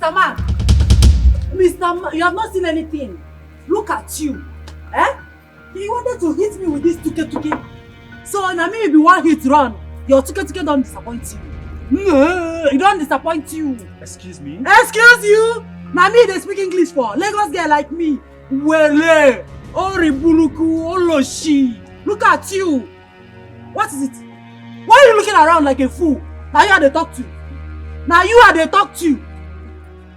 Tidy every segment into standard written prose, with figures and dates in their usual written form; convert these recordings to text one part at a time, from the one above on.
Mr. Man. Mr. Man, you have not seen anything. Look at you. Eh? You wanted to hit me with this tuke. So, now maybe one hit run. Your tuke don't disappoint you. It don't disappoint you. Excuse me? Excuse you? Now me they speak English for. Lagos girl like me. Wele. Oribuluku. Oloshi. Look at you. What is it? Why are you looking around like a fool? Now you are the talk to. Now you are the talk to.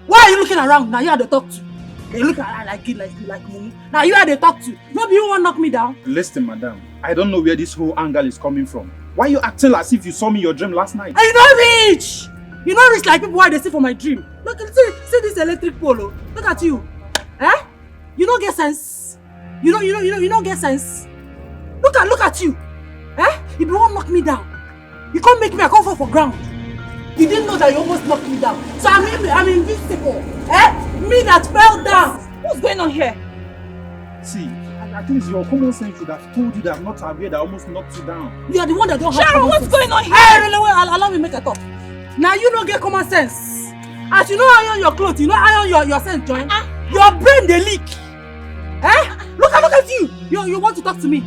Why are you looking around? Now you are the talk to. They look around like me. Now you are the talk to. Maybe you want to knock me down. Listen, madam. I don't know where this whole angle is coming from. Why are you acting as if you saw me in your dream last night? And you not rich! You not rich like people why they see for my dream. Look, see this electric pole. Look at you. Eh? You don't get sense. You don't get sense. Look at you. Eh? You don't knock me down. You can't make me, I can't fall for ground. You didn't know that you almost knocked me down. So I'm invincible. Eh? Me that fell down. What's going on here? See, I think your common sense should have told you that I'm not aware that I almost knocked you down. You are the one that don't have Sharon, what's going on here? Hey, allow me make a talk. Now you don't get common sense. As you know iron your clothes, you know iron your sense joint. Your brain they leak. Eh? Look at you. You want to talk to me?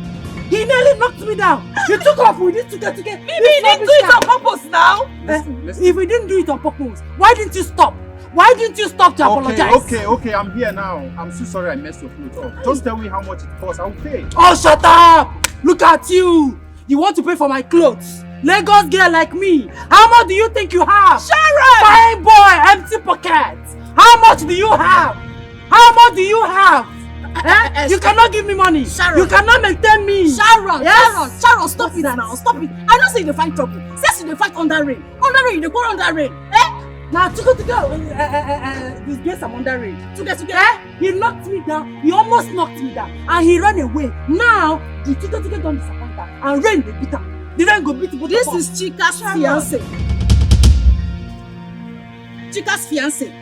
He nearly knocked me down. You took off with this together. Maybe you didn't do it on purpose now. Listen. If we didn't do it on purpose, why didn't you stop? Why didn't you stop to apologize? Okay, I'm here now. I'm so sorry I messed your clothes up. Just tell me how much it costs, I'll pay. Oh, shut up! Look at you! You want to pay for my clothes? Lagos girl like me. How much do you think you have? Sharon! Fine boy, empty pockets. How much do you have? How much do you have? You cannot give me money. Sharon. You cannot maintain me. Sharon, Yes. Sharon, stop it now. Stop it. I don't say you fight trouble. Say you fight under rain. Under rain, you go under rain. Eh? Now, to go, this guess I'm under rain. To He knocked me down. He almost knocked me down. And he ran away. Now, the to don't disappoint her. And rain, they beat her. The rain go beat both This of us. is Chika's fiancé. Chika's fiancé.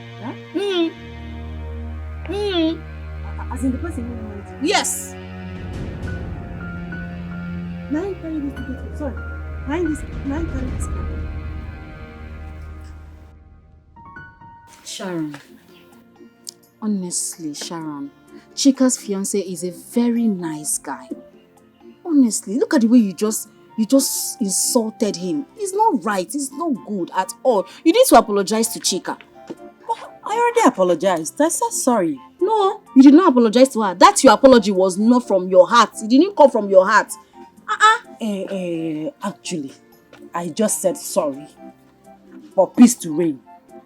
As in the person who married you. Yes. Now you carry this ticket. Sorry. Now you carry this ticket. Sharon. Honestly, Sharon, Chika's fiancé is a very nice guy. Honestly, look at the way you just insulted him. It's not right. It's not good at all. You need to apologize to Chika. I already apologized. I said sorry. No, you did not apologize to her. That your apology was not from your heart. It didn't come from your heart. Actually, I just said sorry for peace to reign.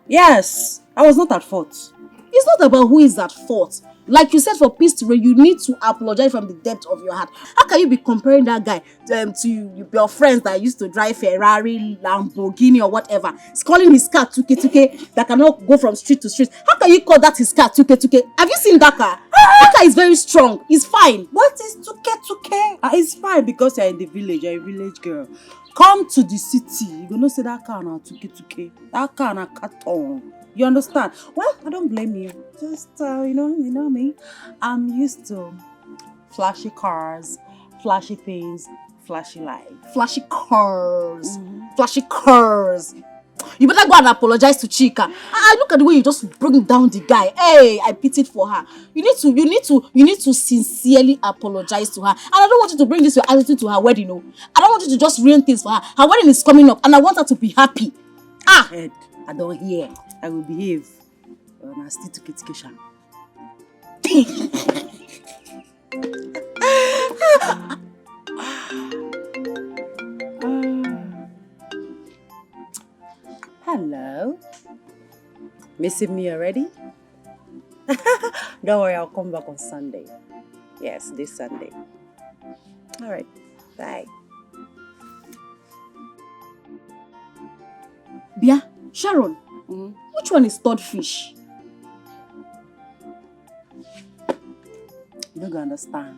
Yes, I was not at fault. It's not about who is at fault. Like you said, for peace to reign, you need to apologize from the depth of your heart. How can you be comparing that guy to your friends that used to drive Ferrari, Lamborghini or whatever? He's calling his car tuke that cannot go from street to street. How can you call that his car tuke? Have you seen that car? That car is very strong. It's fine. What is tuke? It's fine because you're in the village. You're a village girl. Come to the city. You're going to say that car na tuke. That car na carton. You understand? Well, I don't blame you. Just, you know me. I'm used to flashy cars, flashy things, flashy life. Flashy cars. Flashy cars. You better go and apologize to Chika. Look at the way you just bring down the guy. Hey, I pitied for her. You need to sincerely apologize to her. And I don't want you to bring this your attitude to her wedding. No. I don't want you to just ruin things for her. Her wedding is coming up and I want her to be happy. Ed, I don't hear. I will behave. And I still took it to Hello. Missing me already? Don't worry, I'll come back on Sunday. Yes, this Sunday. All right. Bye. Bia, Sharon, which one is third fish? You don't understand.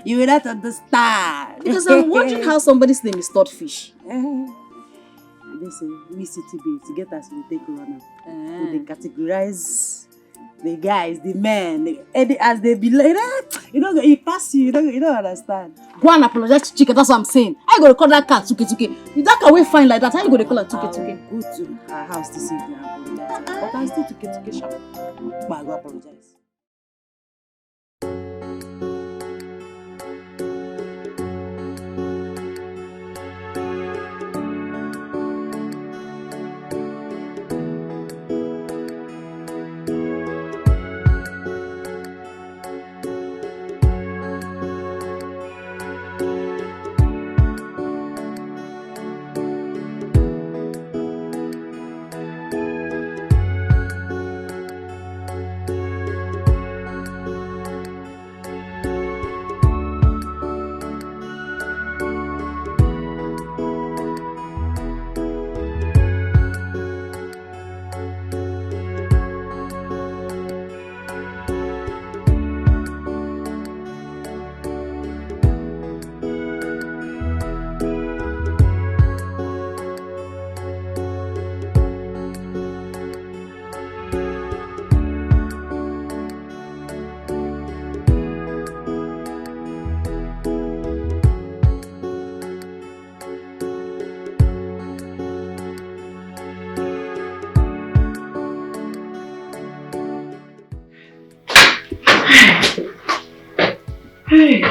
You will not understand. Because I'm wondering how somebody's name is third fish. They say, we city babes, to get us to take corona. They categorize The guys, the men, as they be like, he pass you, you don't understand. Go and apologize to Chika, that's what I'm saying. How you gonna call that cat Tuke Tuke? If that cat will fine like that, how you gonna call her Tuke Tuke? Go to her house this evening and apologize. But I'm still Tuke Tuke sharp. Come on, go apologize.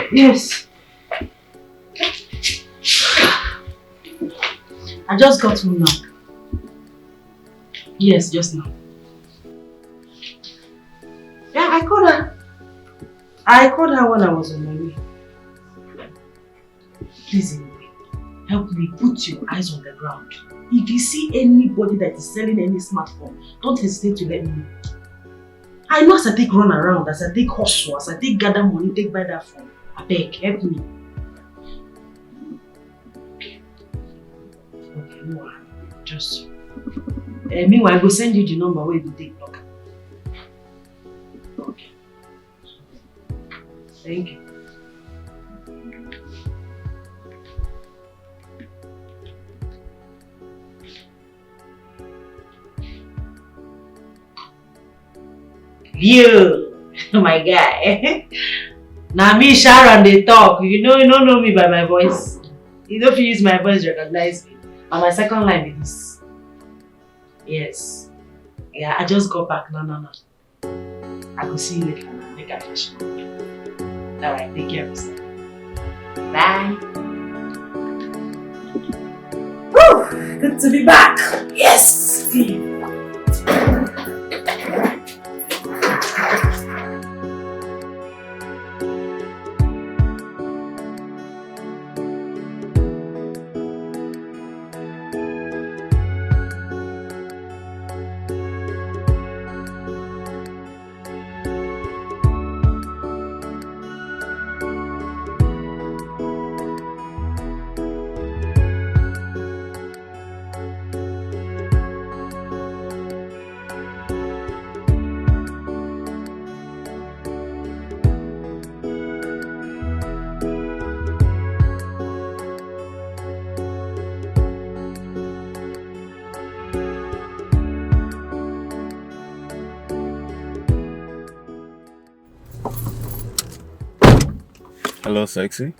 Yes. I just got home now. Yes, just now. Yeah, I called her. I called her when I was on my way. Please, help me put your eyes on the ground. If you see anybody that is selling any smartphone, don't hesitate to let me know. I know as I take run around, as I take hustle, as I take gather money, take buy that phone. I beg, help me. Okay, no, just. Meanwhile, I go send you the number where you take block. Okay. Thank you. You, my guy. Now me, Sharon, they talk. You don't know me by my voice. You don't use my voice to recognize me. And my second line is this. Yes. Yeah, I just got back. No. I will see you later. Make a fish. Alright, take care of yourself. Bye. Woo! Good to be back. Yes! Hello, sexy.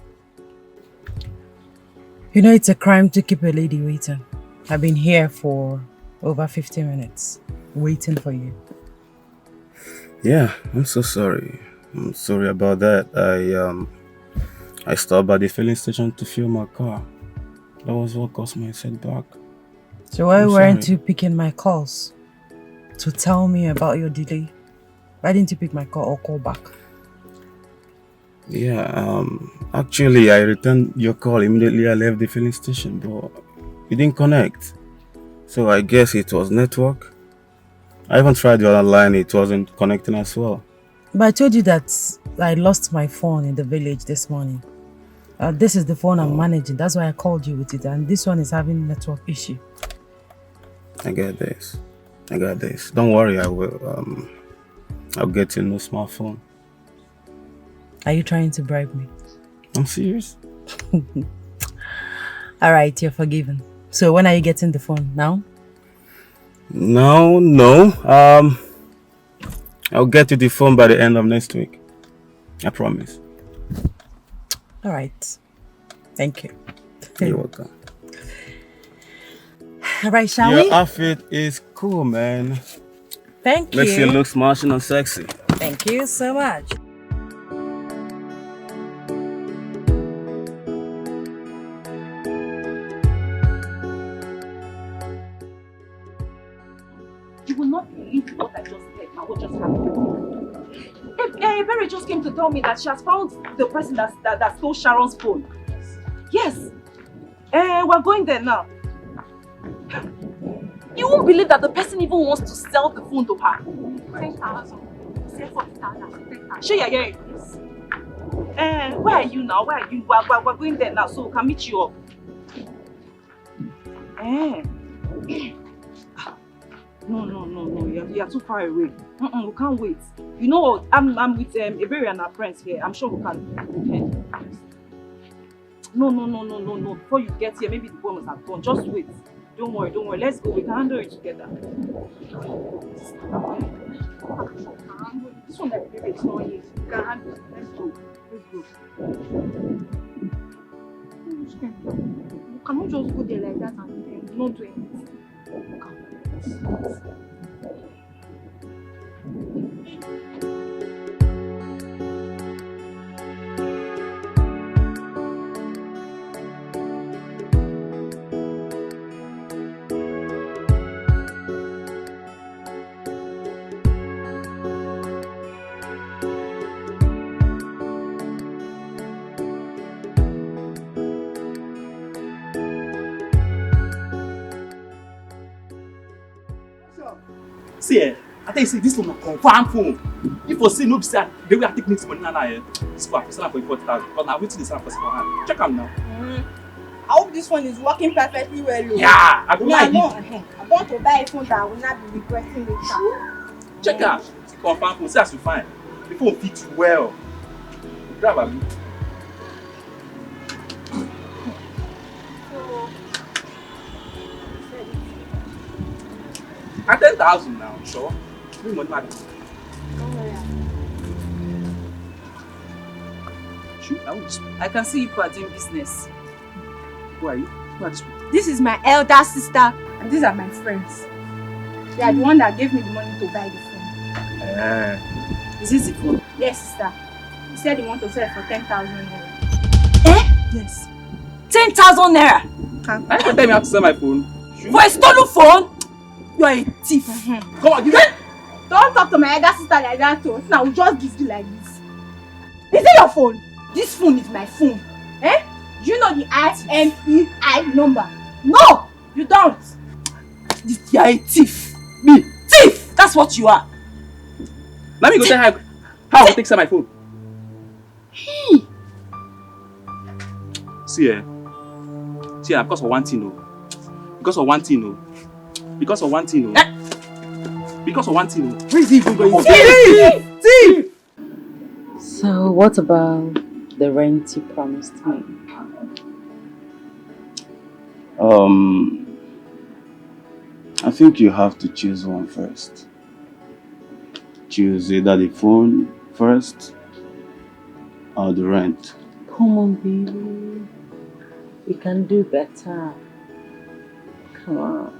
You know it's a crime to keep a lady waiting. I've been here for over 50 minutes, waiting for you. Yeah, I'm so sorry. I'm sorry about that. I stopped by the filling station to fuel my car. That was what caused my setback. So why I'm weren't sorry. you picking my calls to tell me about your delay? Why didn't you pick my call or call back? Yeah, actually I returned your call immediately I left the filling station, but you didn't connect. So I guess it was network. I even tried the other line, it wasn't connecting as well. But I told you that I lost my phone in the village this morning. This is the phone I'm managing. That's why I called you with it. And this one is having network issue. I got this. Don't worry, I will. I'll get you a new smartphone. Are you trying to bribe me? I'm serious. Alright, you're forgiven. So when are you getting the phone? Now? No. I'll get you the phone by the end of next week. I promise. All right. Thank you. You're welcome. All right, shall Your we? outfit is cool, man. Thank you. Makes you look smashing and sexy. Thank you so much. You will not believe what I just said and what just happened. Berry just came to tell me that she has found the person that stole Sharon's phone. Yes. We're going there now. You won't believe that the person even wants to sell the phone to her. 10,000. Say 40,000. Sure you're hearing this? Where are you now? Where are you? We're going there now, so we can meet you up. No. You're too far away. We can't wait. You know what? I'm with Iberi and our friends here. I'm sure we can. No. Before you get here, maybe the boy must have gone. Just wait. Don't worry. Let's go. We can handle it together. This one that baby is not here. We can handle it. Let's go. You cannot just go there like that and not do anything. See, I tell you, see, this one confirm phone. If you see no be say the way I take next money now, this one for 40,000. But now waiting this one for second hand. Check am now. I hope this one is working perfectly well. Yeah, I don't like it. I want to buy a phone that I will not be regretting later. Check am. Confirm phone. See as you find. The phone fits you well. Grab am. At 10,000 now, sure. No money matter. Shoot, I can see you are doing business. Who are you? Who are these people? This is my elder sister and these are my friends. They are the one that gave me the money to buy the phone. Is this the phone? Yes, sister. He said he want to sell it for 10,000 naira. Yes. 10,000 naira? I can't tell me how to sell my phone. Shoot. For a stolen phone? You are a thief. Come on, give me. Don't talk to my elder sister like that too. Now we'll just give you like this. Is it your phone? This phone is my phone. Do you know the IMEI number? No, you don't. You are a thief. Me? Thief! That's what you are. Let me go tell her how I take sell my phone. See, because of one thing, Because of one thing, Because of one thing, Where is he even going? Thief! So what about the rent you promised me? I think you have to choose one first. Choose either the phone first or the rent. Come on, baby. We can do better. Come on.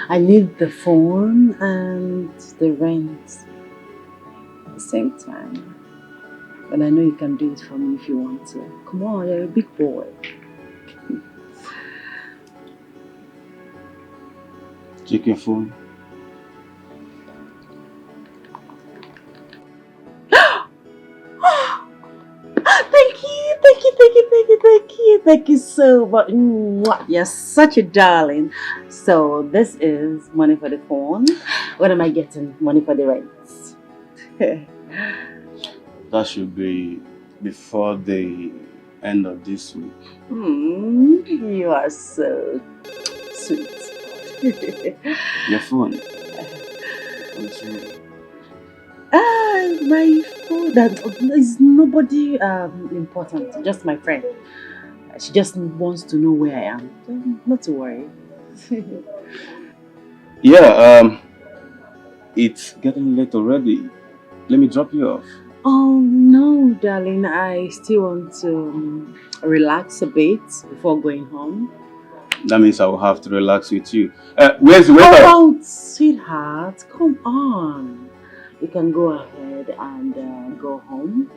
I need the phone and the rent at the same time. But I know you can do it for me if you want to. Come on, you're a big boy. Check your phone. Thank you so much. Mwah. You're such a darling. So this is money for the phone. What am I getting? Money for the rent. That should be before the end of this week. You are so sweet. Your phone. My phone. That is nobody important. Just my friend. She just wants to know where I am. Not to worry. Yeah. It's getting late already. Let me drop you off. Oh no, darling. I still want to relax a bit before going home. That means I will have to relax with you. Where's the waiter? Oh, sweetheart, come on. You can go ahead and go home.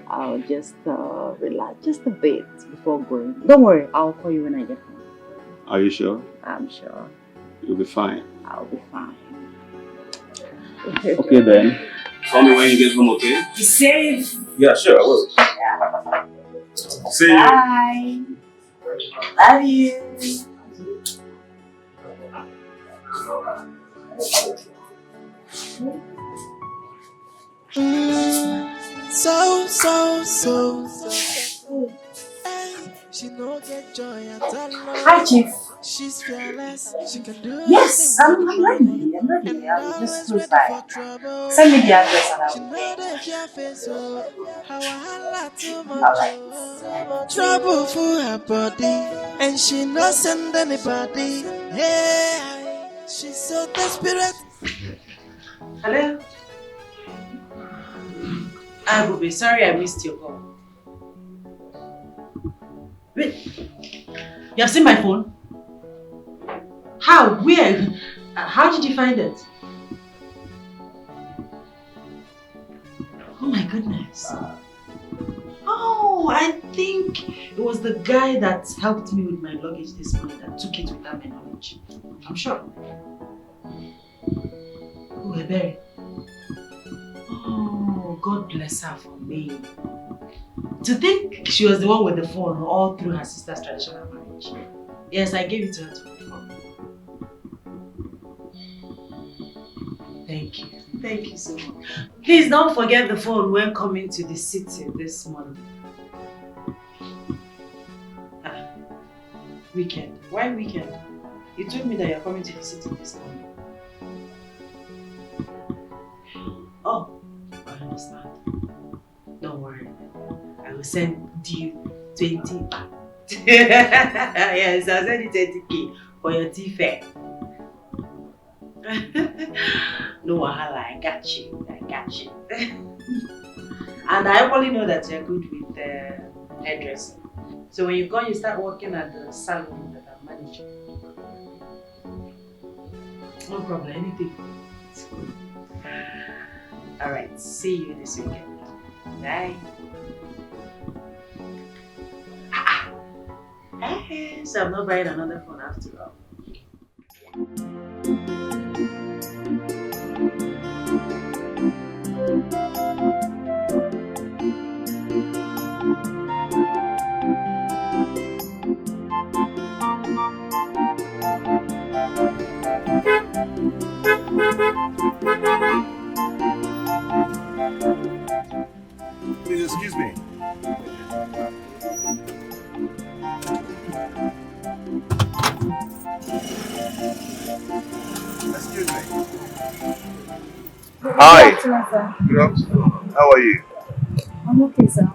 I'll just relax just a bit before going. Don't worry, I'll call you when I get home. Are you sure? I'm sure. You'll be fine. I'll be fine. Okay then. Call me when you get home, okay? Be safe. Yeah, sure, I will. See you. Bye. Love you. Hi, Chief. She's fearless. She can do Yes, I'm ready. I'm ready. I'm just close by. Send me the address and I'll be Alright. Trouble for her body, and she not send anybody. Hey, she's so desperate. Hello? Bobby, sorry I missed your call. Wait, you have seen my phone? How? Where? How did you find it? Oh my goodness. Oh, I think it was the guy that helped me with my luggage this morning that took it without my knowledge. I'm sure. Oh, Ebere. Oh, God bless her for me. To think she was the one with the phone all through her sister's traditional marriage. Yes, I gave it to her to hold for. Thank you. Thank you so much. Please don't forget the phone when coming to the city this morning. Weekend. Why weekend? You told me that you're coming to the city this morning. Oh, I understand. Don't worry. I will send you 20 back. Yes, I'll send you 20k for your tea fare. No wahala, I got you. And I only know that you're good with hairdressing. So when you go, you start working at the salon that I'm managing. No problem, anything. It's good. Alright, see you this weekend. Bye. So I'm not buying another phone after all. Please excuse me. Excuse me. Hi. Good afternoon. How are you? I'm okay, sir.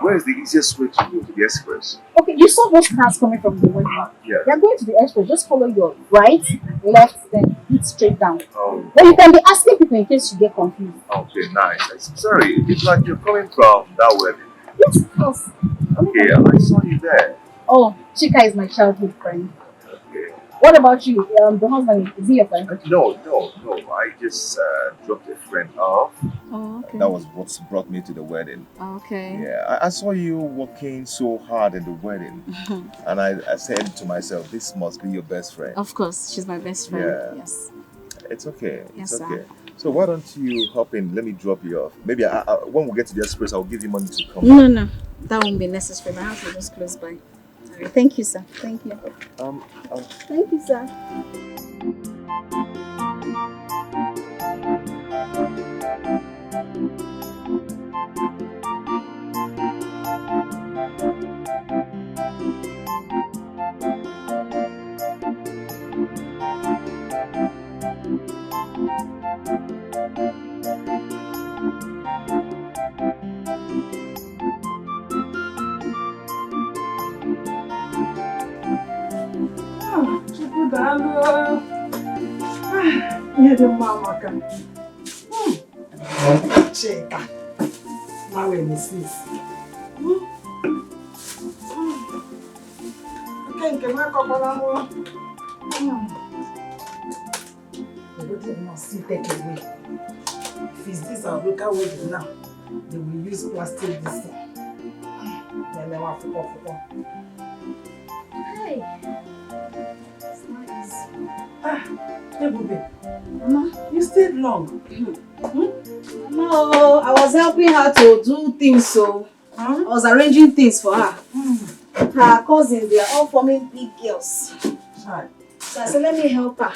Where is the easiest way to go to the express? Okay, you saw those cars coming from the window. Yeah. They're going to the express. Just follow your right, left, then hit straight down. Oh, Then you can be asking people in case you get confused. okay, nice. Sorry, it's like you're coming from that wedding. Yes, of course. Okay, I saw you there. Oh, Chika is my childhood friend. Okay. What about you? The husband, is he your friend? No. I just dropped a friend off. Oh, okay. That was what brought me to the wedding. Okay. Yeah, I saw you working so hard at the wedding. And I said to myself, this must be your best friend. Of course, she's my best friend. Yeah. Yes. It's okay. Yes, It's okay. sir. So why don't you hop in? Let me drop you off. Maybe when we get to the express, I'll give you money to come. No. That won't be necessary. My house is just close by. All right. Thank you, sir. Thank you. Thank you, sir. Yeah, the mama can. Check. Now we miss this. Okay, can I come on? Everything must still take away. If it's this our local wedding now, they will use plastic this thing. Then they want to go. Hey. It's nice. Hey, Bube. Mama, you stayed long. No, I was helping her to do things, so I was arranging things for her. Her cousins, they are all forming big girls. Right. So I said, let me help her.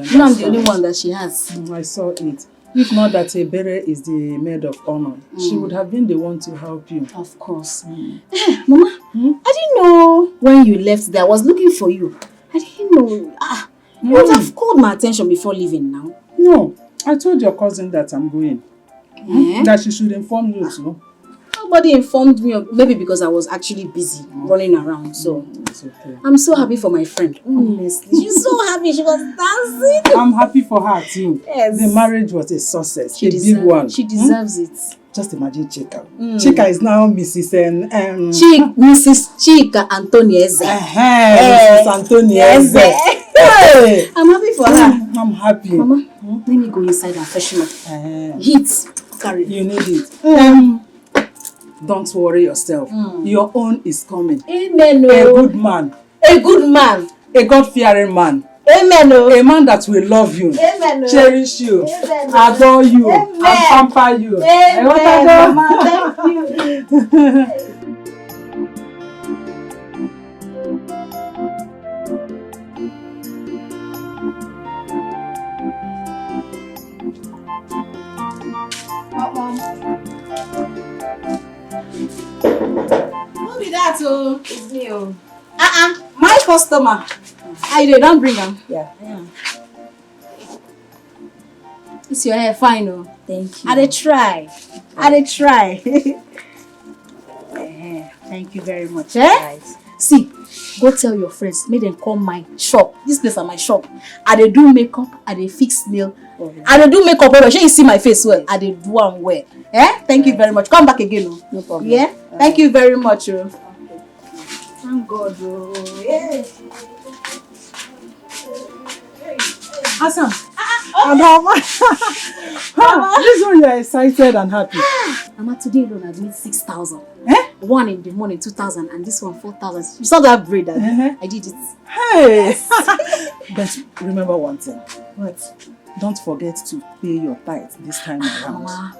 You know I'm the only one that she has. I saw it. If not that Ebere is the maid of honor, she would have been the one to help you. Of course. Mama, I didn't know when you left there. I was looking for you. I didn't know. You would have called my attention before leaving now. No, I told your cousin that I'm going. That she should inform you too. Nobody informed me, maybe because I was actually busy running around. So it's okay. I'm so happy for my friend. Honestly, she's so happy. She was dancing. I'm happy for her too. Yes. The marriage was a success, big one. She deserves it. Just imagine Chika. Chika is now Mrs. Mrs. Chika Antonieze. Mrs. Antonieze. Hey. I'm happy for her. I'm happy. Mama, let me go inside and freshen up. Heat. Carry. You need it. Don't worry yourself. Your own is coming. Amen. A good man. A good man. A God-fearing man. Amen. A man that will love you. Amen. Cherish you. Amen. Adore you. Amen. And pamper you. Amen. Mama, thank you. Who be that? It's me. My customer. I don't bring them. Yeah. It's your hair fine, oh. Thank you. I try. Thank you very much. Right. See, go tell your friends, make them come my shop. This place is my shop. I dey do makeup, I dey fix nail. I dey do makeup well. Shey you see my face well? I dey do am well. Thank you very much. Come back again, oh. No problem. Yeah? Thank you very much, oh. Thank God, oh. Yeah. Awesome. This one you're excited and happy. Mama, today alone I made 6,000. One in the morning, 2,000, and this one 4,000. You saw that braid? I did it. Hey! But remember one thing. What? Don't forget to pay your tithe this time around. Mama,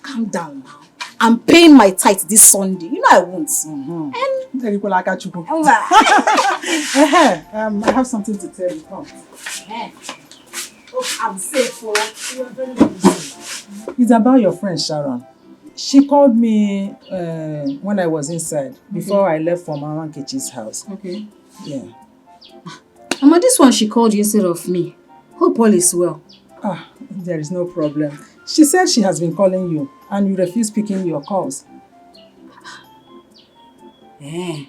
calm down now. I'm paying my tithe this Sunday. You know I won't. And I have something to tell you. Come. Oh, I'm safe. It's about your friend Sharon. She called me when I was inside, before I left for Mama Nkechi's house. Okay. Yeah. Mama, this one she called you instead of me. Hope all is well. There is no problem. She said she has been calling you and you refuse picking your calls. Did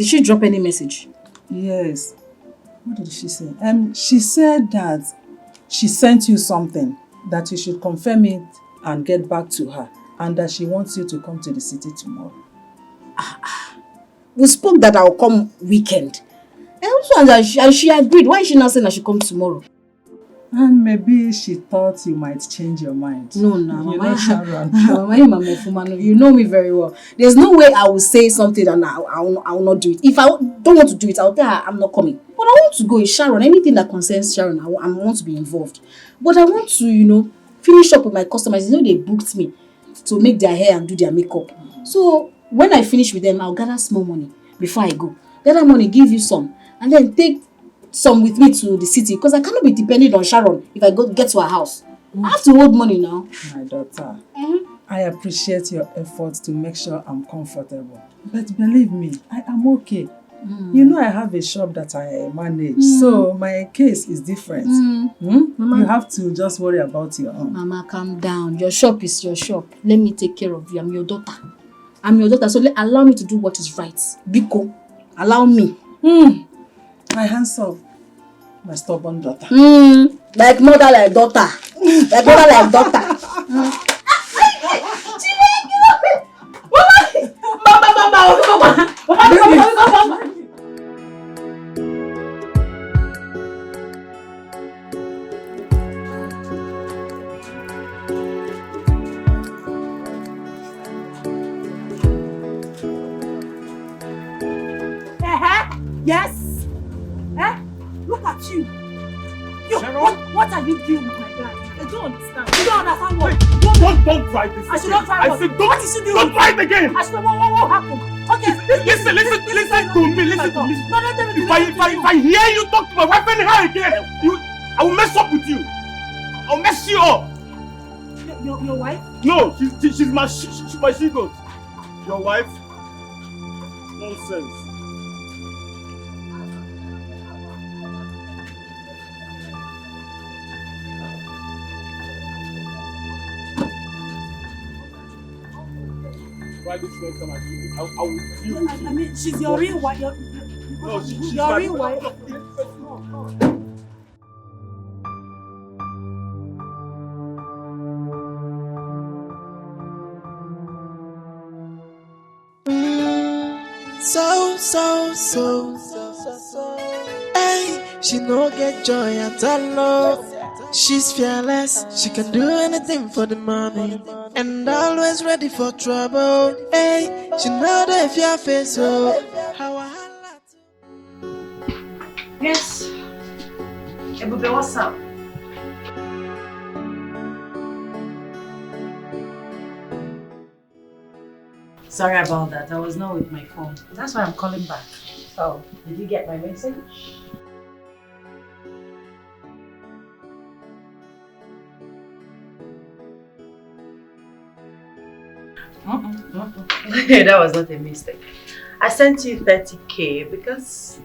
she drop any message? Yes. What did she say? She said that she sent you something, that you should confirm it and get back to her, and that she wants you to come to the city tomorrow. We spoke that I'll come weekend. And she agreed. Why is she not saying I should come tomorrow? And maybe she thought you might change your mind. No, You Mama. know Sharon. Mama, you know me very well. There's no way I will say something and I will not do it. If I don't want to do it, I'll tell her I'm not coming. But I want to go with Sharon. Anything that concerns Sharon, I want to be involved. But I want to, finish up with my customers. They booked me to make their hair and do their makeup. So when I finish with them, I'll gather small money before I go. Gather money, give you some, and then take some with me to the city, because I cannot be dependent on Sharon if I get to her house. I have to hold money now. My daughter, I appreciate your efforts to make sure I'm comfortable. But believe me, I am okay. You know I have a shop that I manage, so my case is different. Mama, you have to just worry about your own. Mama, calm down. Your shop is your shop. Let me take care of you. I'm your daughter. So allow me to do what is right. Biko, allow me. My hands off. My stubborn daughter. Like mother, like daughter. Like mother, like daughter. Mama. Yes. Look at you. What are you doing with my guy? I don't understand. You don't understand what? Don't try this. I should not try. I said what is she doing? Don't try it again. I should not. What happened? Okay. Listen to me. Listen to me. No, let me. If I hear you talk to my wife anyhow again, I will mess up with you. I'll mess you up. Your wife? No, she's my she-goat. Your wife? Nonsense. Why this one come at you? I will deal with you. I mean, she's your real wife. No, she's your my real wife. Hey, she no get joy at all. She's fearless, she can do anything for the money, and always ready for trouble. Hey, she know the fear face, so Yes. Ebube, what's up? Sorry about that. I was not with my phone. That's why I'm calling back. Oh, did you get my message? That was not a mistake. I sent you 30k because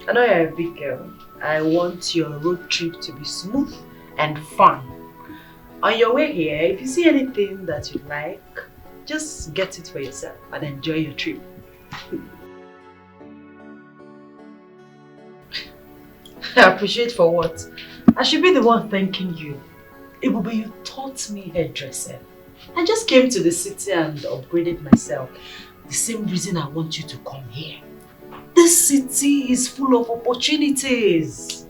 I know you're a big girl. I want your road trip to be smooth and fun. On your way here, if you see anything that you like, just get it for yourself and enjoy your trip. I appreciate for what? I should be the one thanking you. Ibube, you taught me hairdressing. I just came to the city and upgraded myself. The same reason I want you to come here. This city is full of opportunities.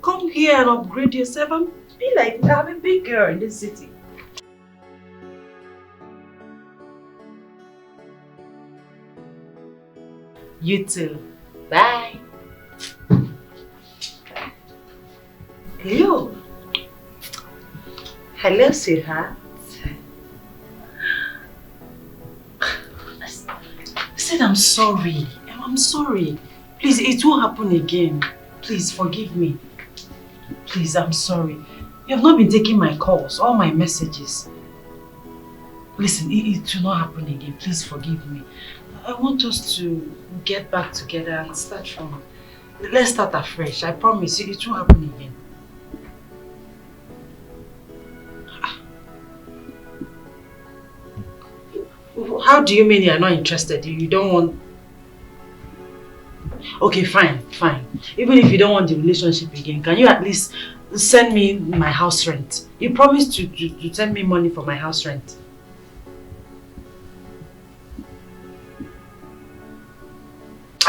Come here and upgrade yourself and be like, I'm a big girl in this city. You too. Bye. Hello. Hello, sweetheart. I said I'm sorry. I'm sorry. Please, it won't happen again. Please, forgive me. Please, I'm sorry. You have not been taking my calls, all my messages. Listen, it will not happen again. Please forgive me. I want us to get back together and start from... Let's start afresh. I promise you, it won't happen again. How do you mean you're not interested? You don't want... Okay, fine. Even if you don't want the relationship again, can you at least send me my house rent? You promised to send me money for my house rent.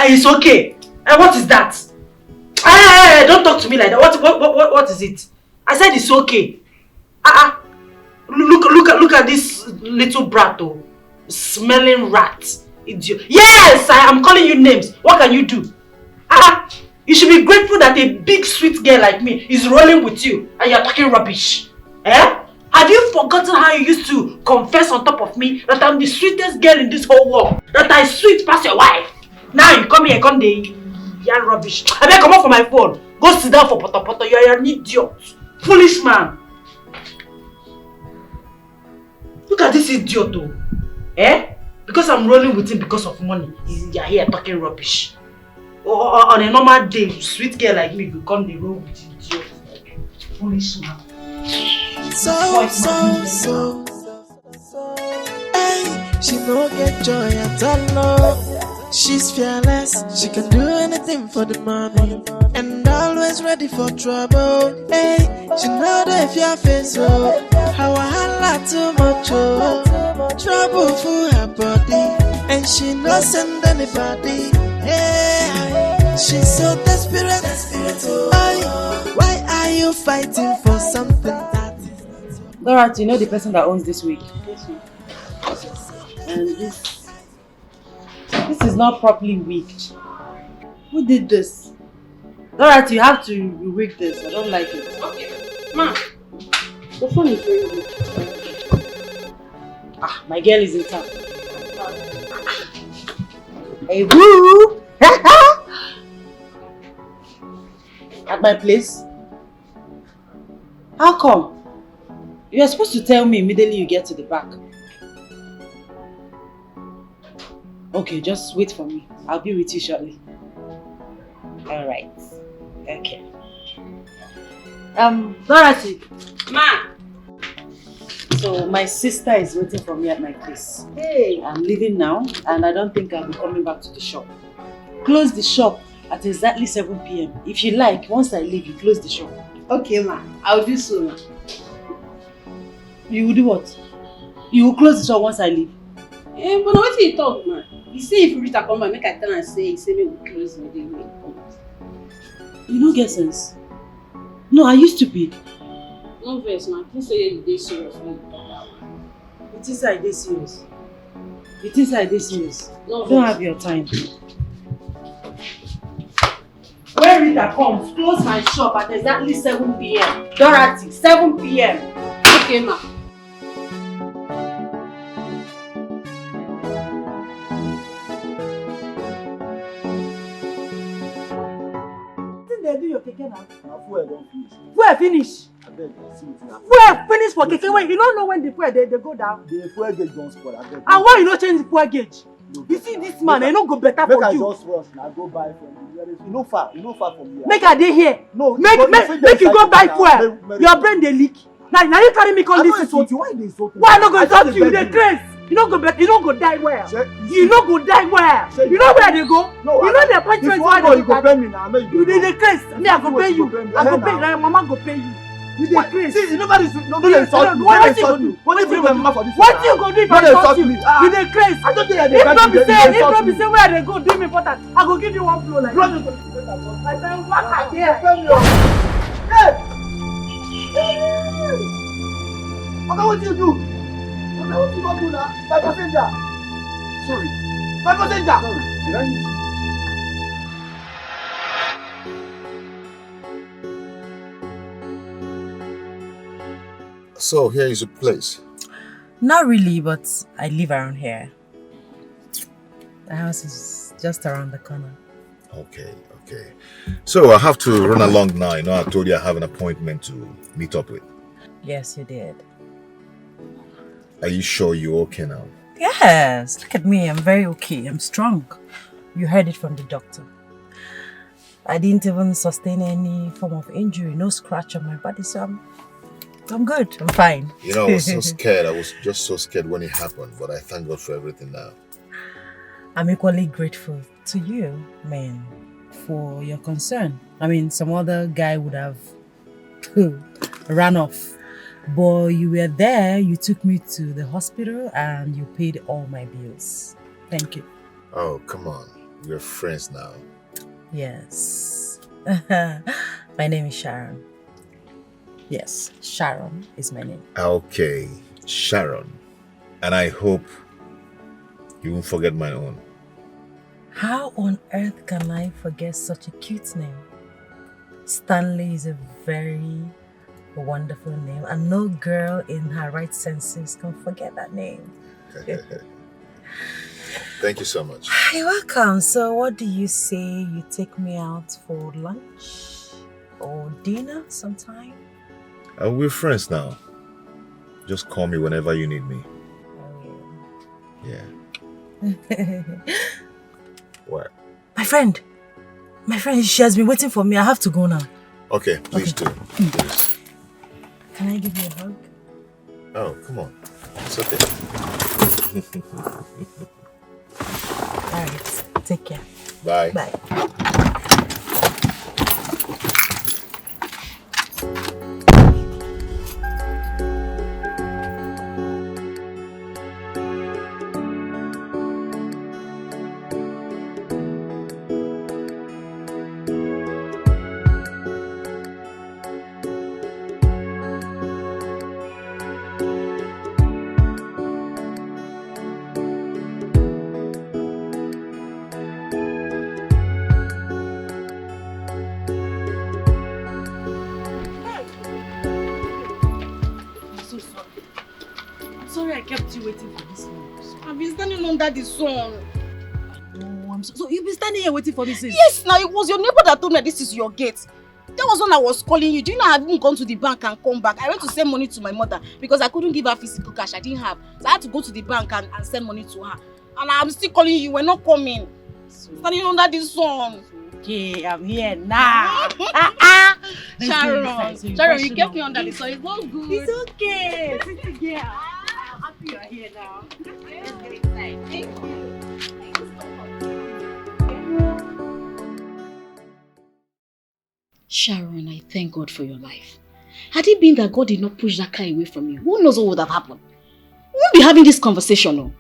It's okay. What is that? Hey, don't talk to me like that. What is it? I said it's okay. Look at this little brat, oh. Smelling rat. Idiot. Yes, I am calling you names. What can you do? You should be grateful that a big sweet girl like me is rolling with you and you're talking rubbish. Have you forgotten how you used to confess on top of me that I'm the sweetest girl in this whole world? That I sweet past your wife? Now you come here and come the yarn rubbish. I better come off for my phone. Go sit down for poto. You're an idiot. Foolish man. Look at this idiot though. Because I'm rolling with him because of money, you're here talking rubbish. On a normal day, sweet girl like me could come the road with idiot. Foolish man. So. Hey, she no get joy at all. She's fearless, she can do anything for the money, and always always ready for trouble. Hey, she know that if your face oh, how I holla too much oh. Trouble for her body, and she no send anybody. Hey, she's so desperate. Ay, why are you fighting for something that is not? Dorothy, you know the person that owns this wig? And this is not properly wigged. Who did this? Dorothy, you have to re-wig this. I don't like it. Okay. Ma. The phone is very weak. Ah, my girl is in town. Hey, boo! At my place? How come? You are supposed to tell me immediately you get to the back. Okay, just wait for me. I'll be with you shortly. Alright. Okay. Dorothy. Ma. So my sister is waiting for me at my place. Hey. I'm leaving now and I don't think I'll be coming back to the shop. Close the shop at exactly 7 p.m. If you like, once I leave, you close the shop. Okay, ma. I'll do so. You will do what? You will close the shop once I leave. Eh, but what you talk, man? You see if Rita come back, make I tell and say me will close me, they will come. You don't get sense. No, are you stupid? No verse, man. You say you dey serious when you talk that one. You think I dey serious? You think I dey serious? No Don't verse. have your time. When Rita comes, close my shop at exactly 7 p.m. Dorothy, 7 p.m. Okay, ma. They do your keke now. Now fuel don't finish. Fuel finish. I beg, see it now. Fuel finish for keke. Wait, you don't know when the fuel they go down. The fuel gauge don't spoil. I beg. And why you not change the fuel gauge? You see this man, I no go better Make for I you. just rush now. Go buy from you. You no far from here. Make I dey here. No. Make you go buy fuel. Your brain dey leak. Now you carry me come I this don't insult city. you. Why they insult me? Why I no go insult you? You dey craze. You no go better. You no go die well. You no go die well. You know where they go? No, you know the appointment why you they go pay me now. You dey craze. Me I go pay you. I go pay you. Your mama go pay you. You dey craze. See, you never no insult me. What you go do? What you bring my mama for this? What you go do if I insult you? You dey craze. I don't think I If not be say where they go do me important, I go give you one blow like that. I tell you what I dare. Hey! Okay, what you do? Okay, what you gonna do now? My passenger. Sorry. My passenger. Sorry. Did I hit you? So here is your place. Not really, but I live around here. The house is just around the corner. Okay. So I have to run along now. You know, I told you I have an appointment to meet up with. Yes, you did. Are you sure you're okay now? Yes, look at me. I'm very okay. I'm strong. You heard it from the doctor. I didn't even sustain any form of injury, no scratch on my body, so I'm good. I'm fine. You know, I was so scared. I was just so scared when it happened, but I thank God for everything now. I'm equally grateful to you, man, for your concern. I mean, some other guy would have ran off. But you were there, you took me to the hospital and you paid all my bills. Thank you. Oh, come on. We're friends now. Yes. My name is Sharon. Yes, Sharon is my name. Okay, Sharon. And I hope you won't forget my own. How on earth can I forget such a cute name? Stanley is a very wonderful name, and no girl in her right senses can forget that name. Thank you so much. You're welcome. So what do you say you take me out for lunch or dinner sometime? We're friends now. Just call me whenever you need me. Yeah. What? My friend, she has been waiting for me. I have to go now. Okay, please do. Please. Can I give you a hug? Oh, come on. It's okay. Alright, take care. Bye. Bye. kept you waiting for this long. So. I've been standing under the sun. Oh, I'm so you've been standing here waiting for this since? Yes, now it was your neighbor that told me this is your gate. That was when I was calling you. Do you know I haven't gone to the bank and come back? I went to send money to my mother because I couldn't give her physical cash. I didn't have. So I had to go to the bank and send money to her. And I'm still calling you. We're not coming. So, standing under the sun. Okay, I'm here now. Sharon, Sharon, you kept me under the sun. It's not good. It's okay. Sit here. I'm happy you're here now. Let's get inside. Thank you. Thank you so much. Sharon, I thank God for your life. Had it been that God did not push that car away from you, who knows what would have happened? We won't be having this conversation, no.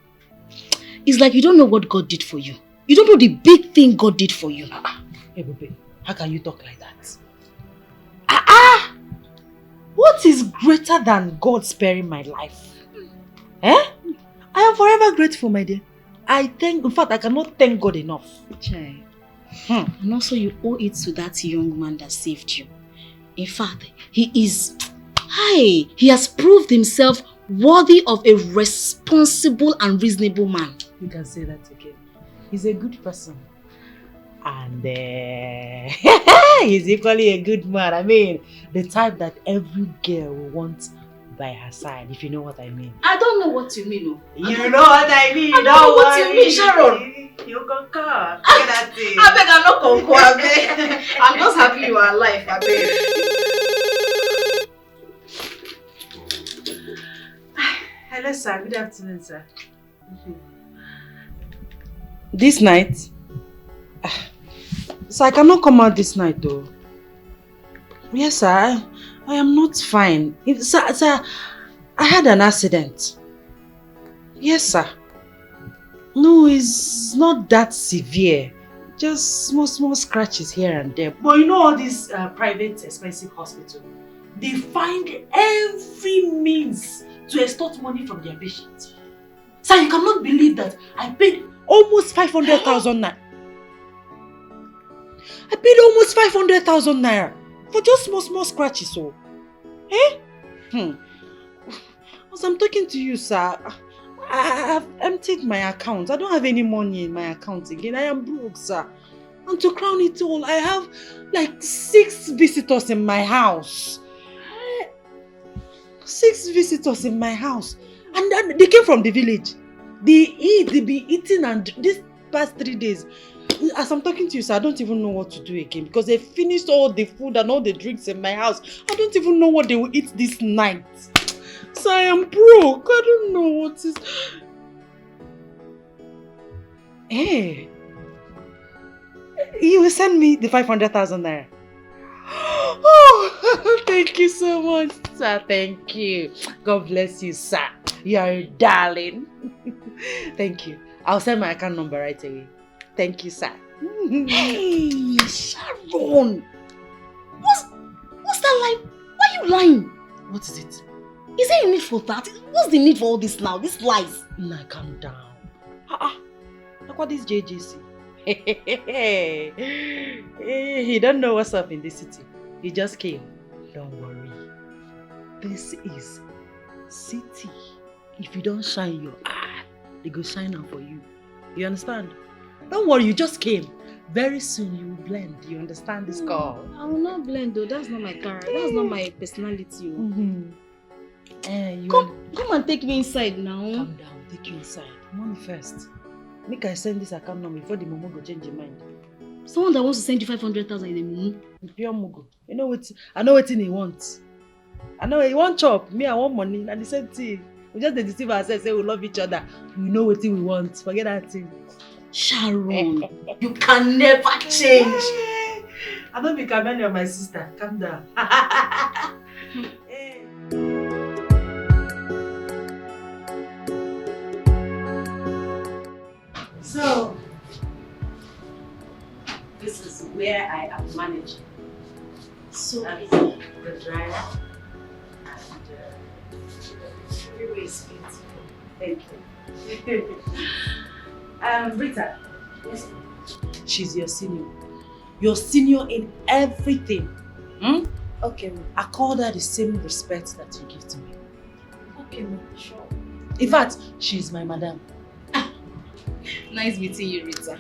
It's like you don't know what God did for you. You don't know the big thing God did for you. Hey, baby, how can you talk like that? What is greater than God sparing my life? I am forever grateful, my dear. In fact, I cannot thank God enough. Chai. And also you owe it to that young man that saved you. In fact, he has proved himself worthy of a responsible and reasonable man. You can say that again. He's a good person. And he's equally a good man. I mean, the type that every girl will want by her side, if you know what I mean. I don't know what you mean. You know what I mean. I don't know what you mean, Sharon. You concur. I beg, I'm not concur. I beg. I'm just happy you are alive. I beg. Hello, sir. Good afternoon, sir. This night? So I cannot come out this night though. Yes, sir. I am not fine. Sir, I had an accident. Yes, sir. No, it's not that severe. Just small scratches here and there. But you know all these private expensive hospitals, they find every means to extort money from their patients. Sir, you cannot believe that I paid almost 500,000 naira. I paid almost 500,000 naira for just small scratches. So, As I'm talking to you, sir, I have emptied my account. I don't have any money in my account again. I am broke, sir. And to crown it all, I have like 6 visitors in my house. 6 visitors in my house. And then they came from the village. They be eating, and these past 3 days, as I'm talking to you, sir, I don't even know what to do again because they finished all the food and all the drinks in my house. I don't even know what they will eat this night. So I am broke. I don't know what is... Hey, you will send me the 500,000 naira. Oh, thank you so much, sir. Thank you. God bless you, sir. You are a darling. Thank you. I'll send my account number right away. Thank you, sir. Hey, Sharon! What's that lie? Why are you lying? What is it? Is there a need for that? What's the need for all this now? These lies? Nah, calm down. Look what this JJC. He don't know what's up in this city. He just came. Don't worry. This is city. If you don't shine your eye, they go shine out for you. You understand? Don't worry, you just came. Very soon you will blend. You understand this call? I will not blend though. That's not my character. That's not my personality. Come and take me inside now. Calm down, take you inside. Money first. Make I send this account number before the momo go change your mind. Someone that wants to send you 500,000 in a mumu. Pure mugo. You know what? I know what he wants. I know he want chop. Me, I want money. And the same thing. We just deceive ourselves. Say we love each other. We know what we want. Forget that thing. Sharon, you can never change. I don't be Kameni or my sister. Calm down. So, this is where I am managing. So, the dryer and everywhere is beautiful. Thank you. Rita. Yes. She's your senior. Your senior in everything. Okay. I call her the same respect that you give to me. Okay, sure. In fact, she's my madam. Nice meeting you, Rita.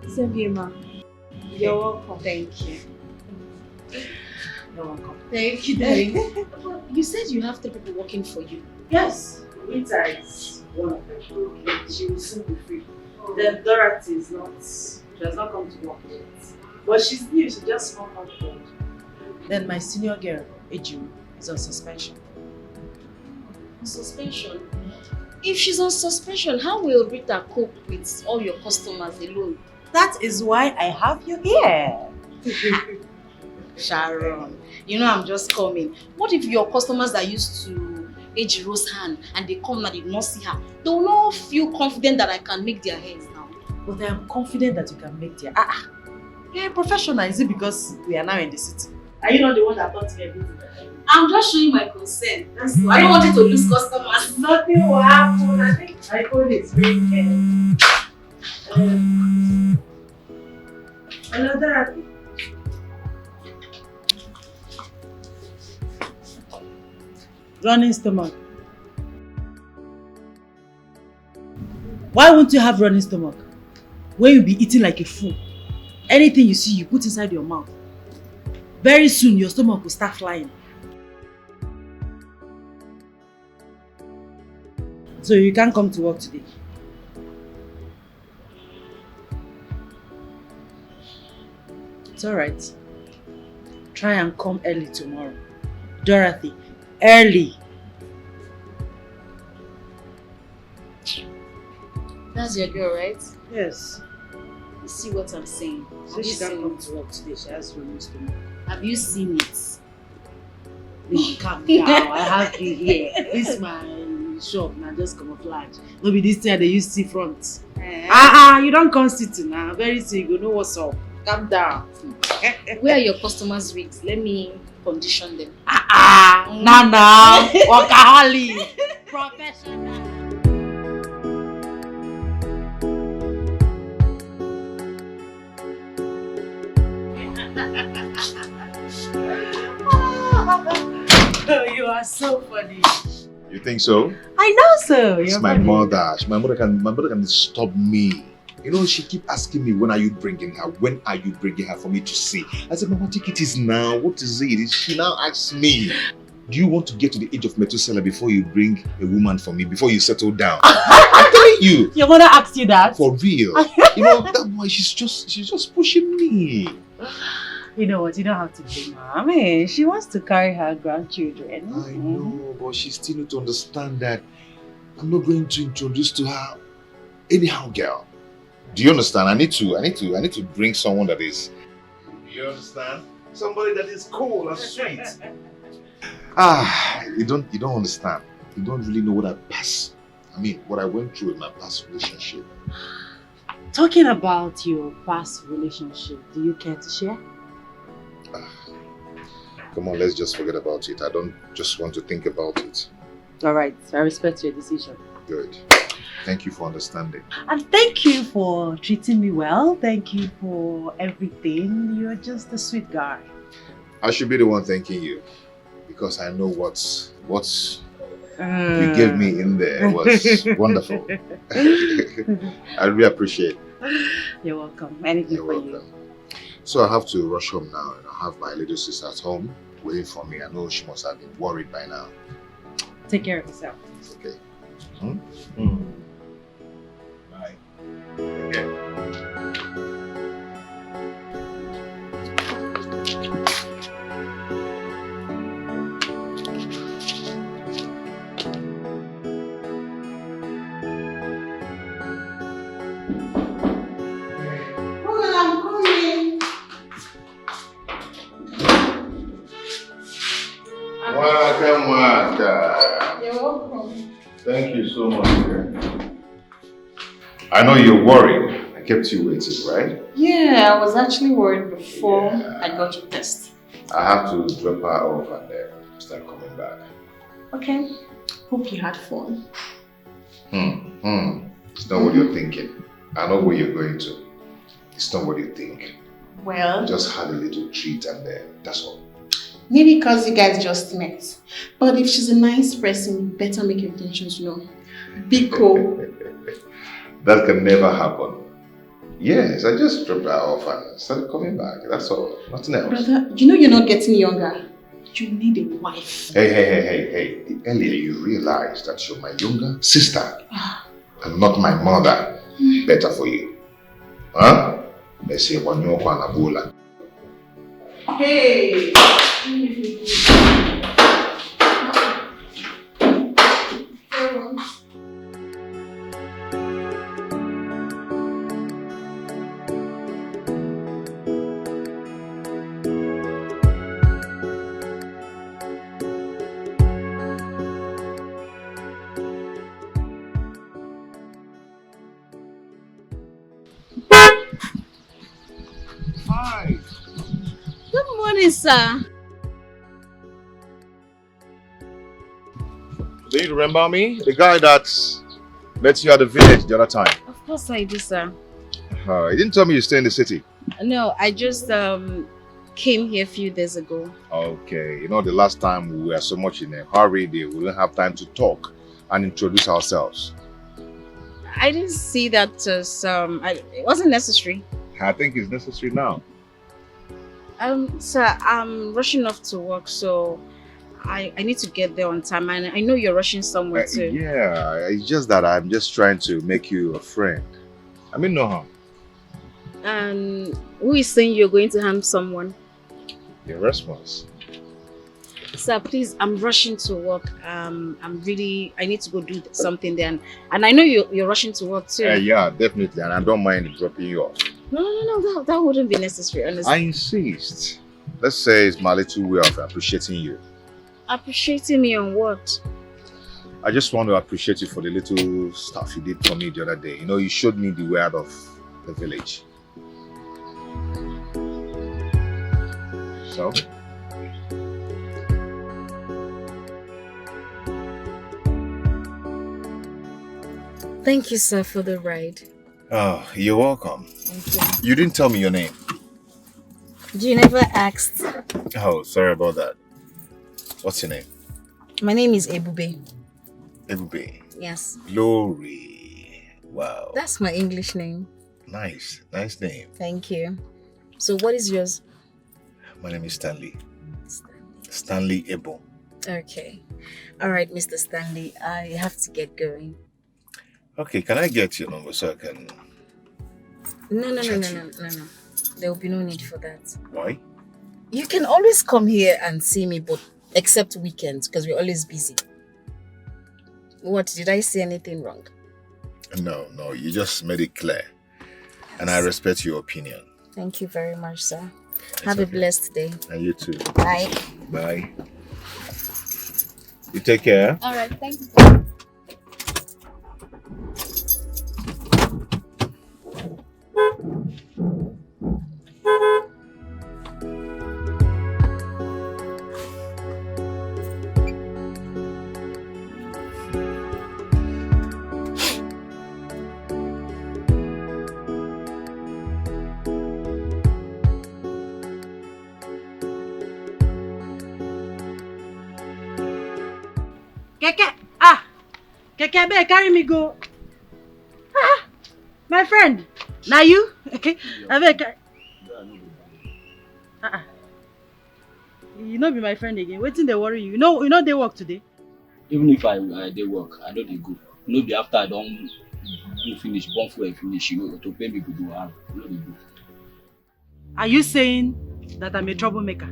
Same here, ma. You're welcome. Thank you. You're welcome. Thank you, darling. You said you have 3 people working for you. Yes, Rita is one of them. Okay. She will soon be free. Then Dorothy is not, she has not come to work yet. But she's new, she just found out board. Then my senior girl, Eju, is on suspension. Suspension? If she's on suspension, how will Rita cope with all your customers alone? That is why I have you here. Sharon, you know I'm just coming. What if your customers are used to Ejiro's hand and they come and they did not see her? They will not feel confident that I can make their heads now. But I am confident that you can make their... You're a professional, is it because we are now in the city? Are you not the one that taught me everything? I'm just showing my consent. I don't want you to lose customers. Nothing will happen. I think my phone is ringing. Hello, Dorothy. Running stomach. Why won't you have running stomach? When you be eating like a fool. Anything you see, you put inside your mouth. Very soon, your stomach will start flying. So you can't come to work today. It's alright. Try and come early tomorrow. Dorothy, early. That's your girl, right? Yes. You see what I'm saying? So she can't come to work today. She has running stomach. Have you seen it? Baby, calm down. I have you here. This is my shop. Now just camouflage. No be this thing they use see front. You don't come sitting now. Very soon you go know what's up. Calm down. Where are your customers' wigs? Let me condition them. Nana, workaholic, professional. You are so funny. You think so? I know so. It's You're my funny. mother. My mother can stop me. You know, she keep asking me, when are you bringing her? When are you bringing her for me to see? I said, Mama, take it easy now. What is it? She now asks me, do you want to get to the age of Methuselah before you bring a woman for me, before you settle down? I'm telling you. Your mother asked you that? For real. You know, that boy, she's just pushing me. You know what? You don't have to blame her. I mean, she wants to carry her grandchildren. I know, but she still need to understand that I'm not going to introduce to her anyhow, girl. Do you understand? I need to bring someone that is. Do you understand? Somebody that is cool and sweet. You don't understand. You don't really know what what I went through in my past relationship. Talking about your past relationship, do you care to share? Come on, let's just forget about it. I don't just want to think about it. Alright, I respect your decision. Good. Thank you for understanding. And thank you for treating me well. Thank you for everything. You're just a sweet guy. I should be the one thanking you, because I know what you gave me in there was wonderful. I really appreciate it. You're welcome. Anything You're for welcome. you. So I have to rush home now. I have my little sister at home waiting for me. I know she must have been worried by now. Take care of yourself. Okay. Bye. Okay. Welcome. You're welcome. Thank you so much. I know you're worried. I kept you waiting, right? Yeah, I was actually worried before I got your test. I have to drop her off and then start coming back. Okay. Hope you had fun. It's not what you're thinking. I know where you're going to. It's not what you think. Well, Just had a little treat and then that's all. Maybe because you guys just met. But if she's a nice person, you better make your intentions known. Biko. That can never happen. Yes, I just dropped her off and started coming back. That's all. Nothing else. Brother, you know you're not getting younger. You need a wife. Hey. The earlier you realize that you're my younger sister and not my mother, better for you. Huh? Let's say one your Kwanabola. Hey! Hi. Good morning, sir. Do you remember me? The guy that met you at the village the other time. Of course I do, sir. You didn't tell me you stay in the city. No, I just came here a few days ago. Okay, you know the last time we were so much in a hurry, we didn't have time to talk and introduce ourselves. I didn't see that as it wasn't necessary. I think it's necessary now. Sir, I'm rushing off to work, so I need to get there on time, and I know you're rushing somewhere too. Yeah, it's just that I'm just trying to make you a friend. I mean no harm. And who is saying you're going to harm someone? Your response. Sir, please, I'm rushing to work. I need to go do something there, and I know you're rushing to work too. Yeah, definitely, and I don't mind dropping you off. No, that wouldn't be necessary, honestly. I insist. Let's say it's my little way of appreciating you. Appreciating me on what? I just want to appreciate you for the little stuff you did for me the other day. You know, you showed me the way out of the village. So? Thank you, sir, for the ride. Oh, you're welcome. Thank You didn't tell me your name. you. You never asked. Oh, sorry about that. What's your name? My name is Ebube. Ebube. Yes. Glory. Wow. That's my English name. Nice. Nice name. Thank you. So what is yours? My name is Stanley. Stanley Ebo. Okay. All right, Mr. Stanley. I have to get going. Okay, can I get your number so I can... No. There will be no need for that. Why? You can always come here and see me, but except weekends, because we're always busy. What, did I say anything wrong? No, you just made it clear. And I respect your opinion. Thank you very much, sir. Have a blessed day. And you too. Bye. Bye. You take care. All right, thank you. Keke, abeg carry me go. My friend, now you? Okay, abeg. You no be my friend again. Wetin dey worry you? You know they work today. Even if I dey work, I know they go. No be after I don't do finish, born fuel finish, you know, to pay me to do harm. No dey go. Are you saying that I'm a troublemaker?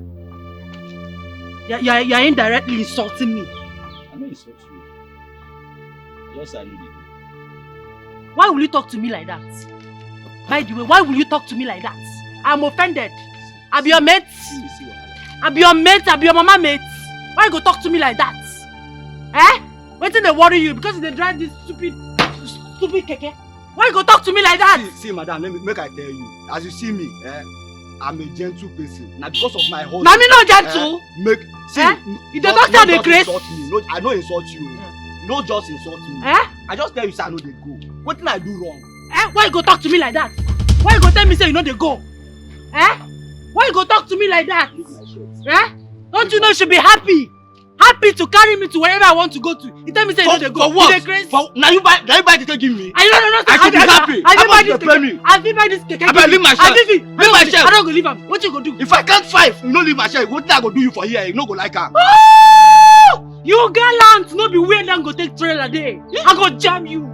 You're indirectly insulting me. I know insult you. Just I know they go. Why will you talk to me like that? By the way, why will you talk to me like that? I'm offended. I be your mate. I be your mate. I be your mama mate. Why you go talk to me like that? Eh? Wetin dey worry you because they drive this stupid keke? Why you go talk to me like that? See, madam, make I tell you. As you see me, I'm a gentle person. Now because of my husband. Na me no gentle. You dey talk to the grace. No, I no insult you. No just insult me. I just tell you say I know they go. What did I do wrong? Why you go talk to me like that? Why you go tell me say you know they go? Why you go talk to me like that? Don't you know you should be happy? Happy to carry me to wherever I want to go to. You tell me say you don't go. For what? Crazy. Now you buy the cake give me. I don't I should be happy. I buy this cake. I will buy this cake. I better leave my shop. Leave my shop. I don't go leave am. What you go do? If I can't fight, you no leave my shop. What I go do you for here? You no go like am. Oh! You gallant, no be where them go take trailer day. I go jam you.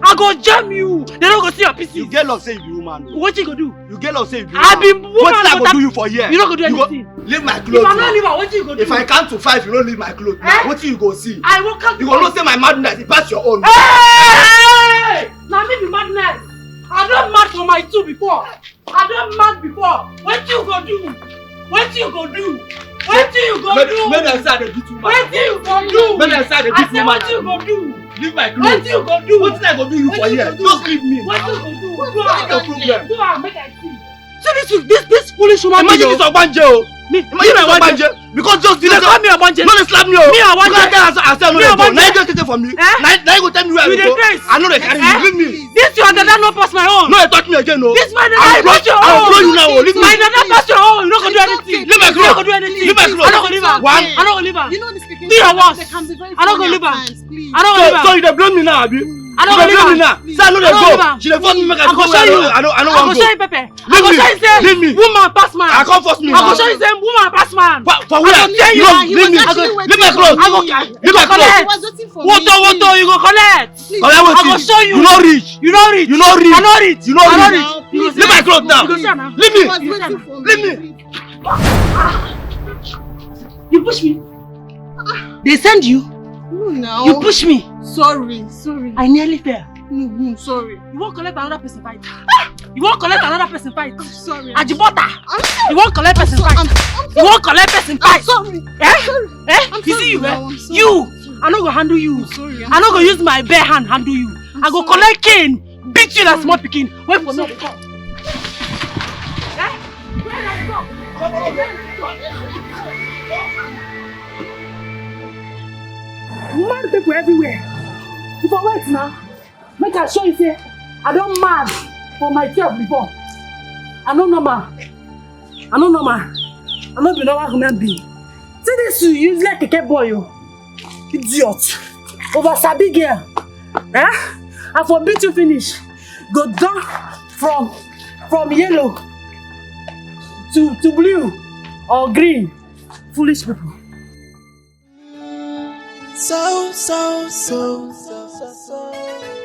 I go jam you. They don't go see your PC. You get love say you be woman. What you go do? You get love say you be I be woman. woman. What I go do you for here? You don't go do anything. Leave my clothes. If I not leave, what you go do? If I count to 5, you don't leave my clothes. Now what you go see? I will come. You go not say my madness. It pass your own. Hey! Now me be madness. I don't mad for my 2 before. I don't mad before. What you go do? What you go do? What you go do? When I say they beat you, what you go do? When I say they beat you, what you go do? Leave my clothes. What you go do? What I go do you for here? Just leave me. What you go do? What's your problem? Go on, make I see. So this foolish woman. Imagine this Obanje. Imagine this Obanje. Because just you call me Obanje. No, they slap me. Me Obanje. I say no, they go. Now you just take it from me. Now you go tell me where I go. I know they carry you. Leave me. This your dada no pass my own. No, you touch me again, no. This my dada pass your own. I'll throw you now. Leave me. My dada pass your own. You not gonna do anything. Leave my clothes. You not gonna do anything. Leave my clothes. I don't go leave her. One. I don't go leave her. You know this cake. Be your worst. I don't go leave her. I don't go leave her. So you dey blame me now, abi? I don't go leave her. Now. Say I know they go. She dey force me make I go. show you. I don't I want go to show you, Pepe. I Leave go me. show you say Leave me. woman pass man. I can't force me I now. go show you say woman pass man. For where? I go tell you. Leave me. Leave my clothes. I go Leave my clothes. What you go collect? I go show you. You not rich. You not rich. You not rich. I not rich. You not I not rich. rich. Leave my clothes now. You go see her now. Leave me. Leave me. You push me. They send you. No, now. You push me. Sorry. I nearly fell. No, sorry. You won't collect another person fight. You won't collect another person fight. I'm sorry. Ajibota. I'm sorry. You won't collect person fight. You won't collect person fight. I'm sorry. You see you, I'm sorry. You. I no go handle you. Sorry. I no go use my bare hand handle you. I go collect cane, beat you like small pikin. Wait for me. Come. Mad people everywhere. If I wait now, make I show you say I don't mad for myself before. I no normal. I no be normal human being. See this you useless keke boy, you idiot. Over sabi girl. I for beat you finish. Go down from yellow to blue or green. Foolish people. So.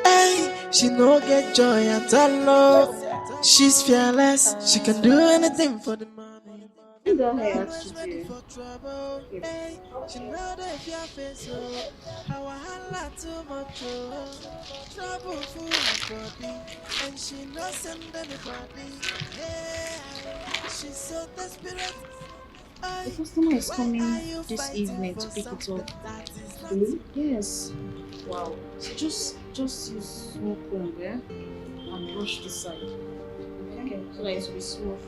Hey, she no get joy at all. She's fearless. She can do anything for the money. You don't have to do. She know that if you face how I holla too much. Trouble full of body, and she no send anybody. Yeah, she's so desperate. The customer is coming this evening to pick it up. Really? Yes. Wow. So just use small comb, yeah? And brush this side. Okay. So that it will be smooth.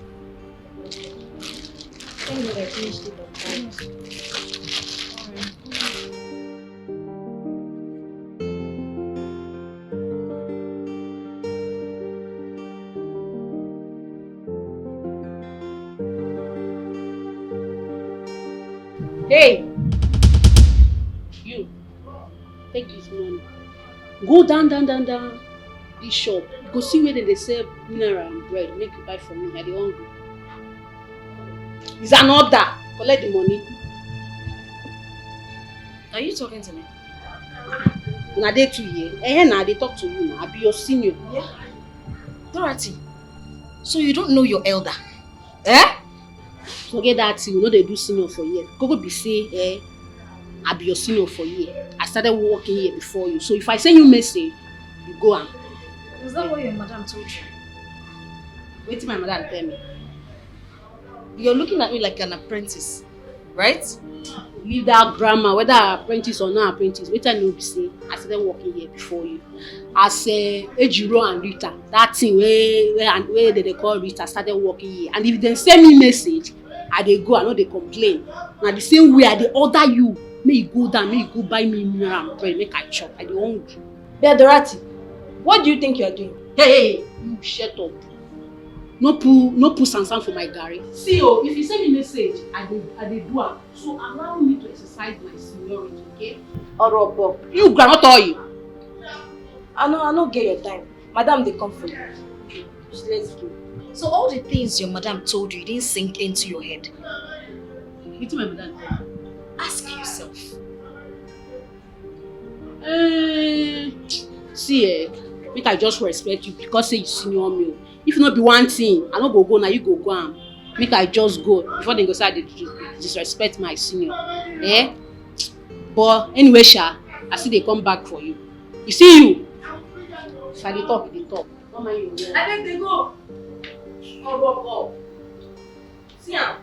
Thank you that I finished it Hey! You, take this money. Go down this shop. Go see where they sell mineral and bread. Make you buy from me. I don't hungry. It's an order. Collect the money. Are you talking to me? Now they to you. Now they talk to you now. I be your senior. Yeah. Dorothy, so you don't know your elder? Eh? Forget that thing. You know they do senior for years. Go be say, I be your senior for years. I started working here before you. So if I send you message, you go and. Is that what your madam told you? Wait till my madam tell me. You're looking at me like an apprentice, right? Leave that grammar, whether apprentice or not apprentice. Wait till you be say, I started working here before you. As Ejiro and Rita, that thing where they call Rita started working here. And if they send me message, I they go, I know they complain. Now the same way I they order you, may you go down, may you go buy me mineral and bread, make I chop. I dey hungry. Dorothy, what do you think you are doing? Hey, you shut up. No put sansan for my garri. See if you send me message, I dey do am. So allow me to exercise my seniority, okay? Orobo. You grandma tell you. I no get your time. Madam, they come for you. Just let's go. So all the things your madam told you didn't sink into your head. It's my madam. Ask yourself. See, make I just respect you because say you senior me. If not be one thing, I no go now, you go am. Make I just go before they go say they disrespect my senior. Eh? But anyway, Sha, I see they come back for you. You see you? If I dey talk, they talk. Don't mind you. I think they go. Oh. See am.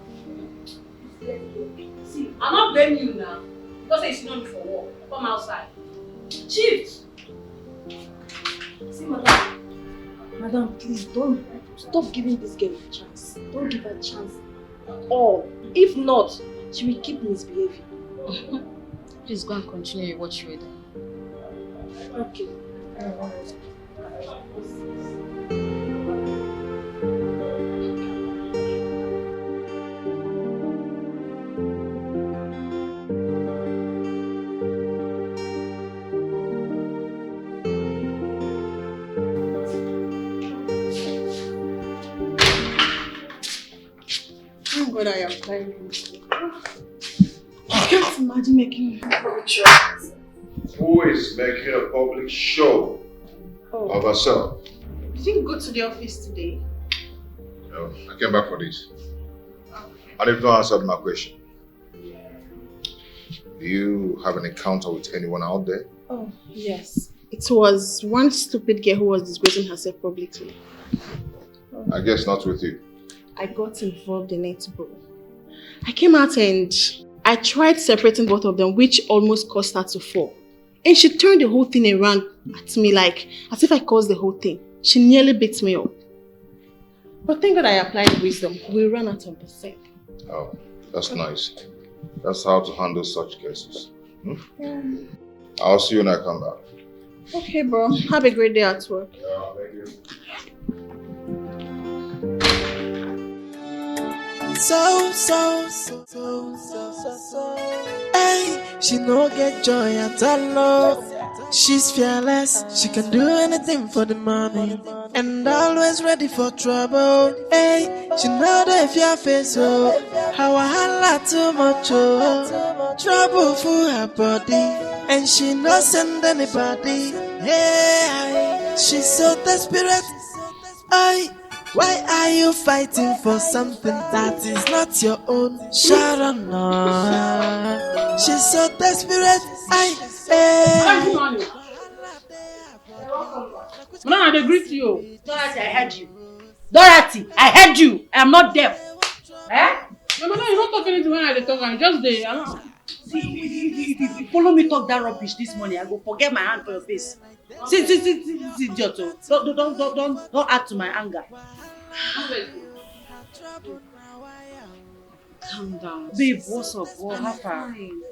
See, I'm not blaming you now. Because say you senior me for work. Come outside. Chief. See, Madam, please don't stop giving this girl a chance. Don't give her a chance at all. If not, she will keep misbehaving. Please go and continue what you were doing. Okay. God, I am tired. I can't imagine making a public show. Who is making a public show of herself? You didn't go to the office today? No, I came back for this. And you've not answered my question. Do you have an encounter with anyone out there? Oh, yes. It was one stupid girl who was disgracing herself publicly. I guess not with you. I got involved in it, bro. I came out and I tried separating both of them, which almost caused her to fall. And she turned the whole thing around at me like, as if I caused the whole thing. She nearly beat me up. But thank God I applied wisdom. We ran out of the set. Oh, that's nice. That's how to handle such cases. Yeah. I'll see you when I come back. Okay, bro. Have a great day at work. Yeah, thank you. Hey, she no get joy at all. She's fearless, she can do anything for the money, and always ready for trouble. Hey, she know the fear face, oh, how I holla too much, oh, trouble for her body, and she no send anybody. Hey, she's so desperate. Ay, why are you fighting for something that is not your own? Sharon, no. She's so desperate. Ay, hey. Mama, I agree to you. Dorothy, I heard you. Dorothy, I heard you. I am not deaf. Eh? No, you don't talk anything when I talk. I'm just there. I don't. See, if you follow me talk that rubbish this morning, I go forget my hand for your face. See, idiot. Don't add to my anger. Calm down. Babe, what's up? What happened?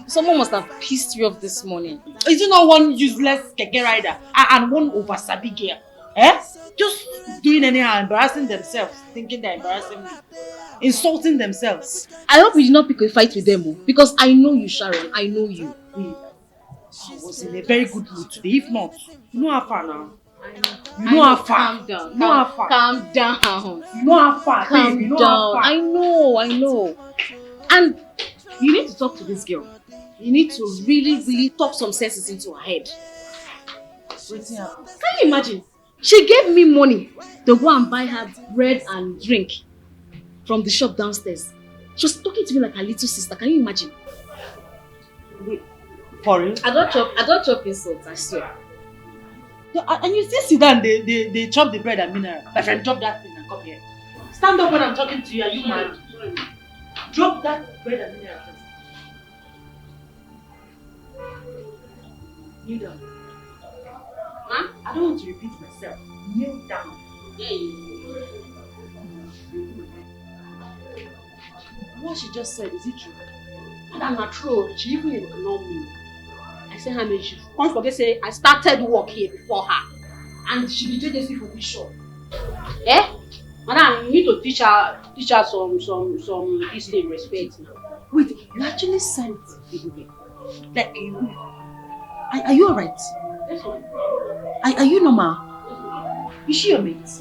Someone must have pissed you off this morning. Is it not one useless keke rider and one over-sabi girl? Eh? Just doing anyhow, embarrassing themselves, thinking they're embarrassing me. Insulting themselves. I hope you did not pick a fight with them, because I know you, Sharon. I know you. I was in a very good mood today. If not, you know how far now. You know how far. Calm down. You know how far. Calm down. You know how far. Calm You know down. how far. I know. And you need to talk to this girl. You need to really talk some senses into her head. Waiting up. Can you imagine? She gave me money to go and buy her bread and drink from the shop downstairs. She was talking to me like her little sister. Can you imagine? Wait, for real? I don't chop insults, I swear. And you still sit down, they chop the bread and mineral. My friend, drop that thing and come here. Stand up when I'm talking to you. Are you mad? Drop that bread and mineral first. Kneel down. Huh? I don't want to repeat myself. Kneel down. What she just said, is it true? Madam, not true. She even ignored me. I said, how she can't forget say I started work here before her. And she be JJC for this shop. Eh? Madam, you need to teach her some this thing respect now. Wait, you actually sent Igube? Like, are you alright? This one. Are you normal? Is she your mate?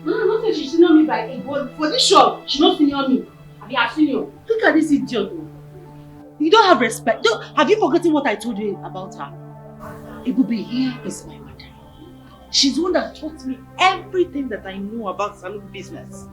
No, not say she senior me by a but for this shop, she not senior me. I be her senior. Look at this idiot. You don't have respect. Have you forgotten what I told you about her? Igube here is my mother. She's the one that taught me everything that I know about salon business.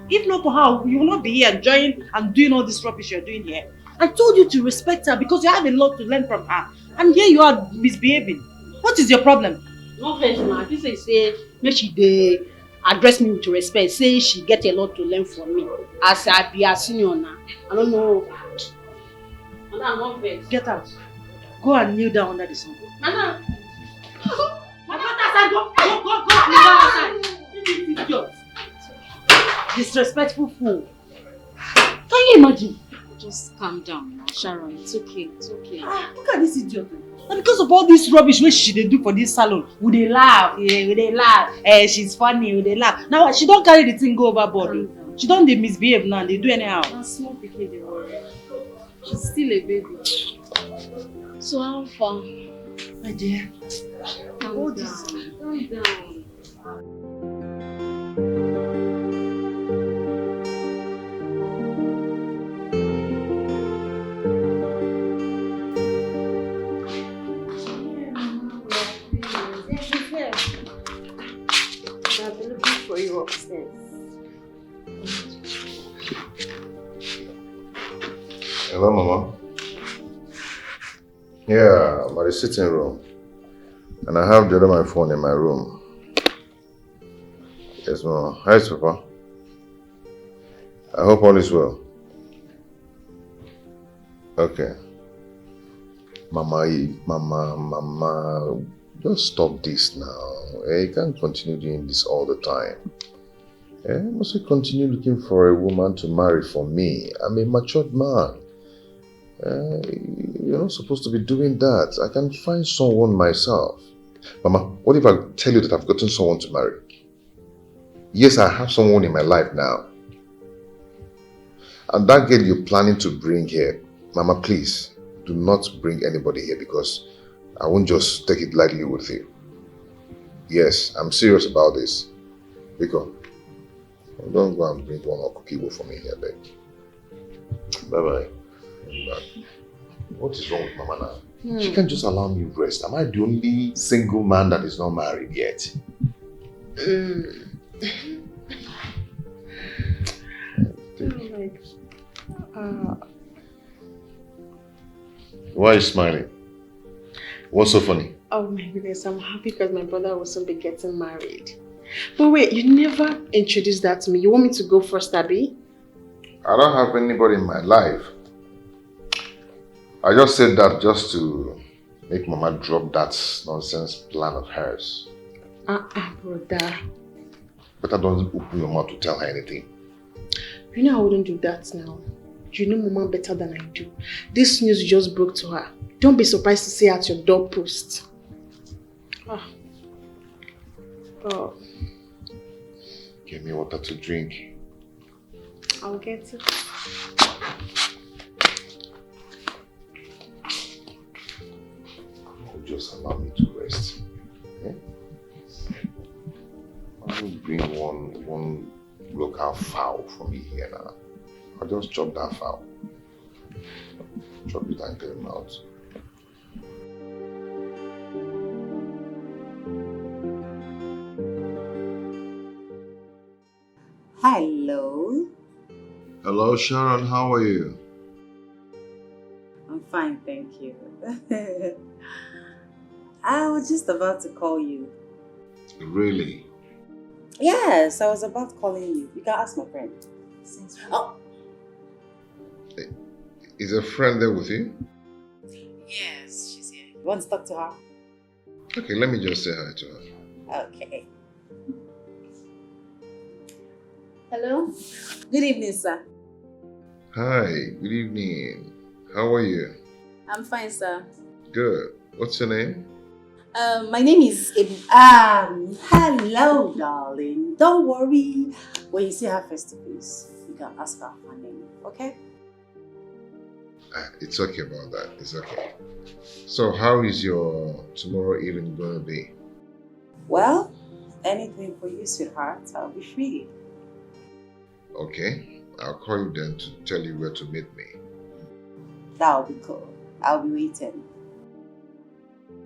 If not for her, you will not be here enjoying and doing all this rubbish you're doing here. I told you to respect her because you have a lot to learn from her. And here you are misbehaving. What is your problem? No offense, ma. This is say make she dey address me with respect. Say she get a lot to learn from me. As I be her senior now. I don't know. Madam, no offense. Get out. Go and kneel down under the sun. Madam. Go. Disrespectful fool. Can you imagine? Just calm down now, Sharon. It's okay. It's okay. Look at this idiot. And because of all this rubbish which she dey do for this salon, we dey laugh, we dey laugh. She's funny, we dey laugh. Now she don't carry the thing go overboard. She don't dey misbehave now. They do anyhow. Small pikin dey worry. She's still a baby. So how far? My dear. Calm down. Calm down. I've been looking for you upstairs. Hello, Mama. Yeah, I'm at the sitting room. And I have the other my phone in my room. Yes, Mama. Hi, Papa. I hope all is well. Okay. Mama, just stop this now. You can't continue doing this all the time. Must we continue looking for a woman to marry for me? I'm a matured man. You're not supposed to be doing that. I can find someone myself. Mama, what if I tell you that I've gotten someone to marry? Yes, I have someone in my life now. And that girl you're planning to bring here, Mama, please, do not bring anybody here because I won't just take it lightly with you. Yes, I'm serious about this. Because don't go and bring one or cookie for me here, babe. Bye-bye. What is wrong with Mama now? She can't just allow me rest. Am I the only single man that is not married yet? Why are you smiling? What's so funny? Oh my goodness, I'm happy because my brother will soon be getting married. But wait, you never introduced that to me. You want me to go first, Abby? I don't have anybody in my life. I just said that just to make Mama drop that nonsense plan of hers. Brother. But I don't open your mouth to tell her anything. You know I wouldn't do that now. You know Mama better than I do. This news just broke to her. Don't be surprised to see her at your doorpost. Oh. Give me water to drink. I'll get it. Just allow me to rest. Okay? I will bring one local fowl for me here now. I'll just chop that fowl. Chop it and get him out. Hello. Hello, Sharon. How are you? I'm fine, thank you. I was just about to call you. Really? Yes, I was about calling you. You can ask my friend. Oh. Is a friend there with you? Yes, she's here. You want to talk to her? Okay, let me just say hi to her. Okay. Hello? Good evening, sir. Hi, good evening. How are you? I'm fine, sir. Good. What's your name? My name is Ebu. Hello, darling. Don't worry. When you see her face to face, you can ask her her name, okay? It's okay about that. It's okay. So how is your tomorrow evening going to be? Well, anything for you, sweetheart. I'll be free. Okay. I'll call you then to tell you where to meet me. That'll be cool. I'll be waiting.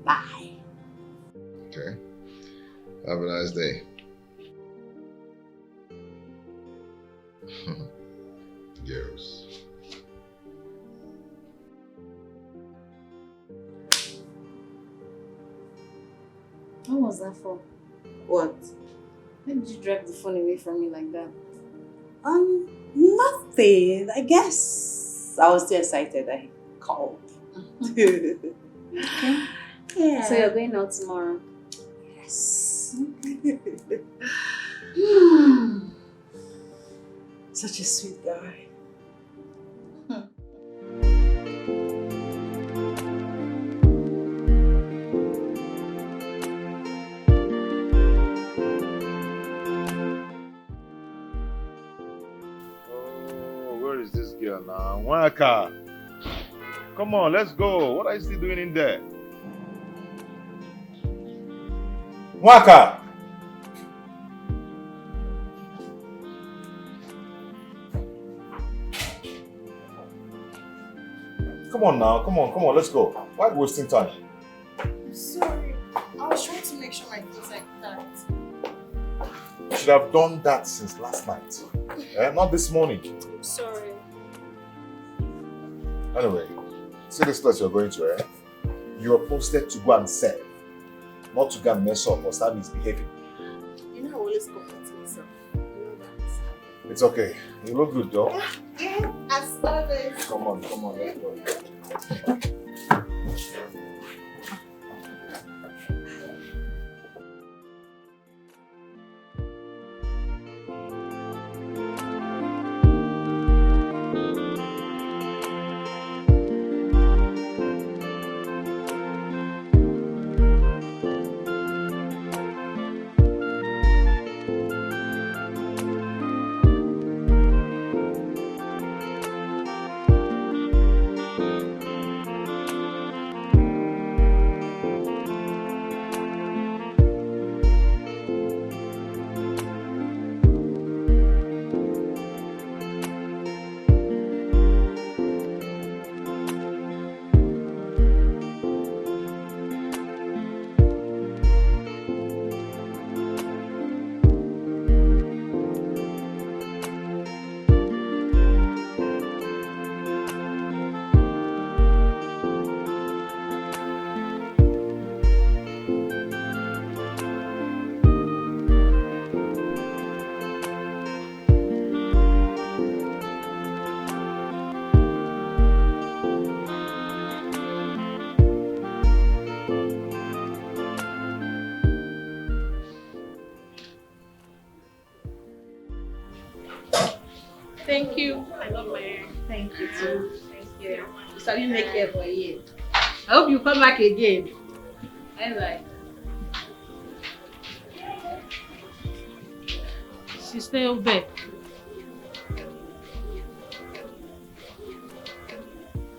Bye. Okay. Have a nice day. Girls. What was that for? What? Why did you drag the phone away from me like that? Nothing. I guess I was too excited. I called. Okay. Yeah. So you're going out tomorrow? Yes. Such a sweet guy. Where is this girl now? Waka! Come on, let's go. What are you still doing in there? Waka! Come on now, come on, let's go. Why are we wasting time? I'm sorry. I was trying to make sure my things like that. You should have done that since last night. Not this morning. I'm sorry. Anyway, see this place you're going to, eh? You are posted to go and serve, not to go and mess up or start misbehaving. You know I always compliment myself. You know that. It's okay. You look good though. Yeah, as always. Come on, let's go. Thank you. I love my hair. Thank you too. Thank you. You started make hair for a year. I hope you come back again. Bye. Sister Obe.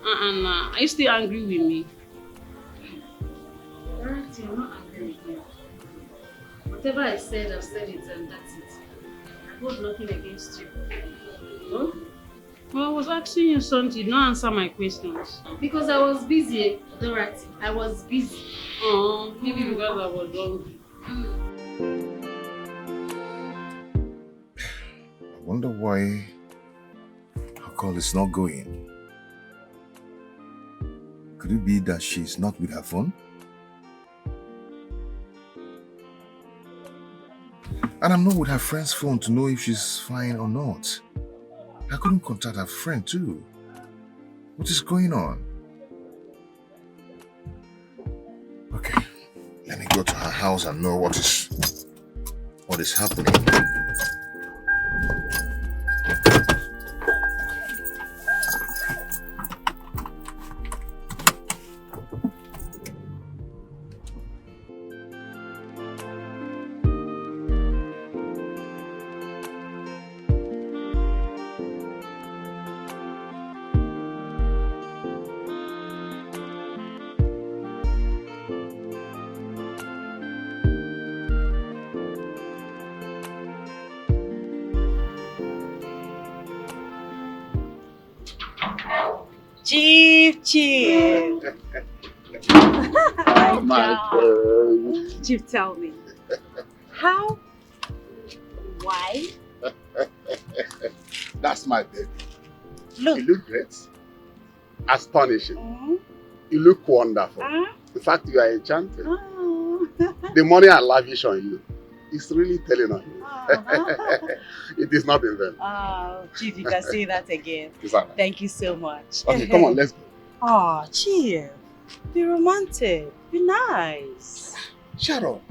Are you still angry with me? Alright, I'm not angry with you. Whatever I said, I've said it and that's it. I hold nothing against you. Huh? Well, I was asking you something, you did not answer my questions. Because I was busy, Dorothy. I was busy. Oh, maybe because I was hungry. I wonder why her call is not going. Could it be that she's not with her phone? And I'm not with her friend's phone to know if she's fine or not. I couldn't contact her friend too. What is going on? Okay, let me go to her house and know what is happening. Chief. Chief, tell me. How? Why? That's my baby. Look. You look great. Astonishing. You look wonderful. In fact, you are enchanting. The money I lavish on you is really telling on you. It is not in vain. Oh, Chief, you can say that again. Right. Thank you so much. Okay, come on, let's go. Oh, Chief. Be romantic. Be nice. Shut up.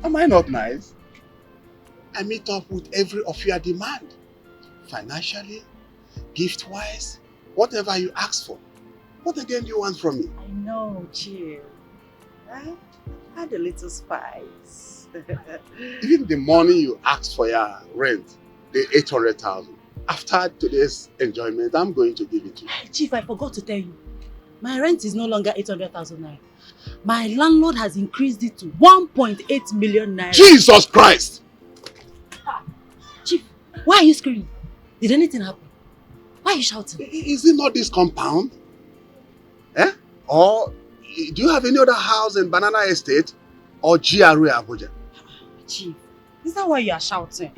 Am I not nice? I meet up with every of your demand. Financially, gift-wise, whatever you ask for. What again do you want from me? I know, Chief. Add a little spice. Even the money you asked for your rent, the 800,000. After today's enjoyment, I'm going to give it to you. Chief, I forgot to tell you. My rent is no longer 800,000 naira. My landlord has increased it to 1.8 million naira. Jesus Christ! Chief, why are you screaming? Did anything happen? Why are you shouting? Is it not this compound? Eh? Or do you have any other house in Banana Estate or GRA Abuja? Chief, is that why you are shouting?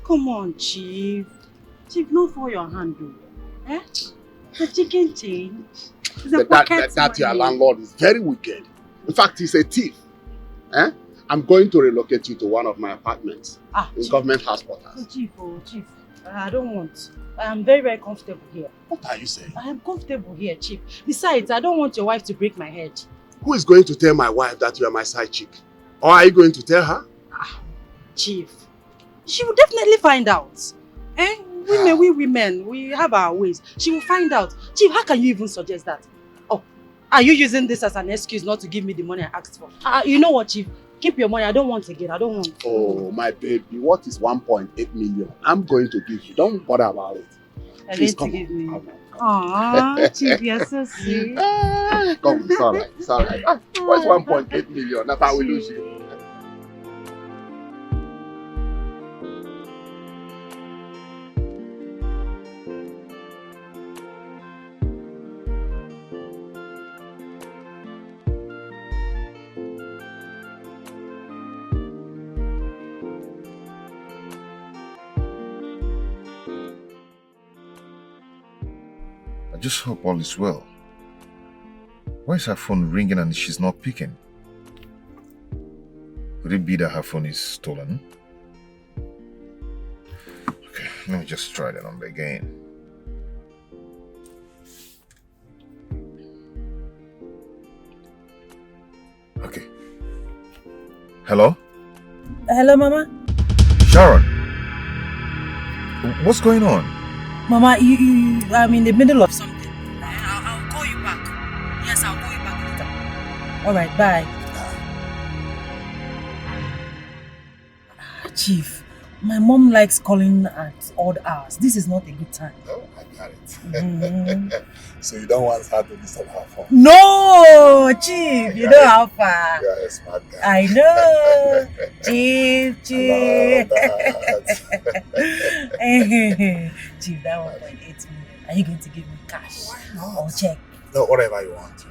Come on, Chief. Chief, don't fall your hand, though. Eh? The chicken change. That your landlord is very wicked. In fact, he's a thief. Eh? I'm going to relocate you to one of my apartments in Chief. Government House Quarters. Chief, I don't want. I am very, very comfortable here. What are you saying? I am comfortable here, Chief. Besides, I don't want your wife to break my head. Who is going to tell my wife that you are my side chick? Or are you going to tell her? Chief, she will definitely find out. We women, we have our ways. She will find out. Chief, how can you even suggest that? Oh, are you using this as an excuse not to give me the money I asked for? You know what, Chief? Keep your money. I don't want again. I don't want. Oh, my baby, what is 1.8 million? I'm going to give you. Don't bother about it. Please come on. Aww, Chief, you're so sweet. Come, it's all right. It's all right. What's 1.8 million? That's how we lose you. I just hope all is well. Why is her phone ringing and she's not picking? Could it be that her phone is stolen? Okay, let me just try the number again. Okay. Hello? Hello, Mama. Sharon? What's going on? Mama, I'm in the middle of something. I'll call you back. Yes, I'll call you back later. Alright, bye. Chief, my mom likes calling at odd hours. This is not a good time. Oh, I got it. So you don't want her to disturb her phone? No, Chief, you know how far. You're a smart guy. I know. Chief. Chief, that 1.8 million. Are you going to give me cash? Why not? Or check? No, whatever you want.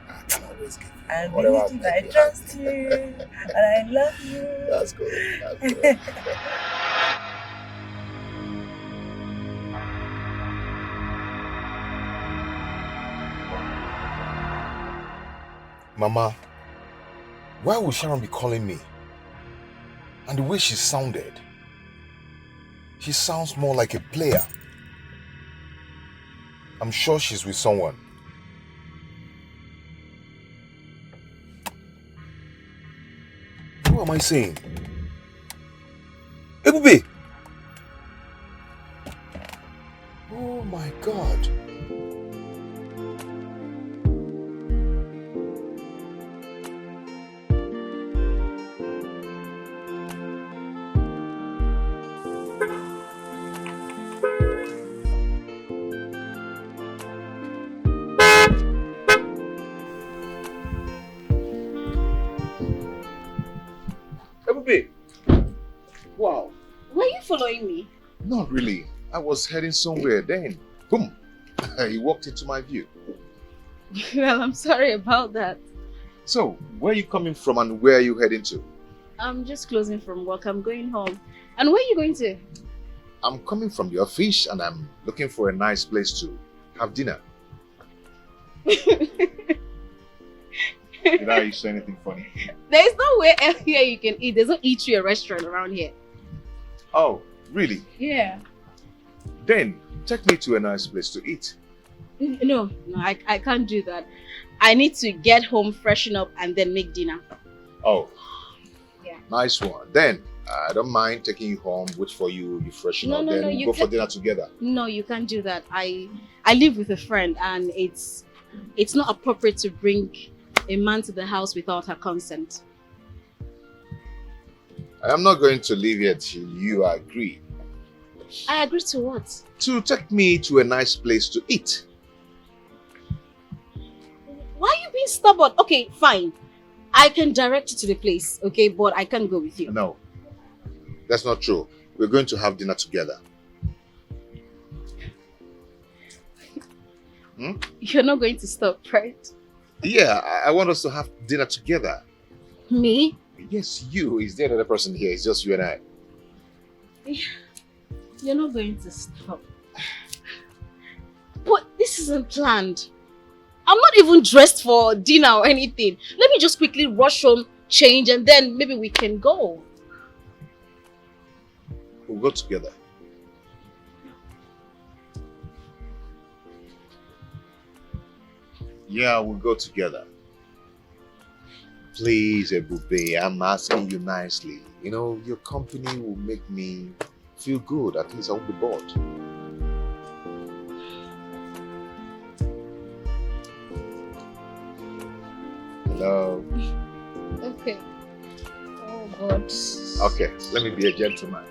I can always give you. I believe you, I trust you, and I love you. That's good. That's good. Mama, why would Sharon be calling me? And the way she sounded, she sounds more like a player. I'm sure she's with someone. Who am I saying? Ebube! Oh my God. Wow. Were you following me? Not really. I was heading somewhere then. Boom. He walked into my view. Well, I'm sorry about that. So, where are you coming from and where are you heading to? I'm just closing from work. I'm going home. And where are you going to? I'm coming from the office and I'm looking for a nice place to have dinner. Did I say anything funny? There's nowhere else here you can eat. There's no eatery or restaurant around here. Oh, really? Yeah. Then, take me to a nice place to eat. No, I can't do that. I need to get home, freshen up, and then make dinner. Oh. Yeah. Nice one. Then, I don't mind taking you home, wait for you, you freshen up, then we'll go for dinner together. No, you can't do that. I live with a friend and it's not appropriate to bring a man to the house without her consent. I am not going to leave here till you agree. I agree to what? To take me to a nice place to eat. Why are you being stubborn? Okay, fine. I can direct you to the place, okay? But I can't go with you. No, that's not true. We're going to have dinner together. You're not going to stop, right? Yeah, I want us to have dinner together. Me? Yes, you. Is there another person here? It's just you and I. You're not going to stop. But this isn't planned. I'm not even dressed for dinner or anything. Let me just quickly rush home, change, and then maybe we can go. We'll go together. Yeah, we'll go together. Please, Ebube, I'm asking you nicely. You know, your company will make me feel good. At least I won't be bored. Hello. Okay. Oh, God. Okay, let me be a gentleman.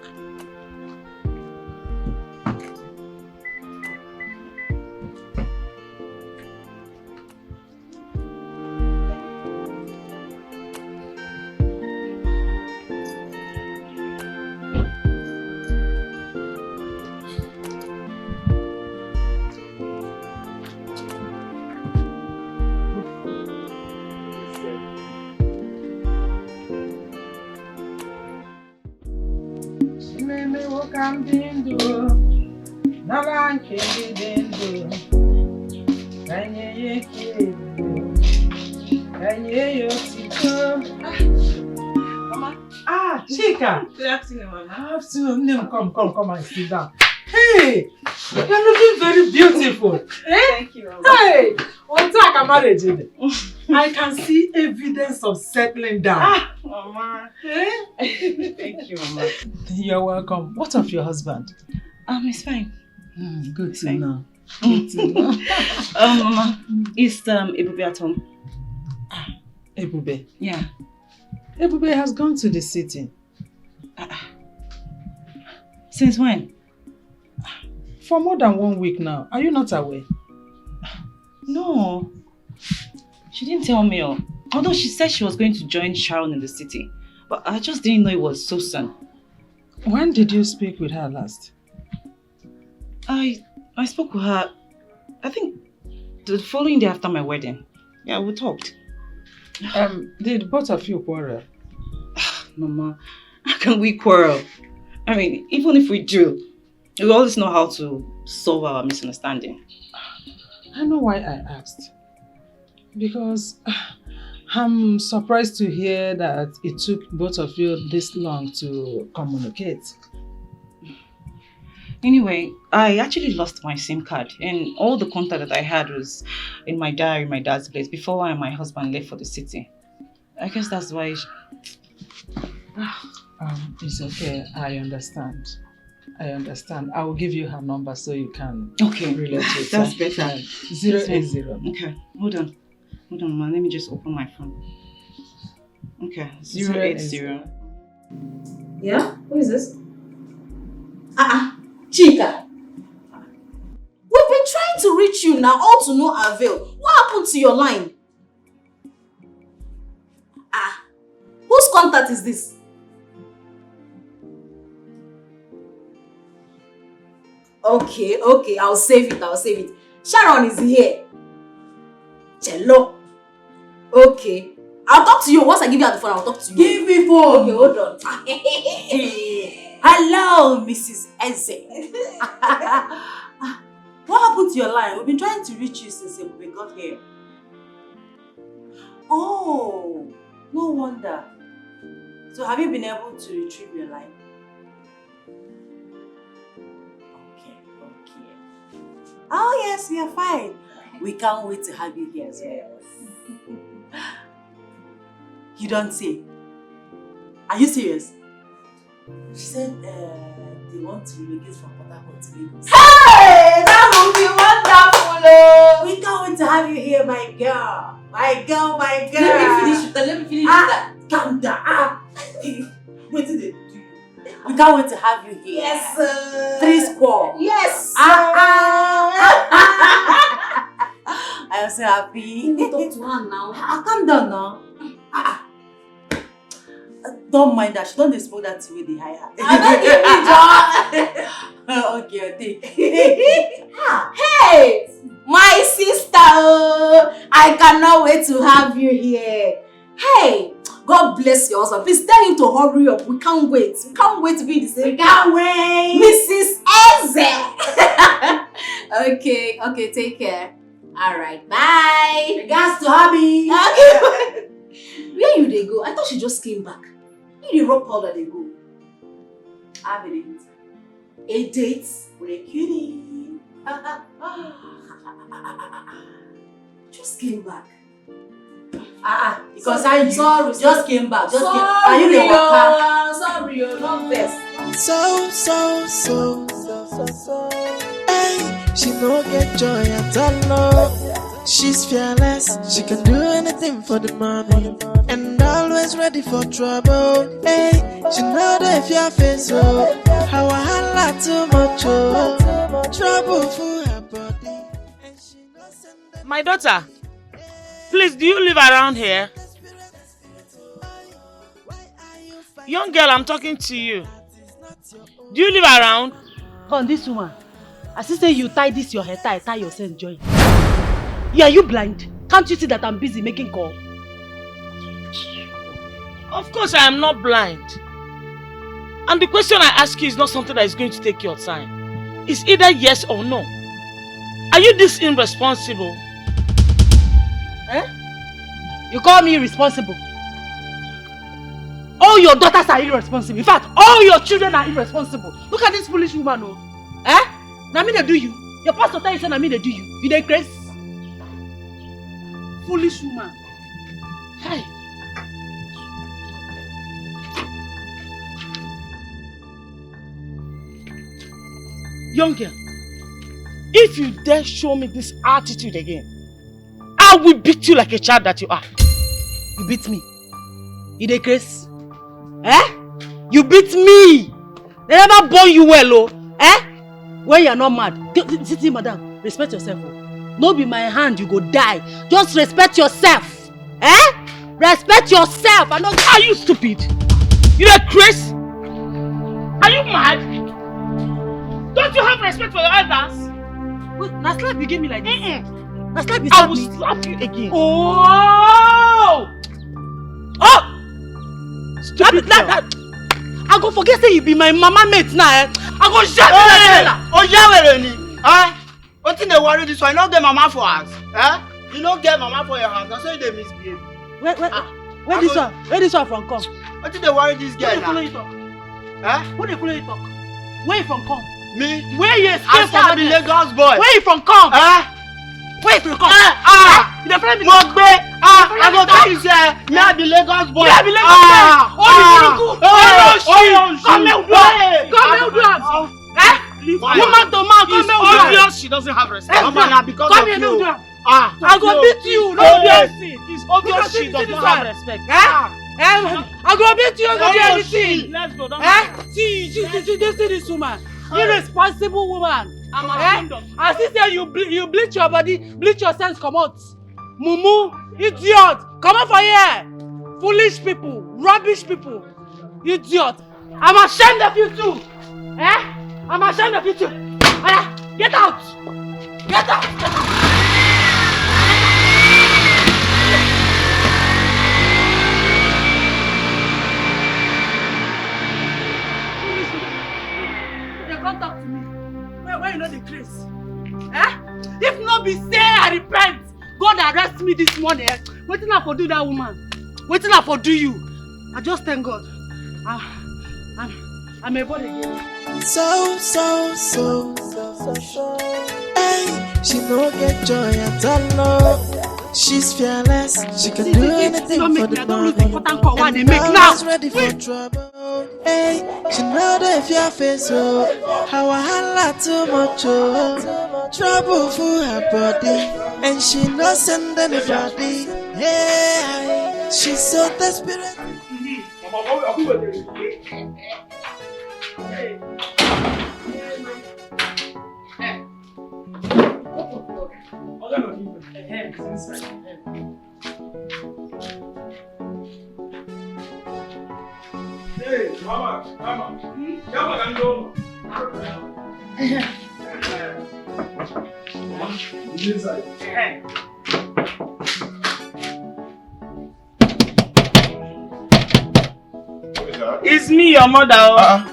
Chika. Good afternoon, Mama. Afternoon. Come and sit down. Hey, you're looking very beautiful. Thank you, Mama. Hey, on track marriage. I can see evidence of settling down. Mama. Thank you, Mama. You're welcome. What of your husband? It's fine. Good to know. Good to know. Mama, is Ebube at home? Ebube? Yeah. Ebube has gone to the city. Since when? For more than 1 week now. Are you not aware? No. She didn't tell me. Although she said she was going to join Sharon in the city. But I just didn't know it was so soon. When did you speak with her last? I spoke with her, I think, the following day after my wedding. Yeah, we talked. Did both of you quarrel? Mama, how can we quarrel? I mean, even if we do, we always know how to solve our misunderstanding. I know why I asked. Because I'm surprised to hear that it took both of you this long to communicate. Anyway, I actually lost my SIM card and all the contact that I had was in my diary, my dad's place, before I and my husband left for the city. I guess that's why it's okay. I understand. I will give you her number so you can relate with that's her. better. 080. Okay, hold on, Mama. Let me just open my phone. Okay, 080. Yeah? Who is this? Chika. We've been trying to reach you now, all to no avail. What happened to your line? Whose contact is this? Okay, I'll save it. Sharon is here. Cello. Okay. I'll talk to you. Once I give you the phone, I'll talk to you. Give me phone. Okay, hold on. Hello, Mrs. Eze. What happened to your line? We've been trying to reach you since we got here. Oh, no wonder. So have you been able to retrieve your line? Okay. Oh yes, we are fine. We can't wait to have you here as well. You don't say. Are you serious? She said they want to relocate from Port Harcourt to Lagos. Hey! That will be wonderful! We can't wait to have you here, my girl. My girl. Let me finish that. Calm down. Wait till they do. We can't wait to have you here. Yes, sir. 3 square. Yes, I am so happy. You talk to her now. Calm down now. Don't mind that. She don't smoke that way they hire her. Okay, take. Hey, my sister. I cannot wait to have you here. Hey, God bless your husband. Please tell him to hurry up. We can't wait. We can't wait to be in the same. We can't wait. Mrs. Eze. Okay, take care. All right, bye. Regards to hubby. Okay. Where you they go? I thought she just came back. You the rock powder they go. Have a date. A date with a cutie. Just came back. Because I just came back. Are you the worker? Sorry, not best. So. Hey, she no get joy at all. She's fearless. She can do anything for the money, and always ready for trouble. Hey, she know that if your face how I holla too much trouble for her body. My daughter, please, do you live around here? Young girl, I'm talking to you. Do you live around? Come, this woman. I see say you tie this your hair tie yourself join. Yeah, you blind? Can't you see that I'm busy making call? Of course I am not blind. And the question I ask you is not something that is going to take your time. It's either yes or no. Are you this irresponsible? Eh? You call me irresponsible? All your daughters are irresponsible. In fact, all your children are irresponsible. Look at this foolish woman, oh. Eh? Now me they do you. Your pastor tell you say na me they do you. You dey craze? Foolish woman. Hey. Young girl, if you dare show me this attitude again, I will beat you like a child that you are. You beat me? You dey craze? Eh? You beat me! They never born you well, oh. Eh? When you are not mad. See, madam, respect yourself. Oh. No be my hand, you go die. Just respect yourself. Eh? Respect yourself. I know. Are you stupid? You are crazy? Are you mad? Don't you have respect for your elders? Wait, na slap you give me like this? Na slap you I slap will me? slap you again. Oh! Oh! Stupid that. I go forget say you be my mama mate now, eh? I go shut you like Oh, yeah, ni. What in the worry this one? You don't get mama for us. You don't get mama for your house. That's why they misbehave. Where this one from come? What in the worry this girl Who dey follow now? you talk? Who dey follow you talk? Where you from come? Me? Where you escape from? I be Lagos boy. Where you from come? Where you from come? You dey friend me? Mogbe. I go tell you say me I be Lagos boy. Me I be Lagos boy. Come here, do am. Woman to man, come here, do am. It's obvious she doesn't have respect. Mama, na because Come of here, you. do am. I go beat you. No be anything. It's obvious she does not have respect. I go beat you. I go do anything. Let's go. See this woman. Irresponsible woman. I'm ashamed of you. I see say you bleach your body, bleach your sense, come out. Mumu, idiot, come out for here. Foolish people, rubbish people, idiot. I'm ashamed of you too. I'm ashamed of you too. Get out. Get out! They can't talk to me. Why you know the grace? Eh? If not be say I repent, God arrest me this morning. What did I for do that woman? What did I for do you? I just thank God. I'm a born again. So. Hey, she no get joy at all. She's fearless. She can do anything for the money. And always ready for trouble. Hey, she know that if your face how I holla too much trouble for her body, and she no send anybody. Hey, she's so desperate. Hey, mama. Come on, go. Inside. It's me, your mother.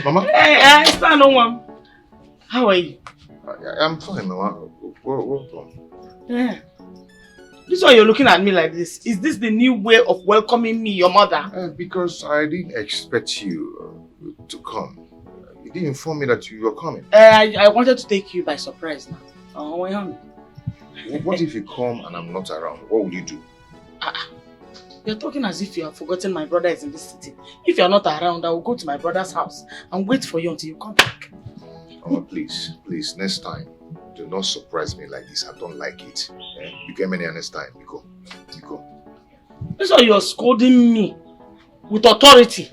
Mama? Hey, stand on one. How are you? I'm fine, Mama. Welcome. Yeah. This is why you're looking at me like this. Is this the new way of welcoming me, your mother? Because I didn't expect you to come. You didn't inform me that you were coming. I wanted to take you by surprise now. What if you come and I'm not around? What will you do? You're talking as if you have forgotten my brother is in this city. If you're not around, I will go to my brother's house and wait for you until you come back. Mama, please, next time, do not surprise me like this. I don't like it. You get me next time, Miko. This is why you're scolding me with authority.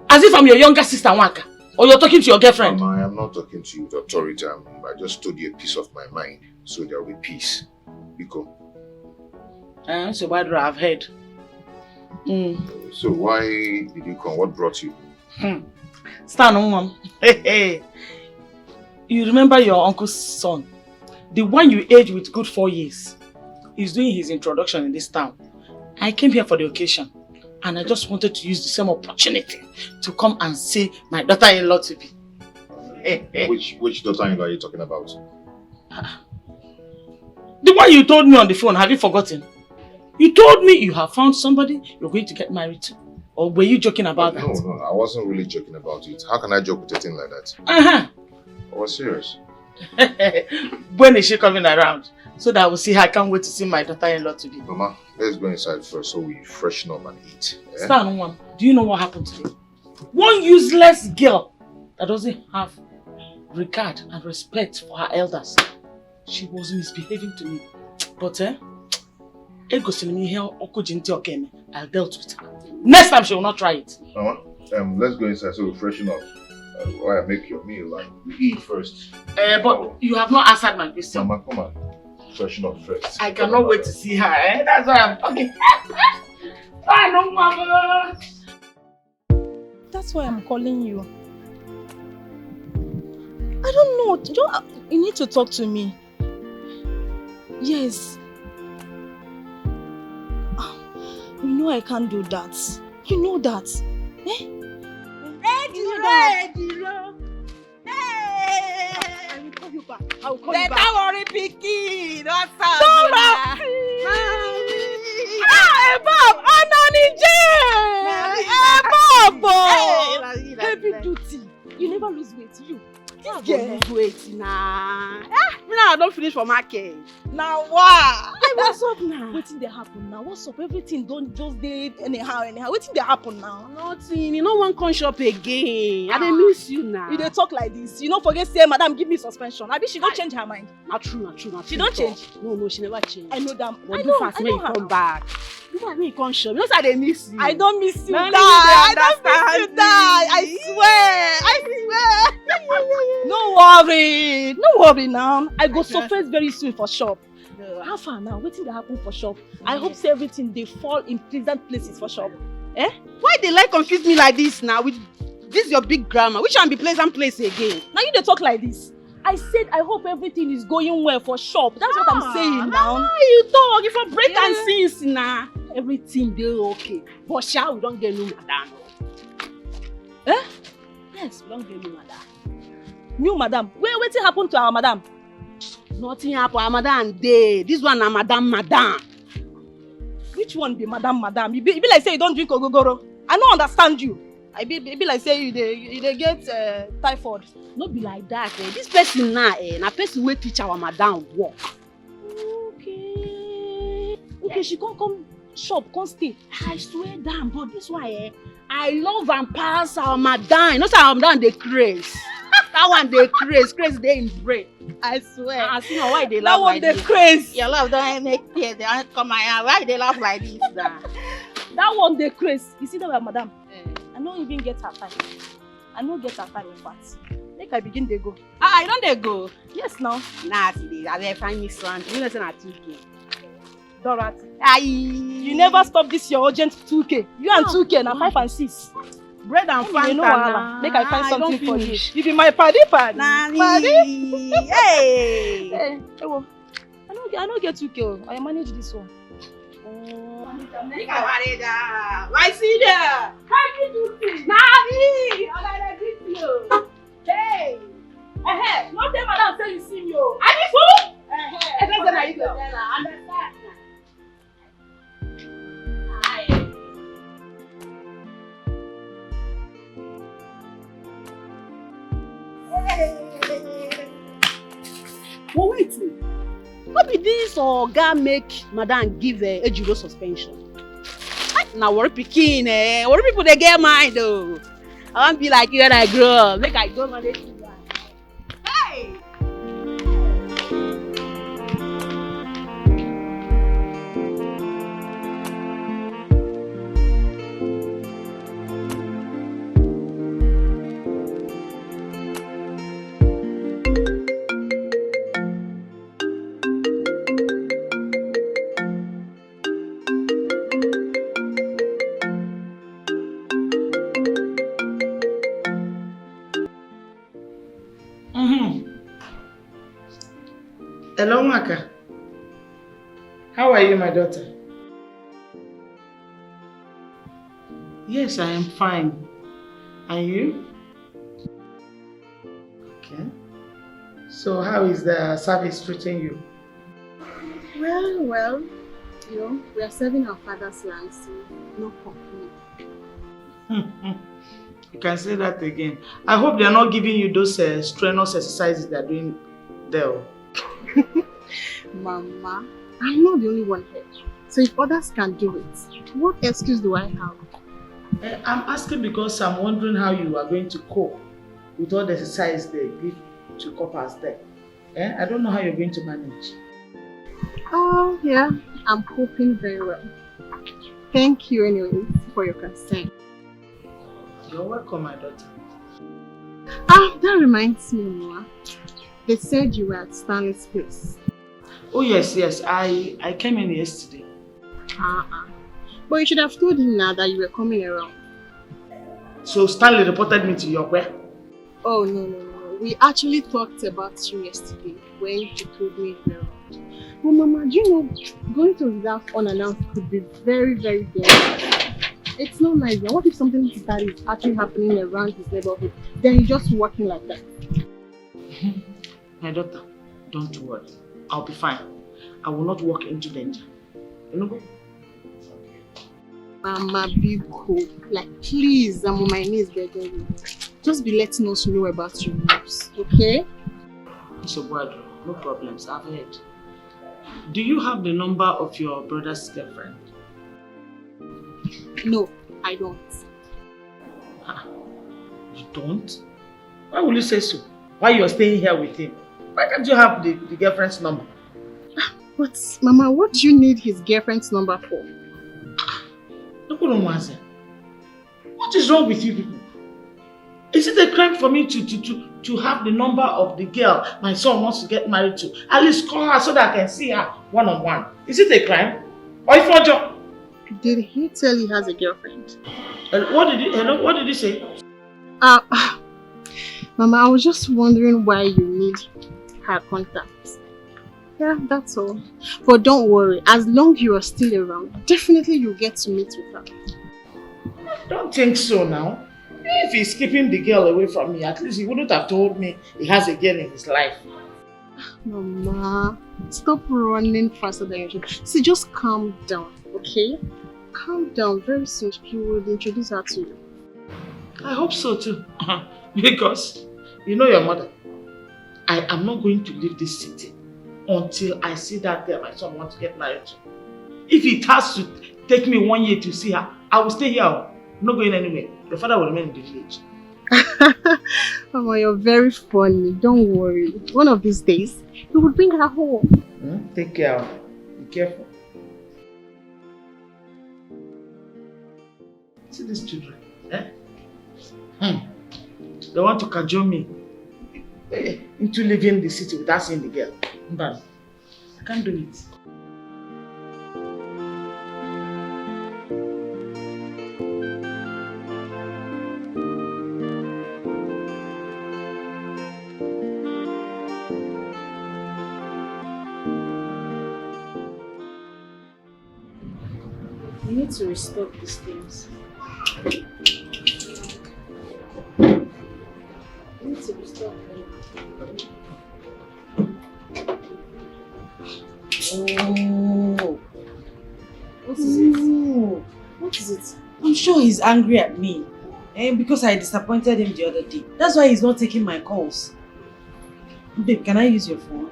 As if I'm your younger sister, Waka. Or you're talking to your girlfriend. Mama, I am not talking to you with authority. I just told you a piece of my mind. So there will be peace. Miko. So why do I have heard? So why did you come? What brought you? Stand on one. Hey. You remember your uncle's son? The one you aged with good 4 years. He's doing his introduction in this town. I came here for the occasion. And I just wanted to use the same opportunity to come and see my daughter-in-law to be. Which daughter-in-law are you talking about? The one you told me on the phone, have you forgotten? You told me you have found somebody you're going to get married to. Or were you joking about that? No, I wasn't really joking about it. How can I joke with a thing like that? I was serious. When is she coming around? So that I will see her. I can't wait to see my daughter-in-law to be. Mama, let's go inside first so we freshen up and eat. Stand one. Do you know what happened today? One useless girl that doesn't have regard and respect for her elders. She was misbehaving to me. But I'll dealt with her. Next time she will not try it. Mama, let's go inside so we freshen up. While I make your meal and we eat first. But you have not answered my question. Mama, come on. Freshen up first. I cannot wait to see her. That's why I'm talking. I know, Mama. That's why I'm calling you. I don't know. You need to talk to me. Yes. You know I can't do that. You know that. Ediro. Hey! I will call you back. I will call you back. Better worry, Pikin. What's up? Don't laugh. Hey, Bob! Hey, Bob! Heavy duty. You never lose weight, you. This girl lose weight now. Me now I don't finish for market. Now what? What's up now? Wetin dey happen now? What's up? Everything don't just dey anyhow. Wetin dey happen now? Nothing. You no wan come shop again. I dey miss you now. You dey talk like this. You no forget say madam give me suspension. Abi she don change her mind? Na true. She don change? No, she never change. I know that. But do fast make you come back. Do fast make you come shop. You know say I dey miss you. I don't miss you, die. I don't miss you, die. I swear. No worry now. I go surface very soon for shop. How far now? Wetin dey happen for shop? I hope say everything dey fall in pleasant places for shop. Why they like confuse me like this now with this your big grammar? Which one be pleasant place again? Now you dey talk like this. I said I hope everything is going well for shop. That's what I'm saying now. You talk, if I break and since now, everything dey okay. But shall we don't get new madam? Eh? Yes, we don't get new madam. New madam? What happened to our madam? Nothing happen, our madam dey. This one na madam. Which one be madam? You be like say you don't drink ogogoro. I don't understand you. I be like say you dey get typhoid. No be like that. This person now, na person wey teach our madam work. Okay, she can't come shop, can't stay. I swear down, but this one, I love and pass our madam. You know, say our madam dey craze. That one dey craze dey in brain. I swear. I see why they laugh like this. That one dey craze. Your love don't make tears. They don't come out. Why they laugh like this now? That one dey craze. You see that one, madam? I don't even get her time. I don't get her time in fact. Make I begin dey go. I don't dey go. Yes now. Nah, see, I find me son. You know say na 2K. Dorothy. You never stop this your urgent 2K. You and 2K na 5 and 6. Bread and Fanta. You know make I find something for you. You be my paddy. Nani. Hey. Hey, well, I don't get 2K. I manage this one. I see there. How you do this? Nani. I greet you. Hey. No tell madam say you see me. I be fool. I don't say na you go tell her. Understand? But wait. What be this oga make madam give Ejiro suspension? Now worry pikin, worry people they get mind though. I want to be like you when I grow up. Make I go manage you. Hey! Hello, Maka. How are you, my daughter? Yes, I am fine. And you? Okay. So how is the service treating you? Well, you know, we are serving our father's land, so no complaint. You can say that again. I hope they are not giving you those strenuous exercises they are doing there. Mama, I'm not the only one here. So if others can do it, what excuse do I have? I'm asking because I'm wondering how you are going to cope with all the exercise they give to couples there. I don't know how you're going to manage. Oh, yeah, I'm coping very well. Thank you anyways for your concern. You're welcome, my daughter. That reminds me, Mama. They said you were at Stanley's place. Oh, yes. I came in yesterday. But you should have told him now that you were coming around. So Stanley reported me to your where? Oh, no. We actually talked about you yesterday when you told me you were around. But Mama, do you know, going to his house unannounced could be very, very dangerous. It's not nice. What if something bad is actually happening around his neighborhood? Then he's just walking like that. My daughter, don't worry. I'll be fine. I will not walk into danger. You know? Mama, be cool. Like, please, I'm on my knees begging you. Just be letting us know about your moves, okay? So, Guadro, no problems. I've heard. Do you have the number of your brother's girlfriend? No, I don't. You don't? Why will you say so? Why you're staying here with him? Why can't you have the girlfriend's number? But, Mama, what do you need his girlfriend's number for? What is wrong with you people? Is it a crime for me to have the number of the girl my son wants to get married to? At least call her so that I can see her one-on-one. Is it a crime? Or if not, Joe? Did he tell he has a girlfriend? What did he say? Mama, I was just wondering why you need her contact. Yeah, that's all. But don't worry, as long as you are still around, definitely you'll get to meet with her. Don't think so now. If he's keeping the girl away from me, at least he wouldn't have told me he has a girl in his life. Mama, stop running faster than you should. See, just calm down, okay? Calm down. Very soon she will introduce her to you. I hope so too. Because, you know your mother. I am not going to leave this city until I see that girl my son wants to get married to. If it has to take me 1 year to see her, I will stay here. I'm not going anywhere. Your father will remain in the village. Mama, you're very funny. Don't worry. One of these days, you will bring her home. Take care. Be careful. See these children, eh? They want to cajole me into leaving the city without seeing the girl. But I can't do it. You need to restock these things. You need to restock them. Oh. What is it? What is it? I'm sure he's angry at me. Because I disappointed him the other day. That's why he's not taking my calls. Babe, can I use your phone?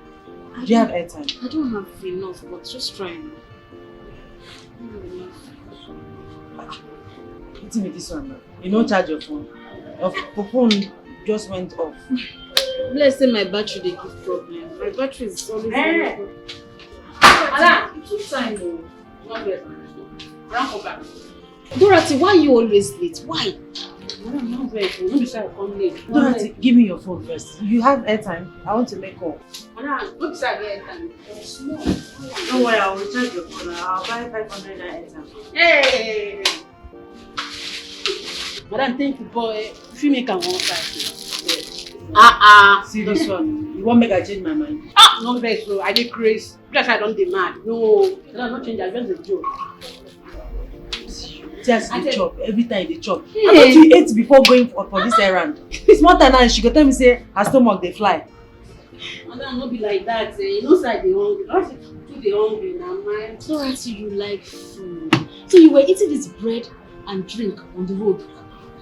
Do you have airtime? I don't have enough, but just try now. I don't have enough. What's with this one now? You don't charge your phone. Your phone just went off. Let's say my battery they give problem. My battery is always Alan, it took time though. Not bad. I don't come back. Dorothy, why are you always late? Why? I'm not very cool. Don't be shy, come late. Dorothy, give me your phone first. You have airtime. I want to make call. Alan, don't be shy, get airtime. Small. Don't worry, I'll recharge your phone. I'll buy 500 airtime. Hey! Madam, thank you, boy. If you make a 1.5. See this one. You won't make I change my mind. Not very so. I did crazy. That's why I don't demand. No, I don't not change. I just a joke. Just the chop. Every time they chop. I thought you ate before going for this errand. Small time now, she go tell me say her stomach they fly. Madam, not be like that. You know, say they hungry. Not too they hungry now, man. So I see you like food. So you were eating this bread and drink on the road.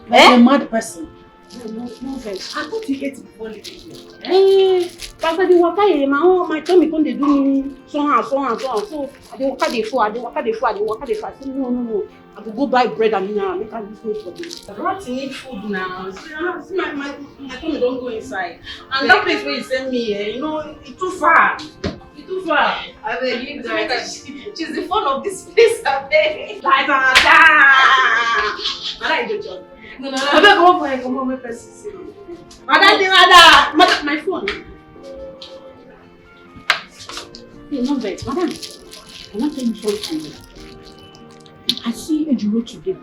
Like a mad person. No, very. I thought you ate before leaving here. Papa, the waka my tummy come they do me so on. So I dey waka dey fall. So no. I go buy bread and mineral, make I use food for this. I don't need food now. See my tummy don't go inside. And that place where you send me, you know, it's too far. It's too far. I beg you guys. She's the fun of this place, I beg. I like the job. No. I beg, come on, my person. Madam, my phone. Hey, not that, madam. I'm not telling you something. I see Ejiro today.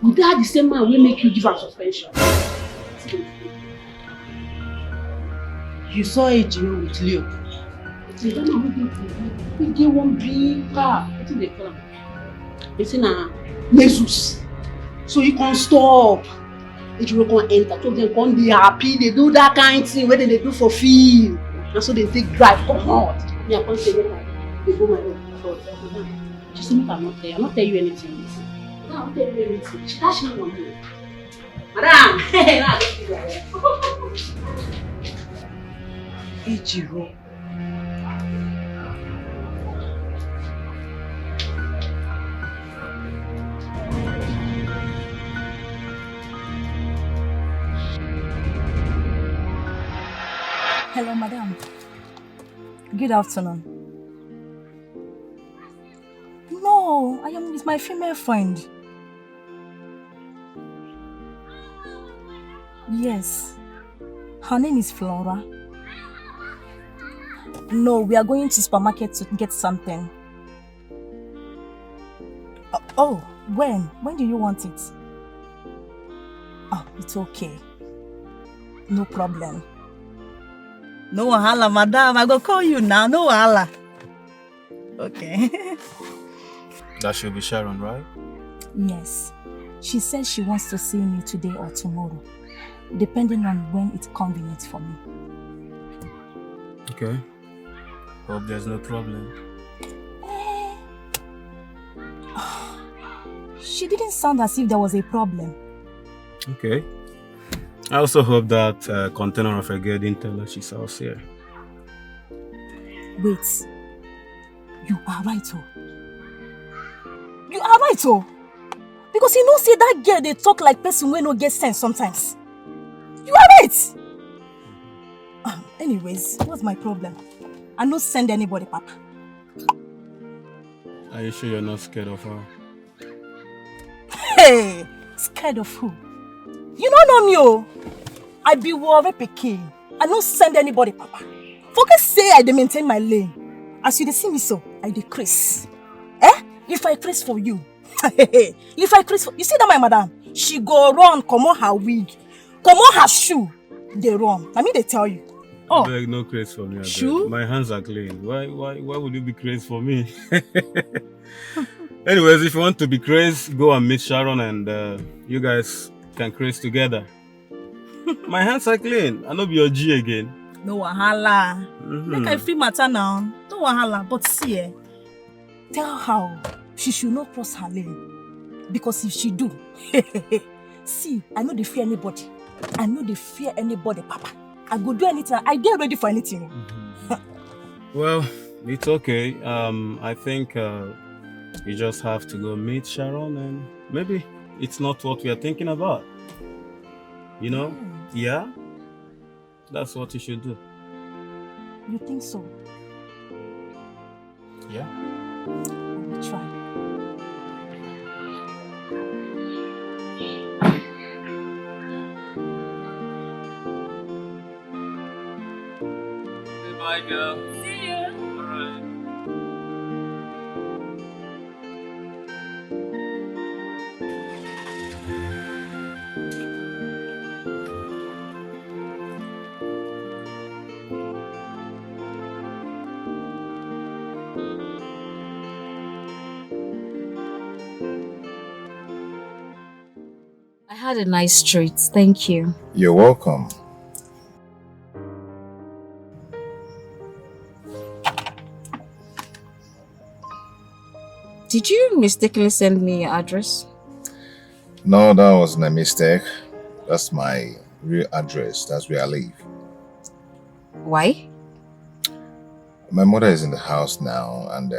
Would that the same man will make you give her suspension? You saw Ejiro with Leo. You don't know who we get one big car. What do they call him? It's in a Jesus. So you can't stop. Ejiro can't enter. So they can't be happy. They do that kind of thing. What they do for feel. And so they take drive. Come on. Me, I can't say that. They go my own. Just make her not tell you. I'm not tell you anything. No, I'm not tell you anything. She dash me on me. Madam! Hey, nah, don't do that. Ejiro. Hello, madam. Good afternoon. No, I am with my female friend. Yes. Her name is Flora. No, we are going to supermarket to get something. Oh, when? When do you want it? Oh, it's okay. No problem. No wahala, madam. I go call you now. No wahala. Okay. That should be Sharon, right? Yes. She says she wants to see me today or tomorrow, depending on when it's convenient for me. Okay. Hope there's no problem. She didn't sound as if there was a problem. Okay. I also hope that container of a girl didn't tell her she's out here. Wait. You are right, oh. You are right, oh. Because you know, see that girl, they talk like person when no get sense sometimes. You are right. Anyways, what's my problem? I don't send anybody, Papa. Are you sure you're not scared of her? Hey, scared of who? You don't know me, oh. I be worry pikin. I don't send anybody, Papa. Focus say I dey maintain my lane. As you dey see me so, I decrease. If I craze for you, if I craze for you, see that my madam, she go run, come on her wig, come on her shoe, they run. I mean they tell you. Oh, I beg, no craze for me. Shoe? My hands are clean. Why would you be crazy for me? Anyways, if you want to be crazy, go and meet Sharon and you guys can craze together. My hands are clean. I know be your G again. No wahala. Make I free matter now. No wahala. But see, tell her she should not cross her lane. Because if she do, see, I know they fear anybody. I know they fear anybody, Papa. I go do anything. I get ready for anything. Well, it's okay. I think you just have to go meet Sharon and maybe it's not what we are thinking about. You know? Yeah? That's what you should do. You think so? Yeah. Let me try. Bye, girl. See you. All right. I had a nice treat. Thank you. You're welcome. Did you mistakenly send me your address? No, that wasn't a mistake. That's my real address. That's where I live. Why? My mother is in the house now and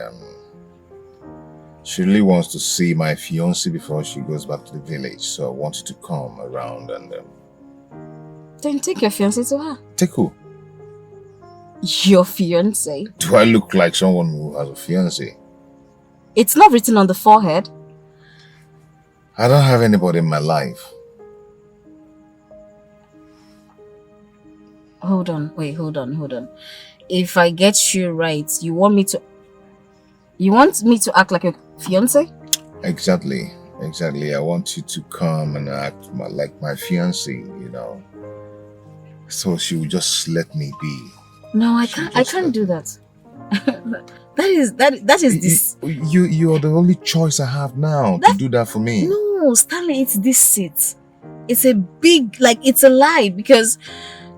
she really wants to see my fiancé before she goes back to the village. So I wanted to come around and... Then take your fiancé to her. Take who? Your fiancé? Do I look like someone who has a fiancé? It's not written on the forehead. I don't have anybody in my life. Hold on. Wait, hold on. If I get you right, you want me to act like a fiancé? Exactly. I want you to come and act like my fiancé, you know. So she will just let me be. No, I can't do that. That is this. You're the only choice I have now to do that for me. No, Stanley, it's deceit. It's a big, it's a lie because,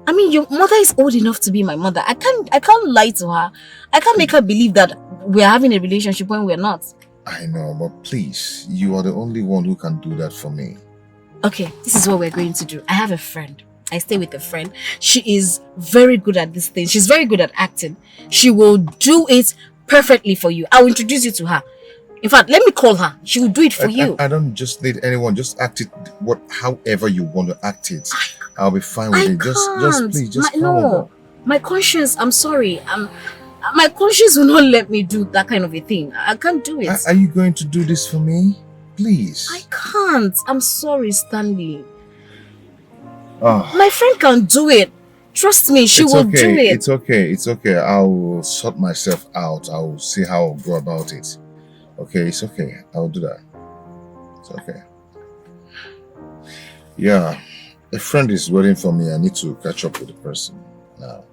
I mean, your mother is old enough to be my mother. I can't lie to her. I can't make her believe that we're having a relationship when we're not. I know, but please, you are the only one who can do that for me. Okay, this is what we're going to do. I have a friend. I stay with a friend. She is very good at this thing. She's very good at acting. She will do it perfectly for you. I'll introduce you to her. In fact, let me call her. She will do it for you. I don't just need anyone. Just act it however you want to act it. I'll be fine with it. Just please, come. No, my conscience, I'm sorry. My conscience will not let me do that kind of a thing. I can't do it. Are you going to do this for me? Please. I can't. I'm sorry, Stanley. Oh. My friend can do it. Trust me, she will do it. It's okay. I'll sort myself out. I'll see how I'll go about it. Okay, it's okay. I'll do that. It's okay. Yeah. A friend is waiting for me. I need to catch up with the person now.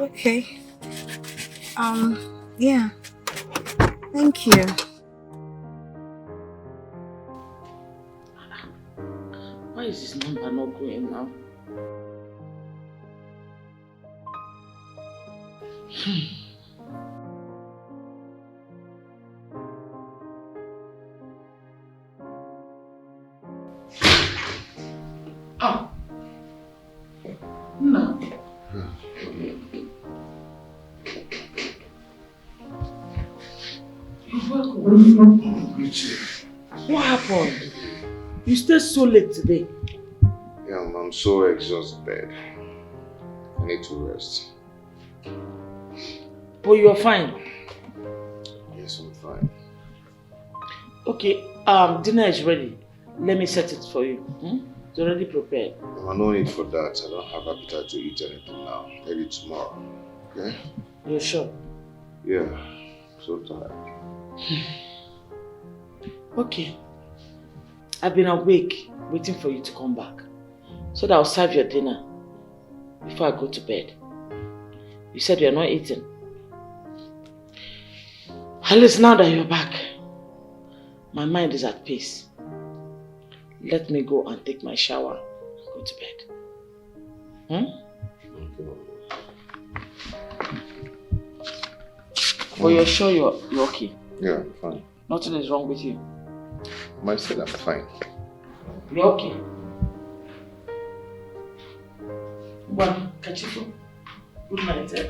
Okay. Yeah. Thank you. Why is this number not going now? Oh. No. You're welcome. What happened? You stayed so late today. Yeah, I'm so exhausted. I need to rest. But you're fine. Yes, I'm fine. Okay, dinner is ready. Let me set it for you. It's already prepared. No need for that. I don't have appetite to eat anything now. Maybe tomorrow. Okay? You're sure? Yeah. So tired. Okay. I've been awake, waiting for you to come back. So that I'll serve your dinner before I go to bed. You said you're not eating. At least now that you're back, my mind is at peace. Let me go and take my shower and go to bed. But you're sure you're okay? Yeah, I'm fine. Nothing is wrong with you? I said I'm fine. You're okay? Well, catch you. Good night, eh?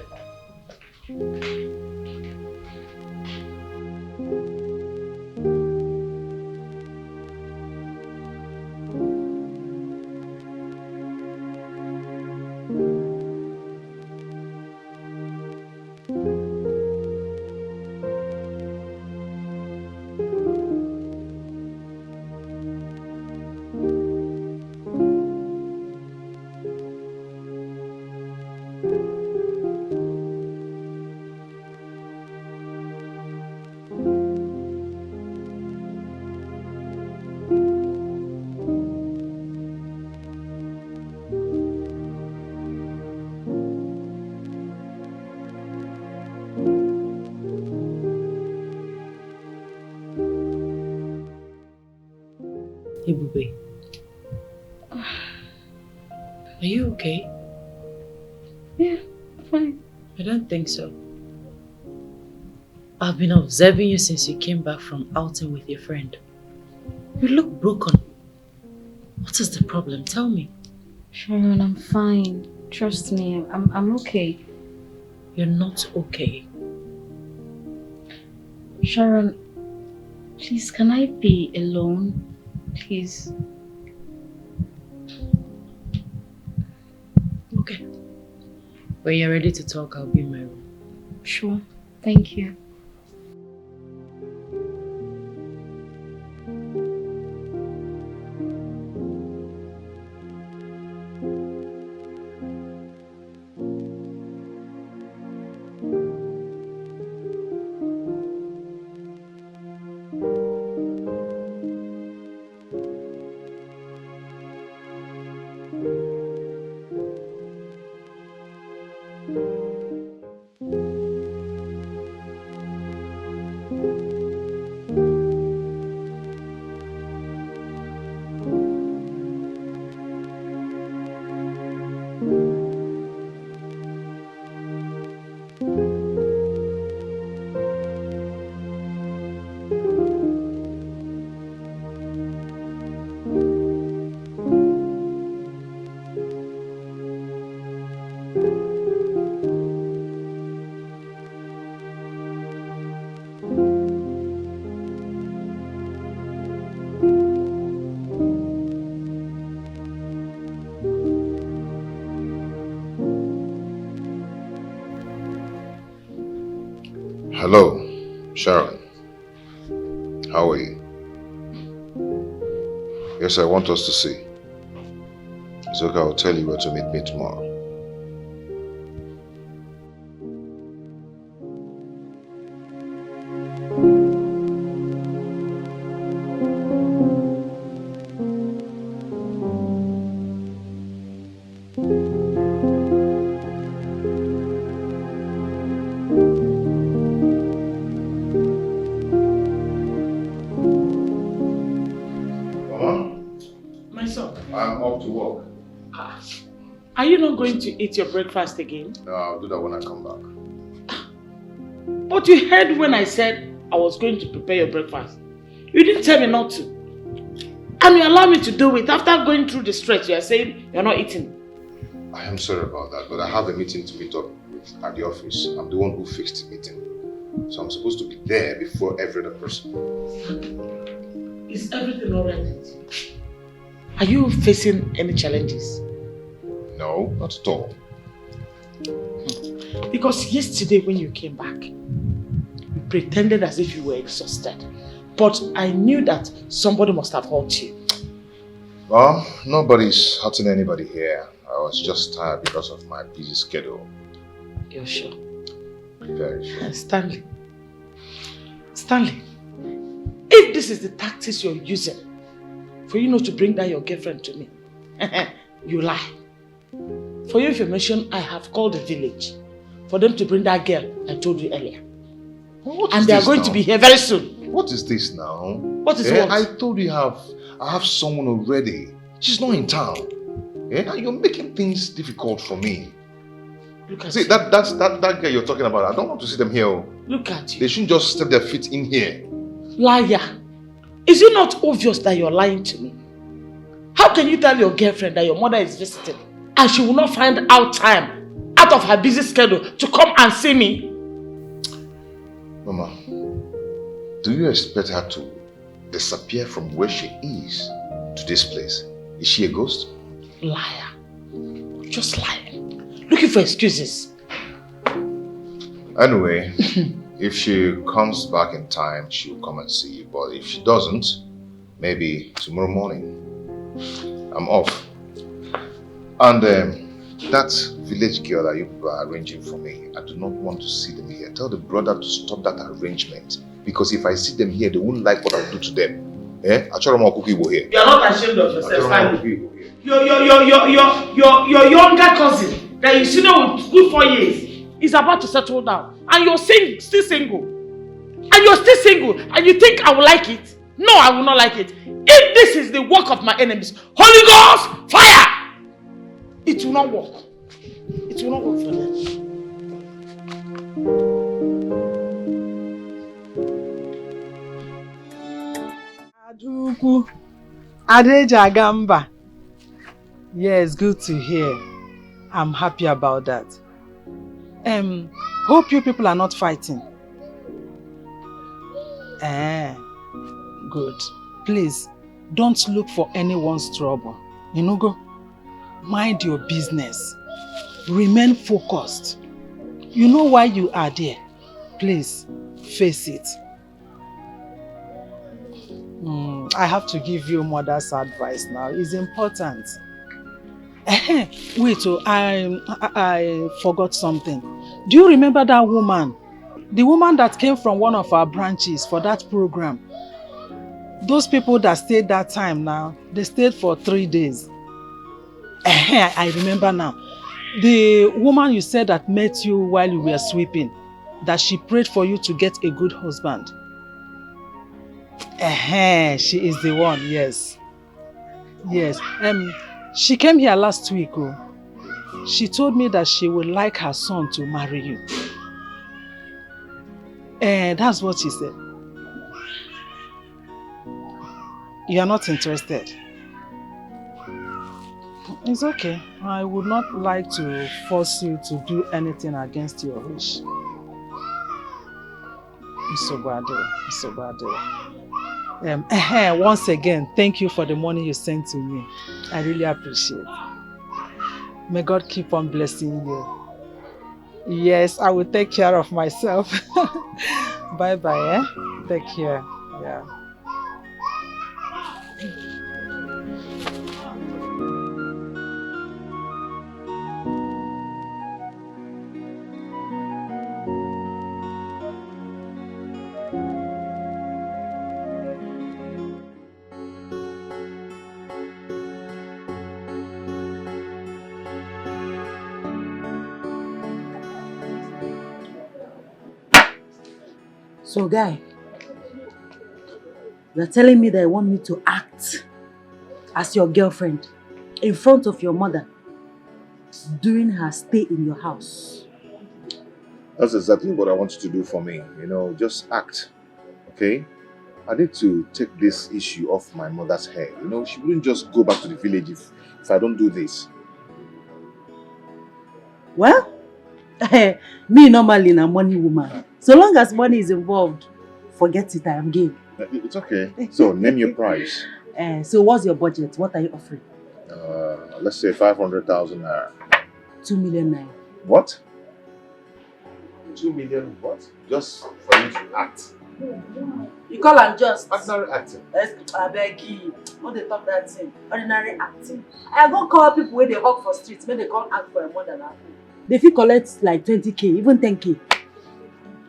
Ibube, are you okay? Yeah, fine. I don't think so. I've been observing you since you came back from outing with your friend. You look broken. What is the problem? Tell me. Sharon, I'm fine. Trust me, I'm okay. You're not okay. Sharon, please, can I be alone? Please. Okay. When you're ready to talk, I'll be in my room. Sure. Thank you. Hello, Sharon. How are you? Yes, I want us to see. It's okay, I'll tell you where to meet me tomorrow. My son. I'm off to work. Are you not going to eat your breakfast again? No, I'll do that when I come back. But you heard when I said I was going to prepare your breakfast. You didn't tell me not to. And you allow me to do it after going through the stretch. You are saying you're not eating. I am sorry about that, but I have a meeting to meet up with at the office. I'm the one who fixed the meeting. So I'm supposed to be there before every other person. Is everything alright with you? Are you facing any challenges? No, not at all. Because yesterday when you came back, you pretended as if you were exhausted. But I knew that somebody must have hurt you. Well, nobody's hurting anybody here. I was just tired because of my busy schedule. You're sure? Very sure. Stanley, if this is the tactics you're using for you not to bring down your girlfriend to me, you lie. For your information, I have called the village for them to bring that girl I told you earlier. And they are going to be here very soon. What is this now? What is what? I told you I have someone already. She's not in town. You're making things difficult for me. Look at See, you. that girl you're talking about, I don't want to see them here. Look at you. They shouldn't just step their feet in here. Liar. Is it not obvious that you're lying to me? How can you tell your girlfriend that your mother is visiting and she will not find out time out of her busy schedule to come and see me? Mama, do you expect her to disappear from where she is to this place? Is she a ghost? Liar. Just lying. Looking for excuses. Anyway, if she comes back in time, she'll come and see you. But if she doesn't, maybe tomorrow morning. I'm off. And that village girl that you are arranging for me, I do not want to see them here. Tell the brother to stop that arrangement. Because if I see them here, they won't like what I'll do to them. Here. You're not ashamed of yourself, Stanley. Your younger cousin that you seen with good 4 years is about to settle down. And you're still single. And you're still single. And you think I will like it? No, I will not like it. If this is the work of my enemies, Holy Ghost, fire! It will not work. It will not work for them. Aduku, Adeja Gamba. Yes, good to hear. I'm happy about that. Hope you people are not fighting. Good. Please, don't look for anyone's trouble. Go. Mind your business. Remain focused. You know why you are there. Please, face it. I have to give you mother's advice now. It's important. Wait, I forgot something. Do you remember that woman? The woman that came from one of our branches for that program. Those people that stayed that time now, they stayed for 3 days. I remember now. The woman you said that met you while you were sweeping, that she prayed for you to get a good husband. She is the one, yes. Yes. She came here last week. She told me that she would like her son to marry you. That's what she said. You are not interested. It's okay. I would not like to force you to do anything against your wish. Once again, thank you for the money you sent to me. I really appreciate it. May God keep on blessing you. Yes, I will take care of myself. Bye-bye, Take care. Yeah. So, guy, you're telling me that you want me to act as your girlfriend in front of your mother during her stay in your house. That's exactly what I want you to do for me. You know, just act, okay? I need to take this issue off my mother's head. You know, she wouldn't just go back to the village if I don't do this. Well, me normally a money woman. So long as money is involved, forget it, I am game. It's okay. So, name your price. So what's your budget? What are you offering? Let's say 500,000 naira. 2 million naira. What? 2 million what? Just for you to act. You call am just? Ordinary acting. I beg you. What they talk that thing? Ordinary acting. I go call people where they hawk for streets, when they come act for a more than that. They fit collect like 20k, even 10k.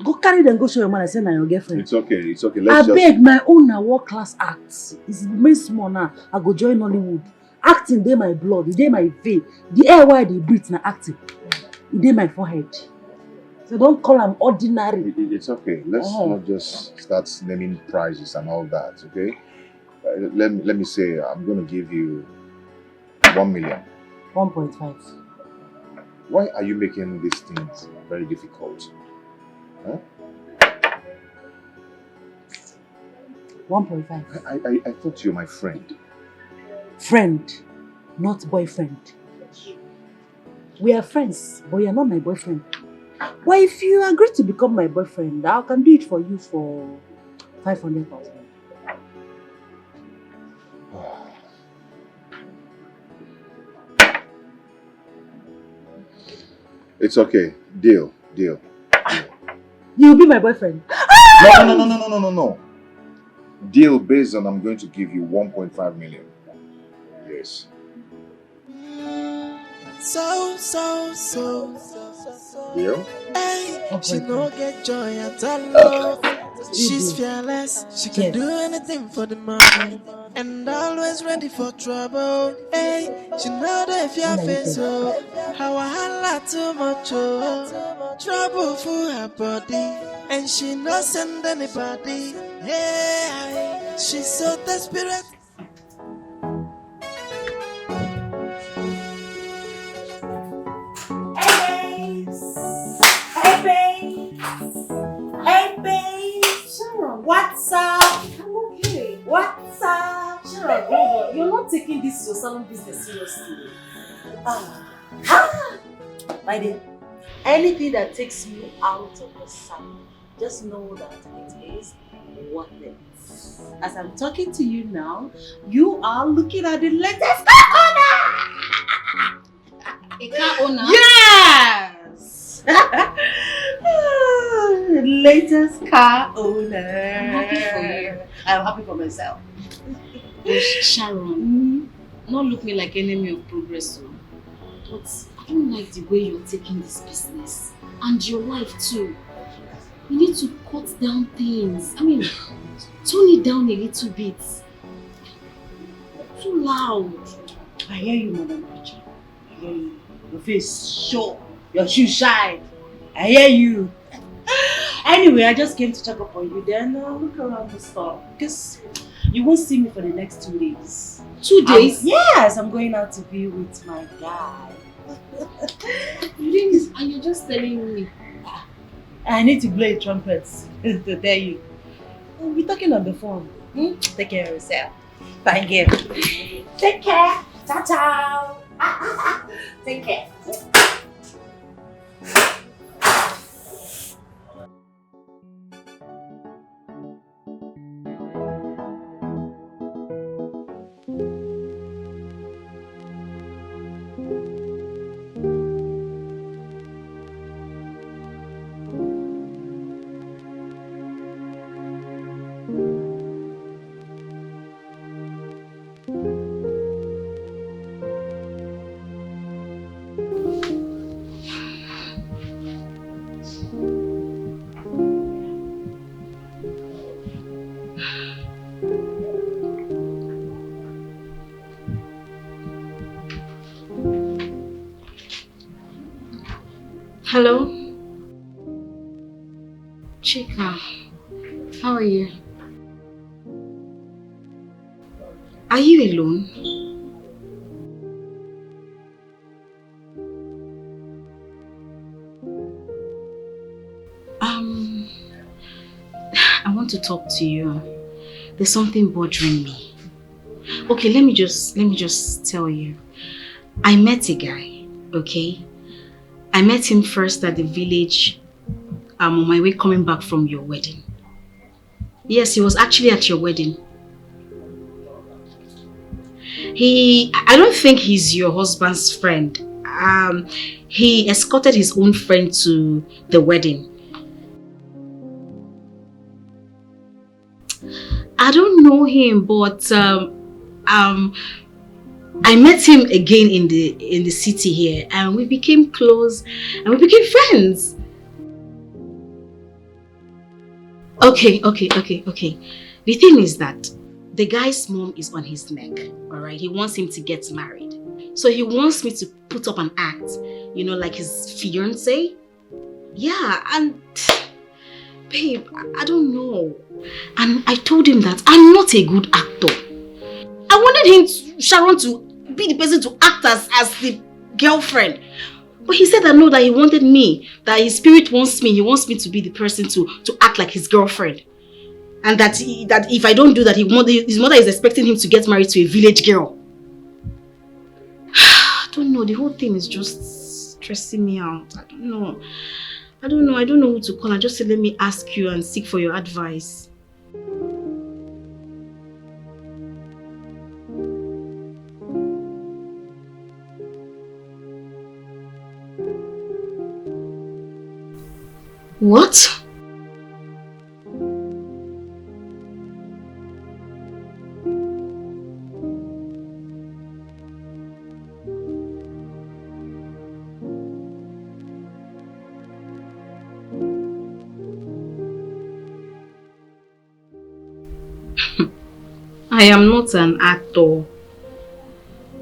Go carry them, go show your man and say na your girlfriend. It's okay, it's okay. I beg, my own na world class acts. It's very small now. I go join Nollywood. Acting dey my blood, it dey my vein. The air why they breathe na acting. It dey my forehead. So don't call them ordinary. It's okay. Let's not just start naming prizes and all that, okay? Let me say, I'm going to give you 1 million. 1.5. Why are you making these things very difficult? Huh? 1.5. I thought you were my friend. Friend, not boyfriend. We are friends, but you are not my boyfriend. Well, if you agree to become my boyfriend, I can do it for you for 500,000. It's okay. Deal. You'll be my boyfriend. No. Deal based on I'm going to give you 1.5 million. Yes. Deal? Hey, she no get joy at all. She's fearless. She can do anything for the money. And always ready for trouble. Hey, she know that if you're face so how I holla too much. Trouble for her body. And she no send anybody. Hey, she's so desperate. Hey babes. Sharon. What's up? I'm okay. What's up? Sharon, hold on. You're not taking this your salon business seriously. My dear, anything that takes me out of the salon, just know that it is worth it. As I'm talking to you now, you are looking at the latest car owner! A car owner? Yes! Latest car owner. I'm happy for you. I'm happy for myself. Oh, Sharon, not look me like enemy of progress, but I don't like the way you're taking this business and your life too. You need to cut down things. I mean, tone it down a little bit. Too loud. I hear you, Madam Preacher. I hear you. Your face show. Your shoes shine. I hear you. Anyway, I just came to check up on you. Then look around the store because you won't see me for the next 2 days. 2 days? Yes, I'm going out to be with my guy. And you're just telling me. I need to blow a trumpet to tell you. We'll be talking on the phone. Take care of yourself. Fine girl. Take care. Ciao, ciao. Take care. Hello? Chika, how are you? Are you alone? want to talk to you. There's something bothering me. Okay, let me just tell you. I met a guy, okay? I met him first at the village on my way coming back from your wedding. Yes, he was actually at your wedding. I don't think he's your husband's friend. He escorted his own friend to the wedding. I don't know him, but I met him again in the city here, and we became close, and we became friends. Okay. The thing is that the guy's mom is on his neck, alright? He wants him to get married. So he wants me to put up an act, you know, like his fiancé. Yeah, and babe, I don't know. And I told him that I'm not a good actor. I wanted him, Sharon, to be the person to act as the girlfriend. But he said that no, that he wanted me, that his spirit wants me. He wants me to be the person to act like his girlfriend. And that if I don't do that, his mother is expecting him to get married to a village girl. I don't know, the whole thing is just stressing me out. I don't know who to call. I just said, let me ask you and seek for your advice. What? I am not an actor.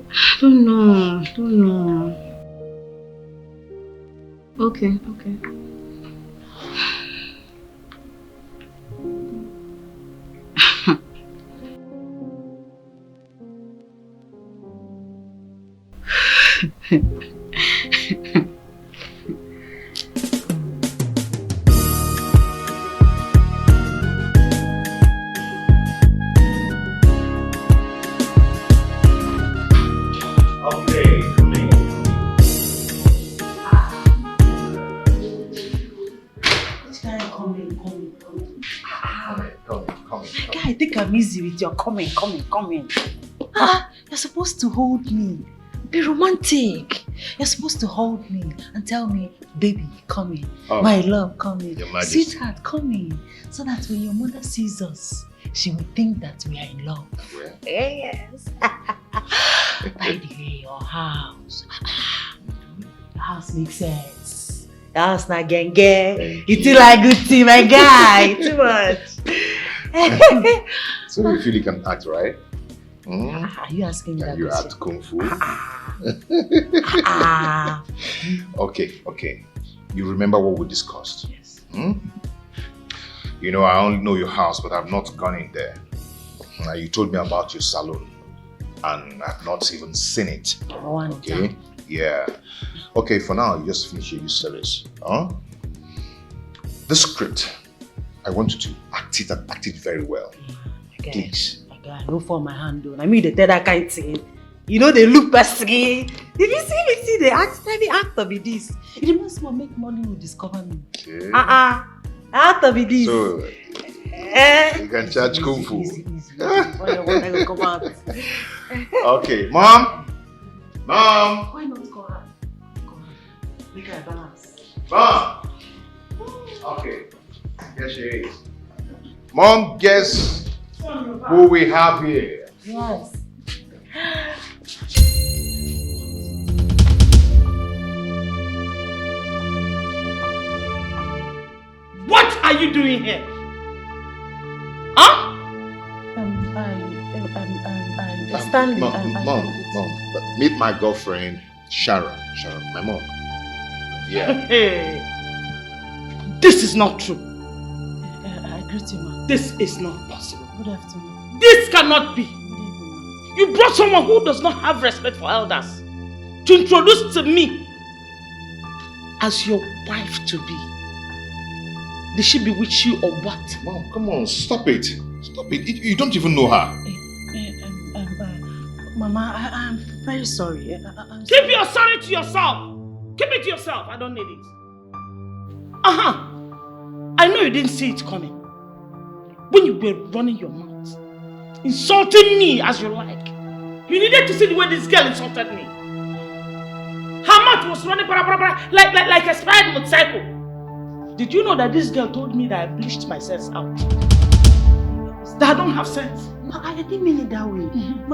I don't know. Okay. Easy with your coming. You're supposed to hold me. Be romantic. You're supposed to hold me and tell me, baby, come in. Oh, my love, come in. Sweetheart, come in. So that when your mother sees us, she will think that we are in love. Yeah. Yes. By the way, your house makes sense. Your house not gang. You feel like good tea, my guy. Too much. So you feel you can act, right? Are you asking me that? Can you act kung fu? Okay. You remember what we discussed? Yes. You know, I only know your house, but I've not gone in there. You told me about your salon, and I've not even seen it. Okay? Yeah. Okay, for now, you just finish your series. The script, I want you to act it very well. Please. I don't fall my hand on. I mean, they tell that kind of thing. You know, they look pesky. If you see the actor be this. It must make money will discover me. Okay. Actor be this. So, you can charge kung fu. Come out. Okay, Mom. Why not call her? Make her balance. Mom. Okay. Here she is. Mom, guess who we have here? Yes. What are you doing here? Stanley. Mom, meet my girlfriend, Sharon, my mom. Yeah. Hey. This is not true. I greet you, ma. This is not possible. Good afternoon. This cannot be. You brought someone who does not have respect for elders to introduce to me as your wife to be. Did she bewitch you or what? Mom, come on, stop it. Stop it. You don't even know her. Mama, I'm very sorry. Keep your sorry to yourself. Keep it to yourself. I don't need it. I know you didn't see it coming. When you were running your mouth, insulting me as you like, you needed to see the way this girl insulted me. Her mouth was running like a spied motorcycle. Did you know that this girl told me that I bleached my sense out? That I don't have sense. I didn't mean it that way. It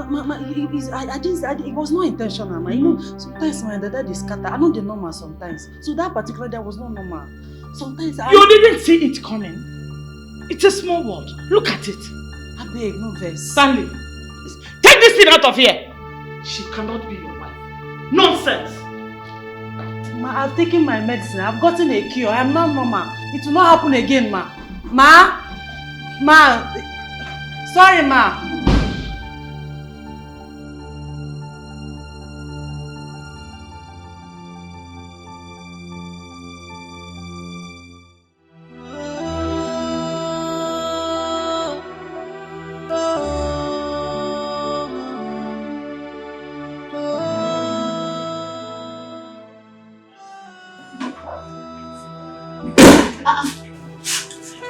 was not intentional, ma. You know, sometimes my dad is scatter. I know the normal sometimes. So that particular day was not normal. Sometimes You didn't see it coming. It's a small world. Look at it. I beg, no verse. Stanley, take this thing out of here. She cannot be your wife. Nonsense. Ma, I've taken my medicine. I've gotten a cure. I'm not normal. It will not happen again, ma. Ma. Sorry, ma.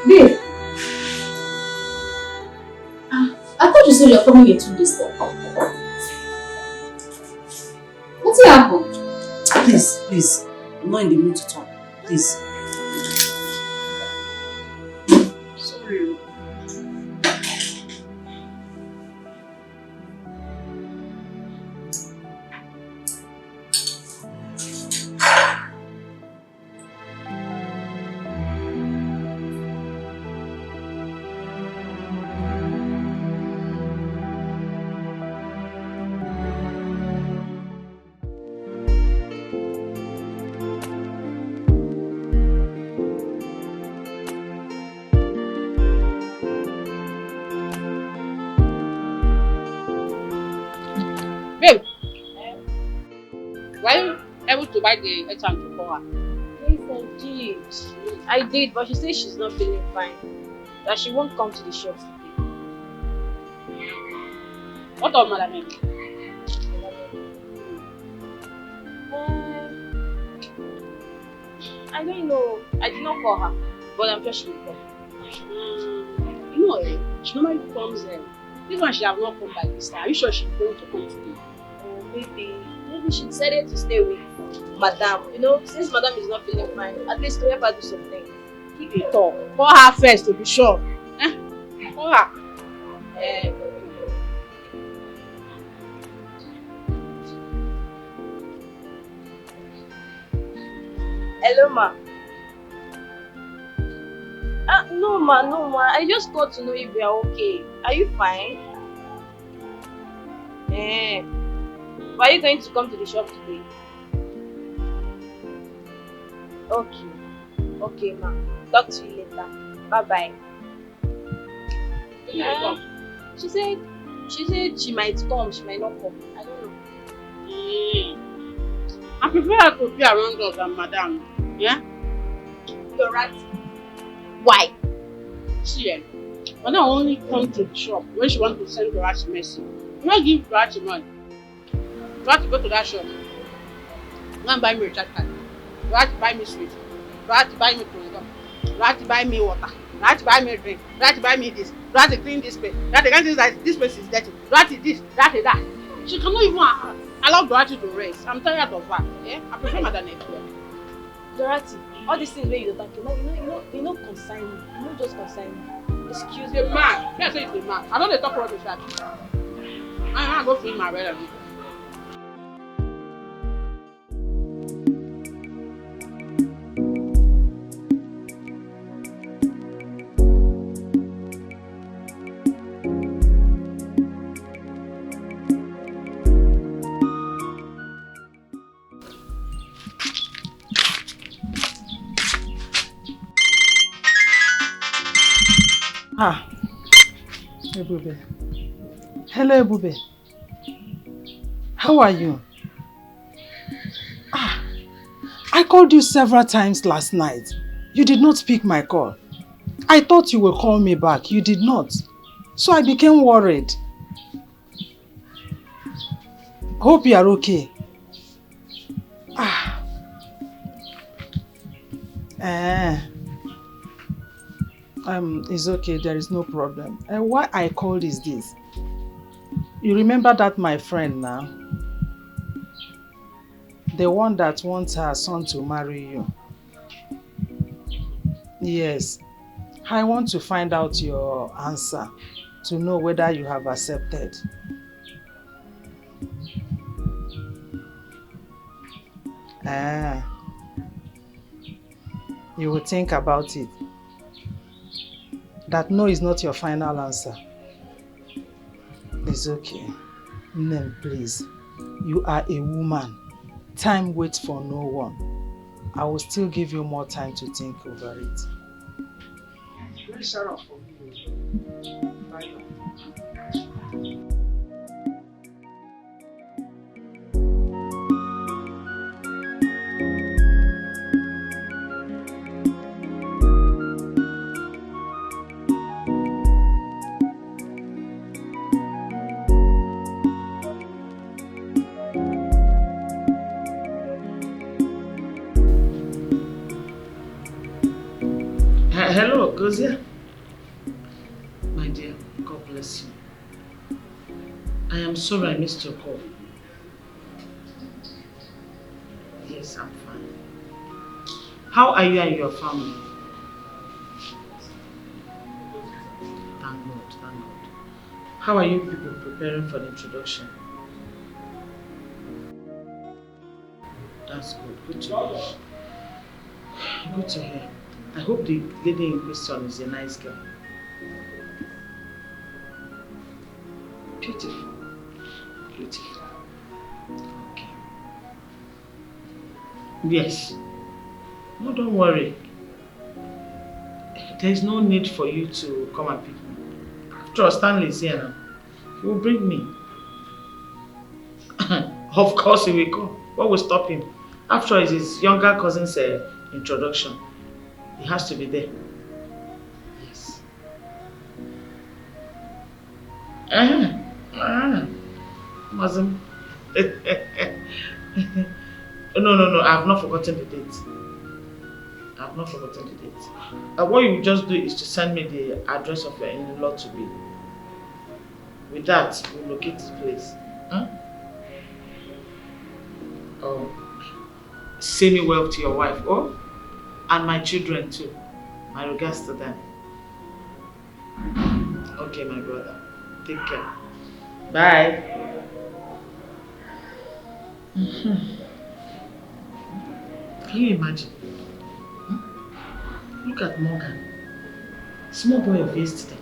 Babe. I thought you said you're coming here 2 days now. What's happened? Please. I'm not in the mood to talk. Please. Sorry. Babe, were you able to buy the airtime for her? Yes, I did, but she says she's not feeling fine. That she won't come to the shop today. What of Madam Emi? I don't know. I did not call her, but I'm sure she will come. You know, she normally comes this one she have not come by this time. Are you sure she's going to come today? Oh, maybe she decided to stay with Madam. You know, since Madam is not feeling fine, at least to help her do something. Keep it talk. Call her first to be sure. Call her. Hello, ma. No, ma. I just got to know if we are okay. Are you fine? Why are you going to come to the shop today? Okay, ma. Talk to you later. Bye-bye. She said she might come, she might not come. I don't know. I prefer her to be around us than Madam. Yeah? You're right. Why? See, Madam only come to the shop when she wants to send Dorothy message. You don't give Dorothy money. Dorothy go to that shop. Go and buy me recharge card. Dorothy buy me sweet. Dorothy buy me clothes. Dorothy buy me water. Dorothy buy me drink. Dorothy buy me this. Dorothy clean this place. Dorothy can't say this place is dirty. Dorothy this, Dorothy that. She cannot even allow Dorothy to rest. I'm tired of her. Yeah? I prefer Madam Emi. Dorothy, all these things where you don't talk, you know consign me. You know just consign me. Excuse me. The man. Yes, it's the man. I don't talk about the shot. I'm going to feed my brother. Ebube. Hello, Ebube. How are you? I called you several times last night. You did not pick my call. I thought you would call me back. You did not. So I became worried. Hope you are okay. It's okay. There is no problem. And why I called is this. You remember that my friend now? The one that wants her son to marry you. Yes. I want to find out your answer to know whether you have accepted. You will think about it. That no is not your final answer. It's okay. Name, please. You are a woman. Time waits for no one. I will still give you more time to think over it. Please shut up for me. Bye. Hello, Gozia. My dear, God bless you. I am sorry I missed your call. Yes, I'm fine. How are you and your family? Thank God, thank God. How are you people preparing for the introduction? That's good, good to hear. Good to hear. I hope the lady in question is a nice girl. Beautiful. Beautiful. Okay. Yes. No, don't worry. There is no need for you to come and pick me. After all, Stanley is here now. He will bring me. Of course he will come. What will stop him? After all, it's his younger cousin's introduction. He has to be there. Yes. Muslim. No. I have not forgotten the date. I have not forgotten the date. What you just do is to send me the address of your in-law to be. With that, we'll locate the place. Say me well to your wife, and my children too. My regards to them. Okay, my brother. Take care. Bye. Can you imagine? Look at Morgan. Small boy of yesterday.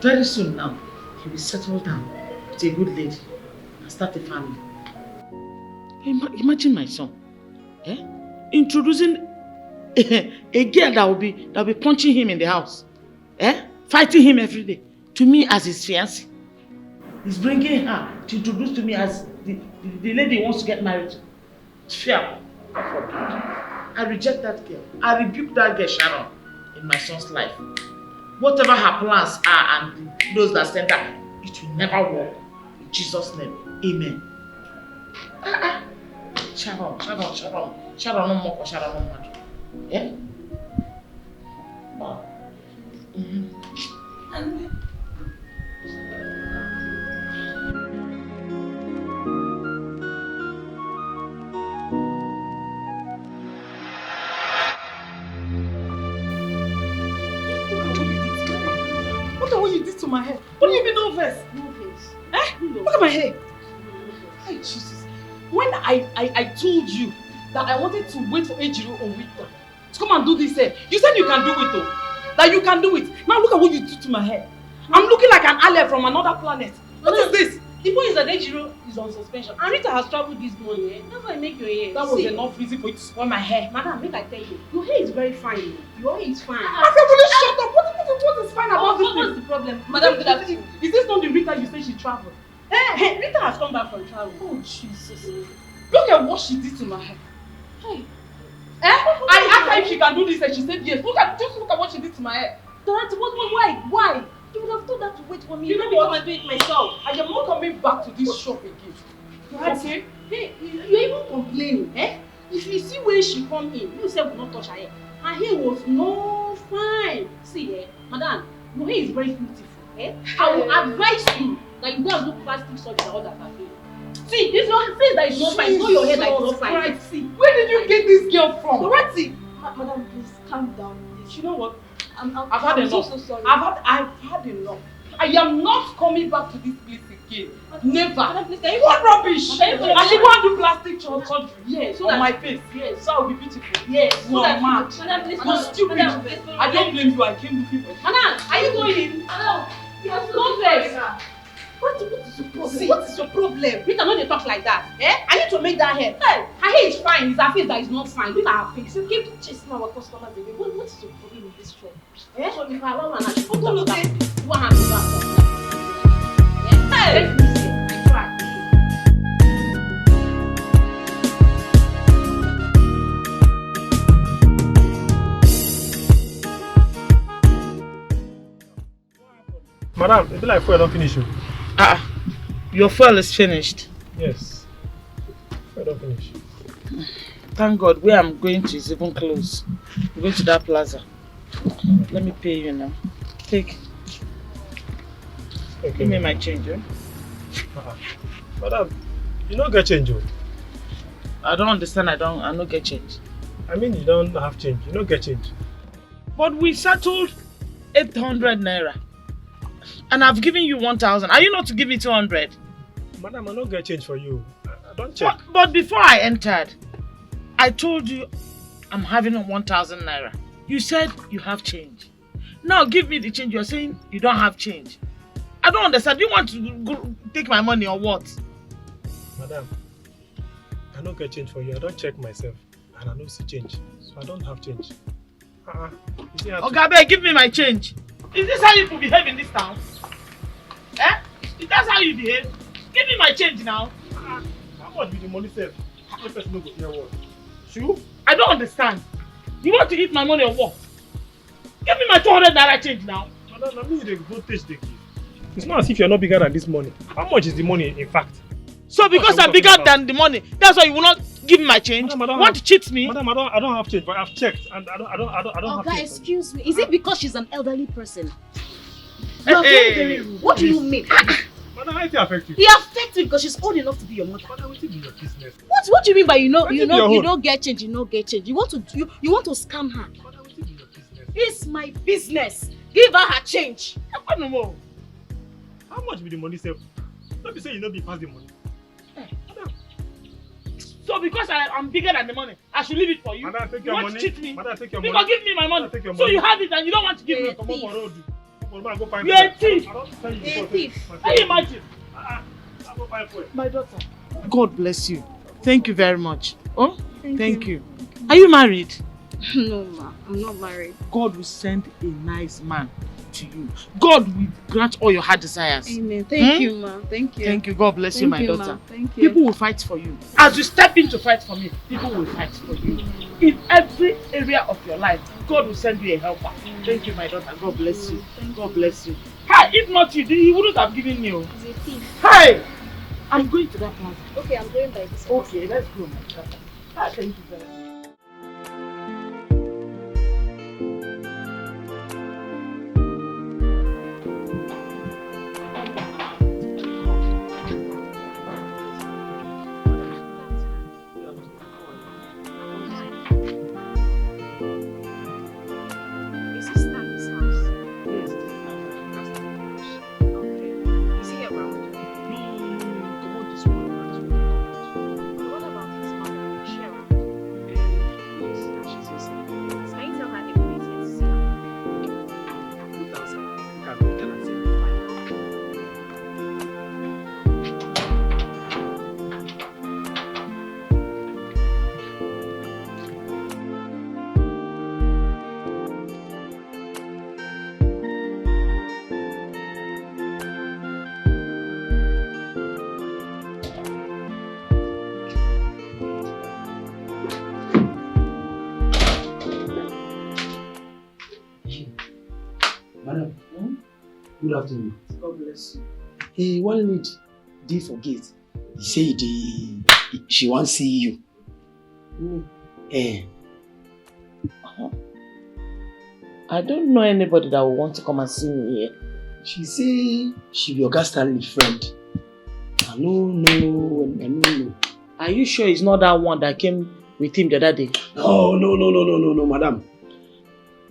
Very soon now, he will settle down with a good lady and start a family. Imagine my son. Introducing a girl that will be punching him in the house. Fighting him every day. To me as his fiancé. He's bringing her to introduce to me as the lady he wants to get married to. It's fair. I reject that girl. I rebuke that girl, Sharon, in my son's life. Whatever her plans are and those that send her, it will never work. In Jesus' name, amen. Sharon, no more, Sharon, no more. Yeah? Look at what you did to my hair. What do you mean no face? No face. Look at my hair. Hey, Jesus. When I told you that I wanted to wait for Ejiro or Rita to come and do this hair, you said you can do it though. That you can do it. Now look at what you did to my hair. I'm looking like an alien from another planet. What is this? The point is that Ejiro is on suspension and Rita has traveled this morning. That's why I make your hair. That was enough reason for you to spoil my hair. Madam, make I tell you, your hair is very fine. Your hair is fine. My family, shut up! What is fine about this thing? What's the problem? Madam, good afternoon. Is this not the Rita you say she traveled? Hey, Rita has come back from travel. Oh, Jesus. Look at what she did to my hair. Hey. I asked her if she can do this and she said yes. Just look at what she did to my hair. Dorothy, why? You would have told her to wait for me. You know Let me what? come and do it myself. I am not coming back to this shop again. Okay? Hey, you're even complaining, eh? If you see where she come in, you said will not touch her hair. Her hair was no fine. See, madam, your hair is very beautiful, eh? I will advise you that you go and do plastic surgery or that cafe. See, this is your face that is not fine. It's not your hair that is not fine. Christ. See, where did you get this girl from? Dorothy! Madam, please calm down. You know what? I've had enough. So sorry. I've had enough. I am not coming back to this place again. Never. Madam, please, can you what rubbish? I should go and do plastic surgery. Yes. On my face. Yes. So I'll be beautiful. Yes. You are mad. Madam, please. You're stupid. I don't blame you. I came looking for you. Madam, are you going? Madam, you're so vex. What is your problem? See, what is your problem? Rita, no dey talk like that. I need to make that hair. Hey, her hair is fine. It's her face that is not fine. Look at her face. You keep chasing our customers away. What is your problem in this shop? So if I allow her, she will talk about it. You want her to go. Hey, let me see. Try. Madam, it be like fuel don't finish you. Your fuel is finished. Yes. Fuel don't finish. Thank God, where I'm going to is even close. I'm going to that plaza. Let me pay you now. Take. Okay. Give me my change, eh? Madam, you don't get change. I don't understand. I don't get change. I mean, you don't have change. You don't get change. But we settled 800 naira. And I've given you 1,000. Are you not to give me 200? Madam, I don't get change for you. I don't check. But before I entered, I told you I'm having 1,000 naira. You said you have change. Now give me the change. You're saying you don't have change. I don't understand. Do you want to go take my money or what? Madam, I don't get change for you. I don't check myself. And I don't see change. So I don't have change. Okay, give me my change. Is this how you behave in this town? Eh? Is that how you behave? Give me my change now. How much be the money save? No person no go hear what? Sure? I don't understand. You want to eat my money or what? Give me my 200 naira change now. Madam, I mean the voltage they give. It's not as if you're not bigger than this money. How much is the money in fact? So because I'm bigger than the money, that's why you will not give me my change? Madam, you want to cheat me? Madam, I don't have change, but I've checked and I don't have change. Excuse me. Is it because she's an elderly person? You are very rude. What do you mean? Madam, how it affect you? It affects you because she's old enough to be your mother. Madam, what do your business? What do you mean by you your don't get change, you don't get change? You want to scam her? Madam, what your business? It's my business. Give her her change. No more. How much will the money save? Don't be saying you don't be pass the money. So because I'm bigger than the money, I should leave it for you? Madam, take you your want money. to cheat me? Madam, take your because money. give me my money. Take your So money. you have it and you don't want to give me. Come on, road. Go find You're a thief. A thief. Can you imagine? I'll go find food. My daughter. God bless you. Thank you very much. Oh, thank you. Are you married? No, ma. I'm not married. God will send a nice man to you. God will grant all your heart desires. Amen. Thank you, ma. Thank you. Thank you. God bless you, my daughter. Thank you. People will fight for you. As you step in to fight for me, people will fight for you. In every area of your life, God will send you a helper. Thank you, my daughter. God bless you. God bless you. Hi, if not you, he wouldn't have given you. He's a thief. Hi! I'm going to that plaza. Okay, I'm going by this. Okay, let's go, my daughter. Thank you very much. Good afternoon. God bless you. Hey, one lady dey for gate. He say she wan see you. I don't know anybody that will want to come and see me here. She say she be Oga Stanley friend. I no know. Are you sure it's not that one that came with him the other day? No, madam.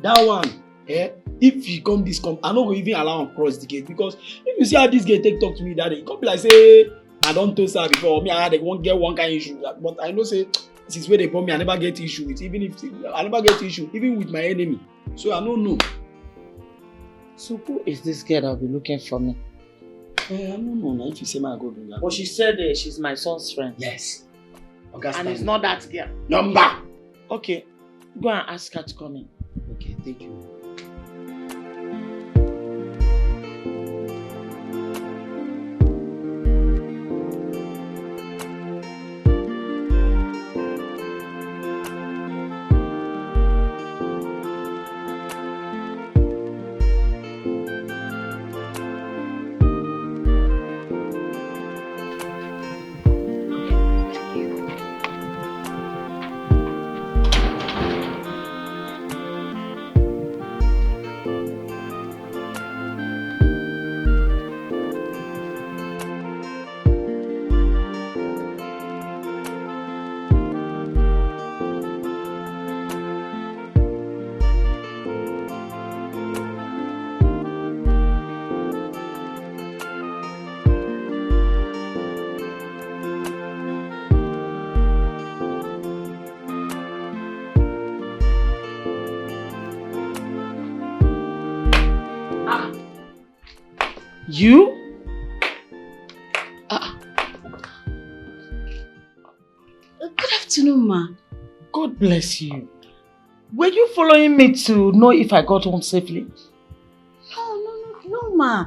That one, if he come, I no go even allow him cross the gate because if you see how this guy talk to me that day, it come be like say I don't toast her before. Me, I won't get one kind of issue. But I know say since where they born me, I never get issue with. Even with my enemy. So I don't know. So who is this girl that will be looking for me? I don't know. Now if you say my go bring her. But she said she's my son's friend. Yes. And it's not that girl. Number. Okay. Go and ask her to come in. Okay, thank you. You? Good afternoon, ma. God bless you. Were you following me to know if I got home safely? No, ma.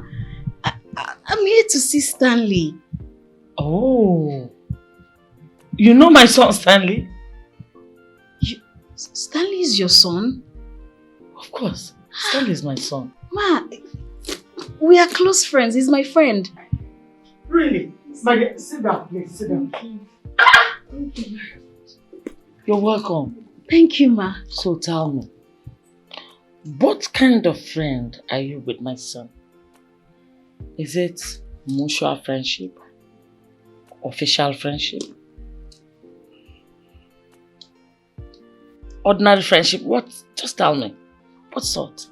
I'm here to see Stanley. Oh. You know my son, Stanley? Stanley is your son? Of course. Stanley is my son. Ma, we are close friends. He's my friend. Really? My dear, sit down, please. Sit down. You're welcome. Thank you, ma. So tell me, what kind of friend are you with my son? Is it mutual friendship? Official friendship? Ordinary friendship? What? Just tell me. What sort?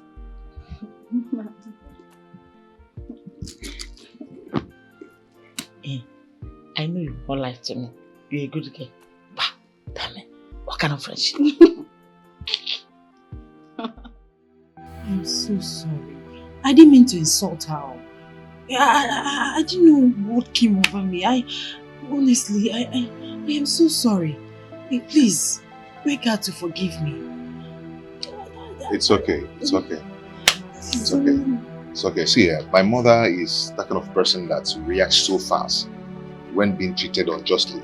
I know you won't lie to me. You're a good girl. Bah, tell me, what kind of friendship? I'm so sorry. I didn't mean to insult her. I didn't know what came over me. Honestly, I am so sorry. Please, beg her to forgive me. It's okay. It's okay. It's okay. It's okay. See, my mother is that kind of person that reacts so fast when being treated unjustly.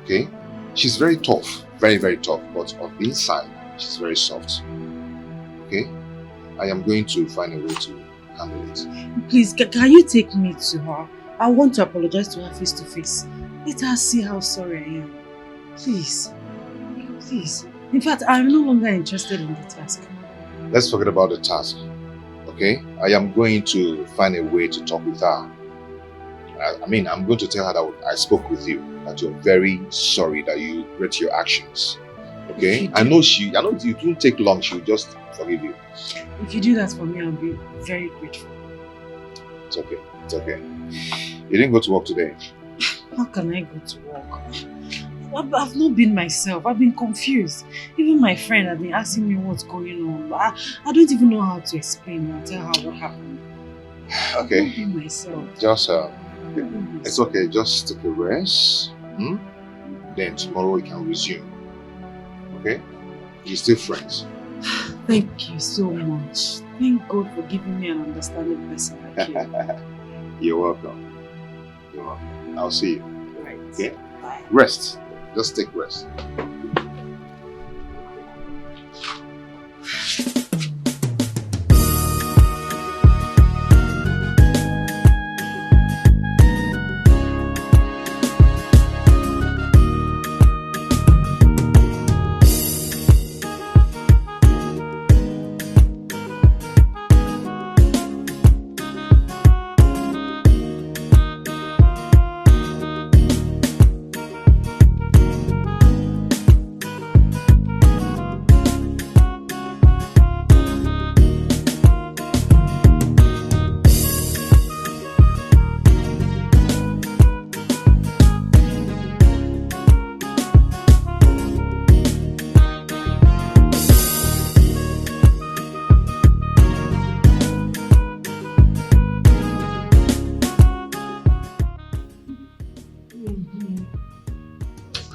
Okay? She's very tough. Very, very tough. But on the inside, she's very soft. Okay? I am going to find a way to handle it. Please, can you take me to her? I want to apologize to her face to face. Let her see how sorry I am. Please. Please. In fact, I'm no longer interested in the task. Let's forget about the task. Okay? I am going to find a way to talk with her. I'm going to tell her that I spoke with you, that you're very sorry that you regret your actions. Okay? I know it won't take long, she'll just forgive you. If you do that for me, I'll be very grateful. It's okay. It's okay. You didn't go to work today? How can I go to work? I've not been myself. I've been confused. Even my friend has been asking me what's going on. But I don't even know how to explain or tell her what happened. Okay. I've not been myself. Just, it's okay. Just take a rest. Then tomorrow we can resume. Okay? We're still friends. Thank you so much. Thank God for giving me an understanding person like you. You're welcome. You're welcome. I'll see you. Right. Okay? Bye. Rest. Just take rest.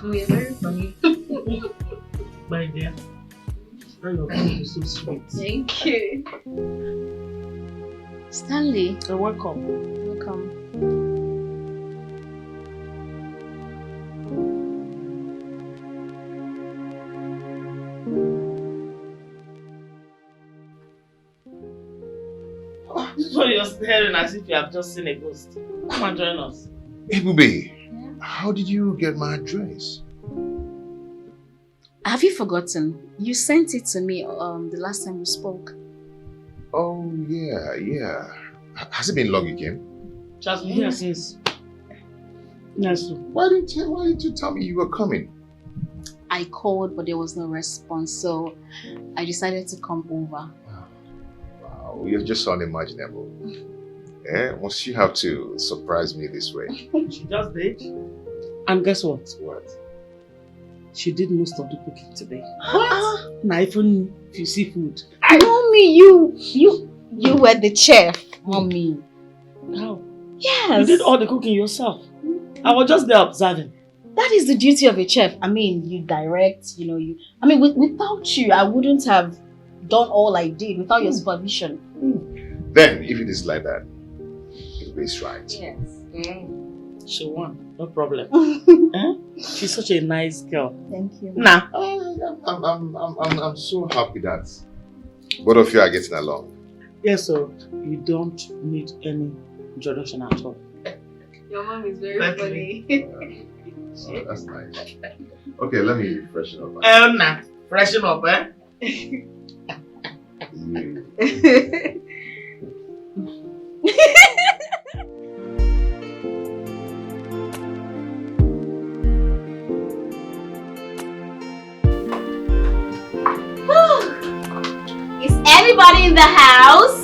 Oh, you're very funny. My dear, your food is so sweet. Thank you. Stanley. You're welcome. Welcome. So you're staring as if you have just seen a ghost. Come and join us. Hey, Bube, how did you get my address? Have you forgotten? You sent it to me the last time we spoke. Oh, yeah. Has it been long you came? Just been here since. Yes. Why didn't you tell me you were coming? I called, but there was no response, so I decided to come over. Wow, you're just unimaginable. Yeah, must you have to surprise me this way? She just did. And guess what? What? She did most of the cooking today. What? Now even if you see food. Mommy, you were the chef, Mommy. How? Yes. You did all the cooking yourself. I was just there observing. That is the duty of a chef. I mean, you direct, without you, I wouldn't have done all I did without your supervision. Then, if it is like that, it's right. Yes. She won, no problem. She's such a nice girl. Thank you. Nah. I'm so happy that both of you are getting along. Yes, so you don't need any introduction at all. Your mom is very funny. Oh, that's nice. Okay, let me freshen up. Nah. Freshen up, eh? Is anybody in the house?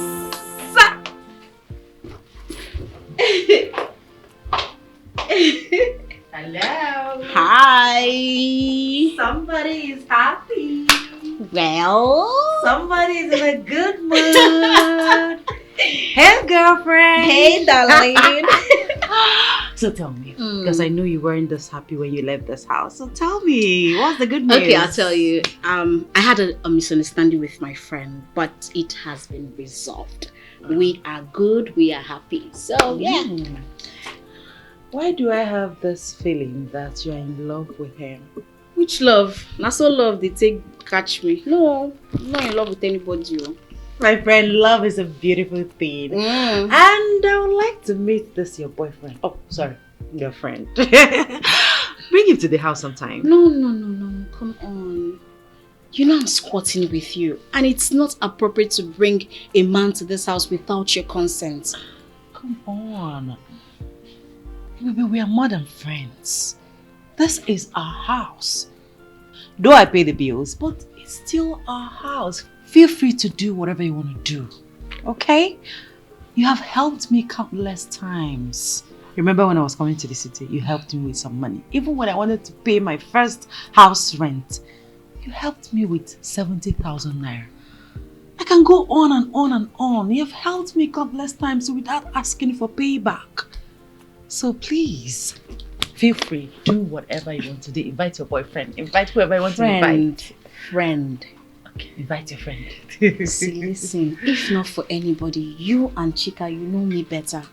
Hello. Hi. Somebody is happy. Well, Somebody's in a good mood. Hey, girlfriend. Hey, darling. So tell me, because I know you weren't this happy when you left this house. So tell me, what's the good news? Okay, I'll tell you. I had a misunderstanding with my friend, but it has been resolved. We are good, we are happy. So, yeah. Why do I have this feeling that you're in love with him? Which love? Not so love they take catch me. No, I'm not in love with anybody. My friend, love is a beautiful thing. And I would like to meet this your boyfriend. Oh, sorry, your friend. Bring him to the house sometime. No. Come on. You know I'm squatting with you. And it's not appropriate to bring a man to this house without your consent. Come on. We are more than friends. This is our house. Though I pay the bills, but it's still our house. Feel free to do whatever you want to do. Okay? You have helped me countless times. Remember when I was coming to the city, you helped me with some money. Even when I wanted to pay my first house rent, you helped me with 70,000 naira. I can go on and on and on. You have helped me countless times without asking for payback. So please, feel free. Do whatever you want to do. Invite your boyfriend. Invite whoever you want to invite. Friend. Okay, invite your friend. See, listen. If not for anybody, you and Chika, you know me better.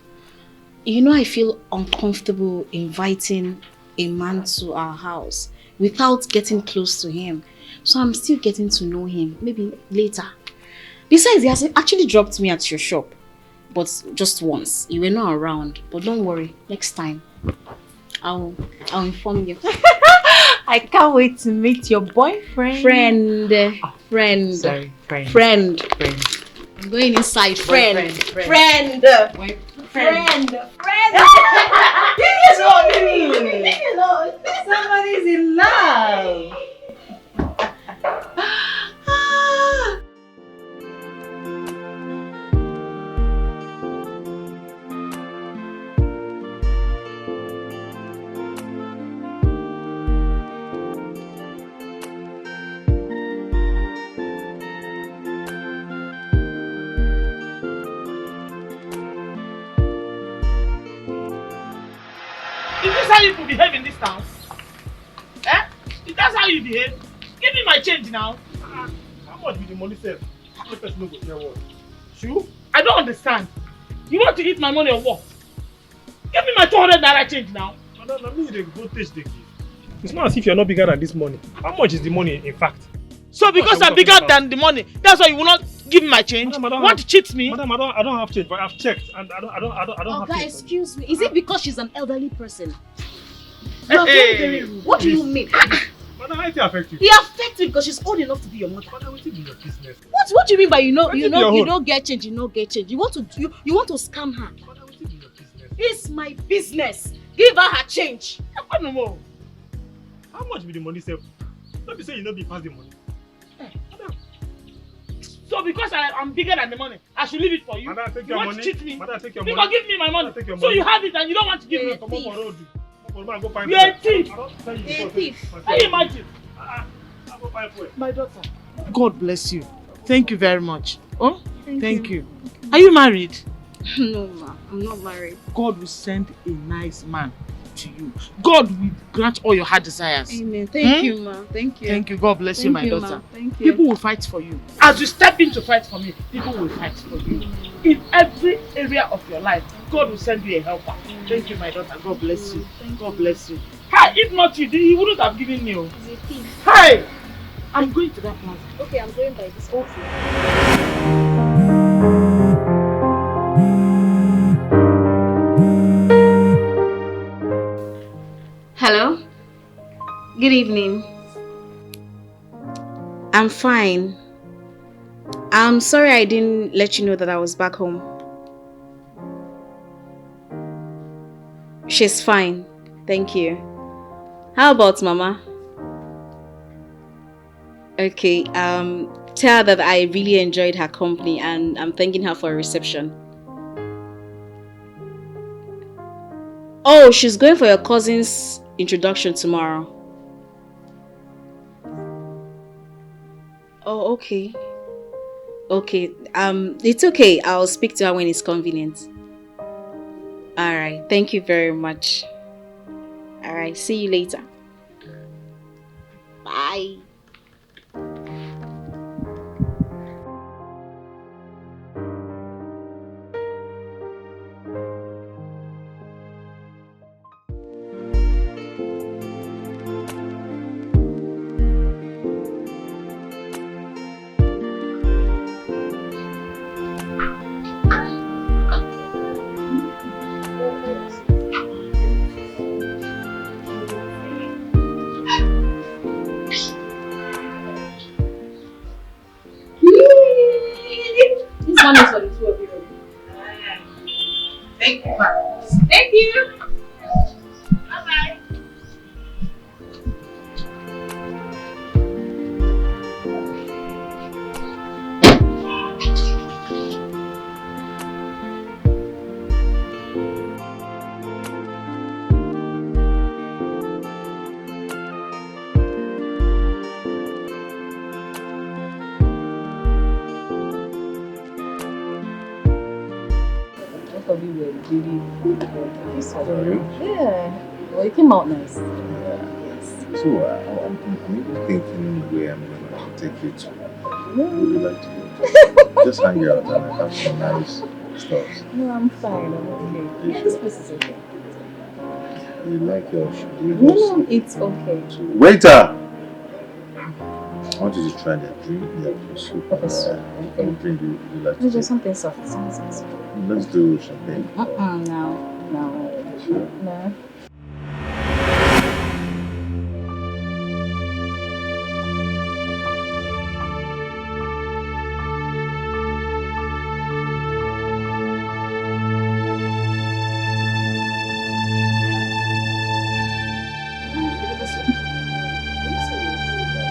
You know I feel uncomfortable inviting a man to our house without getting close to him. So I'm still getting to know him. Maybe later. Besides, he has actually dropped me at your shop. But just once. You were not around. But don't worry. Next time, I'll inform you. I can't wait to meet your boyfriend. Friend. Sorry, friend. Friend. I'm going inside. Friend. Friend. Somebody's in love. how you could behave in this town? Eh? Is that how you behave? Give me my change now. How much be the money sef? No person no go tell what. True? I don't understand. You want to eat my money or what? Give me my 200 naira change now. Madam, na me the voltage they give. It's not as if you're not bigger than this money. How much is the money in fact? So because I'm bigger than the money, that's why you will not give me my change? Madam, You want to cheat me? Madam, I don't have change, but I've checked and I don't have Oga, change. excuse me. Is it because she's an elderly person? Hey, You are very, very rude. What do you mean? Madam, how it affect you? He affects you because she's old enough to be your mother. Madam, what is your business? What do you mean by you Wetin be your own? don't get change, you don't get change? You want to scam her? Madam, what is your business? It's my business. Give her her change. No more. How much be the money sef? Don't be saying you no be pass the money. So because I'm bigger than the money, I should leave it for you? Madam, take You your want money. to cheat me? Madam, take your Because money. give me my money. Madam, take your So money. you have it and you don't want to give me? Come on, road. Come on, go find You're a thief. A thief. Can you imagine? My daughter. God bless you. Thank you very much. Oh, thank you. Are you married? No, ma. I'm not married. God will send a nice man to you. God will grant all your heart desires. Amen. Thank you, ma. Thank you. Thank you. God bless you, my Thank you, daughter. ma. Thank you. People will fight for you. As you step in to fight for me, people will fight for you. In every area of your life, God will send you a helper. Thank you, my daughter. God bless you. God bless you. Hi, if not you, he wouldn't have given you. He's a thief. Hi! I'm going to that plaza. Okay, I'm going by this. Okay. Hello? Good evening. I'm fine. I'm sorry I didn't let you know that I was back home. She's fine. Thank you. How about Mama? Okay, tell her that I really enjoyed her company and I'm thanking her for a reception. Oh, she's going for your cousin's introduction tomorrow. Oh, okay. Okay, it's okay. I'll speak to her when it's convenient. Alright, thank you very much. Alright, see you later. Bye. This one is for the two of you. Thank you, ma. Thank you. Bye-bye. Both of you were really sorry. Yeah. Well, it came out nice. So I'm even thinking where I'm gonna take you to. Would you like to go? Just hang out and have some nice stuff. No, I'm fine. I'm okay. Yeah, this place is okay. You like your shoe? No, it's okay. Waiter! I want you to try that drink, their soup. Okay, sir. What drink do you like to Let's do take? something soft. Something soft. Let's do champagne. No. Sure. No.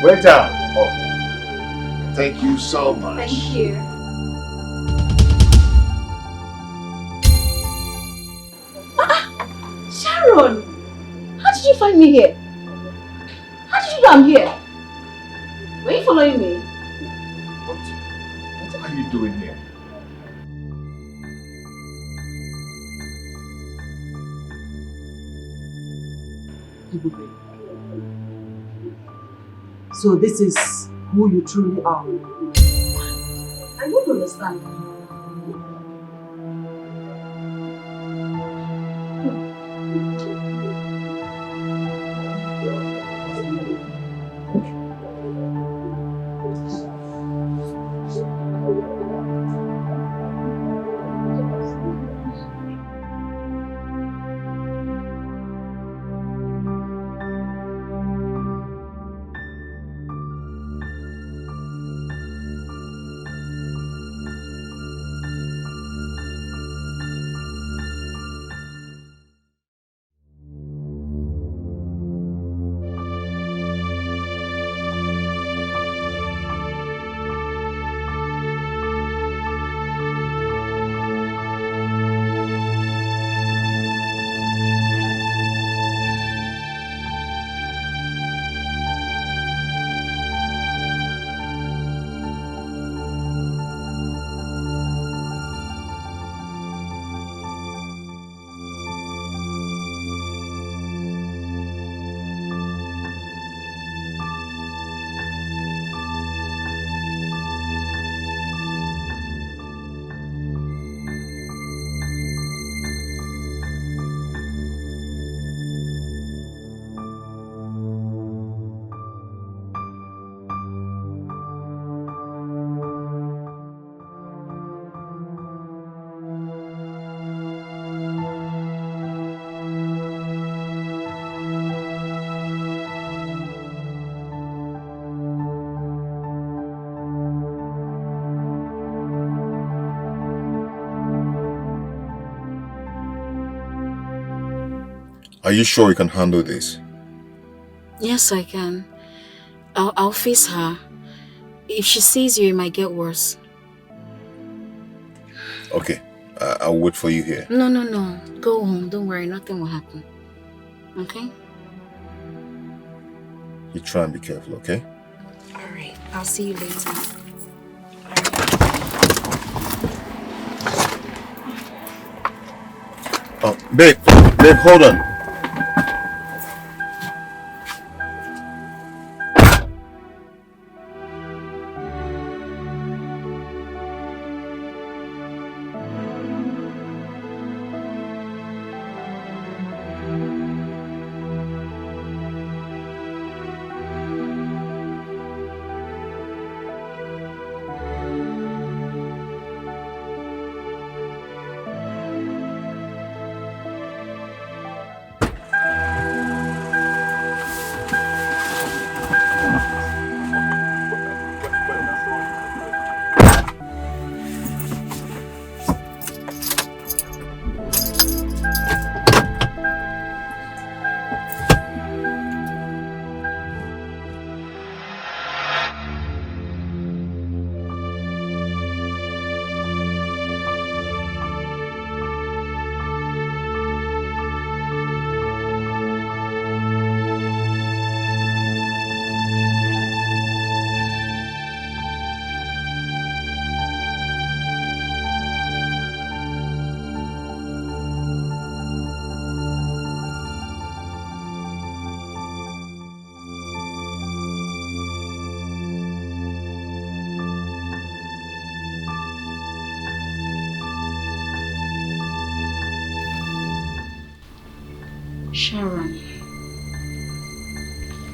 Waiter! Oh, thank you so much. Thank you. Sharon! How did you find me here? How did you know I'm here? Were you following me? What are you doing here? So this is who you truly are. I don't understand. Are you sure you can handle this? Yes, I can. I'll face her. If she sees you, it might get worse. Okay, I'll wait for you here. No. Go home. Don't worry. Nothing will happen. Okay? You try and be careful, okay? Alright. I'll see you later. Oh, babe, hold on. Sharon,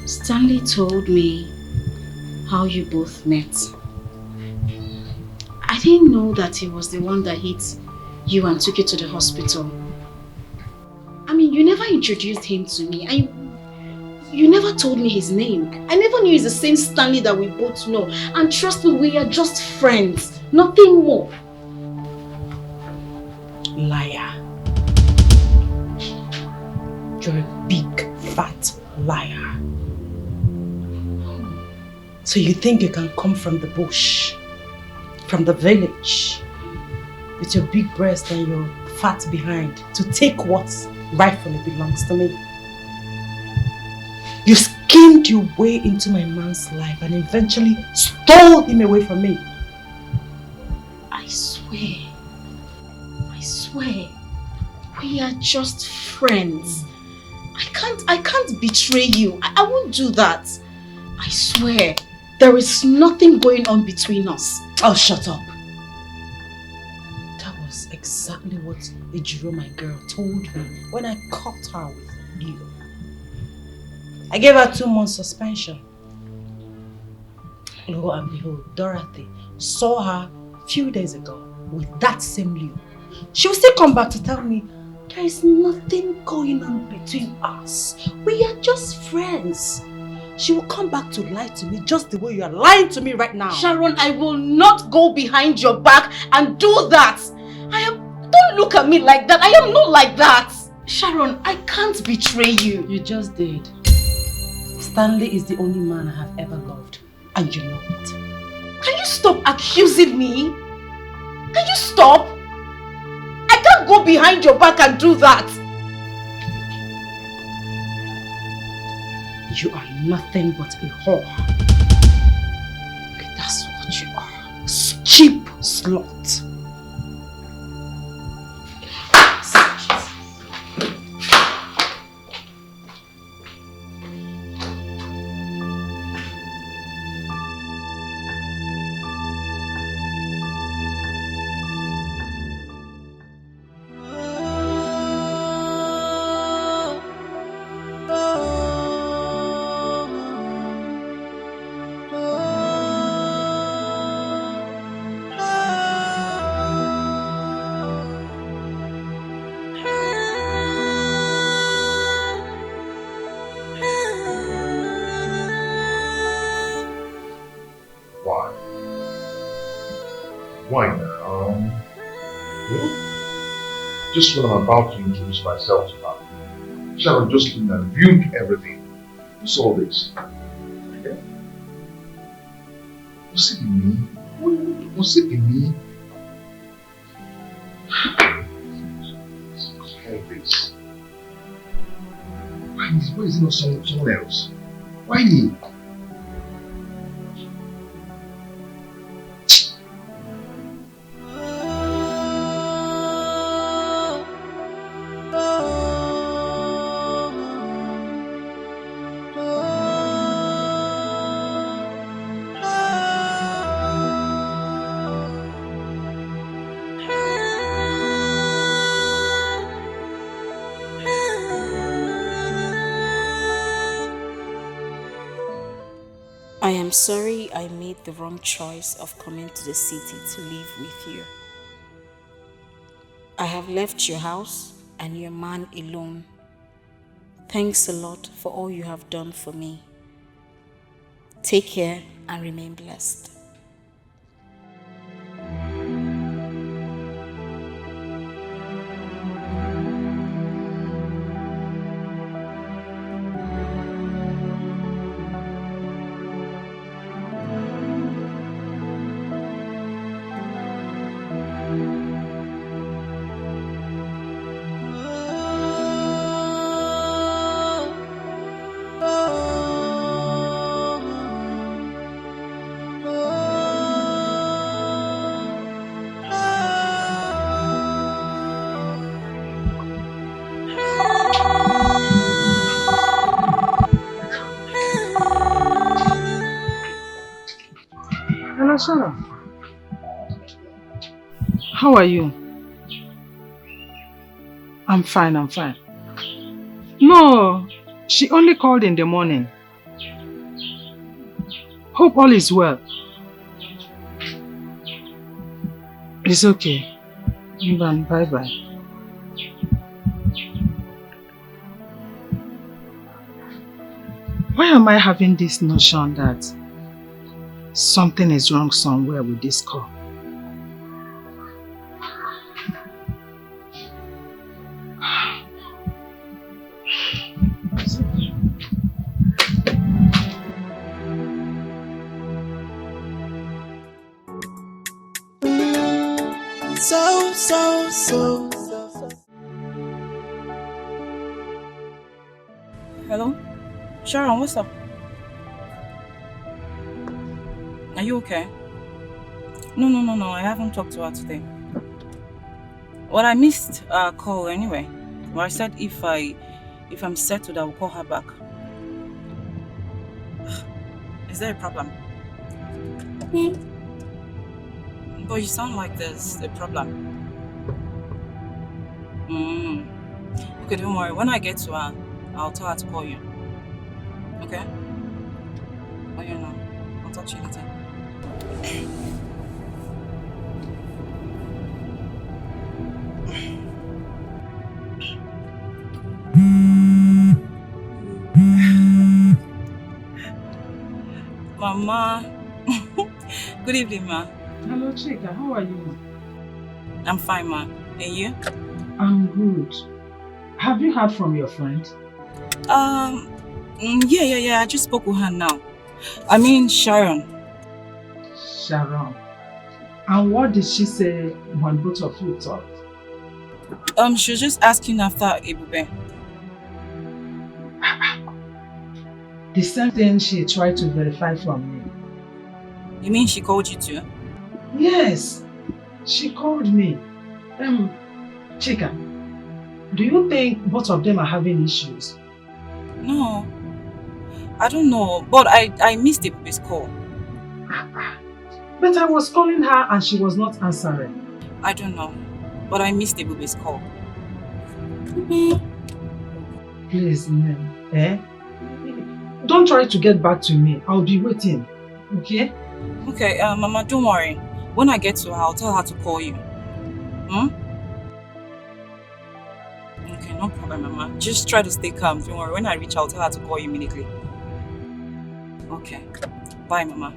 Stanley told me how you both met. I didn't know that he was the one that hit you and took you to the hospital. I mean, you never introduced him to me and you never told me his name. I never knew he's the same Stanley that we both know. And trust me, we are just friends, nothing more. Liar. You're a big, fat liar. So you think you can come from the bush, from the village, with your big breast and your fat behind to take what rightfully belongs to me? You schemed your way into my man's life and eventually stole him away from me. I swear, we are just friends. I can't betray you. I won't do that. I swear, there is nothing going on between us. Oh, shut up. That was exactly what Ejiro, my girl, told me when I caught her with you. I gave her 2 months suspension. Lo and behold, Dorothy saw her a few days ago with that same Leo. She will still come back to tell me there is nothing going on between us. We are just friends. She will come back to lie to me just the way you are lying to me right now. Sharon, I will not go behind your back and do that. Don't look at me like that. I am not like that. Sharon, I can't betray you. You just did. Stanley is the only man I have ever loved. And you know it. Can you stop accusing me? Can you stop? I can't go behind your back and do that. You are nothing but a whore. Okay, that's what you are. Cheap slut. Why now? Just when I'm about to introduce myself to her, Sharon just came and viewed everything. What's all this? Okay? Was it me? Was it me? What's all this? Why is it not someone else? Why me? I am sorry I made the wrong choice of coming to the city to live with you. I have left your house and your man alone. Thanks a lot for all you have done for me. Take care and remain blessed. Sarah, how are you? I'm fine. No, she only called in the morning. Hope all is well. It's okay. Bye-bye. Why am I having this notion that something is wrong somewhere with this call? So. Hello? Sharon, what's up? Are you okay? No, I haven't talked to her today. Well, I missed our call anyway. Well, I said if I If I'm settled, I will call her back. Is there a problem? But you sound like there's a problem. Okay, don't worry. When I get to her, I'll tell her to call you. Okay? Oh, you know. I'll talk to you later. Mama. Good evening, ma. Hello, Chika. How are you? I'm fine, ma. And you? I'm good. Have you heard from your friend? Yeah. I just spoke with her now. I mean, Sharon. Sharon. And what did she say when both of you talked? She was just asking after Ebube. The same thing she tried to verify from me. You mean she called you too? Yes, she called me. Chika, do you think both of them are having issues? No. I don't know, but I missed Ebube's call. But I was calling her and she was not answering. I don't know, but I missed Ebube's call. Please, ma'am. Don't try to get back to me. I'll be waiting. Okay? Okay, Mama, don't worry. When I get to her, I'll tell her to call you. Okay, no problem, Mama. Just try to stay calm. Don't worry. When I reach, I'll tell her to call you immediately. Okay. Bye, Mama.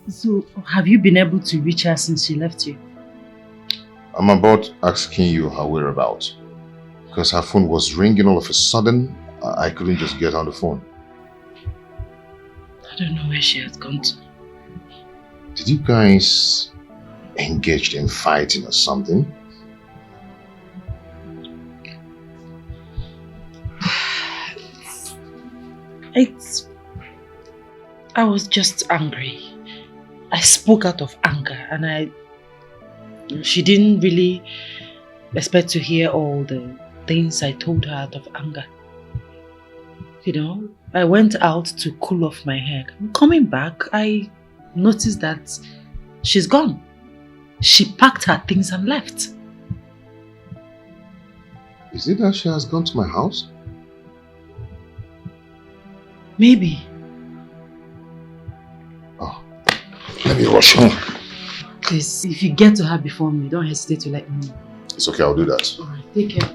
So, have you been able to reach her since she left you? I'm about asking you her whereabouts. Because her phone was ringing all of a sudden. I couldn't just get on the phone. I don't know where she has gone to. Did you guys engage in fighting or something? I was just angry. I spoke out of anger and she didn't really expect to hear all the things I told her out of anger. You know, I went out to cool off my head. Coming back, I noticed that she's gone. She packed her things and left. Is it that she has gone to my house? Maybe. Let me rush home. Please, if you get to her before me, don't hesitate to let me know. It's okay, I'll do that. Alright, take care.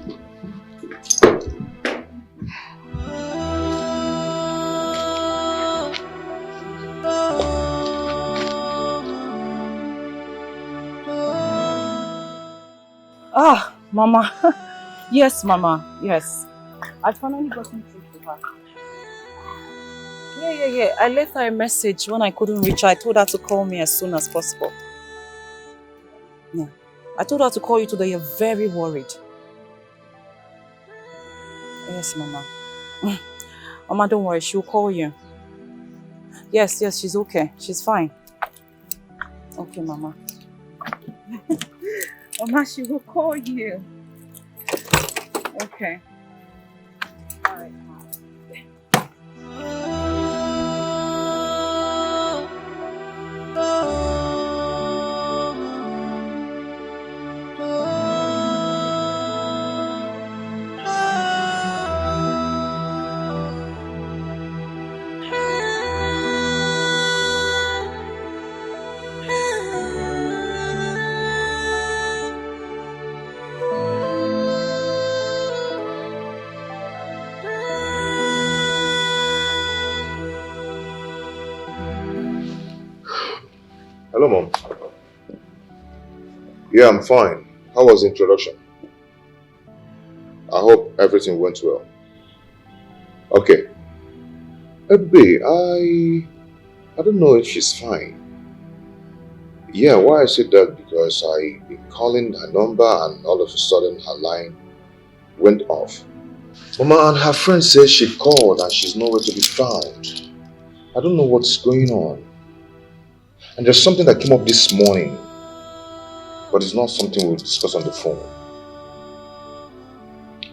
Ah, Mama. Yes, Mama. Yes. I finally got through to her. Yeah. I left her a message when I couldn't reach her. I told her to call me as soon as possible. Yeah. I told her to call you today. You're very worried. Yes, Mama. Mama, don't worry. She'll call you. Yes, she's okay. She's fine. Okay, Mama. Mama, she will call you. Okay. All right. Hello, Mom. Yeah, I'm fine. How was the introduction? I hope everything went well. Okay. Babe, I don't know if she's fine. Yeah, why I said that because I've been calling her number and all of a sudden her line went off. Mama, and her friend says she called and she's nowhere to be found. I don't know what's going on. And there's something that came up this morning, but it's not something we'll discuss on the phone.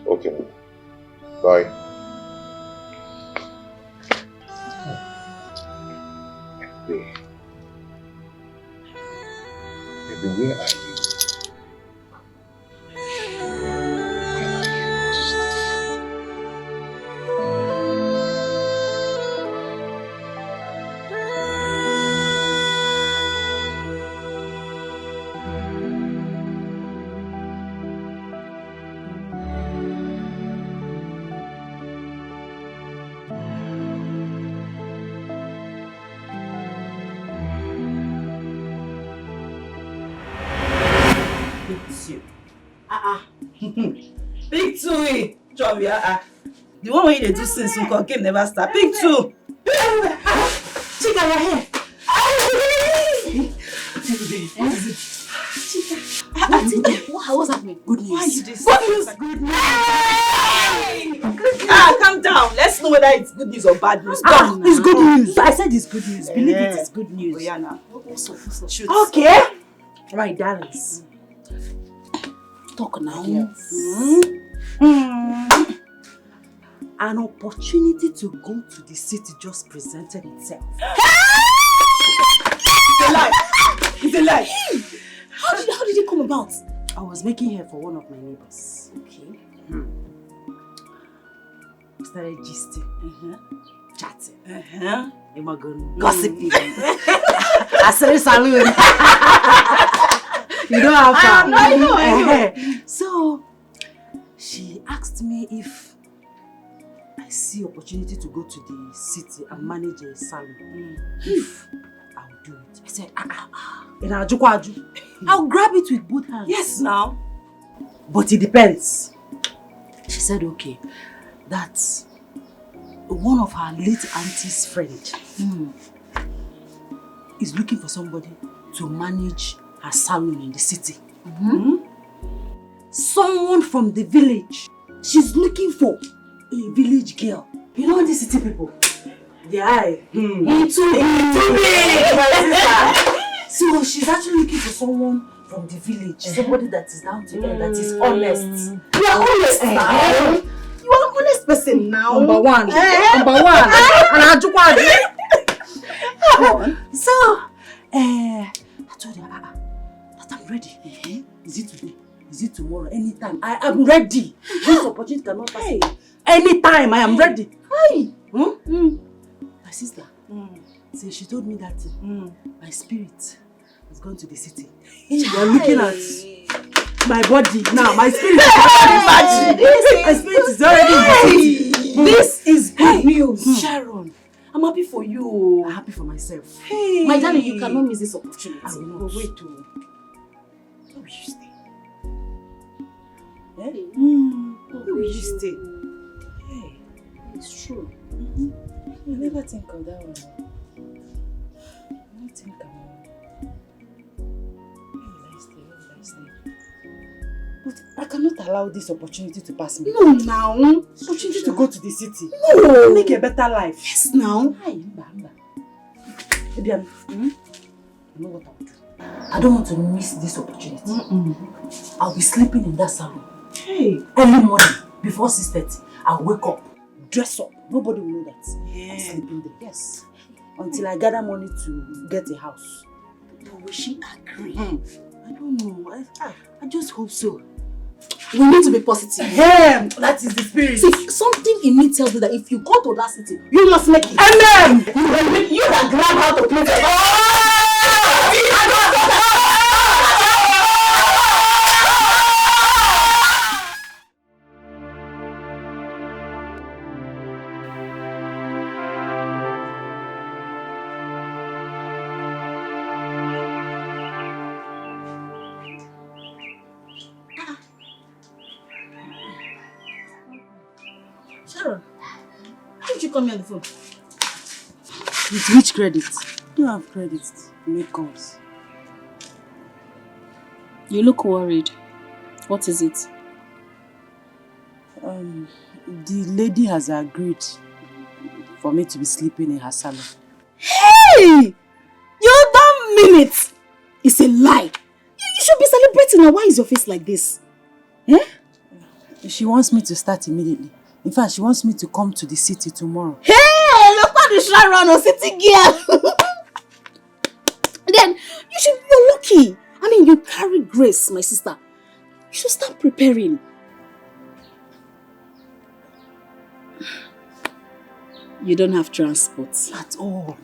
Okay, Mama. Bye. Baby, where are you? Pick two. Job, yeah. The one when you do since you game never start. Pick two. Chica, you're here. What's happening? Good news. Why are you this? Good news. Good news. Calm down. Let's know whether it's good news or bad news. It's good news. I said it's good news. Believe it is good news. Oh, yeah, now. Shoot. Okay. Right, darlings. Talk now. Yes. An opportunity to go to the city just presented itself. It's a lie. It's a lie. How did it come about? I was making hair for one of my neighbors. Okay. We started gisting, chatting, Gossiping. I said a salon. You know how far. I know. So she asked me if I see opportunity to go to the city and manage a salon. If I'll do it. I said, I'll grab it with both hands. Yes, now. But it depends. She said, okay, that one of her late auntie's friend is looking for somebody to manage her salon in the city. Someone from the village. She's looking for a village girl. You know the city people? The eye. Too big, my sister. So she's actually looking for someone from the village. Somebody that is down to earth, that is honest. You are honest now. You are an honest person now. Number one. Number one. So, I told her, that I'm ready. Is it today? Is it tomorrow? Anytime. I am ready. This opportunity cannot pass away. Anytime I am ready. Hi. My sister. So she told me that my spirit has gone to the city. You are looking at my body now. My spirit is already my spirit is already in the city. This is good news, Sharon. I'm happy for you. I'm happy for myself. Hey. My darling, you cannot miss this opportunity. I will not. Wait to. Where will you stay? Where will you stay? Hey, it's true. I never think of that one. I don't think about where will I stay? But I cannot allow this opportunity to pass me. No, now. Opportunity to go to the city. No. Make a better life. Yes, now. Maybe you know what I'll do? I don't want to miss this opportunity. I'll be sleeping in that salon. Hey. Early morning, before 6:30, I'll wake up, dress up. Nobody will know that I'm sleeping there. Yes. Until I gather money to get a house. But will she agree? I don't know. I just hope so. We need to be positive. That is the spirit. See, something in me tells you that if you go to that city, you must make it. Amen. You can grab how to play the Sharon, why did you call me on the phone? With which credit? You don't have credit to make calls. You look worried. What is it? The lady has agreed for me to be sleeping in her salon. Hey! You don't mean it! It's a lie. You should be celebrating now. Why is your face like this? Eh? She wants me to start immediately. In fact, she wants me to come to the city tomorrow. Hey! Look at the Sharon or city girl. Then you should be lucky. I mean, you carry grace, my sister. You should start preparing. You don't have transport. At all.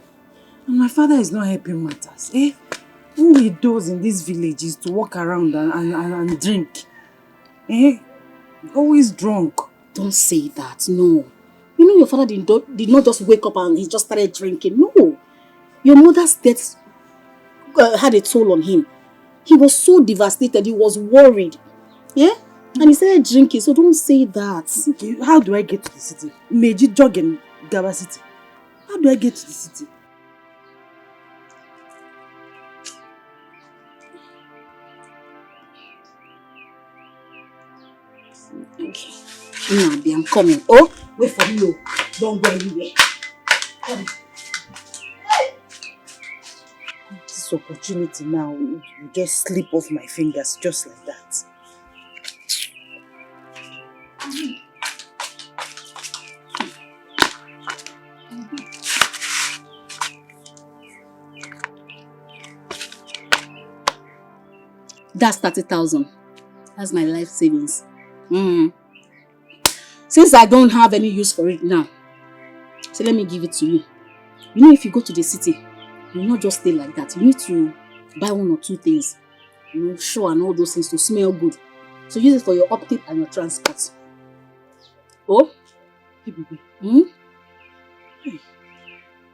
And my father is not helping matters. Eh? Who he does in these villages to walk around and drink? Eh? Always drunk. Don't say that, no. You know your father did not just wake up and he just started drinking. No. Your mother's death had a toll on him. He was so devastated, he was worried. Yeah? And he started drinking, so don't say that. Okay, how do I get to the city? Meji jog in Gaba City. How do I get to the city? Okay. No, I'm coming. Oh, wait for me. Oh. Don't go anywhere. Come. This opportunity now will just slip off my fingers just like that. That's 30,000. That's my life savings. Since I don't have any use for it now, so let me give it to you. You know, if you go to the city, you will not just stay like that. You need to buy one or two things. You know, show and all those things to smell good. So use it for your upkeep and your transport. Oh? Hey, baby. Hey.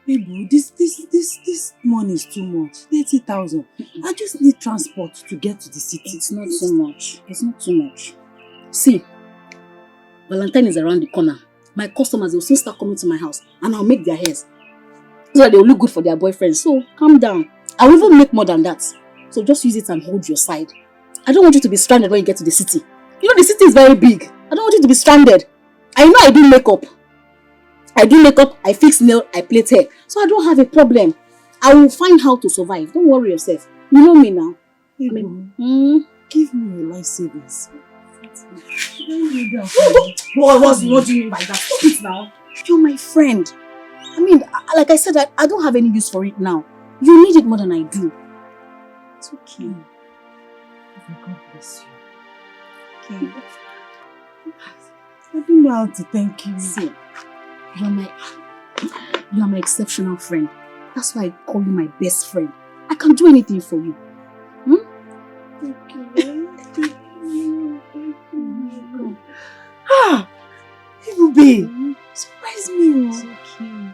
Baby, this money is too much. 30,000. I just need transport to get to the city. It's not too much. It's not too much. See, Valentine is around the corner. My customers, will soon start coming to my house and I'll make their hairs so that they will look good for their boyfriends. So calm down. I will even make more than that. So just use it and hold your side. I don't want you to be stranded when you get to the city. You know the city is very big. I don't want you to be stranded. I know I do makeup. I fix nail, I plait hair. So I don't have a problem. I will find how to survive. Don't worry yourself. You know me now. Give me your life savings. What do you mean by that? Stop it now. You're my friend. I mean, like I said, I don't have any use for it now. You need it more than I do. It's okay. God bless you. Okay. I don't know how to thank you. See, you are my exceptional friend. That's why I call you my best friend. I can do anything for you. Thank you. Babe, surprise me. It's okay.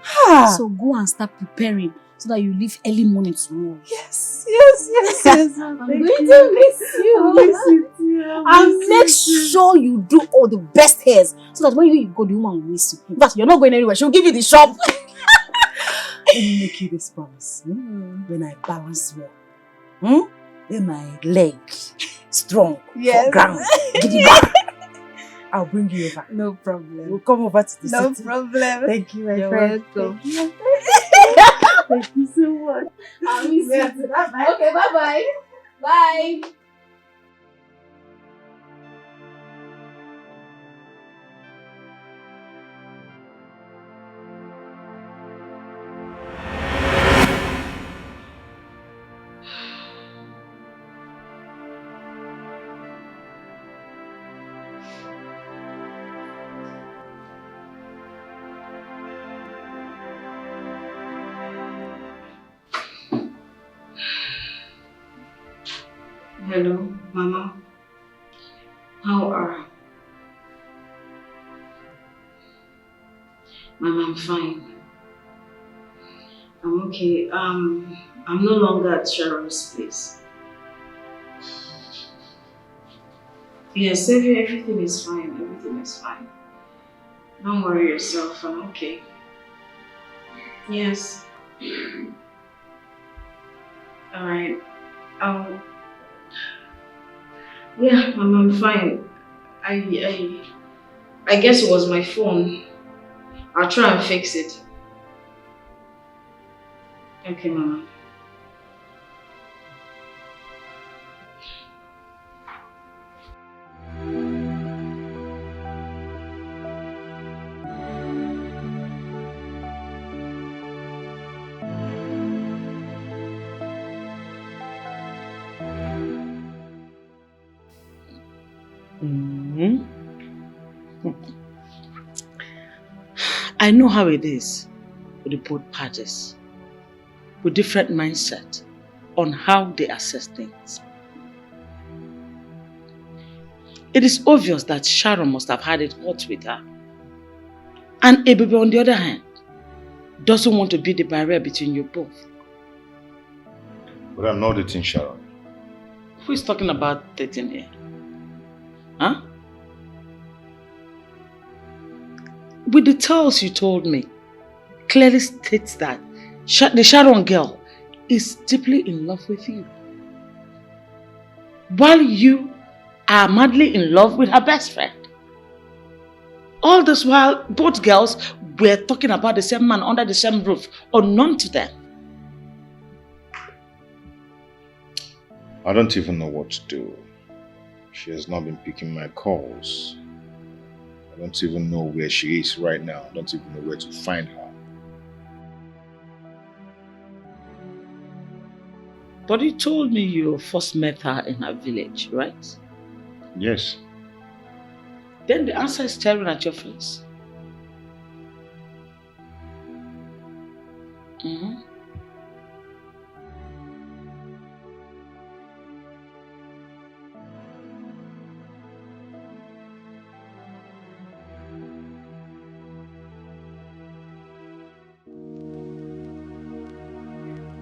So go and start preparing so that you leave early morning tomorrow. Yes. I'm going to miss you. And make sure you do all the best hairs so that when you go, the woman will miss you. In fact, you're not going anywhere. She'll give you the shop. Let me make you this promise. When I balance well, then my leg strong for ground. I'll bring you over. No problem. We'll come over to the city. No problem. Thank you, my You're friend. welcome. Thank you so much. I'll miss you. Okay, bye-bye. Bye. Hello, Mama. How are you? Mama, I'm fine. I'm okay. I'm no longer at Sharon's place. Yes, everything is fine. Everything is fine. Don't worry yourself. I'm okay. Yes. Alright. Yeah, I'm fine. I guess it was my phone. I'll try and fix it. Okay, Mama. I know how it is with the both parties, with different mindset on how they assess things. It is obvious that Sharon must have had it hot with her. And Ebebe, on the other hand, doesn't want to be the barrier between you both. But I'm not dating Sharon. Who is talking about dating here? Huh? With the tales you told me, clearly states that the Sharon girl is deeply in love with you. While you are madly in love with her best friend. All this while, both girls were talking about the same man under the same roof, unknown to them. I don't even know what to do. She has not been picking my calls. I don't even know where she is right now. I don't even know where to find her. But you told me you first met her in her village, right? Yes. Then the answer is staring at your face.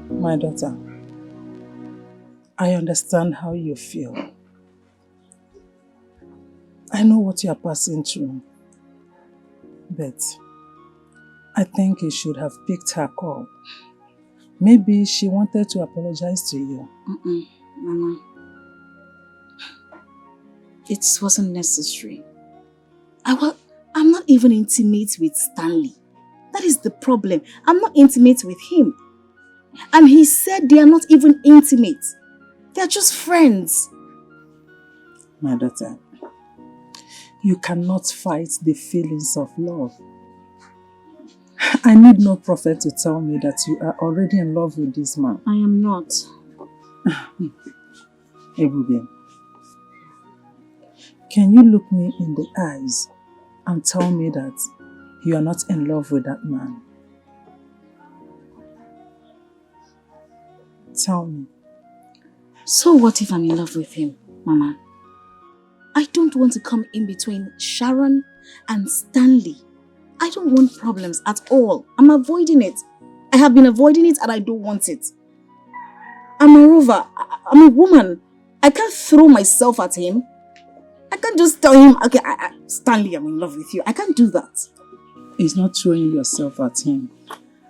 My daughter, I understand how you feel. I know what you are passing through. But I think you should have picked her call. Maybe she wanted to apologize to you. Mama. It wasn't necessary. I'm not even intimate with Stanley. That is the problem. I'm not intimate with him. And he said they are not even intimate. They are just friends. My daughter, you cannot fight the feelings of love. I need no prophet to tell me that you are already in love with this man. I am not. Ebube, can you look me in the eyes and tell me that you are not in love with that man? Tell me. So what if I'm in love with him, Mama? I don't want to come in between Sharon and Stanley. I don't want problems at all. I'm avoiding it. I have been avoiding it and I don't want it. And moreover, I'm a woman. I can't throw myself at him. I can't just tell him, okay, Stanley, I'm in love with you. I can't do that. It's not throwing yourself at him.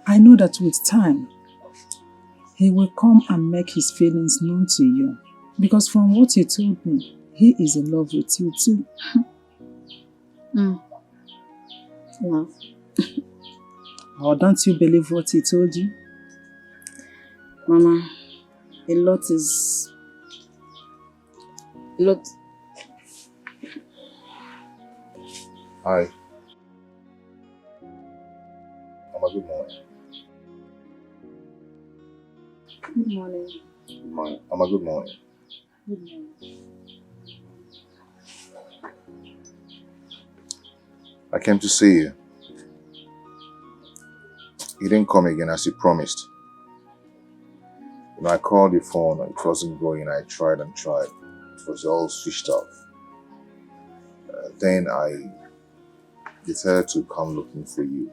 I know that with time, he will come and make his feelings known to you. Because from what you told me, he is in love with you too. Love. Or don't you believe what he told you? Mama, a lot. Hi. Good morning. Good morning. Good morning. Good morning. Good morning. I came to see you. You didn't come again as you promised. I called your phone, it wasn't going. I tried and tried. It was all switched off. Then I decided to come looking for you.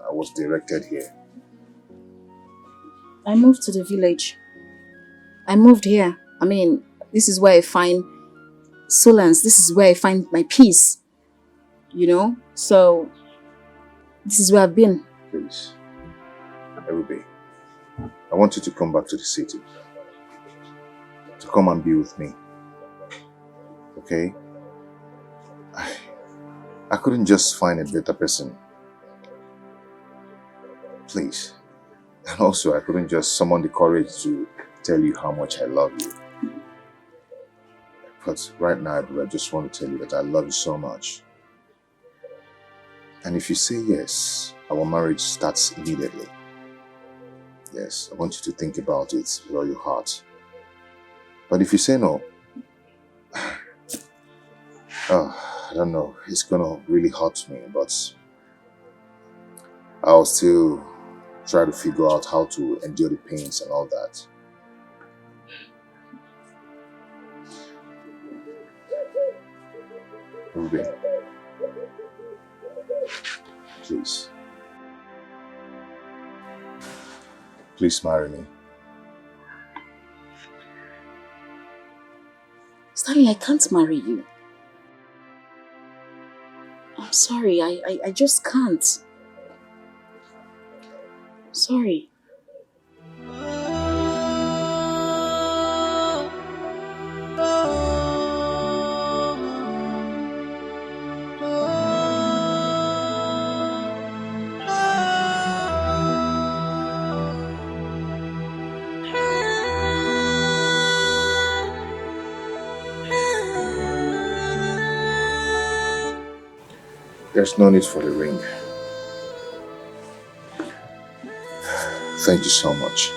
I was directed here. I moved to the village. I moved here. I mean, this is where I find solace. This is where I find my peace. You know? So, this is where I've been. Please. Everybody, I want you to come back to the city. To come and be with me. okay? I couldn't just find a better person. Please. And also, I couldn't just summon the courage to tell you how much I love you. But right now, I just want to tell you that I love you so much. And if you say yes, our marriage starts immediately. Yes, I want you to think about it with all your heart. But if you say no, I don't know, it's gonna really hurt me, but I'll still try to figure out how to endure the pains and all that. Ruby, please. Please marry me. Stanley, I can't marry you. I'm sorry, I just can't. Sorry. There's no need for the ring. Thank you so much.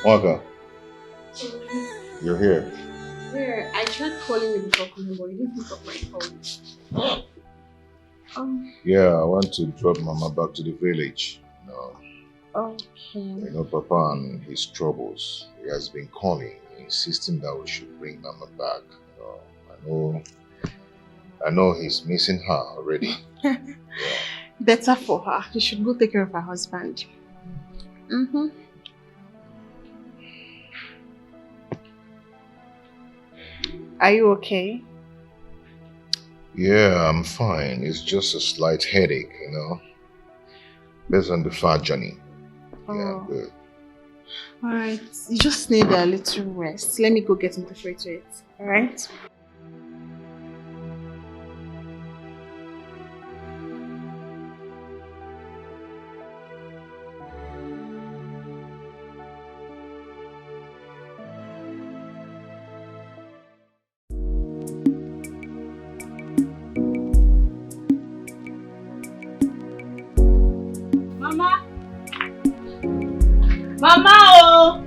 Waka, you're here. Yeah, I tried calling you before coming, but you didn't pick up my phone. Yeah, I want to drop Mama back to the village. Okay. You know, Papa and his troubles. He has been calling, insisting that we should bring Mama back. I know he's missing her already. Better for her. She should go take care of her husband. Mm-hmm. Are you okay? Yeah, I'm fine. It's just a slight headache, you know. Based on the far journey. Yeah, I'm good. Alright, you just need a little rest. Let me go get into free to it. Alright? Mama! Mama oh!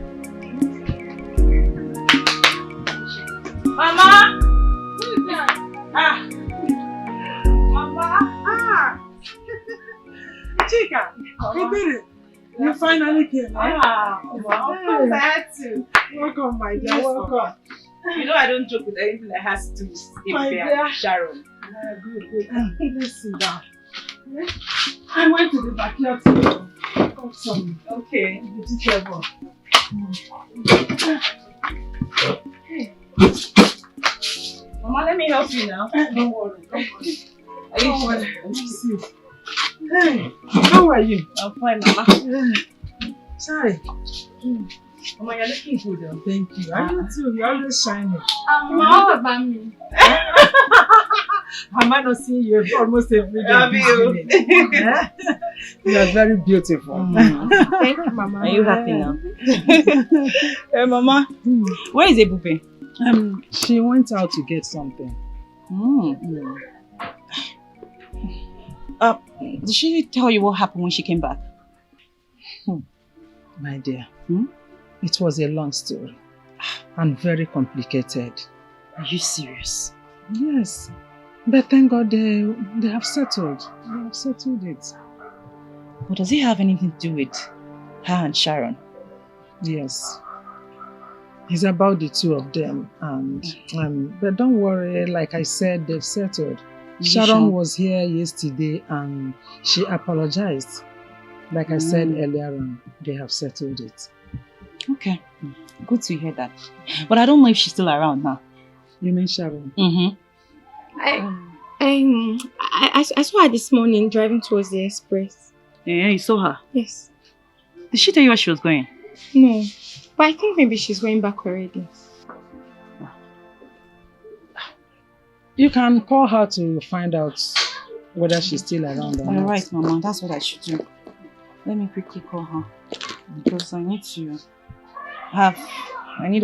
Mama! Who is that? Ah! Mama! Ah! Chica! You did it! You finally came, right? Ah! Wow, of course I had to. Welcome, my dear. Yes, Welcome. You know I don't joke with anything that has to do with My Ife dear. and Sharon. Good. Let's sit down. I went to the backyard to cut some Okay. vegetable. Mama, let me help you now. Don't worry. Are you Don't sure? worry. Let me see. Hey, how are you? I'm fine, Mama. Sorry. Mama, you're looking good though. Thank you. Are you too? You're always shining. Mama, about me. Am I not seeing you almost every day? Love you. You are very beautiful. Thank you, Mama. Are you happy now? Hey, Mama. Where is Ebupe? She went out to get something. Did she tell you what happened when she came back? My dear, it was a long story and very complicated. Are you serious? Yes, but thank God they have settled. They have settled it. But does it have anything to do with her and Sharon? Yes. It's about the two of them, and but don't worry, like I said, they've settled. Sharon was here yesterday and she apologized. Like I said earlier on, they have settled it. Okay, good to hear that. But I don't know if she's still around now. You mean Sharon? I saw her this morning driving towards the express. Yeah, you saw her? Yes. Did she tell you where she was going? No, but I think maybe she's going back already. You can call her to find out whether she's still around or not. Alright, Mama, that's what I should do. Let me quickly call her. Because I need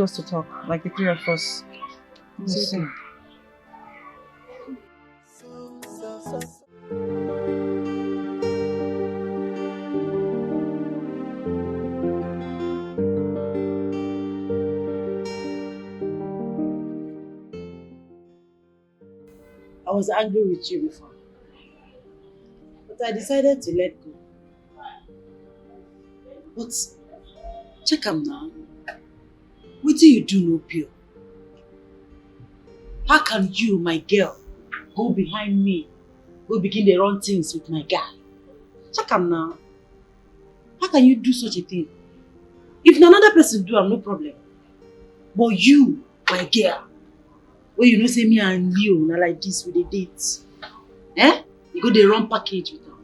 us to talk, like the three of us. It's okay. I was angry with you before, but I decided to let go. But check am now. What do you do no pure? How can you, my girl, go behind me, go begin the wrong things with my guy? Check am now. How can you do such a thing? If another person do, I'm no problem. But you, my girl, where you know say me and you na like this with the dates, you go the wrong package with them.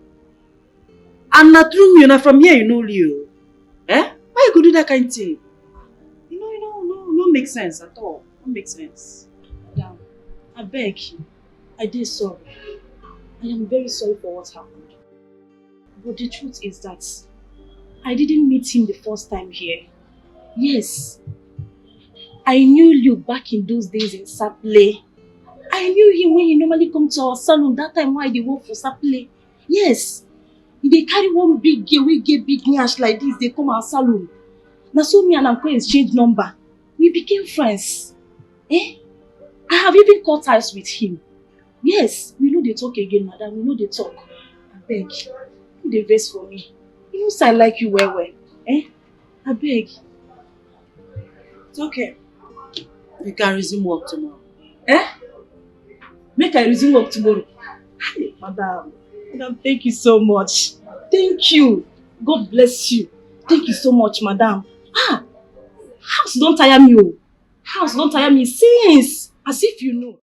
And na through me, na from here you know Leo. Why you go do that kind of thing? No make sense at all. No make sense. Madam, I beg you. I did sorry. I am very sorry for what happened. But the truth is that I didn't meet him the first time here. Yes. I knew you back in those days in Saple. I knew him when he normally come to our salon that time when they work for Saple. Yes. They carry one big girl, we get big nyash like this, they come our salon. Now so me and Uncle exchange number. We became friends. I have even cut ties with him. Yes, we know they talk again, madam. We know they talk. I beg. You dey vex for me. You know say I like you well. I beg. It's okay. You can resume work tomorrow. Make I resume work tomorrow. Hey, madam, thank you so much. Thank you. God bless you. Thank you so much, madam. House don't tire me. House don't tire me since. As if you know.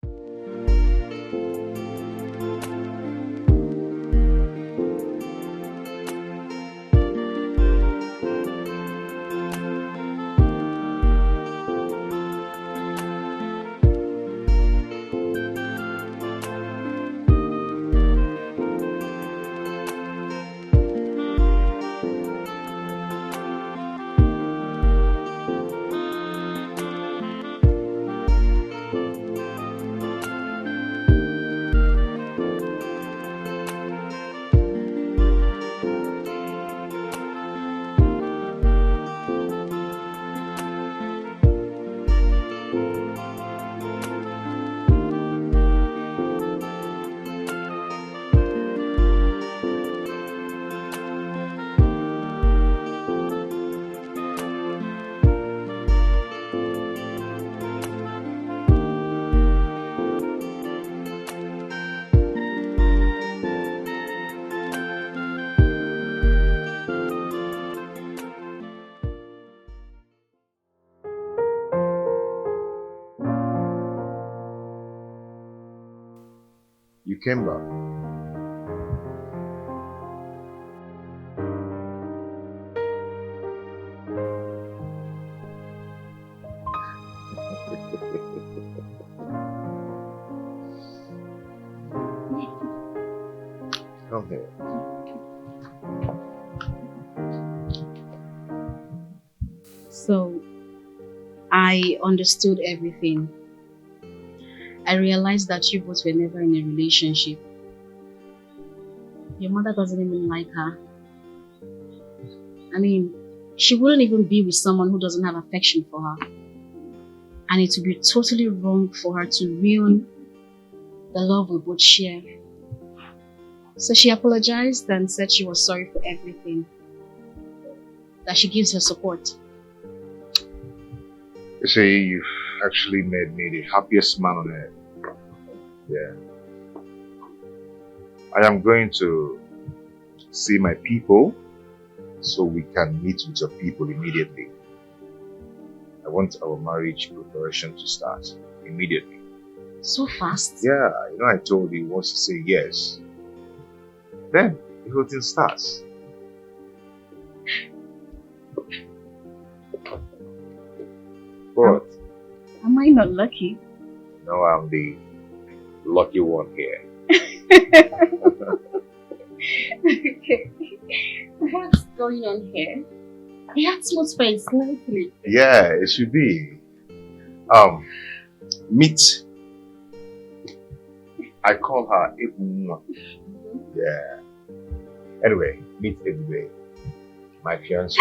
came back. Come here. So, I understood everything. I realized that you both were never in a relationship. Your mother doesn't even like her. I mean, she wouldn't even be with someone who doesn't have affection for her. And it would be totally wrong for her to ruin the love we both share. So she apologized and said she was sorry for everything. That she gives her support. You see, you've actually made me the happiest man on earth. Yeah. I am going to see my people so we can meet with your people immediately. I want our marriage preparation to start immediately. So fast? Yeah, you know I told you once you say yes, then the whole thing starts. What? Am I not lucky? No, I'm the lucky one here. Okay. What's going on here? The atmosphere is lively. Yeah, it should be. Meet. I call her Ebuma. Yeah. Anyway, meet Ebube, my fiancée.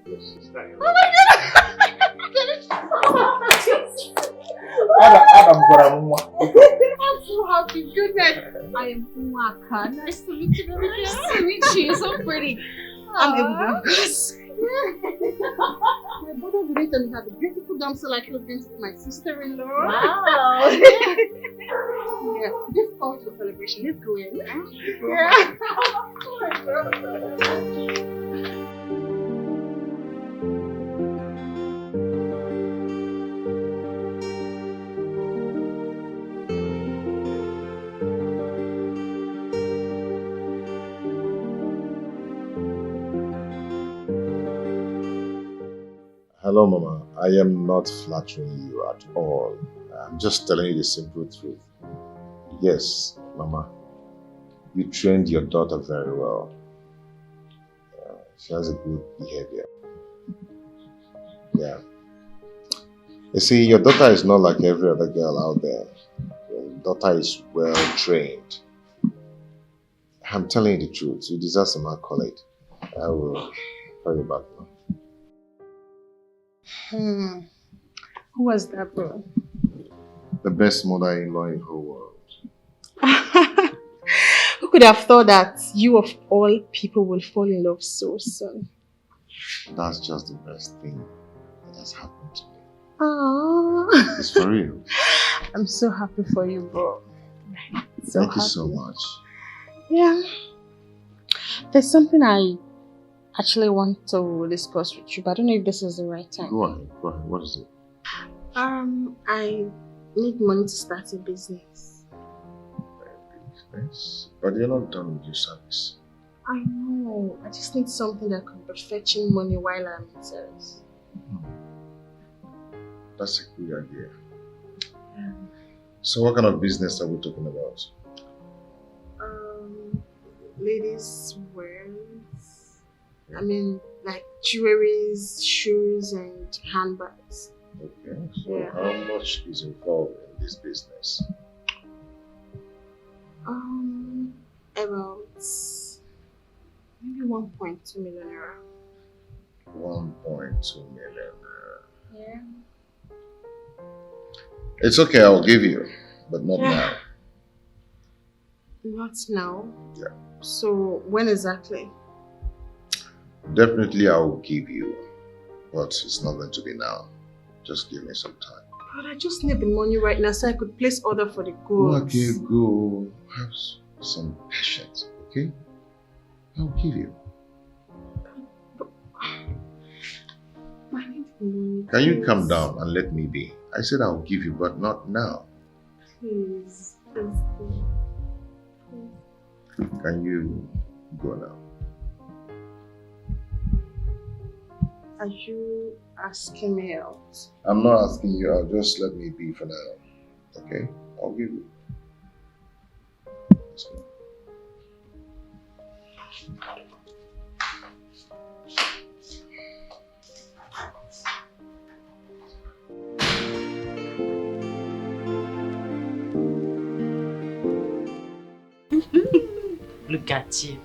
Your sister. Oh my god! I'm so happy. Goodness. I am Umaka. Nice to meet you, baby. Nice to meet you. You're so pretty. I'm Ebube. My brother didn't tell me had a beautiful damsel like she was going to be my sister-in-law. Wow. Yeah, this calls for celebration. Let's go in. Hello, Mama. I am not flattering you at all. I'm just telling you the simple truth. Yes, Mama. You trained your daughter very well. She has a good behavior. Yeah. You see, your daughter is not like every other girl out there. Your daughter is well trained. I'm telling you the truth. You deserve some accolade. I will call you back now. Who was that, bro? The best mother-in-law in the whole world. Who could have thought that you of all people will fall in love so soon? That's just the best thing that has happened to me. Aww. It's for real. I'm so happy for you, bro. Thank you so much. Yeah. There's something I actually want to discuss with you, but I don't know if this is the right time. Go ahead. What is it? I need money to start a business. Business? But you're not done with your service. I know. I just need something that can be fetching money while I'm in service. That's a good idea. Yeah. So what kind of business are we talking about? Ladies' wears. I mean, like jewelries, shoes, and handbags. Okay. So how much is involved in this business? About maybe 1.2 million naira. 1.2 million. Yeah. It's okay, I'll give you, but not now. Not now? Yeah. So when exactly? Definitely I will give you, but it's not going to be now. Just give me some time. But I just need the money right now so I could place order for the goods. Okay, go. Have some patience, okay? I'll give you. I need the money. Can you calm down and let me be? I said I'll give you, but not now. Please, please. Can you go now? Are you asking me out? I'm not asking you out, just let me be for now. Okay? I'll give you. Let's go. Look at you.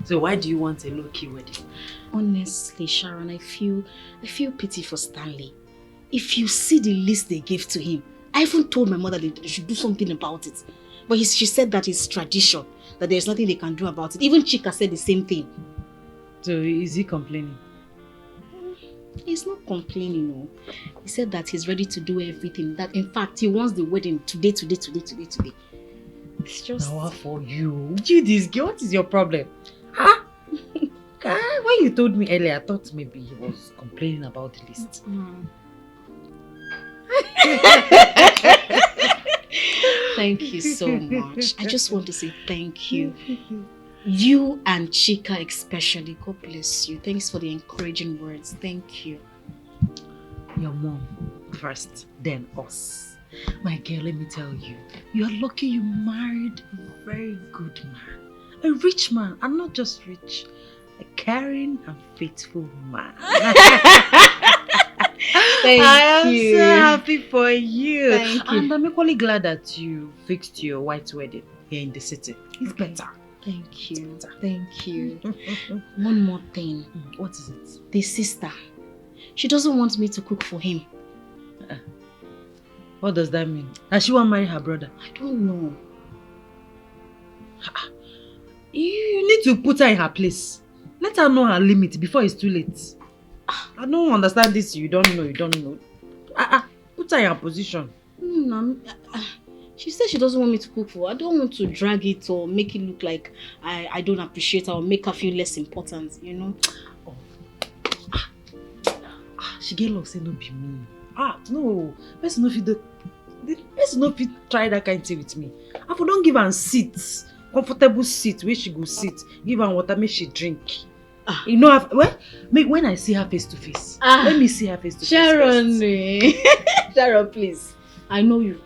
So why do you want a low-key wedding? Honestly, Sharon, I feel pity for Stanley. If you see the list they gave to him, I even told my mother that they should do something about it. But she said that it's tradition, that there's nothing they can do about it. Even Chika said the same thing. So is he complaining? He's not complaining, no. He said that he's ready to do everything. That in fact, he wants the wedding today. It's just... Now for you. You this girl, what is your problem? Huh? When you told me earlier, I thought maybe he was complaining about the list. Thank you so much. I just want to say thank you. You and Chika especially. God bless you. Thanks for the encouraging words. Thank you. Your mom first, then us. My girl, let me tell you, you are lucky you married a very good man. A rich man, and not just rich, a caring and faithful man. I am so happy for you. Thank you. And I'm equally glad that you fixed your white wedding here in the city. It's better. Thank you. Thank you. One more thing. What is it? The sister. She doesn't want me to cook for him. What does that mean? Does she want to marry her brother? I don't know. You need to put her in her place. Let her know her limit before it's too late. I don't understand this. You don't know. Put her in her position. She said she doesn't want me to cook for her. I don't want to drag it or make it look like I don't appreciate her or make her feel less important, you know? She get lost, say no be me. No. Person no fit try that kind of thing with me. I for don't give her seat. Comfortable seat where she go sit. Give her water, make she drink. You know, when I see her face to face. Let me see her face to face. Sharon, Sharon, please. I know you.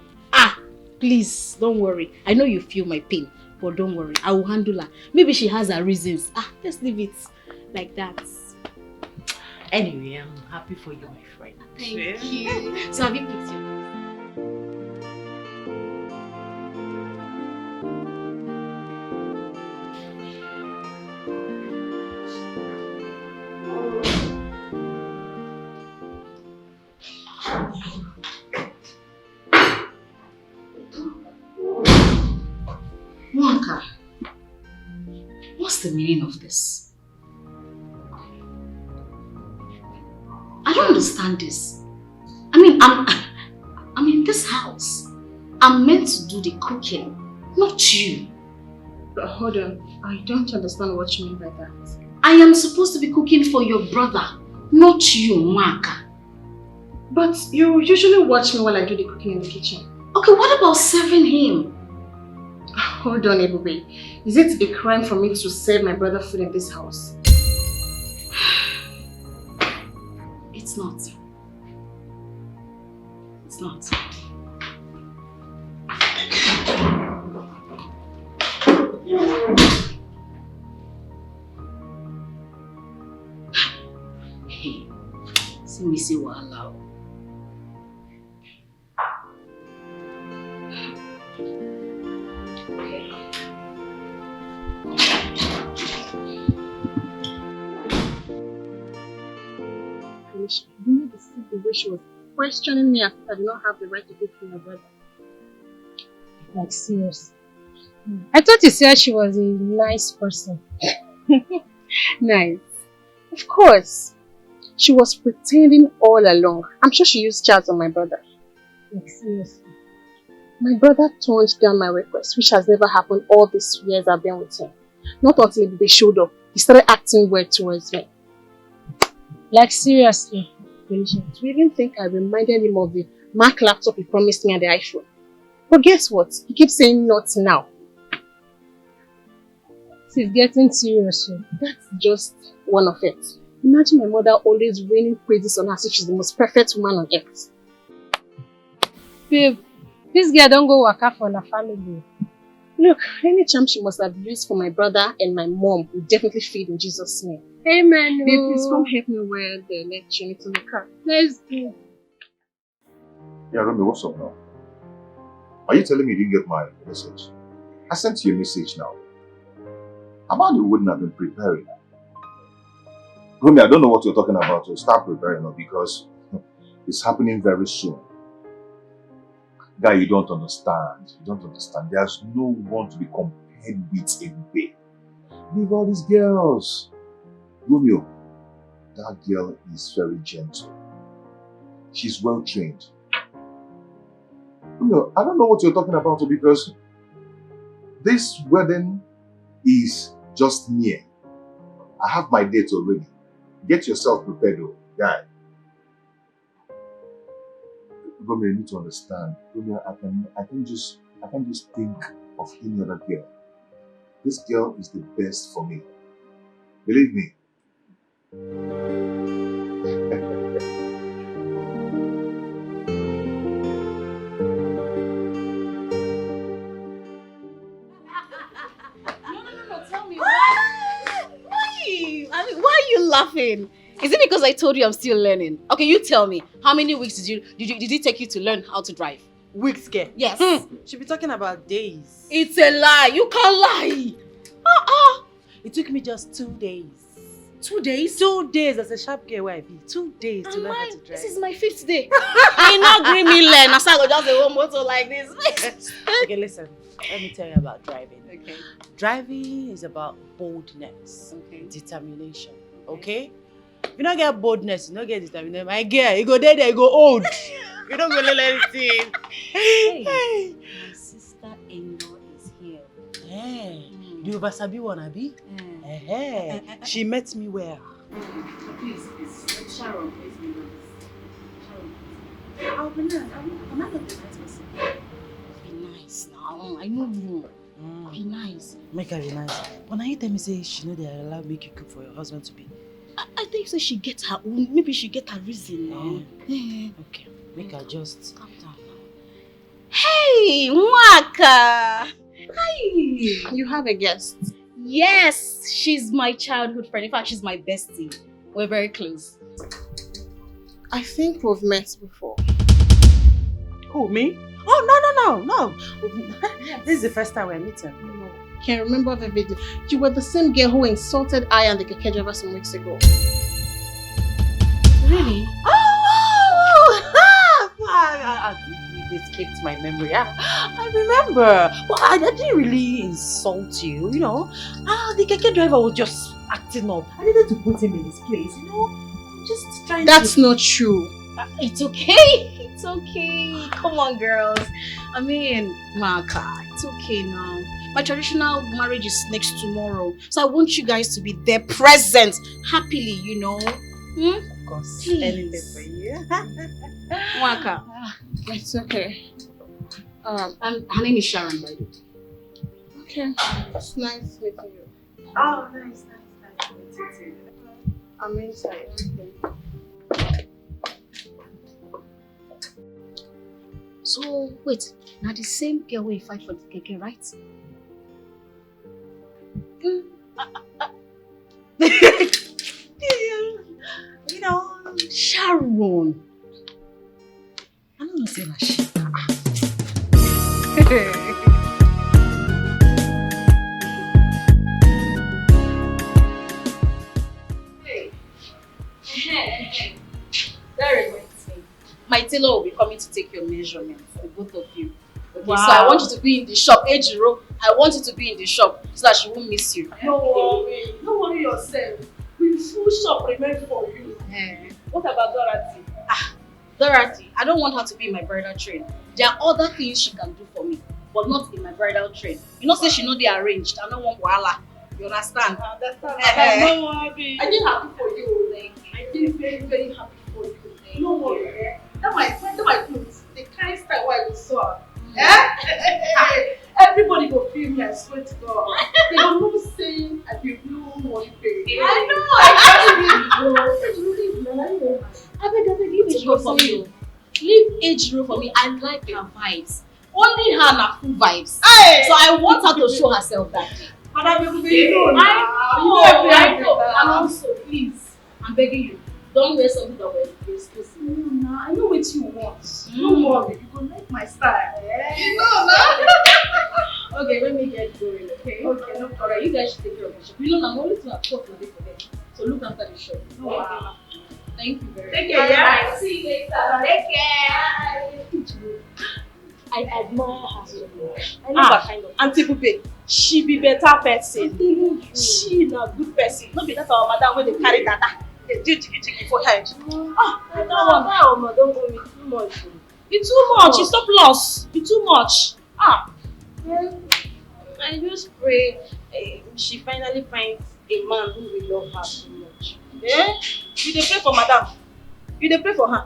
Please, don't worry. I know you feel my pain, but don't worry. I will handle her. Maybe she has her reasons. Let's leave it like that. Anyway, I'm happy for you, my friend. Thank you. So have you picked your... Mwaka, what's the meaning of this? I don't understand this. I'm in this house. I'm meant to do the cooking, not you. But hold on, I don't understand what you mean by that. I am supposed to be cooking for your brother, not you, Mwaka. But you usually watch me while I do the cooking in the kitchen. Okay, what about serving him? Hold on, Ebube. Is it a crime for me to serve my brother food in this house? It's not. It's not. Hey, see me say wahala. You need to see the way she was questioning me as if I did not have the right to cook for my brother. Like, seriously. I thought you said she was a nice person. Nice. Of course. She was pretending all along. I'm sure she used chats on my brother. Like, seriously. My brother turned down my request, which has never happened all these years I've been with him. Not until he showed up. He started acting weird towards me. Like, seriously. Felicia, do you even think I reminded him of the Mac laptop he promised me and the iPhone? But guess what? He keeps saying not now. This is getting serious. That's just one of it. Imagine my mother always raining praises on her as if she's the most perfect woman on earth. Babe, this girl don't go waka for her family. Look, any charm she must have used for my brother and my mom will definitely feed in Jesus' name. Amen. Babe, please come help me wear the next you need to look at. Let's go. Yeah, Remy, what's up now? Are you telling me you didn't get my message? I sent you a message now. Amanda wouldn't have been preparing. Remy, I don't know what you're talking about, so start preparing now because it's happening very soon. Guy, you don't understand. You don't understand. There's no one to be compared with in Bay. Leave all these girls. Romeo, that girl is very gentle. She's well trained. Romeo, I don't know what you're talking about because this wedding is just near. I have my date already. Get yourself prepared, though, guy. Romeo, you need to understand. Romeo, I can just think of any other girl. This girl is the best for me. Believe me. No, tell me why? I mean, why are you laughing? Is it because I told you I'm still learning? Okay, you tell me. How many weeks did it take you to learn how to drive? Weeks, girl. Yes. She'll be talking about days. It's a lie. You can't lie. It took me just 2 days. 2 days? 2 days as a sharp girl where I be. 2 days to learn how to drive. This is my 5th day. I not agree me learn. I start just a one motor like this. Okay, listen. Let me tell you about driving. Okay. Driving is about boldness, determination. Okay? If you don't get boldness, you don't get determination. My girl, you go there, you go old. You don't go let anything. Hey, my sister-in-law is here. Hey, the Obasabi wanna be? She met me where? Please, Sharon, please be nice. Sharon, I'll be nice. I'm not gonna be nice person. Be nice now. I know you. Be nice. Make her be nice. But now you tell me say she know they are allowed make you cook for your husband to be. I think so. She get her own. Maybe she get her reason now. Okay, make her just calm down now. Hey, Waka. Hi. You have a guest. Yes, she's my childhood friend. In fact, she's my bestie. We're very close. I think we've met before. Who, me? Oh, no. This is the first time we're meeting. No. Can you remember the video? You were the same girl who insulted I and the keke driver some weeks ago. Really? It escaped my memory. I remember. But I didn't really insult you, you know. The keke driver was just acting up. I needed to put him in his place, you know. Just trying That's not true. It's okay. It's okay. Come on, girls. I mean, Maka, it's okay now. My traditional marriage is next tomorrow. So I want you guys to be there present, happily, you know. Of course. Please. Anything for you. Maka. It's okay. Her name is Sharon, by the way. Okay. It's nice meeting you. Oh, nice meeting you. I'm inside. So, wait. Now the same girl will fight for the keke, right? You know, Sharon. I don't know say that shit. Hey. That reminds me. My tailor will be coming to take your measurements, the both of you. Okay, wow. So I want you to be in the shop. Ejiro, I want you to be in the shop so that she won't miss you. No worry yourself. We full shop remain for you. What about Dorothy? Dorothy, I don't want her to be in my bridal train. There are other things she can do for me, but not in my bridal train. You know, say she know they arranged. I don't want wahala. You understand? I understand. No worry. I did happy for you. I did very, very happy for you. No worry. That my clothes. The kind style where I go saw. Everybody go feel me, I swear to God. They don't know saying I be blue money pay. I know, I beg, leave age roll for me. Leave age roll for me. I like her vibes. Only her na full vibes. Hey. So I want her to show herself that day. And I know. And also, please, I'm begging you, don't wear something that we're exclusive. No, I know what you want. Don't worry, you go like my style. You know, no? Okay, let me get going, okay? Okay, no problem. Alright, you guys should take care of the shop. You know, I'm only to have talked for them. So look after the shop. Wow. Thank you very much. Take care, yeah. See you later. Take care. I admire her so much. I know that kind of Auntie Pupe, she be better person. She na good person. Not be that our madam when they carry data. They do jiggy for head. I don't want don't go with too much. It's too much. It's surplus. It's too much. I just pray she finally finds a man who will love her so much. Yeah? You dey pray for madam. You dey pray for her.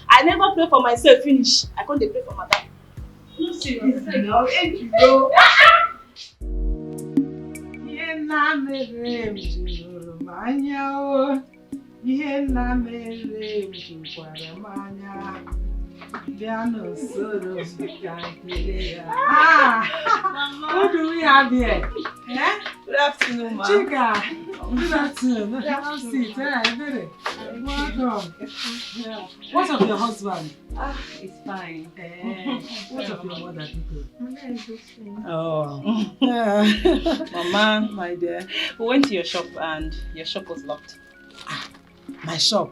I never pray for myself finish. I can't dey pray for madam. No serious now. You What do we have here? Eh? Good afternoon, ma. Chika, good afternoon. Have a seat. Welcome. Yeah. What's of your husband? It's fine. What's of your mother, people? Oh. Mama, my dear. We went to your shop and your shop was locked. My shop?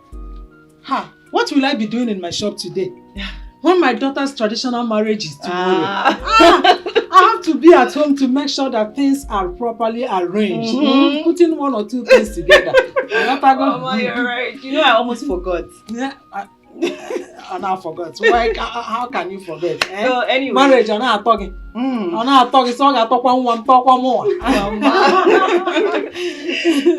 What will I be doing in my shop today? When my daughter's traditional marriage is tomorrow. I have to be at home to make sure that things are properly arranged. Putting one or two things together. Mama, you're right. You know, I almost forgot. Yeah, I now forgot. Why? How can you forget? So anyway, marriage, I'm not talking. I'm not talking. So I talk one more.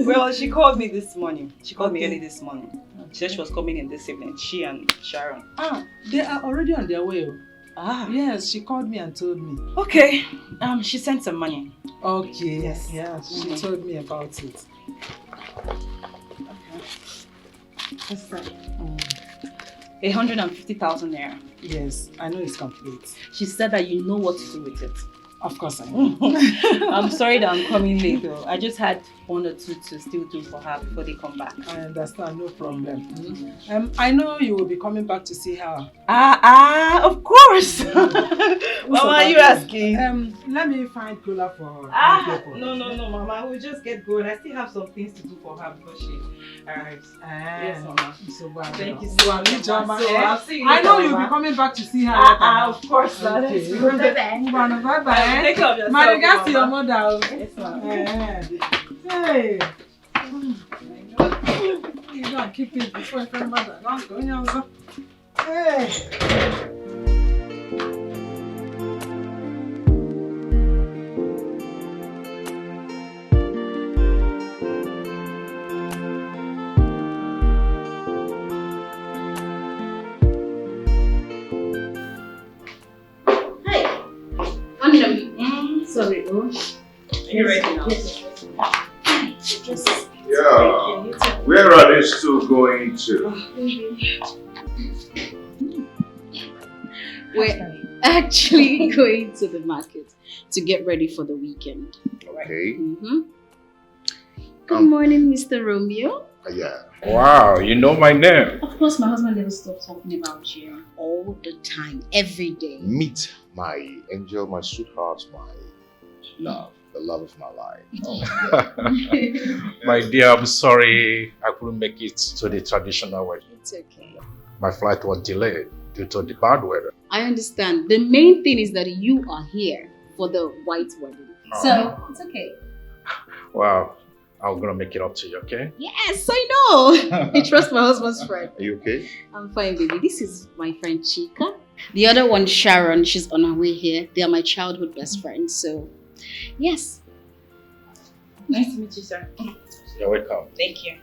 Well, she called me this morning. She called me early this morning. She said she was coming in this evening. She and Sharon. They are already on their way. Yes, she called me and told me. Okay. She sent some money. Okay. Yes. Yeah, she told me about it. What's that? 150,000 naira. Yes, I know it's complete. She said that you know what to do with it. Of course I know. I'm sorry that I'm coming late though. I just had one or two to still do for her before they come back. I understand, no problem. I know you will be coming back to see her. Of course. Mama, are you asking? Let me find cooler for her. No, Mama. We'll just get going. I still have some things to do for her before she arrives. Yes, Mama. Thank you so much. So I'll see you later, I know you'll Mama. be coming back to see her later. Of course. Okay. Bye-bye. Take care of yourself. My regards to your mother. Yes, ma'am. Hey. You gotta keep it before your mother. Hey. Sorry, Are you ready now? Yeah. Where are these two going to? We're actually going to the market to get ready for the weekend. Okay. Good morning, Mr. Romeo. Yeah. Wow, you know my name. Of course, my husband never stops talking about you all the time, every day. Meet my angel, my sweetheart, my love, the love of my life. My dear, I'm sorry I couldn't make it to the traditional wedding. It's okay. My flight was delayed due to the bad weather. I understand. The main thing is that you are here for the white wedding. So, it's okay. Wow, I'm gonna make it up to you, okay? Yes, I know. I trust my husband's friend. Are you okay? I'm fine, baby. This is my friend Chika. The other one, Sharon, she's on her way here. They are my childhood best friends, so yes. Nice to meet you, sir. You're welcome. Thank you.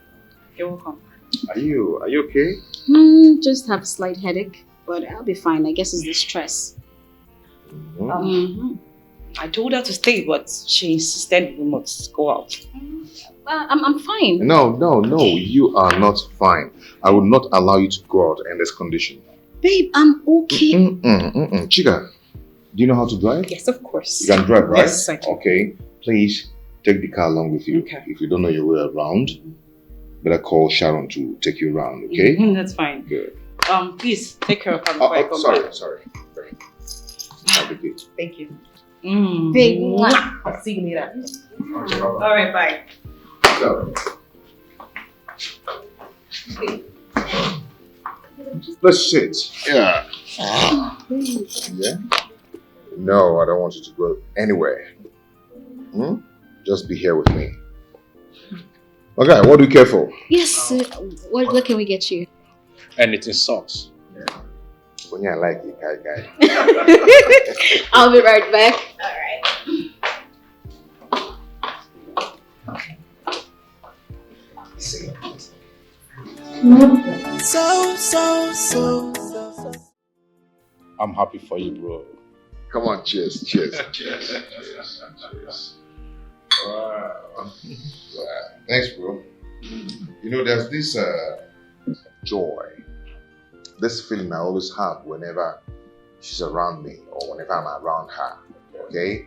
You're welcome. Are you okay? Just have a slight headache, but I'll be fine. I guess it's the stress. I told her to stay, but she insisted we must go out. I'm fine. No, you are not fine. I will not allow you to go out in this condition. Babe, I'm okay. Chica, do you know how to drive? Yes, of course. You can drive, right? Yes, I can. Okay, please take the car along with you. Okay. If you don't know your way around, better call Sharon to take you around, okay? That's fine. Good. Please take care of her before I come back. Sorry. Have a good. Thank you. Babe, I'll see you later. All right, bye. So, let's sit. Yeah. Yeah? No, I don't want you to go anywhere. Just be here with me. Okay, what do you care for? Yes, what can we get you? Anything sauce. When I like it, guy. I'll be right back. All right. So. I'm happy for you, bro. Come on, cheers. Wow. Thanks, bro. You know, there's this joy, this feeling I always have whenever she's around me or whenever I'm around her, okay?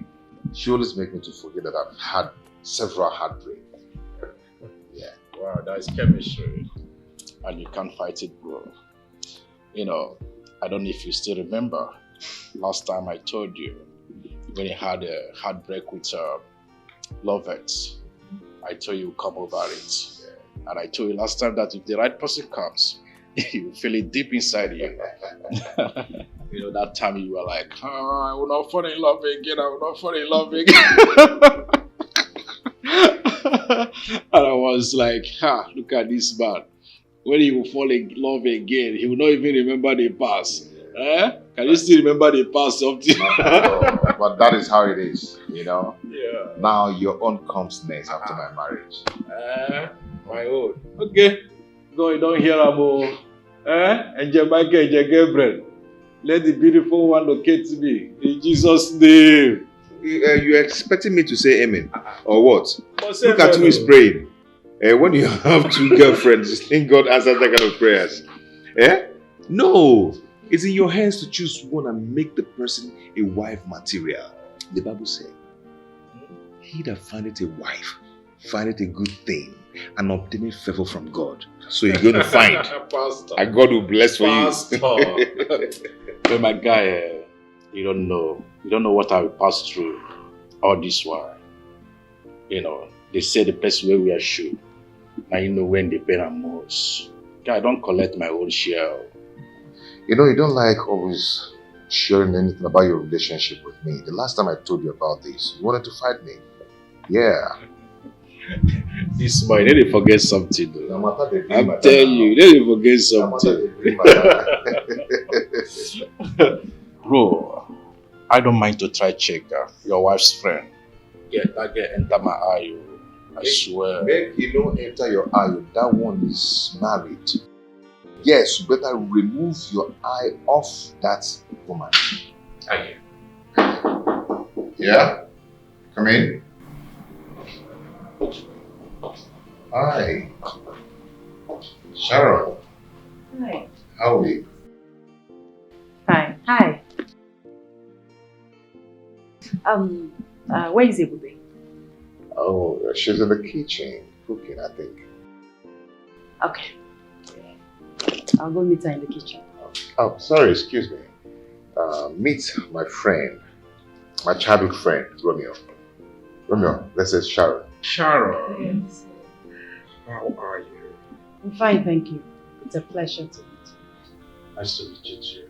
She always makes me to forget that I've had several heartbreaks. Yeah. Wow, that is chemistry. And you can't fight it, bro. You know, I don't know if you still remember last time I told you when you had a heartbreak with Lovett. I told you come over it. And I told you last time that if the right person comes, you feel it deep inside you. You know, that time you were like, I will not fall in love again, I will not fall in love again. And I was like, look at this man. When he will fall in love again, he will not even remember the past. Can you still remember the past something? But that is how it is, you know? Yeah. Now your own comes next after my marriage. My own. Okay. Go, you don't hear about Angel Michael, Angel Gabriel. Let the beautiful one locate me. In Jesus' name. You're expecting me to say amen? Or what? Say Look at who is praying. When you have two girlfriends, you think God answers that kind of prayers? No. It's in your hands to choose one and make the person a wife material. The Bible says, he that findeth a wife, findeth a good thing, and obtaineth favor from God. So you're going to find. Pastor. And God will bless for Pastor. you. But my guy, you don't know what I will pass through all this while. You know, they say the place where we are shoe. And you know when they bear most. I don't collect my own share. You know, you don't like always sharing anything about your relationship with me. The last time I told you about this, you wanted to fight me. Yeah. This boy, they didn't forget something though. I'm telling you, they didn't forget something. Bro, I don't mind to try check your wife's friend. That get enter my eye. I swear. Make you don't enter your eye. That one is married. Yes, you better remove your eye off that woman. Yeah? Come in. Hi. Sharon. Hi. How are you? Fine. Hi. Where is Ebube? Oh, she's in the kitchen cooking, I think. Okay. I'll go meet her in the kitchen. Oh, sorry, excuse me. Meet my friend, my childhood friend, Romeo. Romeo, this is Sharon. Sharon. Yes. How are you? I'm fine, thank you. It's a pleasure to meet you. Nice to meet you too.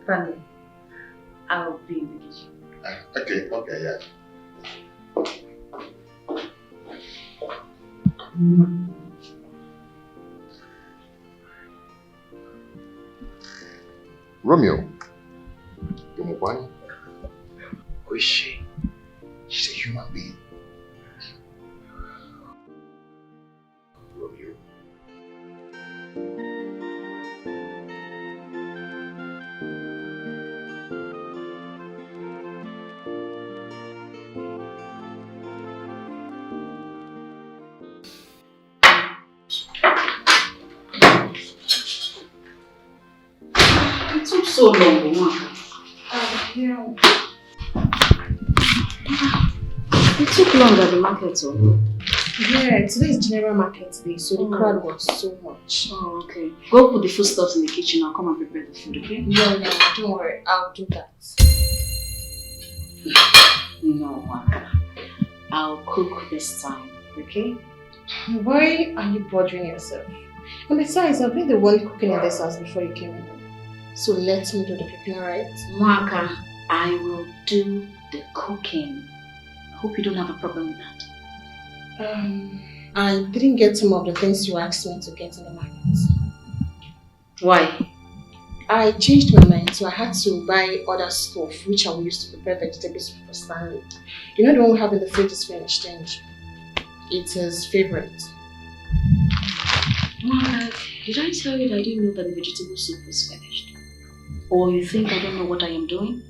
Stanley, I'll be in the kitchen. Okay, yeah. Romeo, you're my bunny. Who is she? She's a human being. Romeo, It took so long, Mama. Yeah. It took long at the market, so. Yeah, today is general market day, so the crowd was so much. Oh, okay. Go put the foodstuffs in the kitchen. I'll come and prepare the food, okay? No, don't worry. I'll do that. No, Mama. I'll cook this time, okay? Why are you bothering yourself? And besides, I've been the one cooking in this house before you came in. So let me do the cooking, alright? Mwaka, I will do the cooking. I hope you don't have a problem with that. I didn't get some of the things you asked me to get in the market. Why? I changed my mind, so I had to buy other stuff which I will use to prepare vegetables for Stanley. You know the one we have in the fridge is finished and it's his favorite. Mwaka, did I tell you that I didn't know that the vegetable soup was finished? Or you think I don't know what I am doing?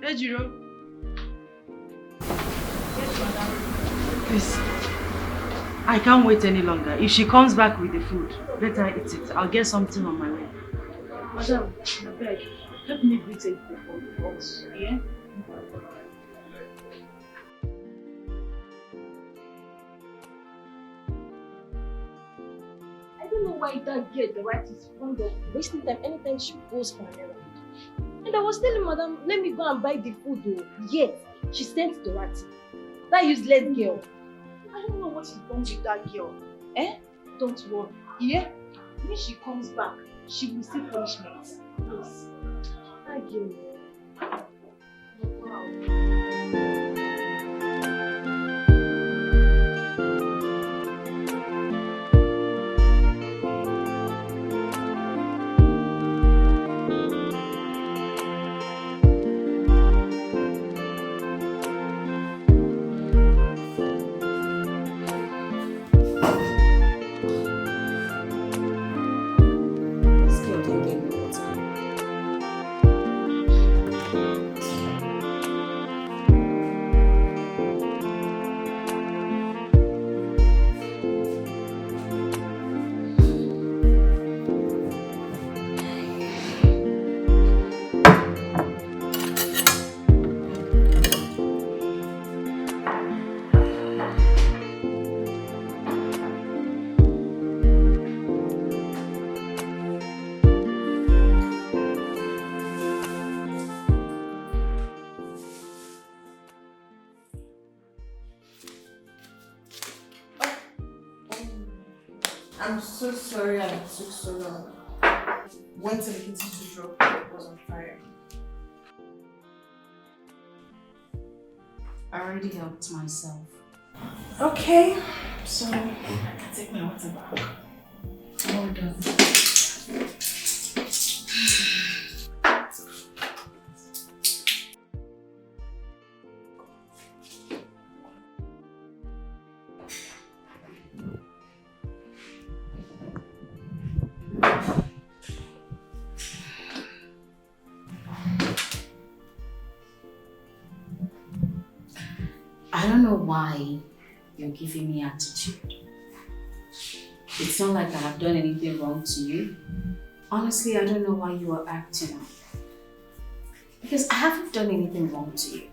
Ejiro. Please. I can't wait any longer. If she comes back with the food, let her eat it. I'll get something on my way. Madam, I beg, help me greet it before the box, yeah? I don't know why that girl, the right is fond of wasting time anytime she goes for an errand. And I was telling madam, let me go and buy the food though. Yet, she sent Dorothy. That useless girl. I don't know what is wrong with that girl. Eh? Don't worry. Yeah? When she comes back, she will see punishment. Please. That girl. Wow. I'm so sorry I took so long. Went to the kitchen to drop it was on fire. I already helped myself. Okay, so I can take my water back. Well done. I don't know why you're giving me attitude. It's not like I have done anything wrong to you. Honestly, I don't know why you are acting up. Because I haven't done anything wrong to you.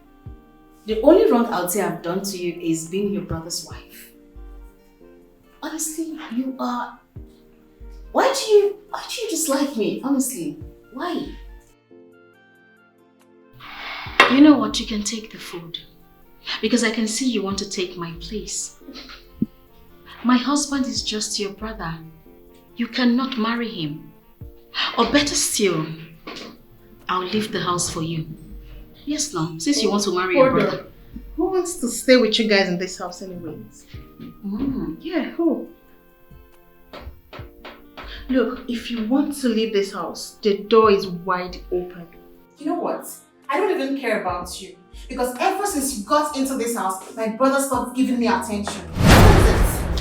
The only wrong I'll say I've done to you is being your brother's wife. Honestly, you are... Why do you dislike me? Honestly, why? You know what? You can take the food. Because I can see you want to take my place. My husband is just your brother. You cannot marry him. Or better still, I'll leave the house for you. Yes, no, since you want to marry your brother. Who wants to stay with you guys in this house anyways? Yeah, who? Look, if you want to leave this house, the door is wide open. You know what? I don't even care about you. Because ever since you got into this house, my brother stopped giving me attention. What is it?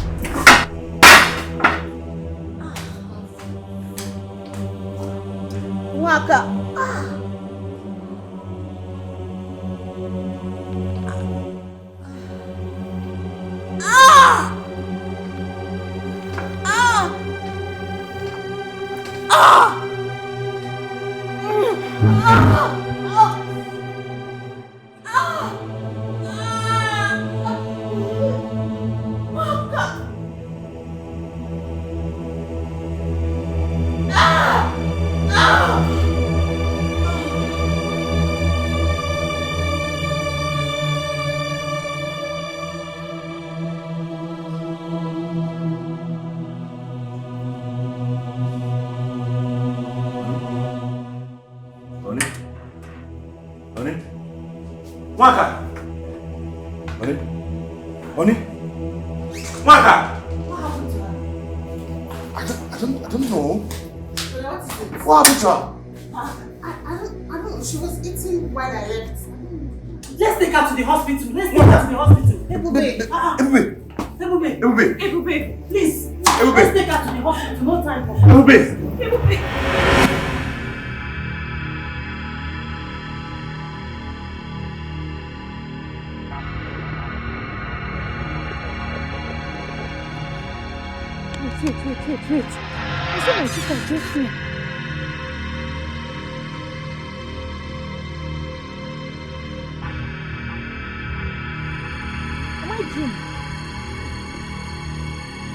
Waka. Waka! Onny? Onny? Waka! What happened to her? I don't know. What happened to her? I don't know. She was eating while I left. Let's take her to the hospital. Let's take her to the hospital. Ebube. Ebube. Ebube. Ebube. Please. Ebube. Let's take her to the hospital. No time for her. Ebube. Ebube. Wait. I saw my sister just here. Am I dreaming?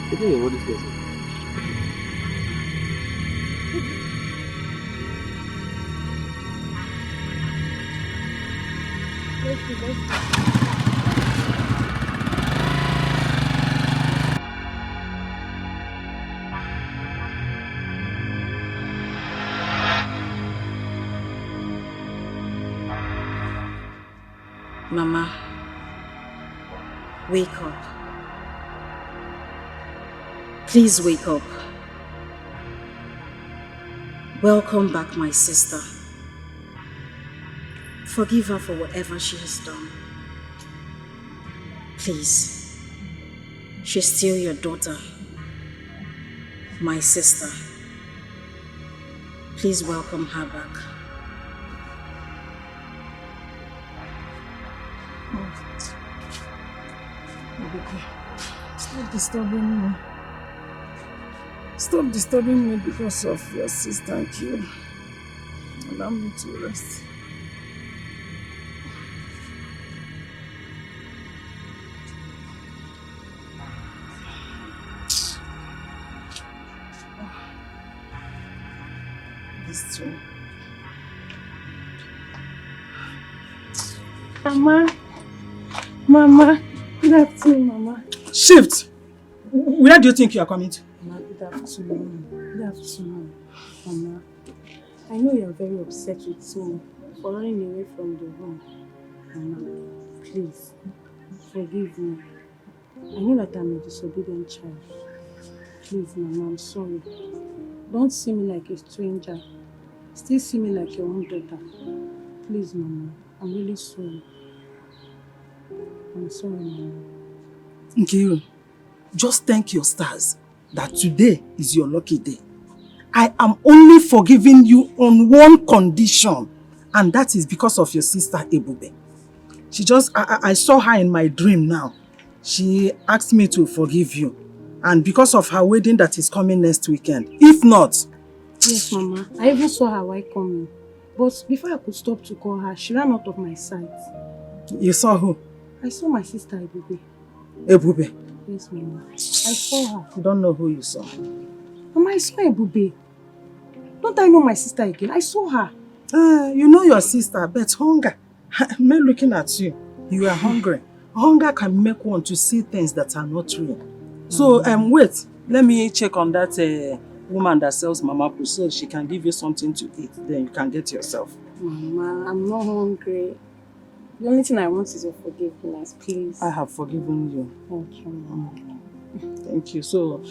I think you're what this person. Let's go. Mama, wake up. Please wake up. Welcome back, my sister. Forgive her for whatever she has done. Please. She's still your daughter. My sister. Please welcome her back. Stop disturbing me. Stop disturbing me because of your sister and you. Allow me to rest. This too. Mama, good afternoon, Mama. Shift! Where do you think you are coming to? Mama, good afternoon. Good afternoon, Mama. I know you are very upset with me for running away from the room. Mama, please, forgive me. I know that I'm a disobedient child. Please, Mama, I'm sorry. Don't see me like a stranger. Still see me like your own daughter. Please, Mama, I'm really sorry. I'm sorry, Mama. Nkiru, just thank your stars that today is your lucky day. I am only forgiving you on one condition, and that is because of your sister Ebube. She just, I saw her in my dream now. She asked me to forgive you, and because of her wedding that is coming next weekend. If not... Yes, Mama. I even saw her while coming. But before I could stop to call her, she ran out of my sight. You saw who? I saw my sister Ebube. Ebube? Yes, Mama. I saw her. You don't know who you saw? Mama, I saw Ebube. Don't I know my sister again? I saw her. You know your sister, but hunger. Me looking at you, you are hungry. Hunger can make one to see things that are not real. So, wait. Let me check on that woman that sells Mama Poo so she can give you something to eat. Then you can get yourself. Mama, I'm not hungry. The only thing I want is your forgiveness, please. I have forgiven you. Thank you, Mama. Thank you. So,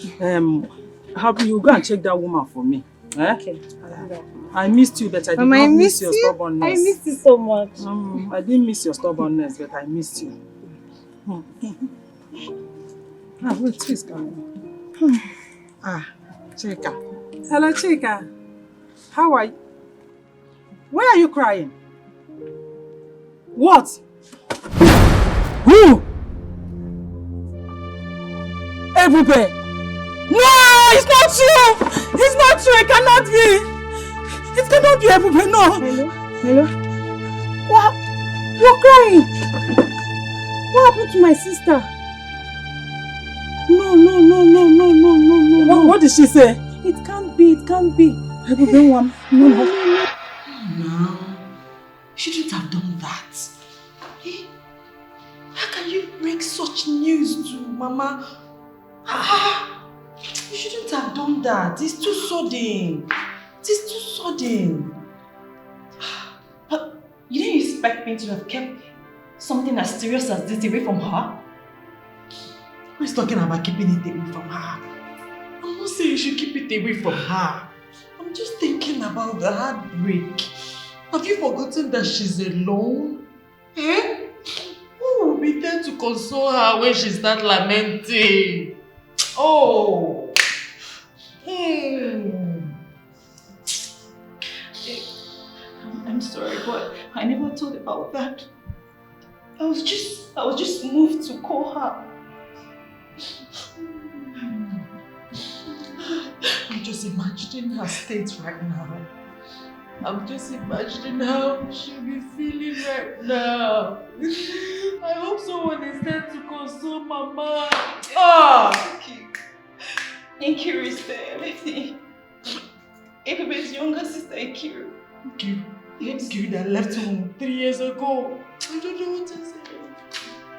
Happy, you go and check that woman for me. Eh? Okay, I'll do that. I missed you, but I did Mama, not miss your stubbornness. I missed you so much. I didn't miss your stubbornness, but I missed you. Wait, who's coming? Chika. Hello, Chika. How are you? Why are you crying? What? Who? Ebube! No! It's not true! It's not true! It cannot be! It cannot be Ebube, no! Hello? Hello? What? You're crying! What happened to my sister? No. What did she say? It can't be. Ebube, one. No. No. You shouldn't have done that. Eh? How can you break such news to Mama? You shouldn't have done that. It's too sudden. But you didn't expect me to have kept something as serious as this away from her? Who is talking about keeping it away from her? I'm not saying you should keep it away from her. I'm just thinking about the heartbreak. Have you forgotten that she's alone? Eh? Who will be there to console her when she starts lamenting? Oh! I'm sorry, but I never thought about that. I was just moved to call her. I'm just imagining her state right now. I'm just imagining how she'll be feeling right now. I hope someone is there to console Mama. Ikiru is there. Ebube's younger sister, Ikiru. Ikiru that left home 3 years ago. I don't know what to say.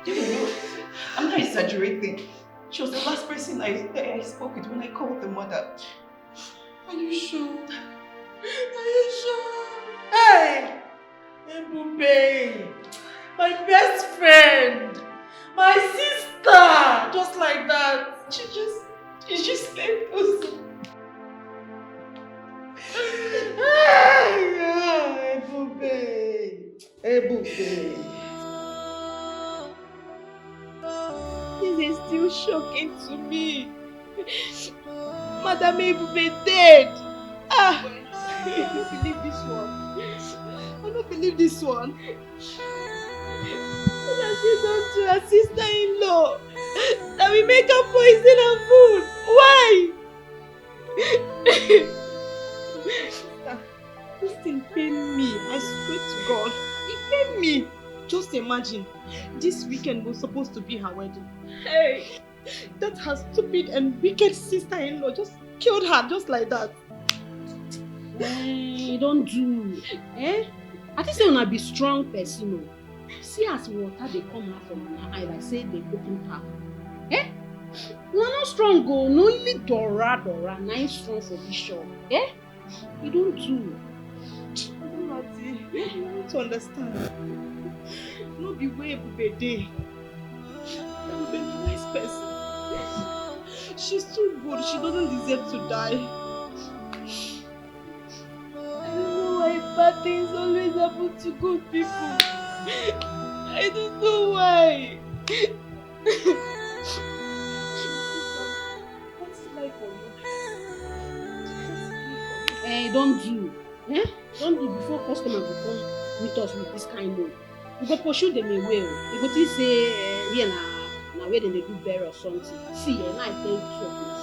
You know, I'm not exaggerating. She was the last person I spoke with when I called the mother. Are you sure? Hey! Ebube! My best friend! My sister! Just like that. She just left us. Ebube! This is still shocking to me. Madam Ebube dead. I don't believe this one. What has she done to her sister-in-law? That we make her poison her food. Why? This thing pained me. I swear to God. It pained me. Just imagine. This weekend was supposed to be her wedding. Hey, that her stupid and wicked sister-in-law just killed her just like that. Don't do. I think say una be strong person. See as water they come out from her eye like say they open her. You are not strong go. No only Dora. Nice strong for this show. You don't do. You need to understand. No be way Ebube dey. Ebube be a nice person. She's too good. She doesn't deserve to die. I don't know why bad things always happen to good people. I don't know why. What's life for you? Don't do. Don't do before customer go come meet us with this kind of. We go pursue them away. We go think say here na where they do burial or something. See, now I tell you two of this.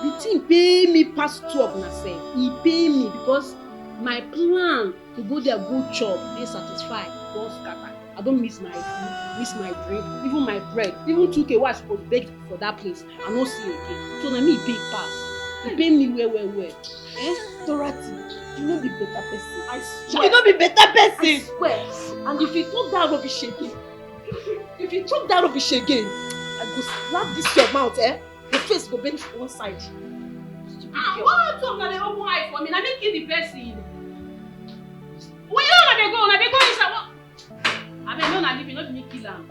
The thing pay me past 12 na say. He pay me because my plan to go there go chop, they satisfied, don't scatter. I don't miss my food, miss my drink, even my bread. Even 2K what I supposed to beg for that place. I no see again. So na me pay pass. He pay me well. Dorothy, you no be better person. I swear. You no be better person. I swear. And if you talk that rubbish again, I go slap this your mouth, Your face go bend to one side. What talk na dey open eye for me? Na me kill the person. Where you na dey go inside what? I mean, no na leave me, not me kill am.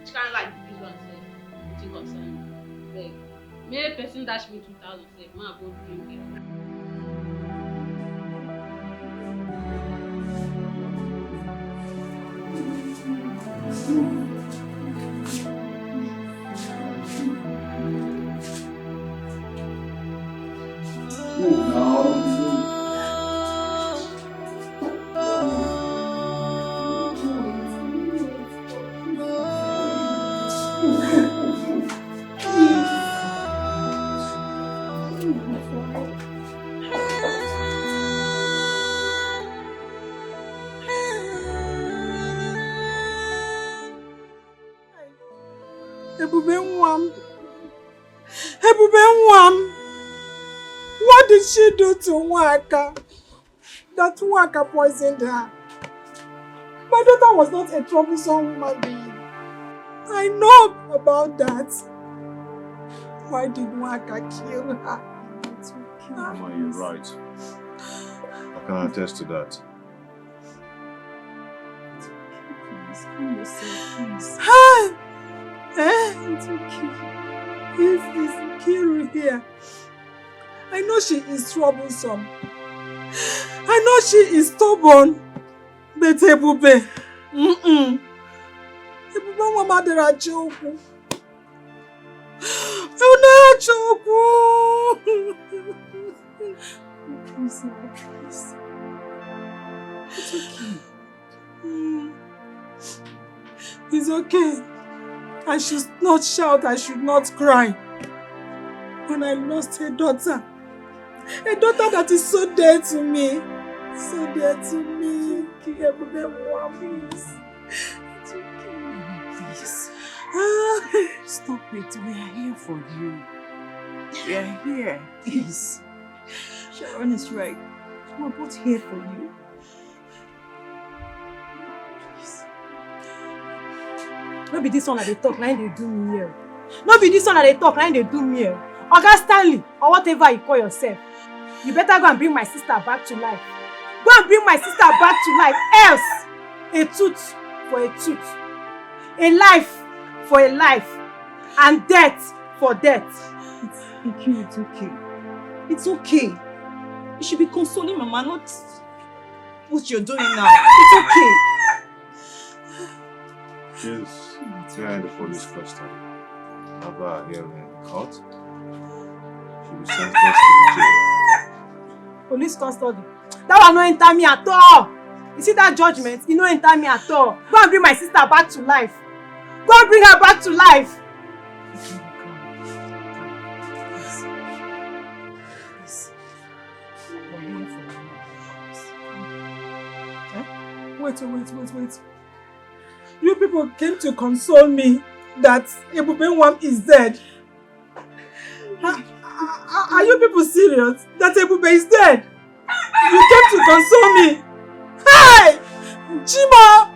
She can't like this one say. Wetin concern you? Make person even dash me 2,000 sef, ma go drink it. Ebube nwa m. Ebube nwa m. What did she do to Nwaka? That Nwaka poisoned her. My daughter was not a troublesome woman being. I know about that. Why did Nwaka kill her? Mama, you're right. I can attest to that. Please, calm yourself, please. It's okay. Is Kiru here? I know she is troublesome. I know she is stubborn. But Ebube, Ebube mama dera choku. Please, please. It's okay. It's okay. I should not shout, I should not cry. When I lost a daughter that is so dear to me. So dear to me. Please. It's okay. Please. Stop it. We are here for you. We are here. Please. Sharon is right. We're both here for you. No be this one that they talk, like they do me here. No be this one that they talk, like they do me here. Oga Stanley, or whatever you call yourself. You better go and bring my sister back to life. Go and bring my sister back to life. Else, a tooth for a tooth. A life for a life. And death for death. It's okay. It's okay. You should be consoling Mama, not what you're doing now. It's okay. Yes, we are in the police custody. Have her hearing in court. She will sentenced to jail. Police custody. That will not enter me at all. You see that judgment? It not enter me at all. Go and bring my sister back to life. Go and bring her back to life. Wait. You people came to console me that Ebube is dead. Are you people serious? That Ebube is dead? You came to console me? Hey! Chimo!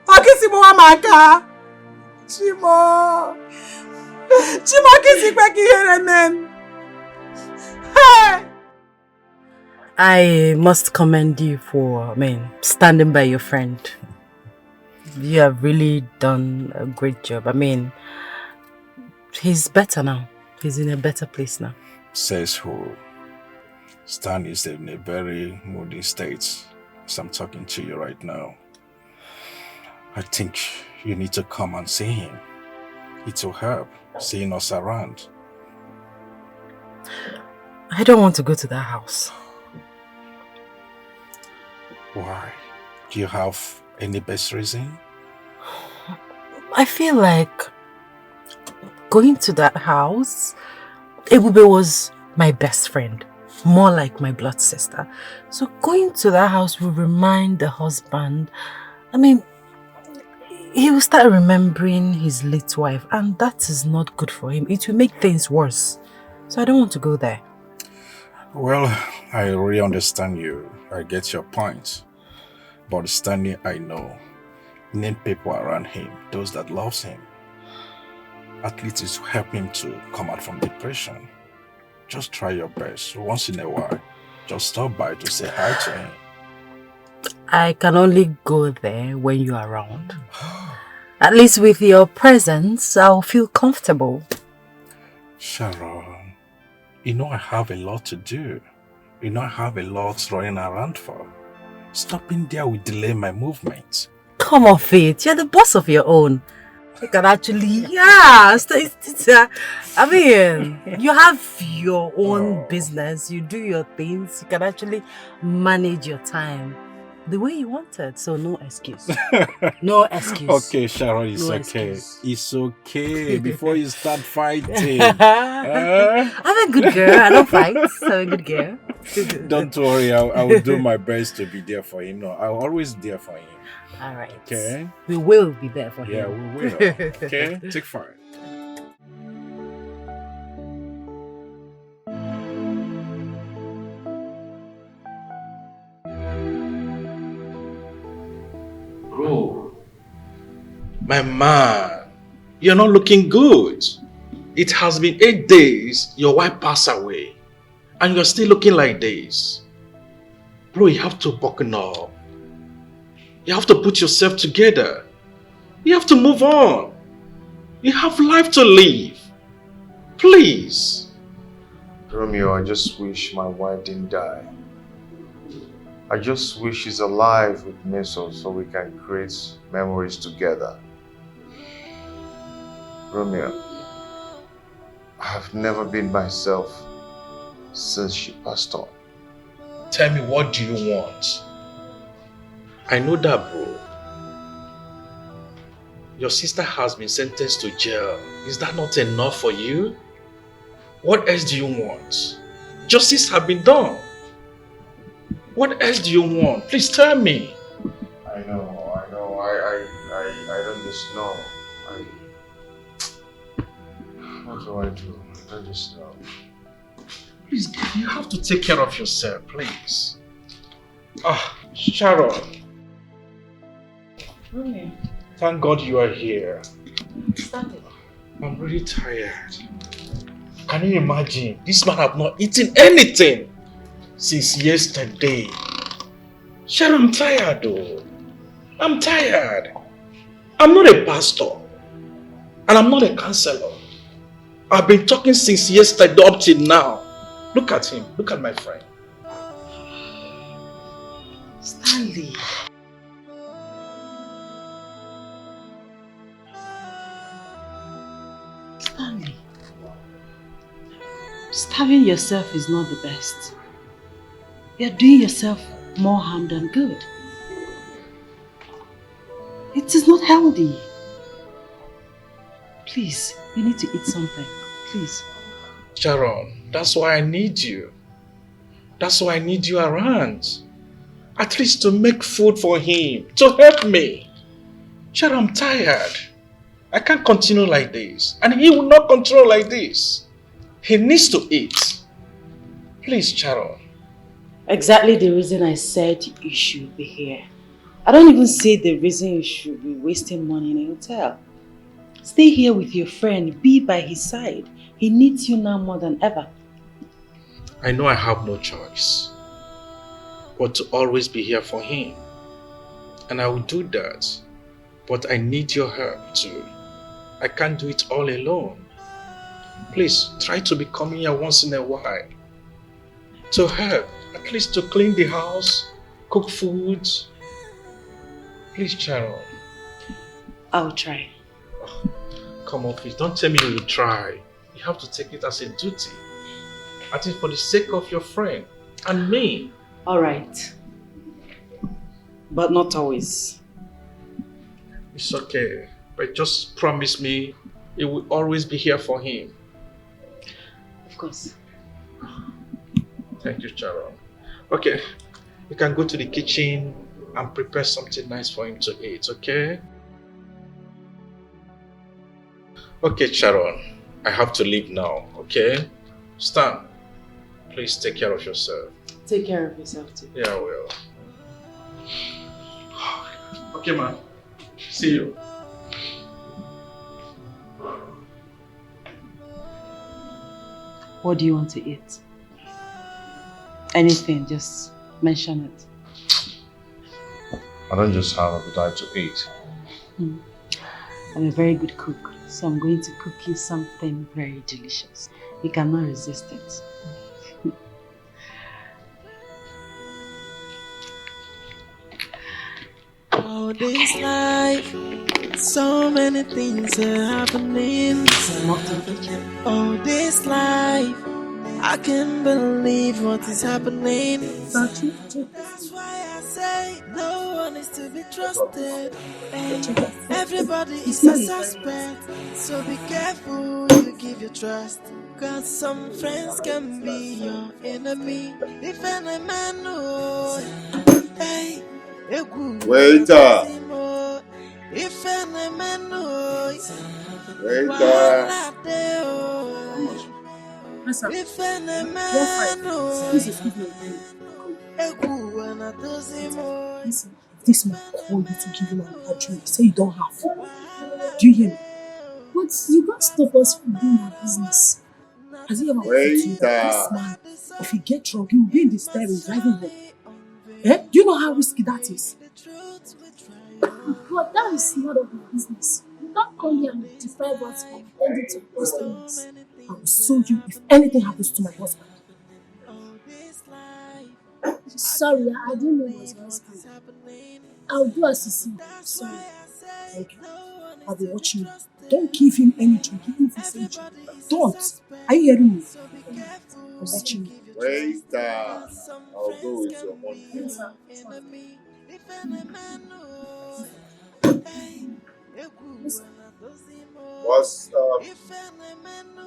Akisibo Amaka! Chimo! Chimo Kisikbeki Heremen! Hey! I must commend you for, standing by your friend. You have really done a great job. He's better now. He's in a better place now. Says who? Stan is in a very moody state as I'm talking to you right now. I think you need to come and see him. It will help, seeing us around. I don't want to go to that house. Why? Do you have any best reason? I feel like going to that house, Ebube was my best friend, more like my blood sister. So going to that house will remind the husband, he will start remembering his late wife, and that is not good for him. It will make things worse. So I don't want to go there. Well, I really understand you. I get your point. But Stanley, I know, need people around him, those that loves him. At least it will help him to come out from depression. Just try your best. Once in a while, just stop by to say hi to him. I can only go there when you're around. At least with your presence, I'll feel comfortable. Sharon, You know I have a lot to do. You know I have a lot running around for. Stopping there will delay my movement. Come on, Faith. You're the boss of your own. You can actually, yeah. I mean, you have your own business. You do your things. You can actually manage your time the way you want it. So no excuse. No excuse. Okay, Sharon, it's No okay. excuse. It's okay. Before you start fighting. I'm a good girl. I don't fight. I'm a good girl. Don't worry. I will do my best to be there for him. No, I'll always be there for him. All right. Okay. We will be there for him. Yeah, we will. Okay. Take 5. Bro, my man, you're not looking good. It has been 8 days your wife passed away and you're still looking like this. Bro, you have to buckle up. You have to put yourself together. You have to move on. You have life to live. Please. Romeo, I just wish my wife didn't die. I just wish she's alive with me so we can create memories together. Romeo, I've never been myself since she passed on. Tell me, what do you want? I know that, bro. Your sister has been sentenced to jail. Is that not enough for you? What else do you want? Justice has been done. What else do you want? Please tell me. I know. I don't just know. What do I do? I don't just know. Please, you have to take care of yourself, please. Sharon. Romeo. Thank God you are here. Stanley. I'm really tired. Can you imagine? This man have not eaten anything since yesterday. Sharon, I'm tired though. I'm tired. I'm not a pastor. And I'm not a counselor. I've been talking since yesterday up till now. Look at him. Look at my friend. Stanley. Stanley. Starving yourself is not the best. You're doing yourself more harm than good. It is not healthy. Please, you need to eat something. Please. Sharon, that's why I need you. That's why I need you around. At least to make food for him, to help me. Sharon, I'm tired. I can't continue like this. And he will not continue like this. He needs to eat. Please, Sharon. Exactly the reason I said you should be here. I don't even see the reason you should be wasting money in a hotel. Stay here with your friend. Be by his side. He needs you now more than ever. I know I have no choice but to always be here for him. And I will do that. But I need your help too. I can't do it all alone. Please try to be coming here once in a while. To help, at least to clean the house, cook food. Please, Sharon. I'll try. Come on, please. Don't tell me you will try. You have to take it as a duty. I think for the sake of your friend and me. Alright. But not always. It's okay. But just promise me you will always be here for him. Of course. Thank you, Sharon. Okay. You can go to the kitchen and prepare something nice for him to eat, okay? Okay, Sharon. I have to leave now, okay? Stan, please take care of yourself. Take care of yourself too. Yeah, I will. Okay, man. See you. What do you want to eat? Anything, just mention it. I don't just have appetite to eat. I'm a very good cook, so I'm going to cook you something very delicious. You cannot resist it. All this life, so many things are happening. All this life, I can't believe what is happening. That's why I say no one is to be trusted. And everybody is a suspect. So be careful who you give your trust. Cause some friends can be your enemy. If any man knows, hey, Waiter! if any man knows, Waiter! if any man knows, Please excuse me. Listen, this man called you to give him a drink. Say you don't have. Do you hear me? But you can't stop us from doing our business. Has he ever told you that this man, if he gets drunk, he will be in the steering driving home? Eh? Do you know how risky that is? But that is none of my business. You can't come here and deprive us from attending to our customers. I will sue you if anything happens to my husband. Sorry, I didn't know it was your husband. I'll do as you see. Sorry. Thank you. I'll be watching you. Don't give him any drink, even if he says drink. Don't. Are you hearing me? I'm watching you. Waiter! I'll go with your money. Yes, sir. Boss,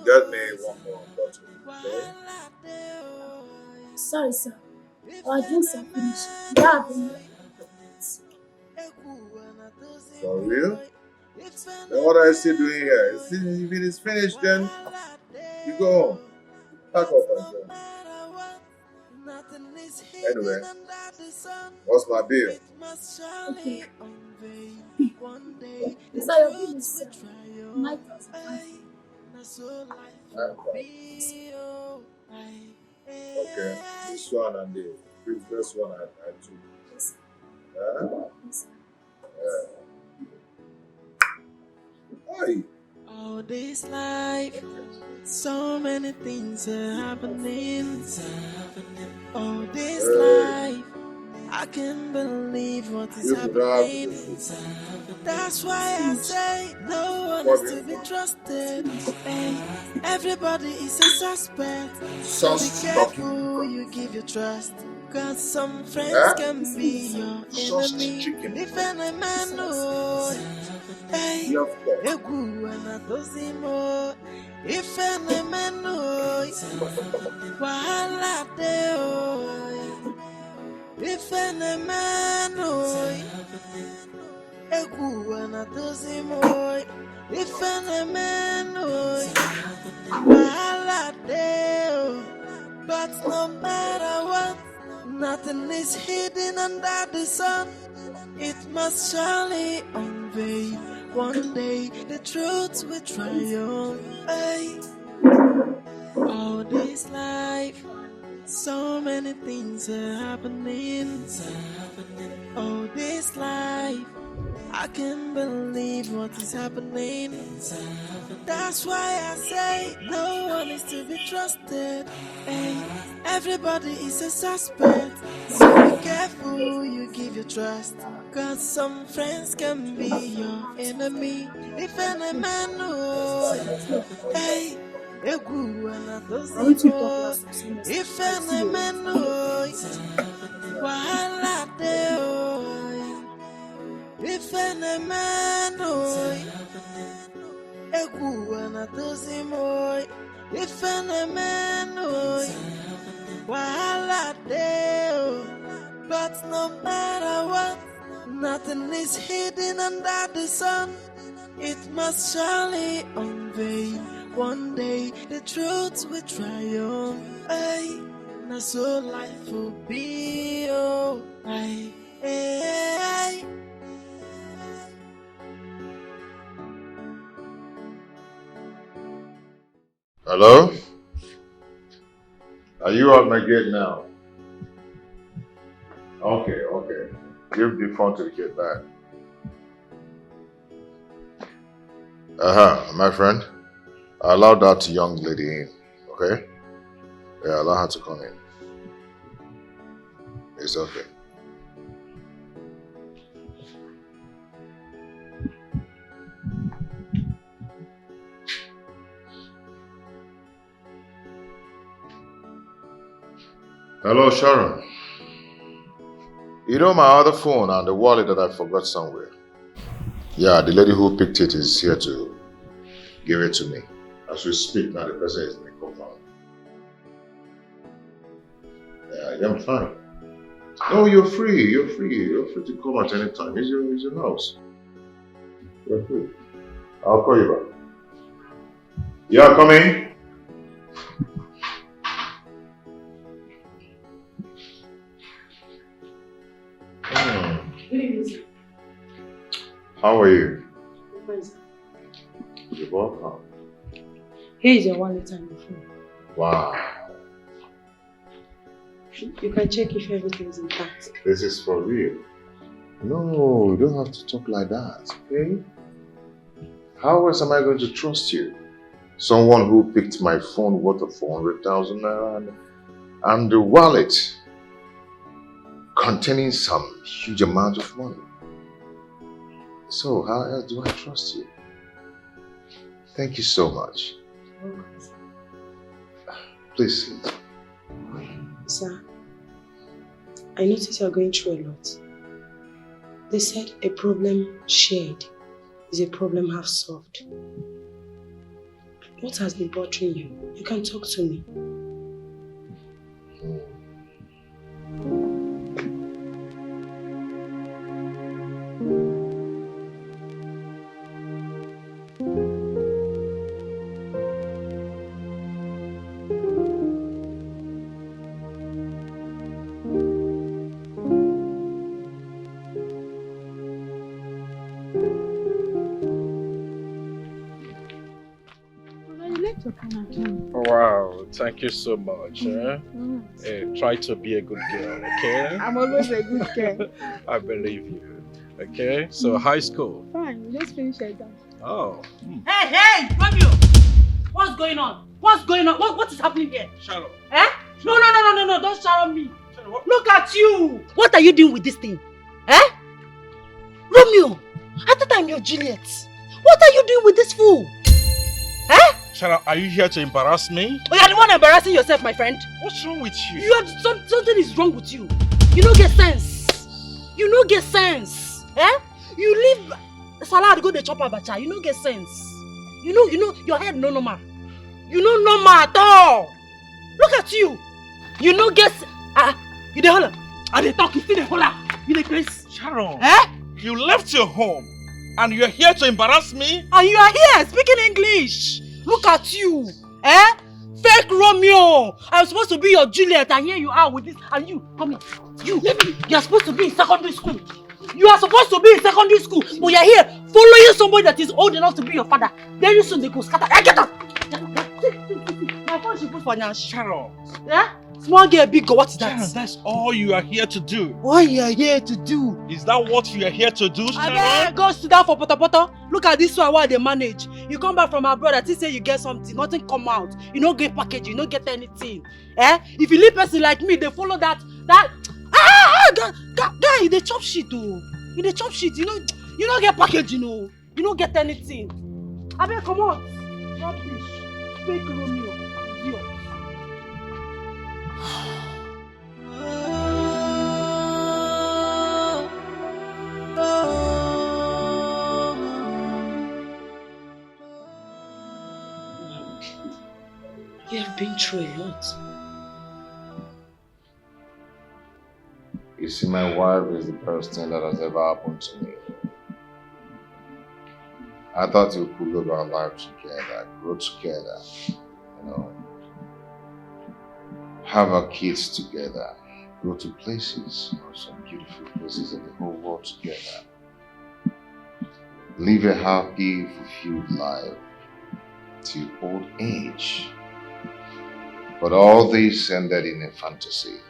get me one more bottle, okay? Sorry, sir. Our drinks are finished. Yeah, For real? Then what are you still doing here? If it is finished, then you go home. Pack up and go. Anyway, what's my bill? okay. So your bill is 9,000. Okay, this one and the previous one I took. Hi. All this life, so many things are happening. All this life, I can't believe what is happening. That's why I say no one is to be trusted. And everybody is a suspect. So be careful who you give your trust. Cause some friends can be your enemy. If any man knows, hey, if any man knows, wahala dey. If any man knows, if any man knows, wahala dey. But no matter what, nothing is hidden under the sun. It must surely unveil. One day the truth will triumph. Hey. All this life, so many things are happening. All this life, I can't believe what is happening. That's why I say no one is to be trusted. And everybody is a suspect. So be careful who you give your trust. Cause some friends can be your enemy. If any man knows, hey, if any man knows, wahala dey. If any man knows, if any man knows, wahala dey. But no matter what, nothing is hidden under the sun. It must surely unveil. One day the truth will triumph. Hey, now so life will be. Oh, hey, hey. Hello? Are you at my gate now? Okay. Give the phone to the kid back. My friend. I allowed that young lady in. Okay? Yeah, allow her to come in. It's okay. Hello, Sharon. You know my other phone and the wallet that I forgot somewhere? Yeah, the lady who picked it is here to give it to me. As we speak now, the person is in the compound. Yeah, I'm fine. No, you're free. You're free. You're free to come at any time. It's your house. You're free. I'll call you back. Yeah, come in. How are you? You're welcome. Here is your wallet and your phone. Wow. You can check if everything is intact. This is for real. No, you don't have to talk like that, okay? How else am I going to trust you? Someone who picked my phone worth of 400,000 naira and the wallet containing some huge amount of money. So, how else do I trust you? Thank you so much. Please sit. Sir, I notice you're going through a lot. They said a problem shared is a problem half solved. What has been bothering you? You can talk to me. Wow, thank you so much. Try to be a good girl, okay? I'm always a good girl. I believe you. Okay, so high school. Fine, let's finish exam. Oh. Hey, Romeo! What's going on? What's going on? What is happening here? Sharon. Eh? No, don't Sharon me. Look at you! What are you doing with this thing? Eh? Romeo, at the time you're Juliet. What are you doing with this fool? Eh? Sharon, are you here to embarrass me? Oh, you're the one embarrassing yourself, my friend. What's wrong with you? Something is wrong with you. You don't get sense. You don't get sense. Eh? You leave Salon to go to chop abacha. You don't get sense. You know, your head no normal. You no normal at all. Look at you. You no get you dey holler. I dey talk, you still dey holler. You dey crazy. Sharon. Eh? You left your home and you're here to embarrass me? And you are here speaking English. Look at you. Eh? Fake Romeo. I'm supposed to be your Juliet and here you are with this. And you, come here. You're supposed to be in secondary school. You are supposed to be in secondary school. But you're here following somebody that is old enough to be your father. Very soon they go scatter. Get up. My phone should put for now. Sharon. Yeah? Small girl, big girl, what is that? Sharon, that's all you are here to do. What you are here to do? Is that what you are here to do, Sharon? I go sit down for poto. Look at this one while they manage. You come back from abroad, I think say you get something, nothing come out. You don't get package, you don't get anything. Eh? If you leave person like me, they follow that. Guy, they chop shit though. You they chop shit, you don't get package, you don't get anything. I mean, come on. Rubbish. Fake Romeo. Idiot. You have been through a lot. You see, my wife is the best thing that has ever happened to me. I thought we could live our life together, grow together, have our kids together, go to places, some beautiful places in the whole world together. Live a happy, fulfilled life till old age. But all this ended in a fantasy.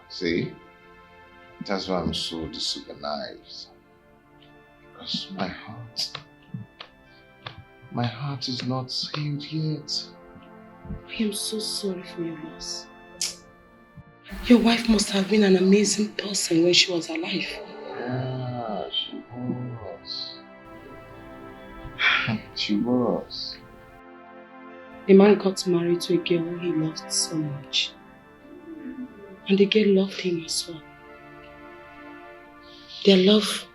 See, that's why I'm so disorganized. Because my heart is not healed yet. I am so sorry for your loss. Your wife must have been an amazing person when she was alive. Yeah, she was. She was. The man got married to a girl he loved so much. And the girl loved him as well. Their love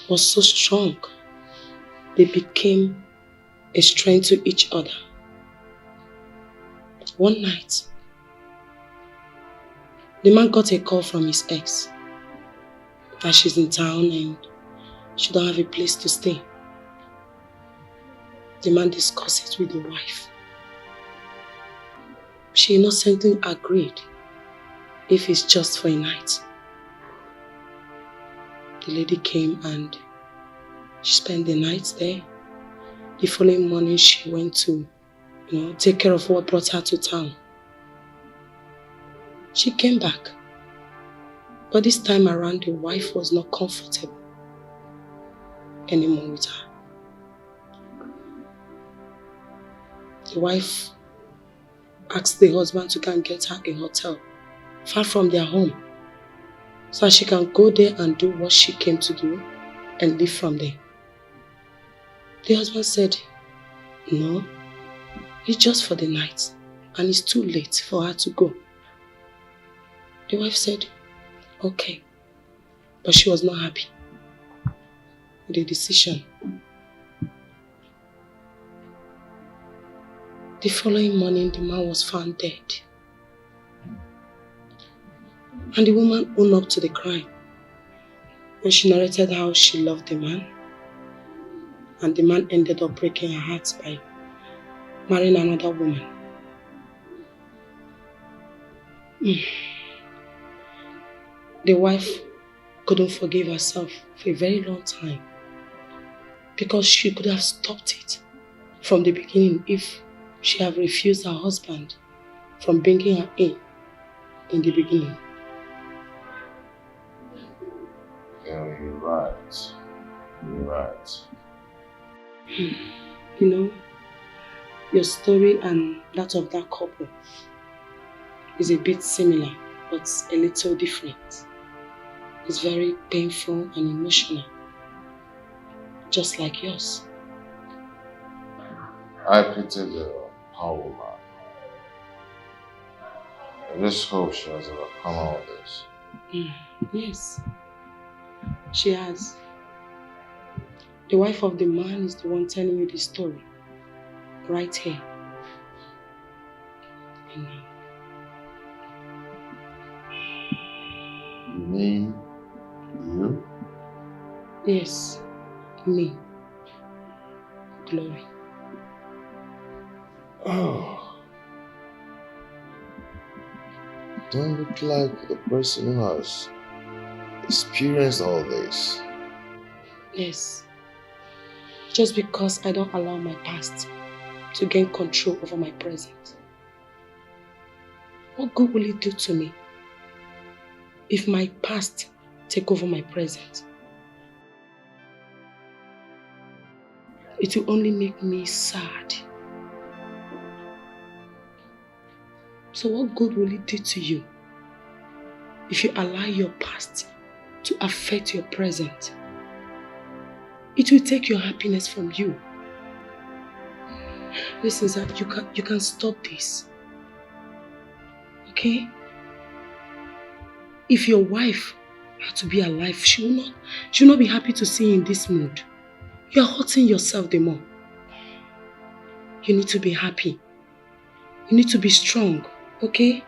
was so strong, they became a strength to each other. One night, the man got a call from his ex that she's in town and she don't have a place to stay. The man discussed it with the wife. She innocently agreed if it's just for a night. The lady came and she spent the night there. The following morning she went to, take care of what brought her to town. She came back. But this time around the wife was not comfortable anymore with her. The wife asked the husband to go and get her a hotel far from their home so that she can go there and do what she came to do and live from there. The husband said, no, it's just for the night and it's too late for her to go. The wife said, okay, but she was not happy with the decision. The following morning, the man was found dead. And the woman owned up to the crime when she narrated how she loved the man. And the man ended up breaking her heart by marrying another woman. The wife couldn't forgive herself for a very long time because she could have stopped it from the beginning if she had refused her husband from bringing her in the beginning. Yeah, you're right. You're right. Your story and that of that couple is a bit similar, but a little different. It's very painful and emotional, just like yours. I pity the poor woman. I just hope she has overcome all this. Yes, she has. The wife of the man is the one telling you the story, right here. You mean you? Yes, me. Glory. Oh. Don't look like the person who has experienced all this. Yes. Just because I don't allow my past to gain control over my present. What good will it do to me if my past take over my present? It will only make me sad. So what good will it do to you if you allow your past to affect your present? It will take your happiness from you. Listen, sir, you can stop this. Okay? If your wife had to be alive, she will not be happy to see you in this mood. You are hurting yourself the more. You need to be happy. You need to be strong, okay?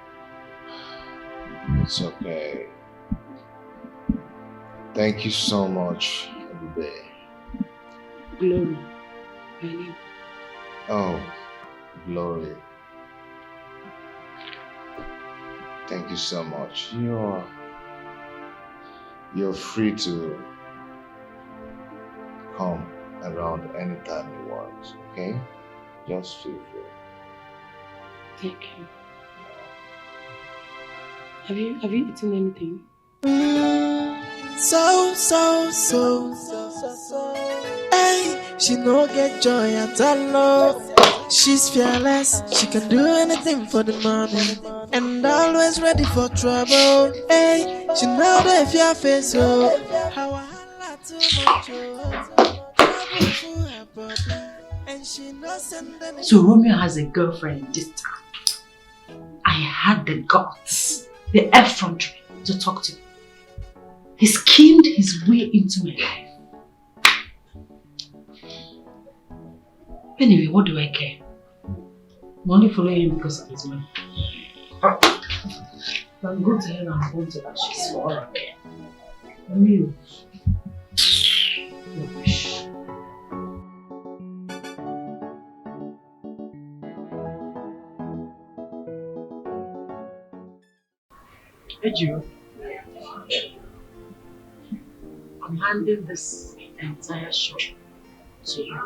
It's okay. Thank you so much, Ebube. Glory, my name. Oh, Glory. Thank you so much. You're free to come around anytime you want, okay? Just feel free. Thank you. Have you eaten anything? So Hey, she no get joy at all. She's fearless, she can do anything for the money, and always ready for trouble. Hey, she know the fear face, oh. How I holla too much, oh. Trouble for her body, and she no send any. So Romeo has a girlfriend this time. I had the guts, the effrontery to talk to him. He schemed his way into my life. Anyway, what do I care? I'm only following him because of his money. I'm going to hell and I'm going to ashes for all I care. You. Rubbish. Ejiro, I'm handing this entire shop to you.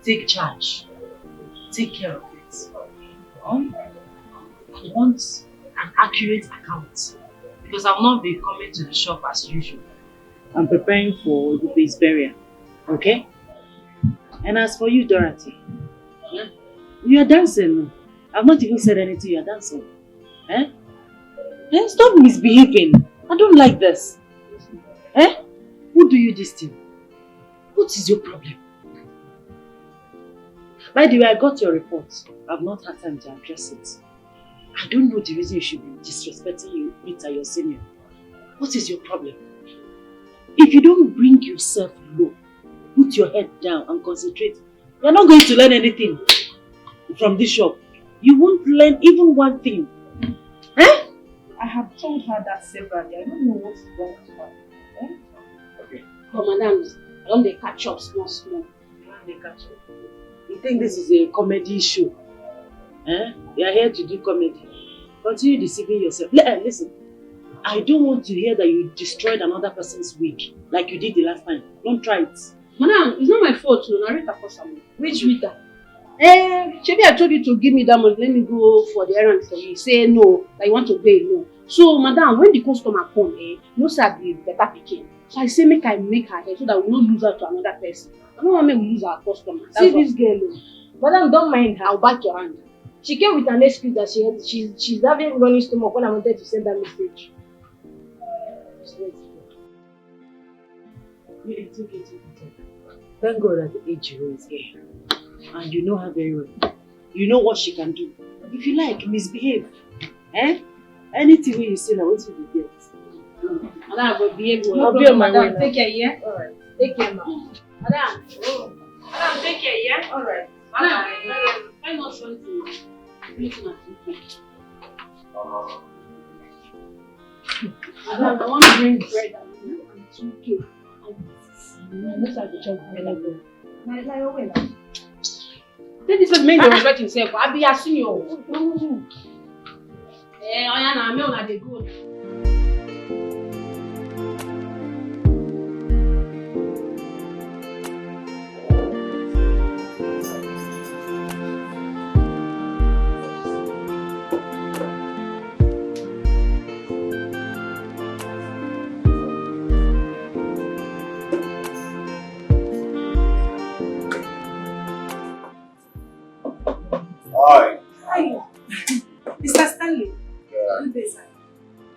Take charge. Take care of it. I want an accurate account because I'll not be coming to the shop as usual. I'm preparing for Odupe's burial, okay? And as for you, Dorothy, you are dancing. I've not even said anything, you are dancing. Eh? Stop misbehaving. I don't like this. Who do you this to? What is your problem? By the way, I got your report. I've not had time to address it. I don't know the reason you should be disrespecting you, Peter, your senior. What is your problem? If you don't bring yourself low, put your head down and concentrate, you're not going to learn anything from this shop. You won't learn even one thing. I have told her that severally. I don't know what's wrong with her. Okay. Oh, madam, I don't they catch up small. They catch up. You think this is a comedy show? You are here to do comedy. Continue deceiving yourself. Listen, I don't want to hear that you destroyed another person's wig like you did the last time. Don't try it. Madam, it's not my fault. No, Rita for someone. Which Rita? Maybe I told you to give me that money. Let me go for the errand for you. Say no, that you want to pay no. So, madam, when the customer come, no sir, be better picking. So I say make her hair so that we don't lose her to another person. I don't want to lose our customer. See this girl, madam, don't mind her. I'll back your hand. She came with an excuse that she's having running stomach when I wanted to send that message. It's okay. Thank God that Ejiro is here. And you know her very well. You know what she can do. If you like, misbehave. Anything when you say now, what will you get? Madam, I will behave well. I'll be on my way now. Take care, yeah? Alright. Take care, ma'am. Madam. Madam, take care, yeah? Alright. Madam, why not something? Looking at you. Madam, I want to bring bread and 2K. This is the chop available. Take this man to respect himself. I'll be asking you. I'm not the good. Hi. Mr. Stanley. Good day, sir.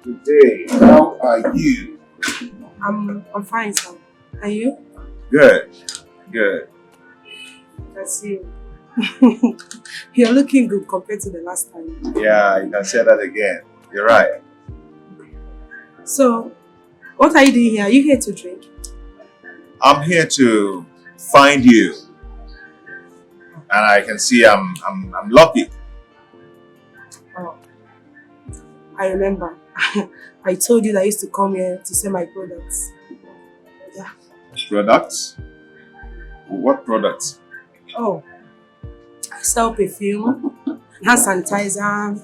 Good day. How are you? I'm fine, sir. Are you? Good. I see you. You're looking good compared to the last time. Yeah, you can say that again. You're right. So, what are you doing here? Are you here to drink? I'm here to find you. And I can see I'm lucky. Oh, I remember. I told you that I used to come here to sell my products. Yeah. Products? What products? Oh, I sell perfume, hand sanitizer,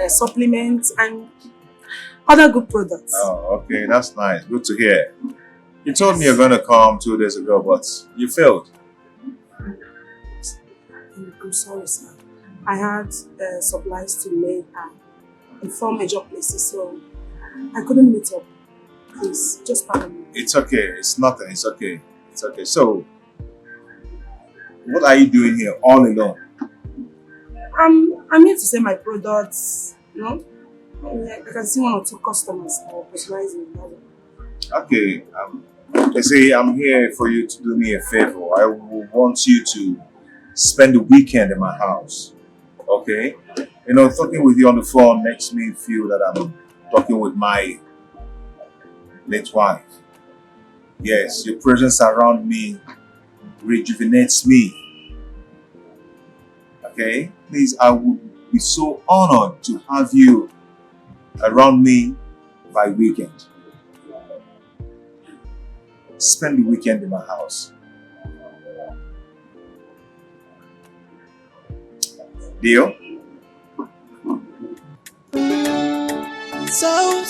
supplements, and other good products. Oh, okay, that's nice. Good to hear. You told me you're going to come 2 days ago, but you failed. I'm sorry, sir. I had supplies to make in 4 major places, so I couldn't meet up. Please, just pardon me. It's okay. It's nothing. It's okay. It's okay. So, what are you doing here all alone? I'm here to sell my products, you know? I can see one or two customers that are personalizing. Okay. They say I'm here for you to do me a favor. I want you to spend the weekend in my house. Okay? You know, talking with you on the phone makes me feel that I'm talking with my late wife. Yes, your presence around me rejuvenates me. Okay? Please, I would be so honored to have you around me by weekend. Spend the weekend in my house. Deal? So.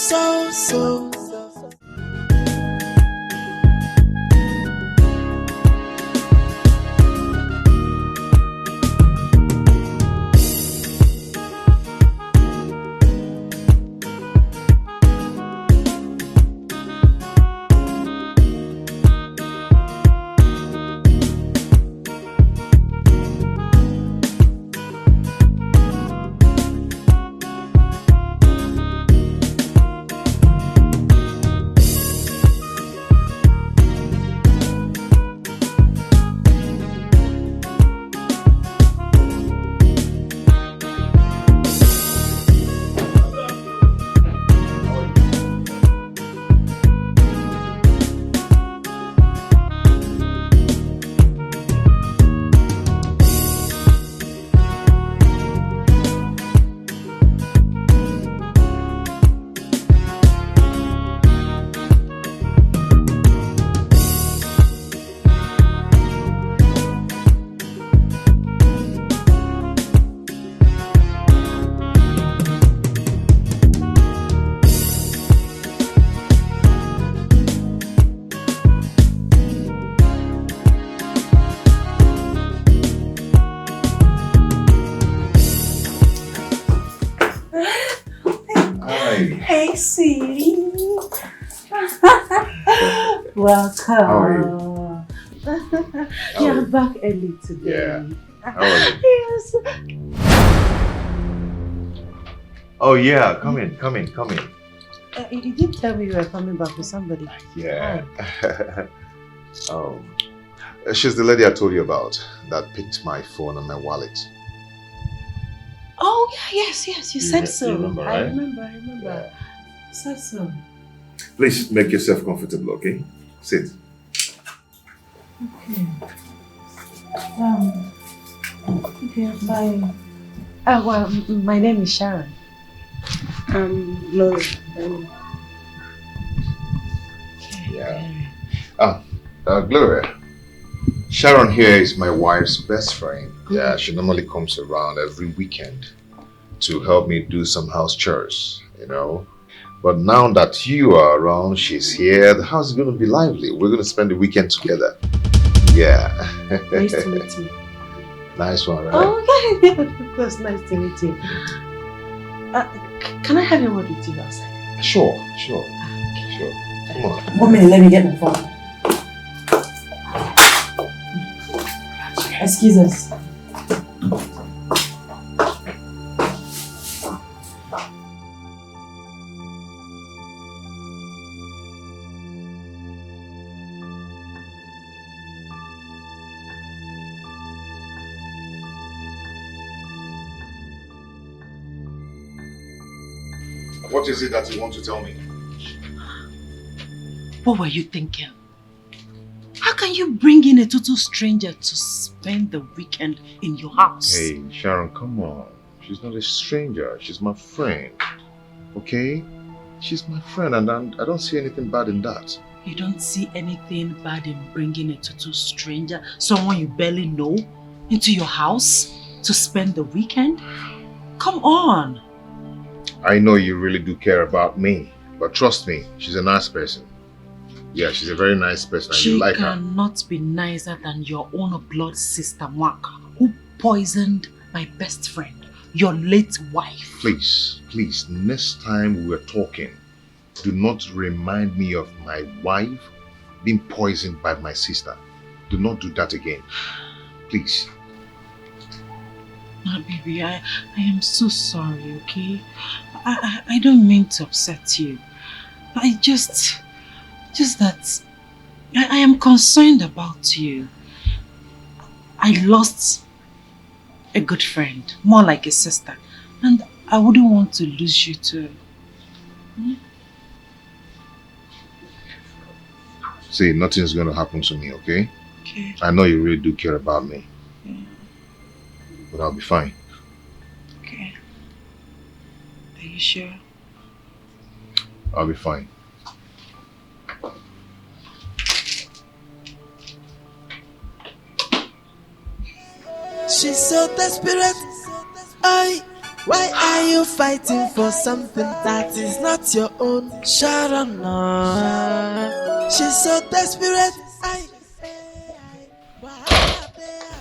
Hey, sweetie. Welcome. How are you? You're back early today. Yeah. How are you? Yes. Oh yeah, come in. You did tell me you were coming back with somebody. Yeah. She's the lady I told you about that picked my phone and my wallet. Oh, yeah, yes, you said so. You remember, right? I remember. Yeah. You said so. Please make yourself comfortable, okay? Sit. Okay. Okay, bye. Well, my name is Sharon. Gloria. Yeah. Gloria. Sharon here is my wife's best friend. Yeah, she normally comes around every weekend to help me do some house chores, you know. But now that you are around, she's here, the house is going to be lively. We're going to spend the weekend together. Yeah. Nice to meet you. Nice one, right? Oh, yeah. That's nice to meet you. Can I have a word with you outside? Sure. Come on. 1 minute, let me get my phone. Excuse us. What is it that you want to tell me? What were you thinking? How can you bring in a total stranger to spend the weekend in your house? Hey, Sharon, come on. She's not a stranger. She's my friend. Okay? She's my friend and I don't see anything bad in that. You don't see anything bad in bringing a total stranger, someone you barely know, into your house to spend the weekend? Come on. I know you really do care about me, but trust me, she's a nice person. Yeah, she's a very nice person and you like her. She cannot be nicer than your own blood sister, Mwaka, who poisoned my best friend, your late wife. Please, next time we're talking, do not remind me of my wife being poisoned by my sister. Do not do that again. Please. No, baby, I am so sorry, okay? I don't mean to upset you. I just that I am concerned about you. I lost a good friend, more like a sister, and I wouldn't want to lose you too. See, nothing's going to happen to me, okay? Okay. I know you really do care about me. Yeah. But I'll be fine. Okay. Are you sure? I'll be fine. She's so desperate. Why are you fighting for something that is not your own? Sharon. She's so desperate.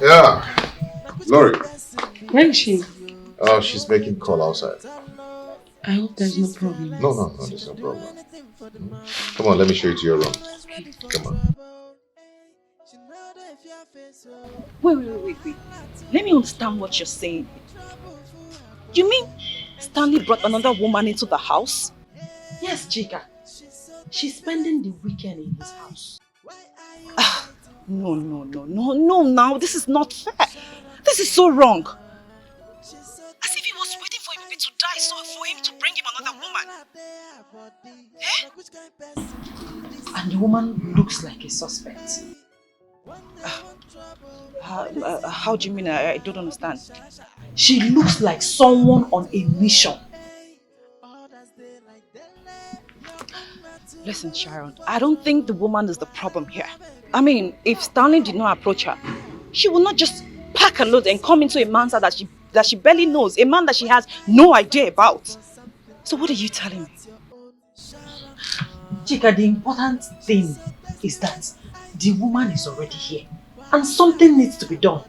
Yeah. Lori. Where is she? Oh, she's making call outside. I hope there's no problem. No, there's no problem. Come on, let me show you to your room. Come on. Wait. Let me understand what you're saying. You mean Stanley brought another woman into the house? Yes, Chika. She's spending the weekend in his house. No, now this is not fair. This is so wrong. As if he was waiting for Ibubi to die so for him to bring him another woman. And the woman looks like a suspect. How do you mean? I don't understand. She looks like someone on a mission. Listen, Sharon, I don't think the woman is the problem here. I mean, if Stanley did not approach her, she would not just pack a load and come into a man's house that she barely knows, a man that she has no idea about. So what are you telling me? Chika, the important thing is that the woman is already here and something needs to be done.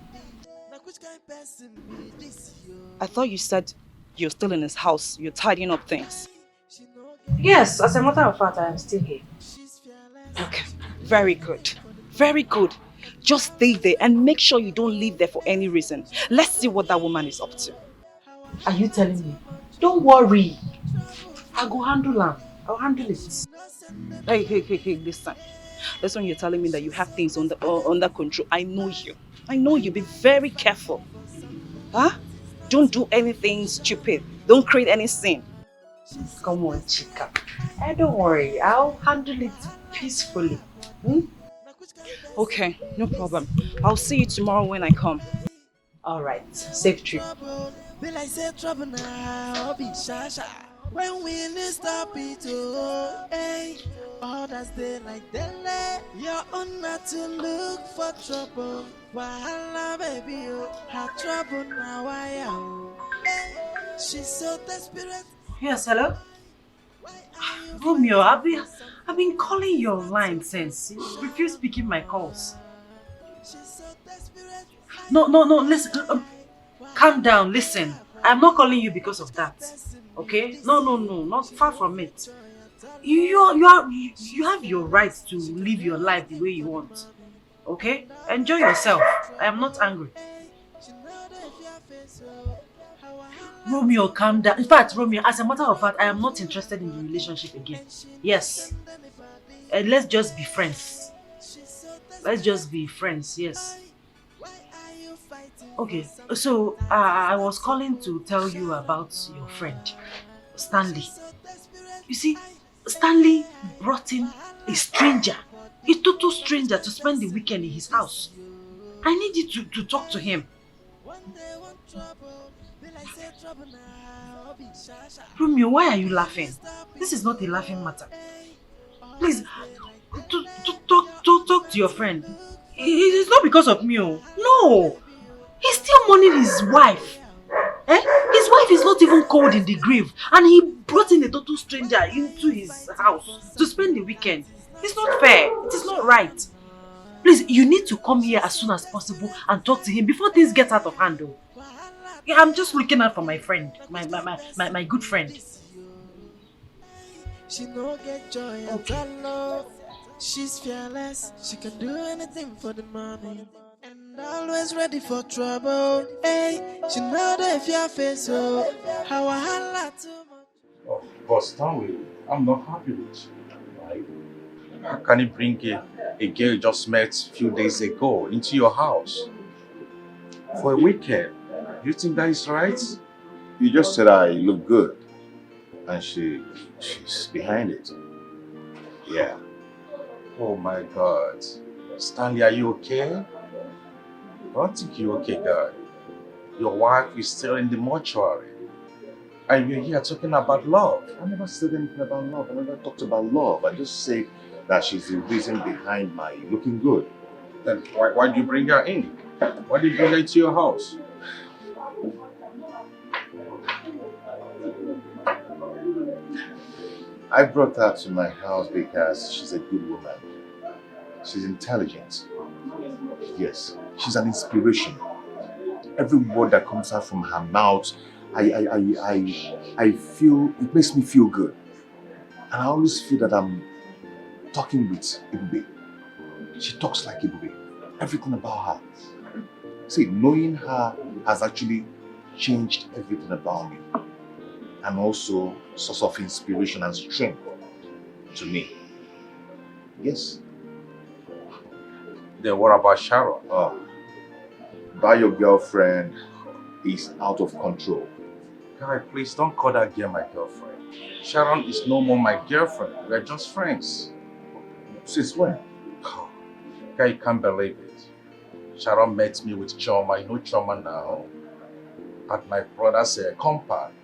I thought you said you're still in his house, you're tidying up things. Yes, as a matter of fact, I am still here. Okay, very good. Very good. Just stay there and make sure you don't leave there for any reason. Let's see what that woman is up to. Are you telling me? Don't worry. I'll go handle her. I'll handle it. Hey, listen. That's when you're telling me that you have things under control. I know you. I know you. Be very careful. Huh? Don't do anything stupid. Don't create any sin. Come on, Chika. Don't worry. I'll handle it peacefully. Okay, no problem. I'll see you tomorrow when I come. Alright. Safe trip. When we stop it, others they like dele. You're on not to look for trouble. Wahala baby, her trouble now I am. She's so desperate. Yes, hello? Romeo, I've been calling your line since. You refuse picking my calls. No, listen. Calm down, listen. I'm not calling you because of that. Okay? No, not far from it. You have your right to live your life the way you want. Okay? Enjoy yourself. I am not angry. Romeo, calm down. In fact, Romeo, as a matter of fact, I am not interested in the relationship again. Yes. Let's just be friends. Let's just be friends, yes. Okay, so I was calling to tell you about your friend, Stanley. You see, Stanley brought in a stranger, a total stranger, to spend the weekend in his house. I need you to talk to him. Romeo, why are you laughing? This is not a laughing matter. Please, talk to your friend. It's not because of me. No! He's still mourning his wife. His wife is not even cold in the grave, and he brought in a total stranger into his house to spend the weekend. It's not fair. It is not right. Please, you need to come here as soon as possible and talk to him before things get out of hand. Yeah, I'm just looking out for my friend, my good friend. she no get joy at all. She's fearless, she can do anything for the money. And always ready for trouble. Hey, she know that if you face so, how I holla too much. Oh, but Stanley, I'm not happy with you, right? How can you bring a girl you just met a few days ago into your house for a weekend? Do you think that is right? You just said I look good, and she's behind it. Yeah. Oh my God. Stanley, are you okay? I don't think you're okay, guy. Your wife is still in the mortuary. And you're here talking about love. I never said anything about love. I never talked about love. I just said that she's the reason behind my looking good. Then why do you bring her in? Why did you bring her into your house? I brought her to my house because she's a good woman. She's intelligent. Yes, she's an inspiration. Every word that comes out from her mouth, I feel, it makes me feel good. And I always feel that I'm talking with Ibube. She talks like Ibube. Everything about her. See, knowing her has actually changed everything about me. And also source of inspiration and strength to me. Yes. Then what about Sharon? Oh, that your girlfriend is out of control. Guy, please don't call that girl my girlfriend. Sharon is no more my girlfriend. We're just friends. Since when? Guy, you can't believe it. Sharon met me with Choma. You know Choma now? At my brother's compound.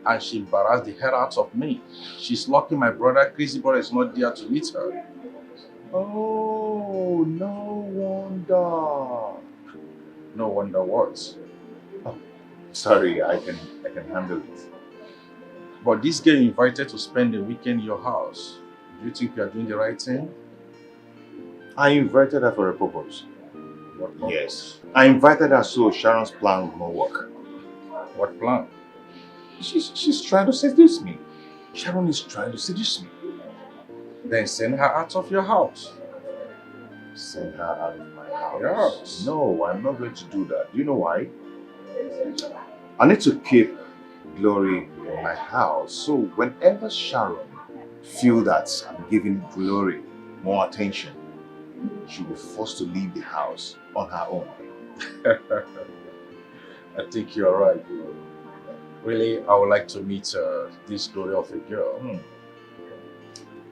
And she embarrassed the hell out of me. She's lucky my brother, Crazy Brother, is not there to meet her. Oh, no wonder. No wonder what? Oh, sorry, I can handle it. But this girl invited to spend the weekend in your house. Do you think you are doing the right thing? I invited her for a purpose. What purpose? Yes. I invited her so Sharon's plan will not work. What plan? She's trying to seduce me. Sharon is trying to seduce me. Then send her out of your house. Send her out of my house? Yes. No, I'm not going to do that. Do you know why? I need to keep Glory in my house. So whenever Sharon feels that I'm giving Glory more attention, she will be forced to leave the house on her own. I think you're right, bro. Really, I would like to meet this glory of a girl.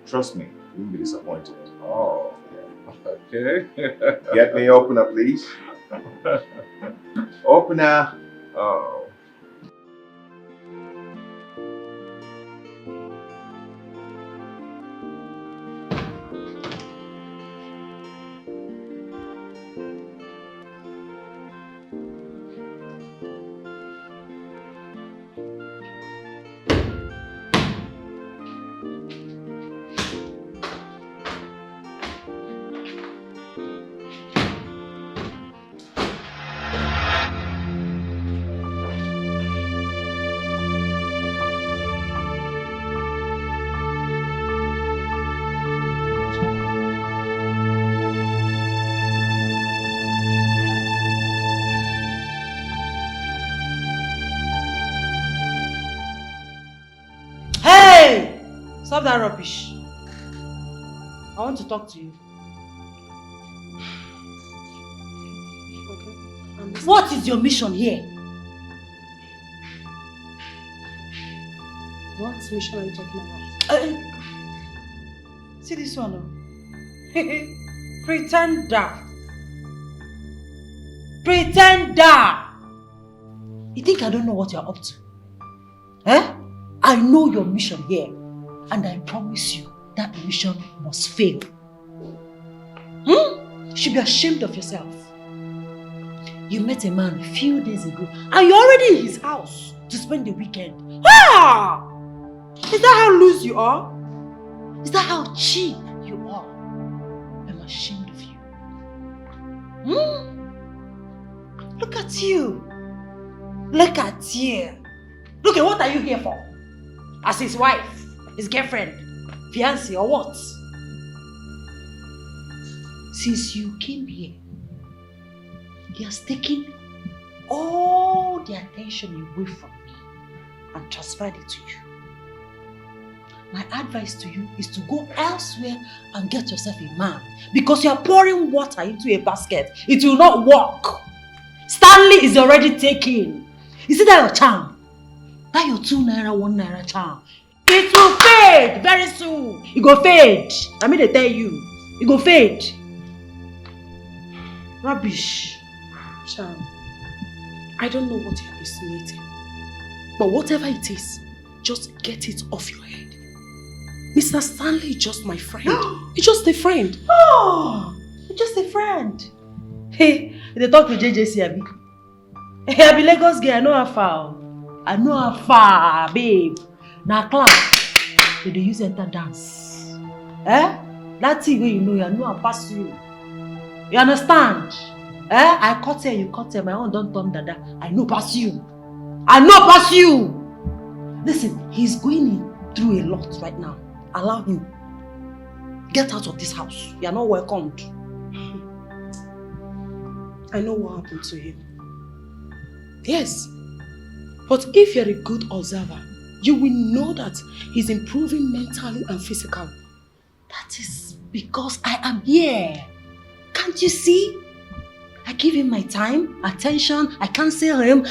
Trust me, you won't be disappointed. Oh, okay. Get me opener, please. Opener. Oh. Stop that rubbish. I want to talk to you. Okay. What is your mission here? What mission are you talking about? See this one, Pretender. Pretender! You think I don't know what you're up to? Eh? I know your mission here. And I promise you, that mission must fail. You should be ashamed of yourself. You met a man a few days ago and you're already in his house to spend the weekend. Ah! Is that how loose you are? Is that how cheap you are? I'm ashamed of you. Look at you. Look at you. Look at what are you here for? As his wife. His girlfriend? Fiancé or what? Since you came here, he has taken all the attention away from me and transferred it to you. My advice to you is to go elsewhere and get yourself a man, because you are pouring water into a basket. It will not work. Stanley is already taken. Is it that your charm? That your 2 naira, 1 naira charm? It will fade very soon. It go fade. I mean, they tell you. It go fade. Rubbish. Charm, I don't know what you're insinuating, but whatever it is, just get it off your head. Mr. Stanley is just my friend. He's just a friend. Oh, he's just a friend. Hey, they talk to JJC, Abi. Hey, I be Lagos girl. I know how far. I know how far, babe. Now class, they use enter dance. Eh? That thing where you know how pass you. You understand? Eh? I cut her, you cut her. My own don't turn dada. I know pass you. I know pass you. Listen, he's going in through a lot right now. Allow him. Get out of this house. You are not welcomed. I know what happened to him. Yes. But if you're a good observer, you will know that he's improving mentally and physically. That is because I am here. Can't you see? I give him my time, attention, I counsel him.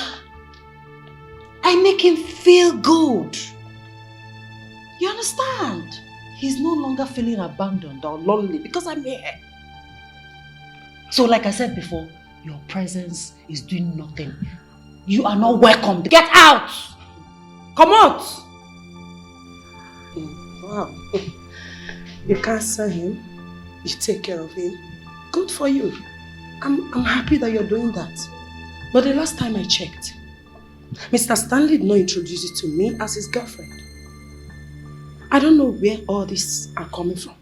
I make him feel good. You understand? He's no longer feeling abandoned or lonely because I'm here. So like I said before, your presence is doing nothing. You are not welcome. Get out! Come out! Wow. You counsel him, you take care of him. Good for you. I'm happy that you're doing that. But the last time I checked, Mr. Stanley did not introduce you to me as his girlfriend. I don't know where all these are coming from.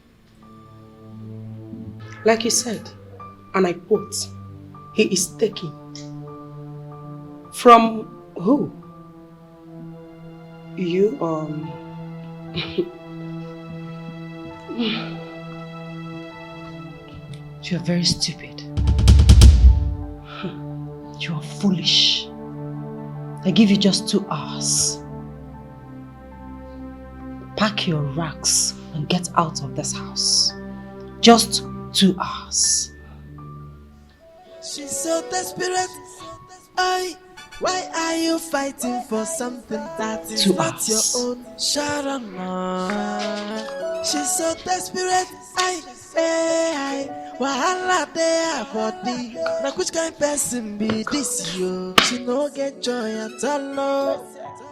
Like you said, and I quote, he is taking. From who? You, You're very stupid. You are foolish. I give you just 2 hours. Pack your racks and get out of this house. Just 2 hours. She's so desperate. Why are you fighting for something that is not your own? Sharon. She's so desperate. Wahala there body. Now which kind of person be this you? She no get joy at all.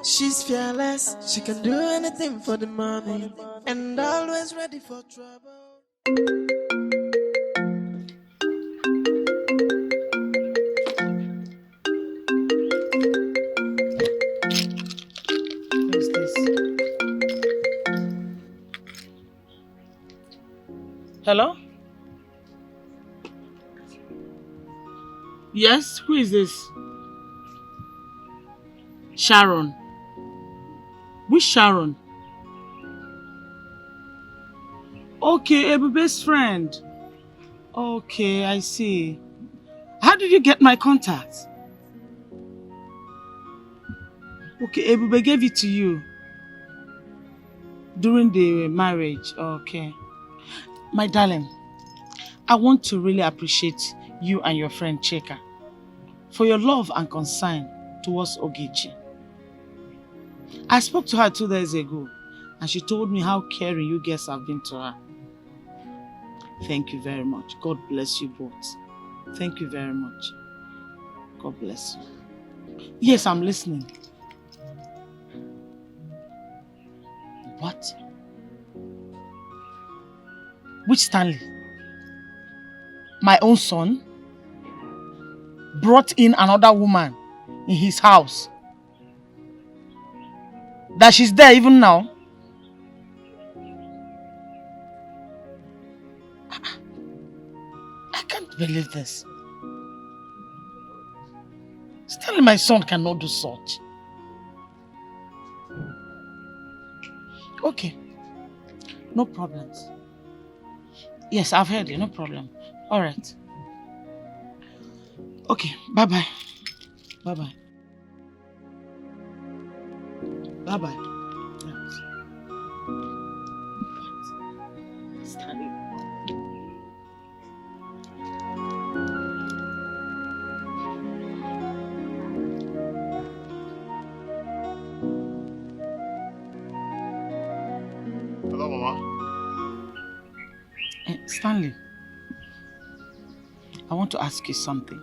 She's fearless. She can do anything for the money and always ready for trouble. Who's this? Hello? Yes, who is this? Sharon. Which Sharon? Okay, Ebube's friend. Okay, I see. How did you get my contact? Okay, Ebube gave it to you during the marriage. Okay. My darling, I want to really appreciate you and your friend Cheka for your love and concern towards Ogechi. I spoke to her 2 days ago and she told me how caring you guys have been to her. Thank you very much. God bless you both. Thank you very much. God bless you. Yes, I'm listening. What? Which Stanley? My own son brought in another woman in his house. That she's there even now. I can't believe this. Stanley, my son, cannot do such. Okay. No problems. Yes, I've heard you. No problem. All right. Okay. Bye-bye. Bye-bye. Bye-bye. Stanley. Hello, Mama. Stanley, I want to ask you something.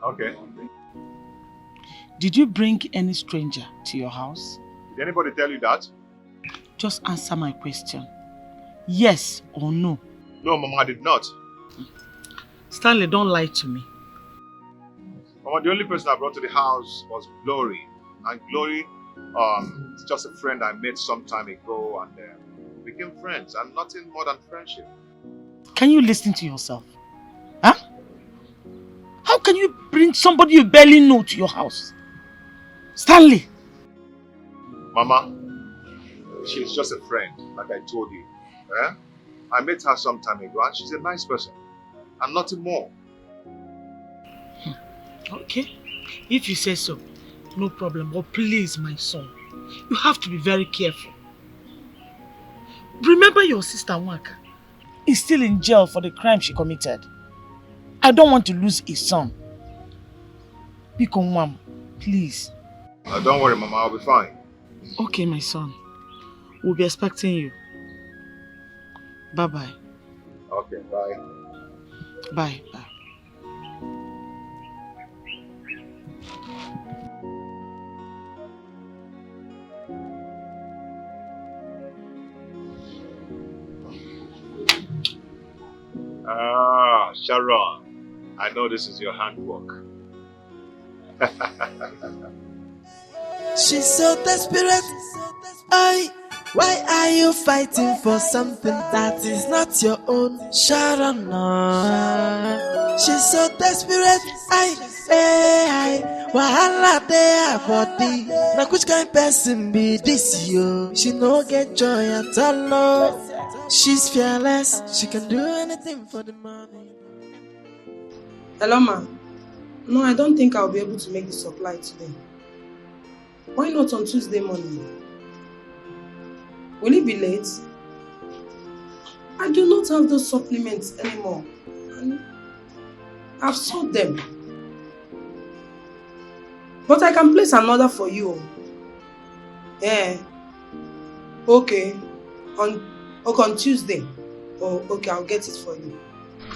Okay. Did you bring any stranger to your house? Did anybody tell you that? Just answer my question. Yes or no? No, Mama, I did not. Stanley, don't lie to me. Mama, the only person I brought to the house was Glory. And Glory, is just a friend I met some time ago and became friends. And nothing more than friendship. Can you listen to yourself? Huh? How can you bring somebody you barely know to your house? Stanley! Mama, she's just a friend, like I told you. I met her some time ago and she's a nice person. And nothing more. Okay. If you say so, no problem. But please, my son, you have to be very careful. Remember your sister Nwaka is still in jail for the crime she committed. I don't want to lose a son. Biko Nwam, please. Don't worry, Mama, I'll be fine. Okay, my son. We'll be expecting you. Bye-bye. Okay, bye. Bye. Bye. Ah, Sharon. I know this is your handwork. She's so desperate. Why are you fighting for something that is not your own? Sharon, she's so desperate. Wahala dey her body. Now which kind person be this yo? She no get joy at all. No. She's fearless. She can do anything for the money. Hello, ma. No, I don't think I'll be able to make the supply today. Why not on Tuesday morning? Will it be late? I do not have those supplements anymore. I've sold them. But I can place an order for you. Yeah. Okay. On Tuesday. Oh, okay, I'll get it for you.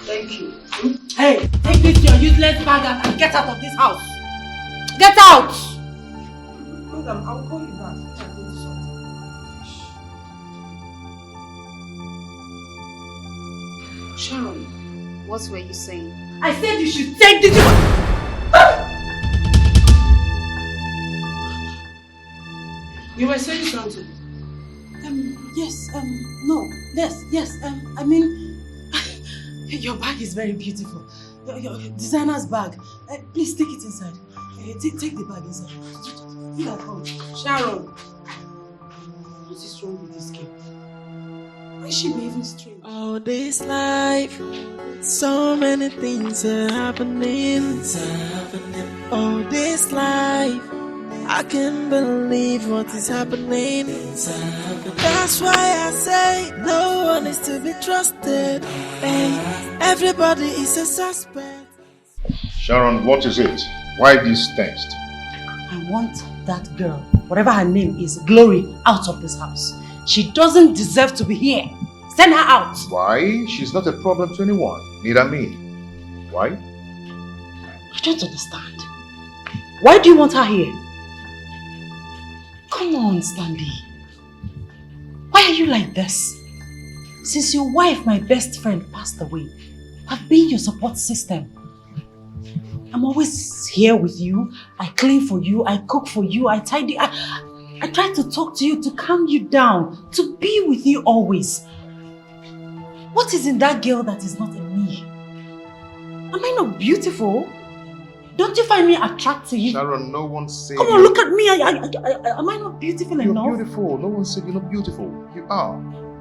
Thank you. Hey, take this your useless bag and get out of this house. Get out! Madam, I'll call you back. Sharon, what were you saying? I said you should take this. You were saying something? Yes, no, yes, I mean, your bag is very beautiful. Your designer's bag. Please take it inside. Take the bag inside. Feel at home. Sharon, what is wrong with this girl? Why is she behaving strange? All this life, so many things are happening. All this life, I can't believe what is happening. That's why I say no one is to be trusted. Hey, everybody is a suspect. Sharon, what is it? Why this text? I want that girl, whatever her name is, Glory, out of this house. She doesn't deserve to be here. Send her out. Why? She's not a problem to anyone. Neither me. Why? I don't understand. Why do you want her here? Come on, Stanley. Why are you like this? Since your wife, my best friend, passed away, I've been your support system. I'm always here with you. I clean for you. I cook for you. I tidy. I try to talk to you, to calm you down, to be with you always. What is in that girl that is not in me? Am I not beautiful? Don't you find me attractive? Sharon, no one said. Come on, look at me. Am I not beautiful enough? You're beautiful. No one said you're not beautiful. You are.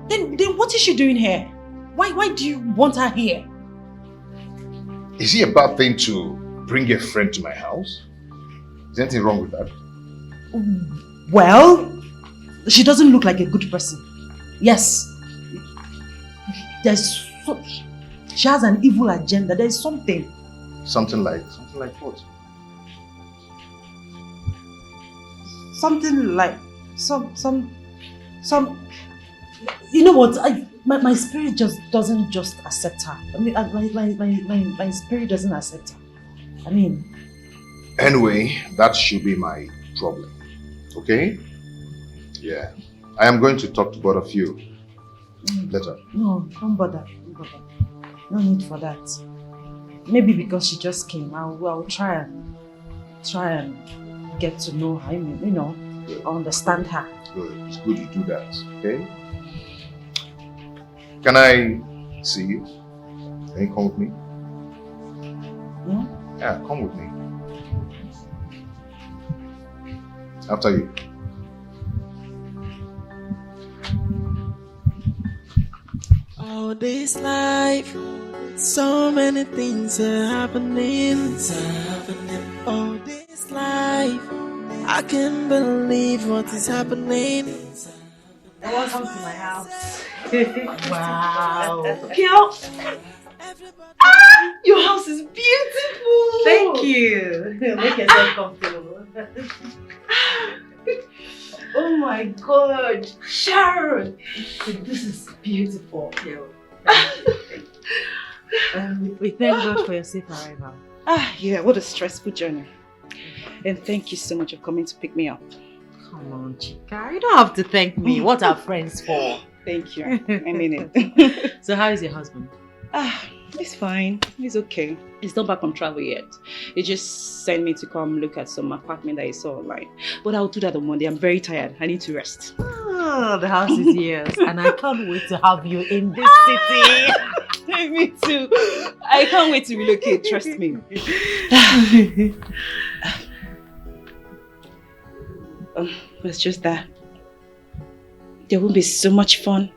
Then what is she doing here? Why do you want her here? Is it a bad thing to bring a friend to my house? Is anything wrong with that? Well, she doesn't look like a good person. Yes. She has an evil agenda. There's something. Something like what? Something like some. You know what? My spirit just doesn't accept her. I mean, my spirit doesn't accept her. I mean. Anyway, that should be my problem. Okay? Yeah. I am going to talk to both of you later. No, don't bother. No need for that. Maybe because she just came, I'll try and get to know her. I mean, you know, understand her. Good. It's good you do that. Okay? Can I see you? Can you come with me? Yeah, come with me. After you. All this life, so many things are happening. All this life, I can't believe what is happening. Welcome to my house. Wow. Girl. Your house is beautiful. Thank you. Make yourself comfortable. Oh my God, Sharon, this is beautiful. We thank God for your safe arrival. Yeah, what a stressful journey. And thank you so much for coming to pick me up. Come on, Chika, you don't have to thank me. What are friends for? Thank you. I mean it. So how is your husband? He's fine. He's okay. He's not back from travel yet. He just sent me to come look at some apartment that he saw online. But I'll do that on Monday. I'm very tired. I need to rest. Oh, the house is yours. And I can't wait to have you in this city. Me too. I can't wait to relocate. Trust me. It's just that there won't be so much fun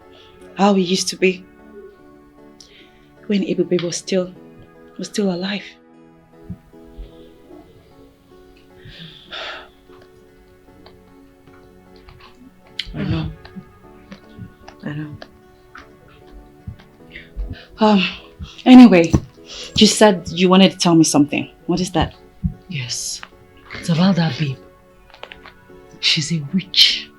how it used to be when Ebube was still alive. I know. Anyway, you said you wanted to tell me something. What is that? Yes. It's about that babe. She's a witch.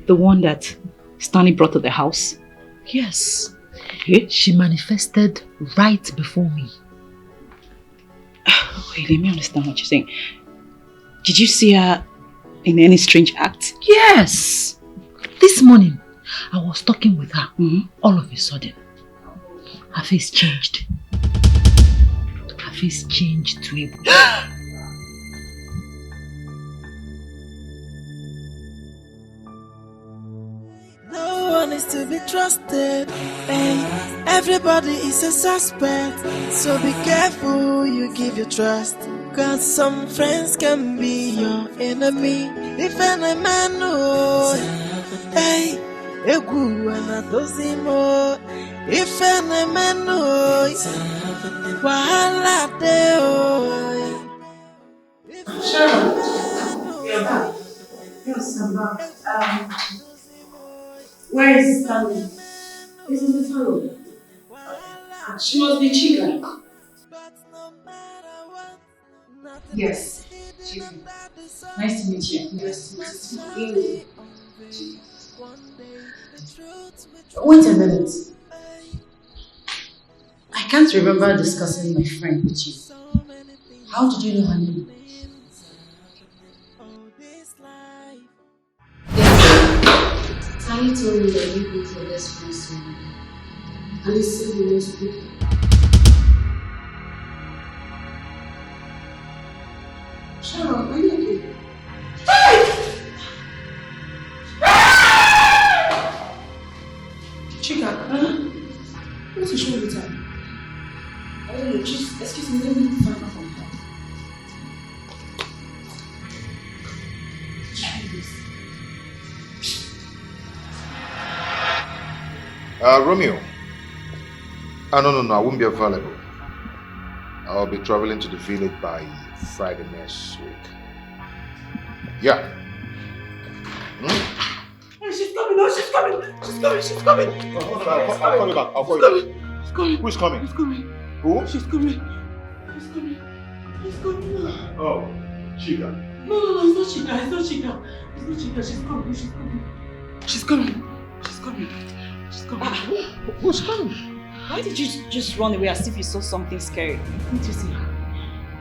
The one that Stanley brought to the house? Yes. She manifested right before me. Wait, let me understand what you're saying. Did you see her in any strange act? Yes. This morning, I was talking with her. All of a sudden, her face changed. Her face changed to a... No one is to be trusted. Hey, everybody is a suspect. So be careful who you give your trust. Cause some friends can be your enemy. If any man knows, hey, egu anatozimo. If any man knows, wahala deo. Sharon, you're back. Yes, I'm back. Where is Stanley? He's in the salon. She must be Chica. Yes, Chica. Nice to meet you. Yes, nice to meet you. Wait a minute. I can't remember discussing my friend with you. How did you know her name? Stanley told me that you both were best friends to me. And he said we want to be. Sharon, are you okay? Chica, what's the show with her? I don't know, just excuse me Romeo. No, I won't be available. I'll be traveling to the village by Friday next week. Yeah. Hey, she's coming, no, she's coming. She's coming. I'll call you back. I'll call you back. She's coming. Who's coming? She's coming. Who? She's coming. She's coming. Oh, Chica. No, it's not Chica. She's coming. Who's coming? Why did you just run away as if you saw something scary? Didn't you see her?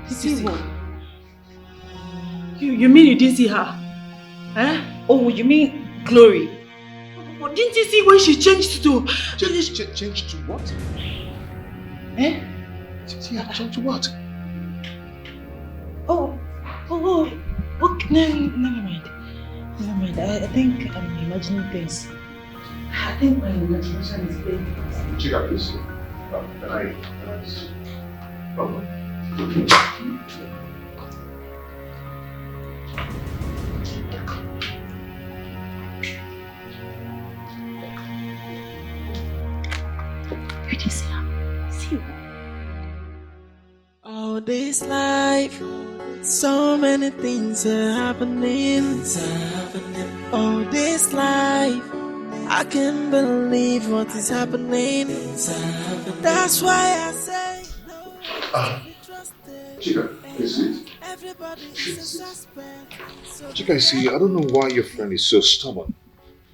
See what? You mean you didn't see her? Eh? Oh, you mean Glory? But didn't you see when she changed to... Changed to what? Eh? Yeah, changed to what? Oh, never mind. I think I'm imagining things. I think my imagination is playing. Chica, please. Can I see? Come You didn't see her? See her? All this life, so many things are happening. All this life, I can't believe what is happening. That's why I say Chica, please sit. Chica, see, I don't know why your friend is so stubborn.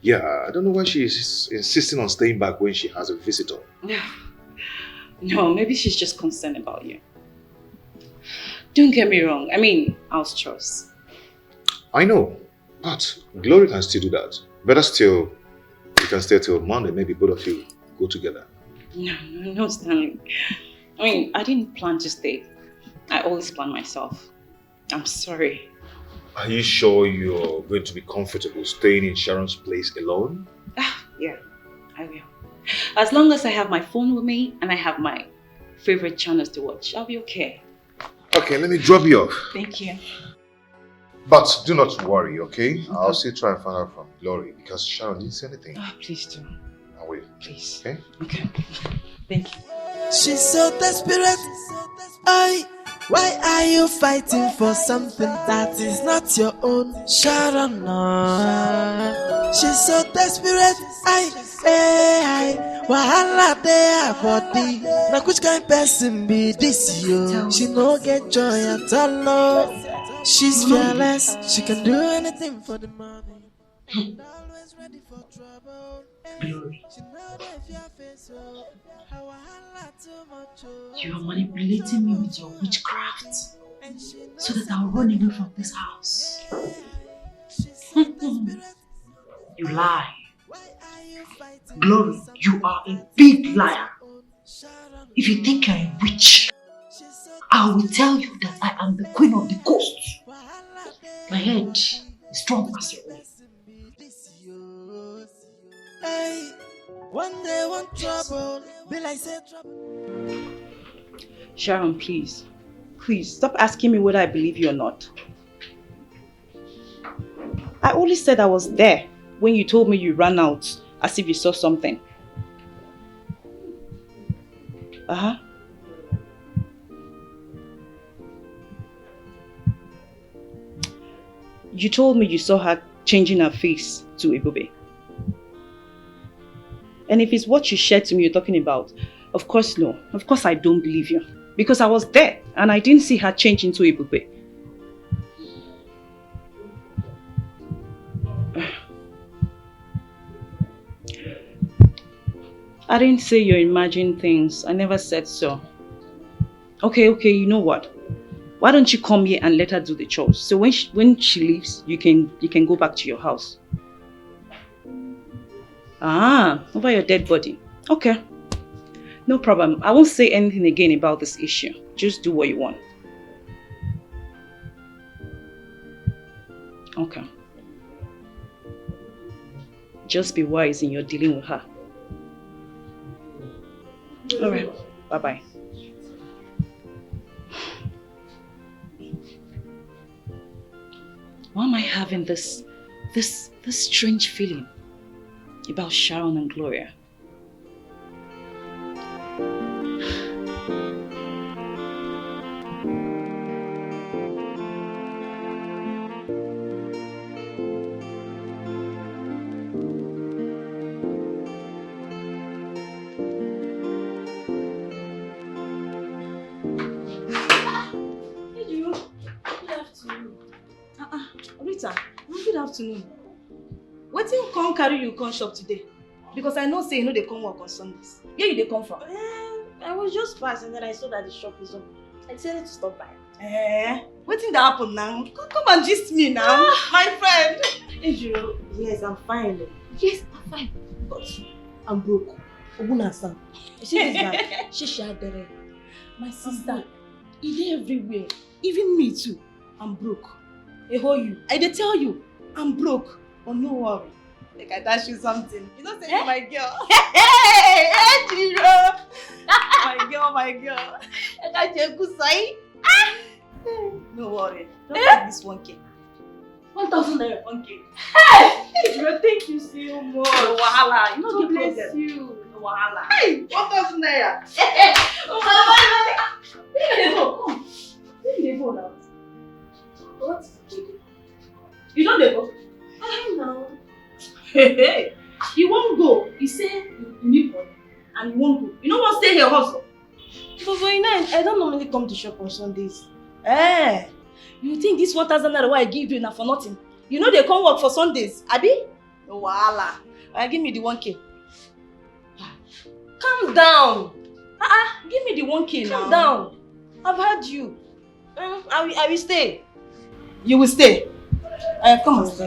Yeah, I don't know why she is insisting on staying back when she has a visitor. No, maybe she's just concerned about you. Don't get me wrong. I mean, house chores. I know, but Glory can still do that. Better still, you can stay till Monday. Maybe both of you go together. No, Stanley. I mean, I didn't plan to stay. I always plan myself. I'm sorry. Are you sure you're going to be comfortable staying in Sharon's place alone? Yeah, I will. As long as I have my phone with me and I have my favorite channels to watch, I'll be okay. Okay, let me drop you off. Thank you. But do not worry, okay? I'll still try and find out from Glory because Sharon didn't say anything. Oh, please do. I will. Please. Okay? Okay. Thank you. she's so desperate. Why are you fighting for something that is not your own? Sharon, she's so desperate. Wahala dey her body. Na which kind person be this yo? She no get joy at all. No. She's fearless. She can do anything for the money. Always ready for trouble. Glory. You are manipulating me with your witchcraft so that I'll run away from this house. You lie. Glory, you are a big liar. If you think you're a witch, I will tell you that I am the queen of the coast. My head is strong as your own. Hey, one day, one trouble, be like say trouble. Sharon, please. Please, stop asking me whether I believe you or not. I only said I was there when you told me you ran out as if you saw something. You told me you saw her changing her face to Ebube. And if it's what you shared to me you're talking about, of course no. Of course I don't believe you. Because I was there and I didn't see her change into Ebube. I didn't say you imagine things. I never said so. Okay, you know what? Why don't you come here and let her do the chores? So when she leaves, you can go back to your house. Over your dead body. Okay. No problem. I won't say anything again about this issue. Just do what you want. Okay. Just be wise in your dealing with her. Alright. Bye-bye. Why am I having this strange feeling about Sharon and Gloria? Rita, good afternoon. Wetin come carry you come shop today? Because I know say you know they come work on Sundays. Where you dey come from? I was just passing and then I saw that the shop is open. I decided to stop by. Wetin dey happen now? Come and gist me now, my friend. Ejiro, yes, I'm fine. Yes, I'm fine. But I'm broke. Obunasan. You see this guy? Shishadere. My sister. He dey everywhere. Even me too. I'm broke. Eho you. I dey tell you, I'm broke. But no worry. Like I dash you something. You know say you're my girl. Hey, Ejiro. My girl. I got you good side. No worry. Don't take this 1K. 1,000 naira. 1K. Hey! Ejiro, thank you so much. No wahala. You know God bless you. No wahala. Hey, 1,000 naira. Oh, where you go? Come. Where you go now? What? You don't dey go? I know. Hey. You won't go. You say you need money and you won't go. You know what? Stay here hustle. But you know, I don't normally come to shop on Sundays. You think this 1,000 naira I give you now for nothing? You know they come work for Sundays, abi? No wahala. Give me the 1K. Calm down. Give me the 1K now. Calm down. I've heard you. I will stay. You will stay. Come on. What's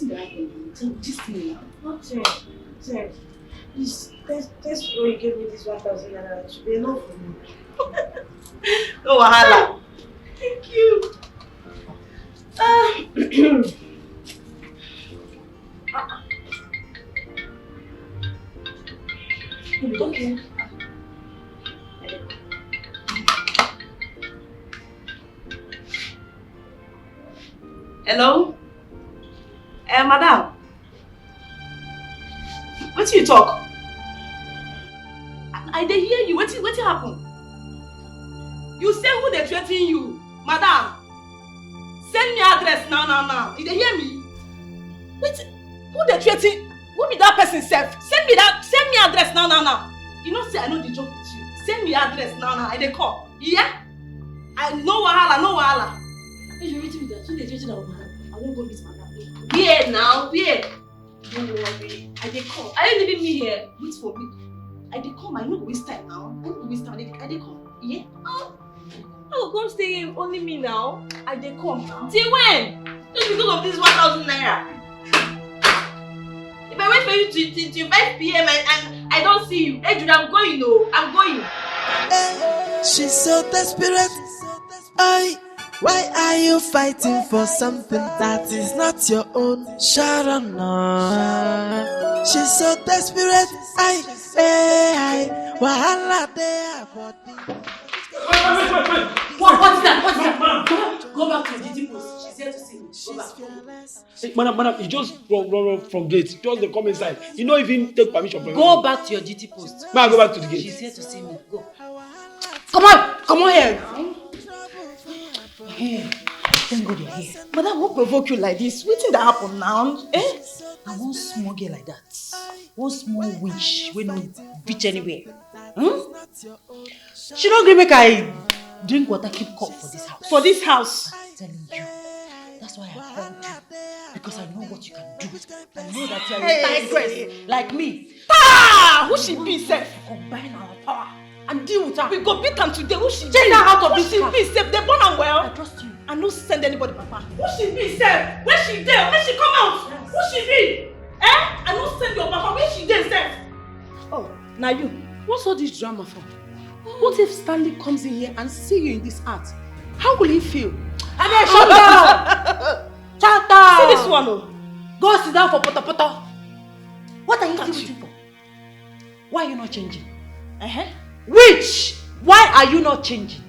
in the happen? This thing now. Nothing. Please, thanks for you gave me this 1,000 naira. It should be enough for me. No wahala. Thank you. Okay. Hello? Madam. What you talk? I dey hear you. What happen? You say who they threaten you? Madam. Send me address now. You dey hear me? Wait, who they threaten? Who be that person self? Send me address now. You know say I know the joke with you. Send me address now. I dey call. Yeah? No wahala. Hey, you reading that? Who they threaten our man? I won't go meet madam. Where now? Where? Don't worry. I dey come. Are you leaving me here? Wait for me. I dey come. I no go waste time now. I dey come. Yeah? I will come stay here only me now. I dey come now. Till when? Just because of this 1,000 naira. If I wait for you till 5 p.m. and I don't see you, hey, Jude, I'm going. I'm going. She's so desperate. Why are you fighting for something that is not your own? Sharon, she's so desperate. Wahala there. What's that? Go back to the DT post. She's here to see me. Go back. Hey, madam, you just run from gate. Just they come inside. You don't even take permission from Go back to your DT post. Man, go back to the gate. She's here to see me. Go. Come on here. Thank God you're here. Madam, what provoke you like this? What thing that happen now? I want small girl like that. One small witch wey no reach anywhere. She don't agree make I drink water keep cup for this house. For this house? I'm telling you. That's why I called you. Because I know what you can do. I know that you're a tigress like me. Who she be, sef? Combine our power and deal with her. We go beat am today. Who she be? Take her out of this house. Who she be, sef? They born am well. I trust you. I no send anybody, papa. Who she be, sef? Where she dey? Where she come out? Yes. Who she be? I no send your papa. Where she dey, sef? Oh, now you. What's all this drama for? What if Stanley comes in here and see you in this art? How will he feel? I mean, shut down! Shut down! See this one, oh. Go sit down for pota. What are you waiting for? Why are you not changing? Which? Why are you not changing?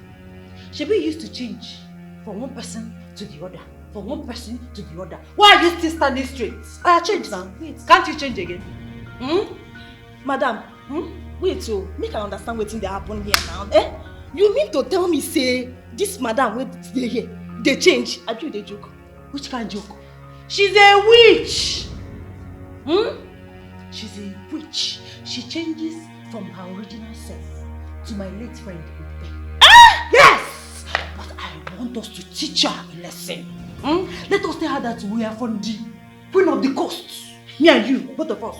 Shebi used to change from one person to the other. From one person to the other. Why are you still standing straight? I changed now. Wait. Can't you change again? Madam, wait, so make I understand wetin dey happen here now. You mean to tell me say this madam wey dey here dey change? Abi you dey joke? Which kind joke? She's a witch. She's a witch. She changes from her original self to my late friend. Yes! But I want us to teach her a lesson. Let us tell her that we are from the queen of the coast. Me and you, both of us.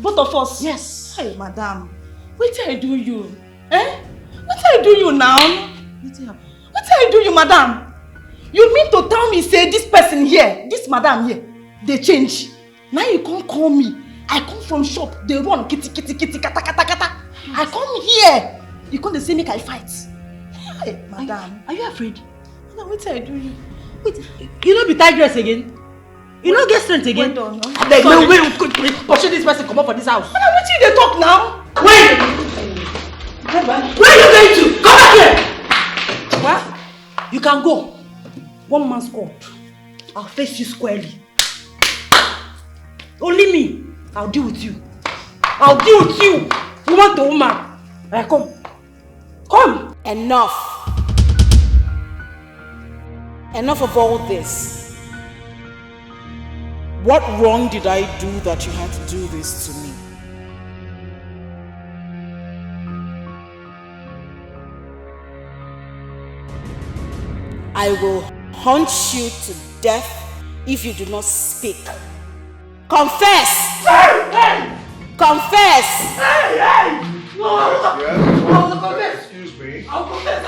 Both of us? Yes. Hey, madam. What I do you? Eh? What I do you now? What I do you, madam? You mean to tell me, say this person here, this madam here, they change. Now you can't call me. I come from shop, they run kitty kitty kitty kata kata kata. I come here. You can't say make I fight. Hey, madam. Are you afraid? No, what I do you? Wait, you don't be tigress again? You don't get strength again? Wait, pursue this person, come up for this house. Madam, what you they talk now? Wait! Where are you going to? Come back here! What? You can go. One man's court. I'll face you squarely. Only me. I'll deal with you. I'll deal with you. Woman to woman. Come. Come. Enough. Enough of all this. What wrong did I do that you had to do this to me? I will hunt you to death if you do not speak. Confess! Confess! I'll confess. Excuse me. I'll confess.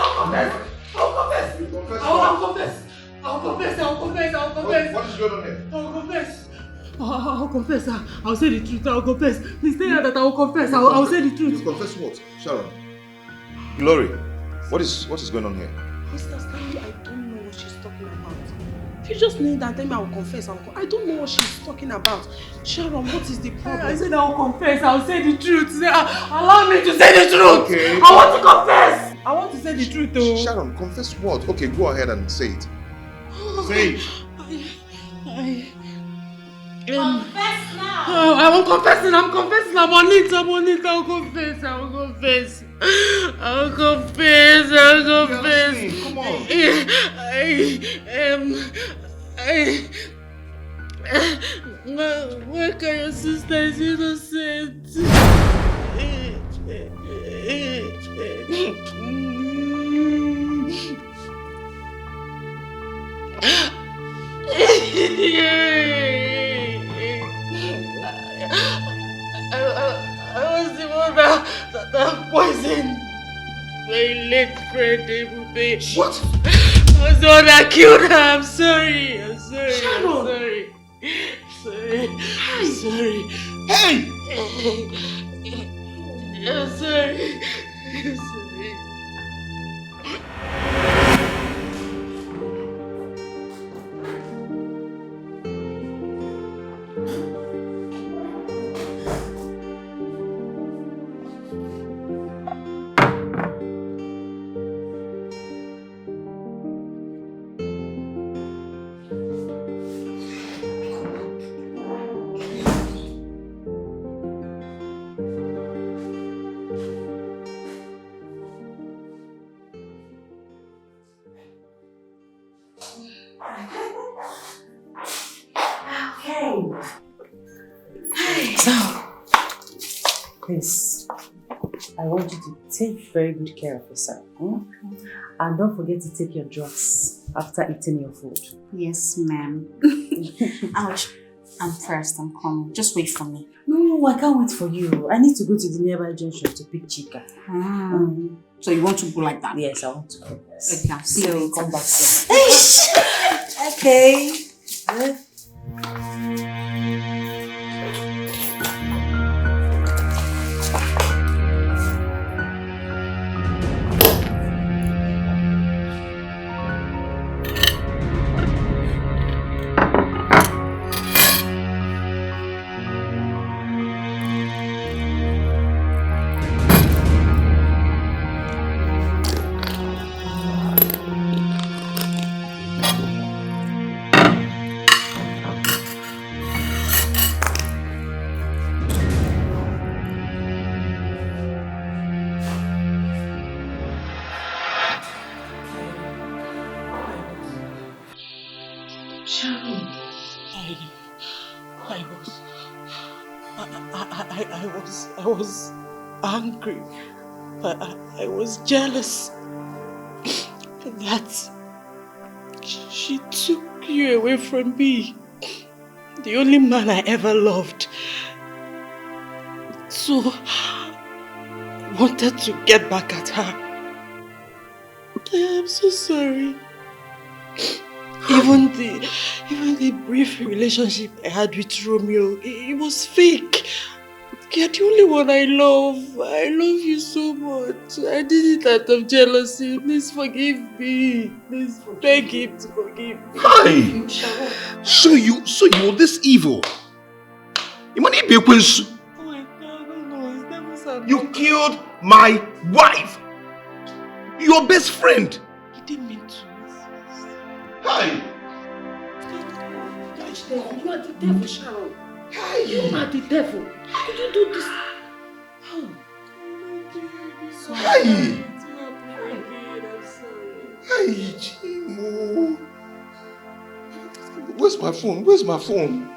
What is going on here? I'll confess. I'll say the truth. I'll confess. Please tell her that I will confess. I'll say the truth. You confess what? Sharon. Glory. What is going on here? Mr. Stanley, I don't know what she's talking about. If you just kneel down, tell me I will confess. I don't know what she's talking about. Sharon, what is the problem? I said I will confess. I'll say the truth. Allow me to say the truth. Okay. I want to confess. I want to say the truth though. Sharon, confess what? Okay, go ahead and say it. Say it. Confess now. I'm confessing. I'm on it. I'll confess. Come on. Where can your sister is innocent? I was the one that poisoned my late friend Ebube. What? I was the one that killed her. I'm sorry. Sharon. I'm sorry. Hey! I'm sorry. Please, I want you to take very good care of yourself. And don't forget to take your drugs after eating your food. Yes, ma'am. Ouch. I'm first. I'm coming. Just wait for me. No, I can't wait for you. I need to go to the nearby junction to pick Chica. So you want to go like that? Yes, I want to go. Yes. Okay, I'll see you later. Come back soon. Okay. Yeah. I was angry. I was jealous. that she took you away from me, the only man I ever loved. So, I wanted to get back at her. I am so sorry. Even the brief relationship I had with Romeo, it was fake. You're the only one I love. I love you so much. I did it out of jealousy. Please forgive me. Please beg him to forgive me. Hi! So you were this evil? Oh my God, no, it's never so. You killed my wife! Your best friend! He didn't mean to. Hi! You are the devil, Sharon. You are the devil. How could you do this? Oh. Hi! Hi, Chimo. Where's my phone? Where's my phone?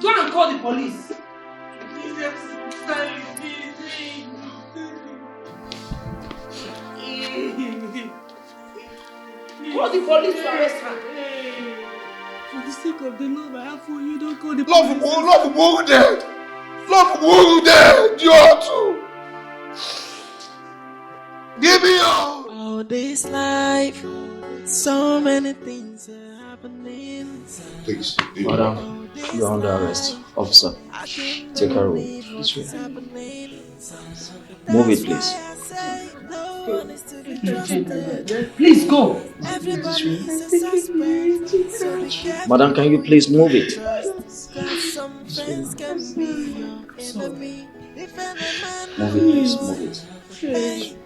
Go and call the police. Call the police to arrest her. For the sake of the love I have for you, don't call the Love police. of who dead! Love of who dead! You are too! Give me all! All this life, so many things are happening. Please, Madam, you are under arrest. Officer, take her away. This way. Move it, please. Please go. This way. Madam, can you please move it? Move it, please. Move it.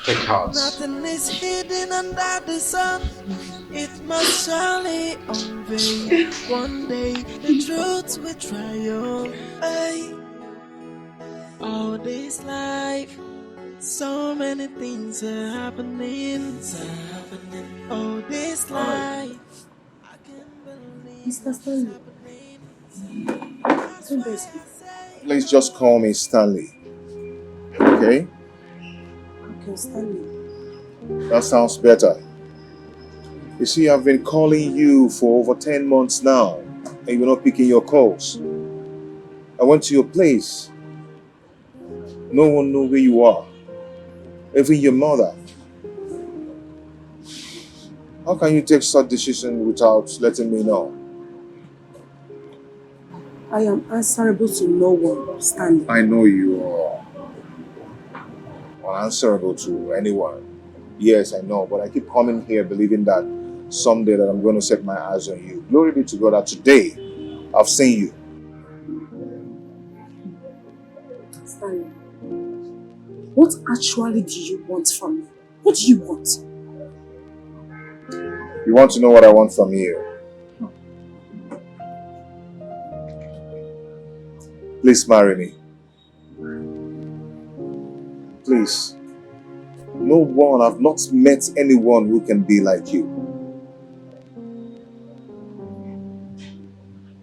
Take heart. Nothing is hidden under the sun. It must surely unveil. One day the truth will triumph. Hey. All this life, so many things are happening. All this life. Mr. Stanley. Please just call me Stanley. Okay? Okay, Stanley. That sounds better. You see, I've been calling you for over 10 months now, and you're not picking your calls. I went to your place. No one knew where you are. Even your mother. How can you take such decision without letting me know? I am answerable to no one, Stanley. I know you are unanswerable to anyone. Yes, I know, but I keep coming here believing that someday that I'm going to set my eyes on you. Glory be to God that today I've seen you. Stanley, what actually do you want from me? What do you want? You want to know what I want from you? Please marry me. Please. No one, I've not met anyone who can be like you.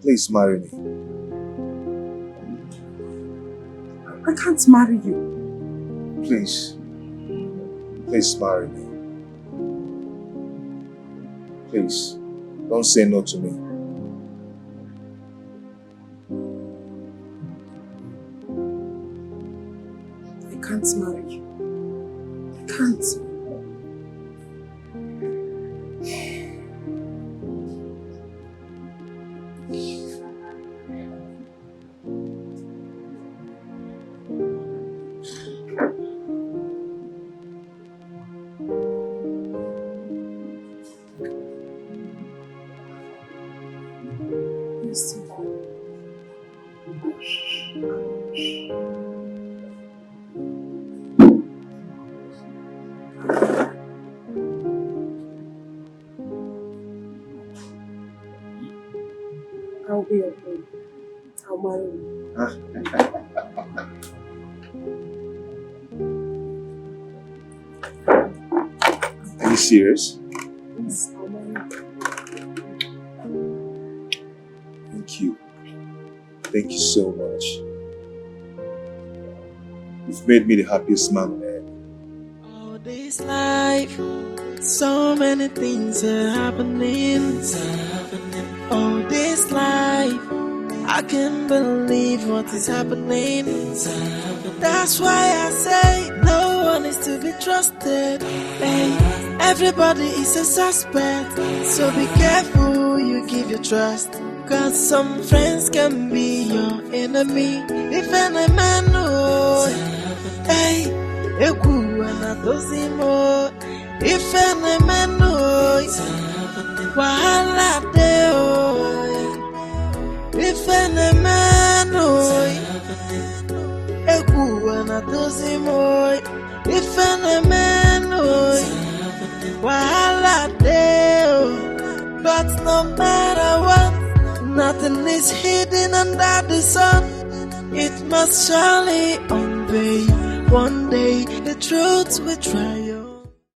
Please marry me. I can't marry you. Please. Please marry me. Please. Don't say no to me. I can't marry you. I can't. Listen. I'll be okay. I'll marry me. Are you serious? Yes, I'll marry you. Thank you. Thank you so much. You've made me the happiest man on earth. All this life, so many things are happening. All this life, I can't believe what is happening. That's why I say no one is to be trusted. Hey, everybody is a suspect, so be careful who you give your trust. Cause some friends can be your enemy. If any man knows, hey, if any man knows, wahala deo. If any man knows, if any man knows, wahala deo. But no matter what, nothing is hidden under the sun. It must surely unveil. One day the truth will triumph.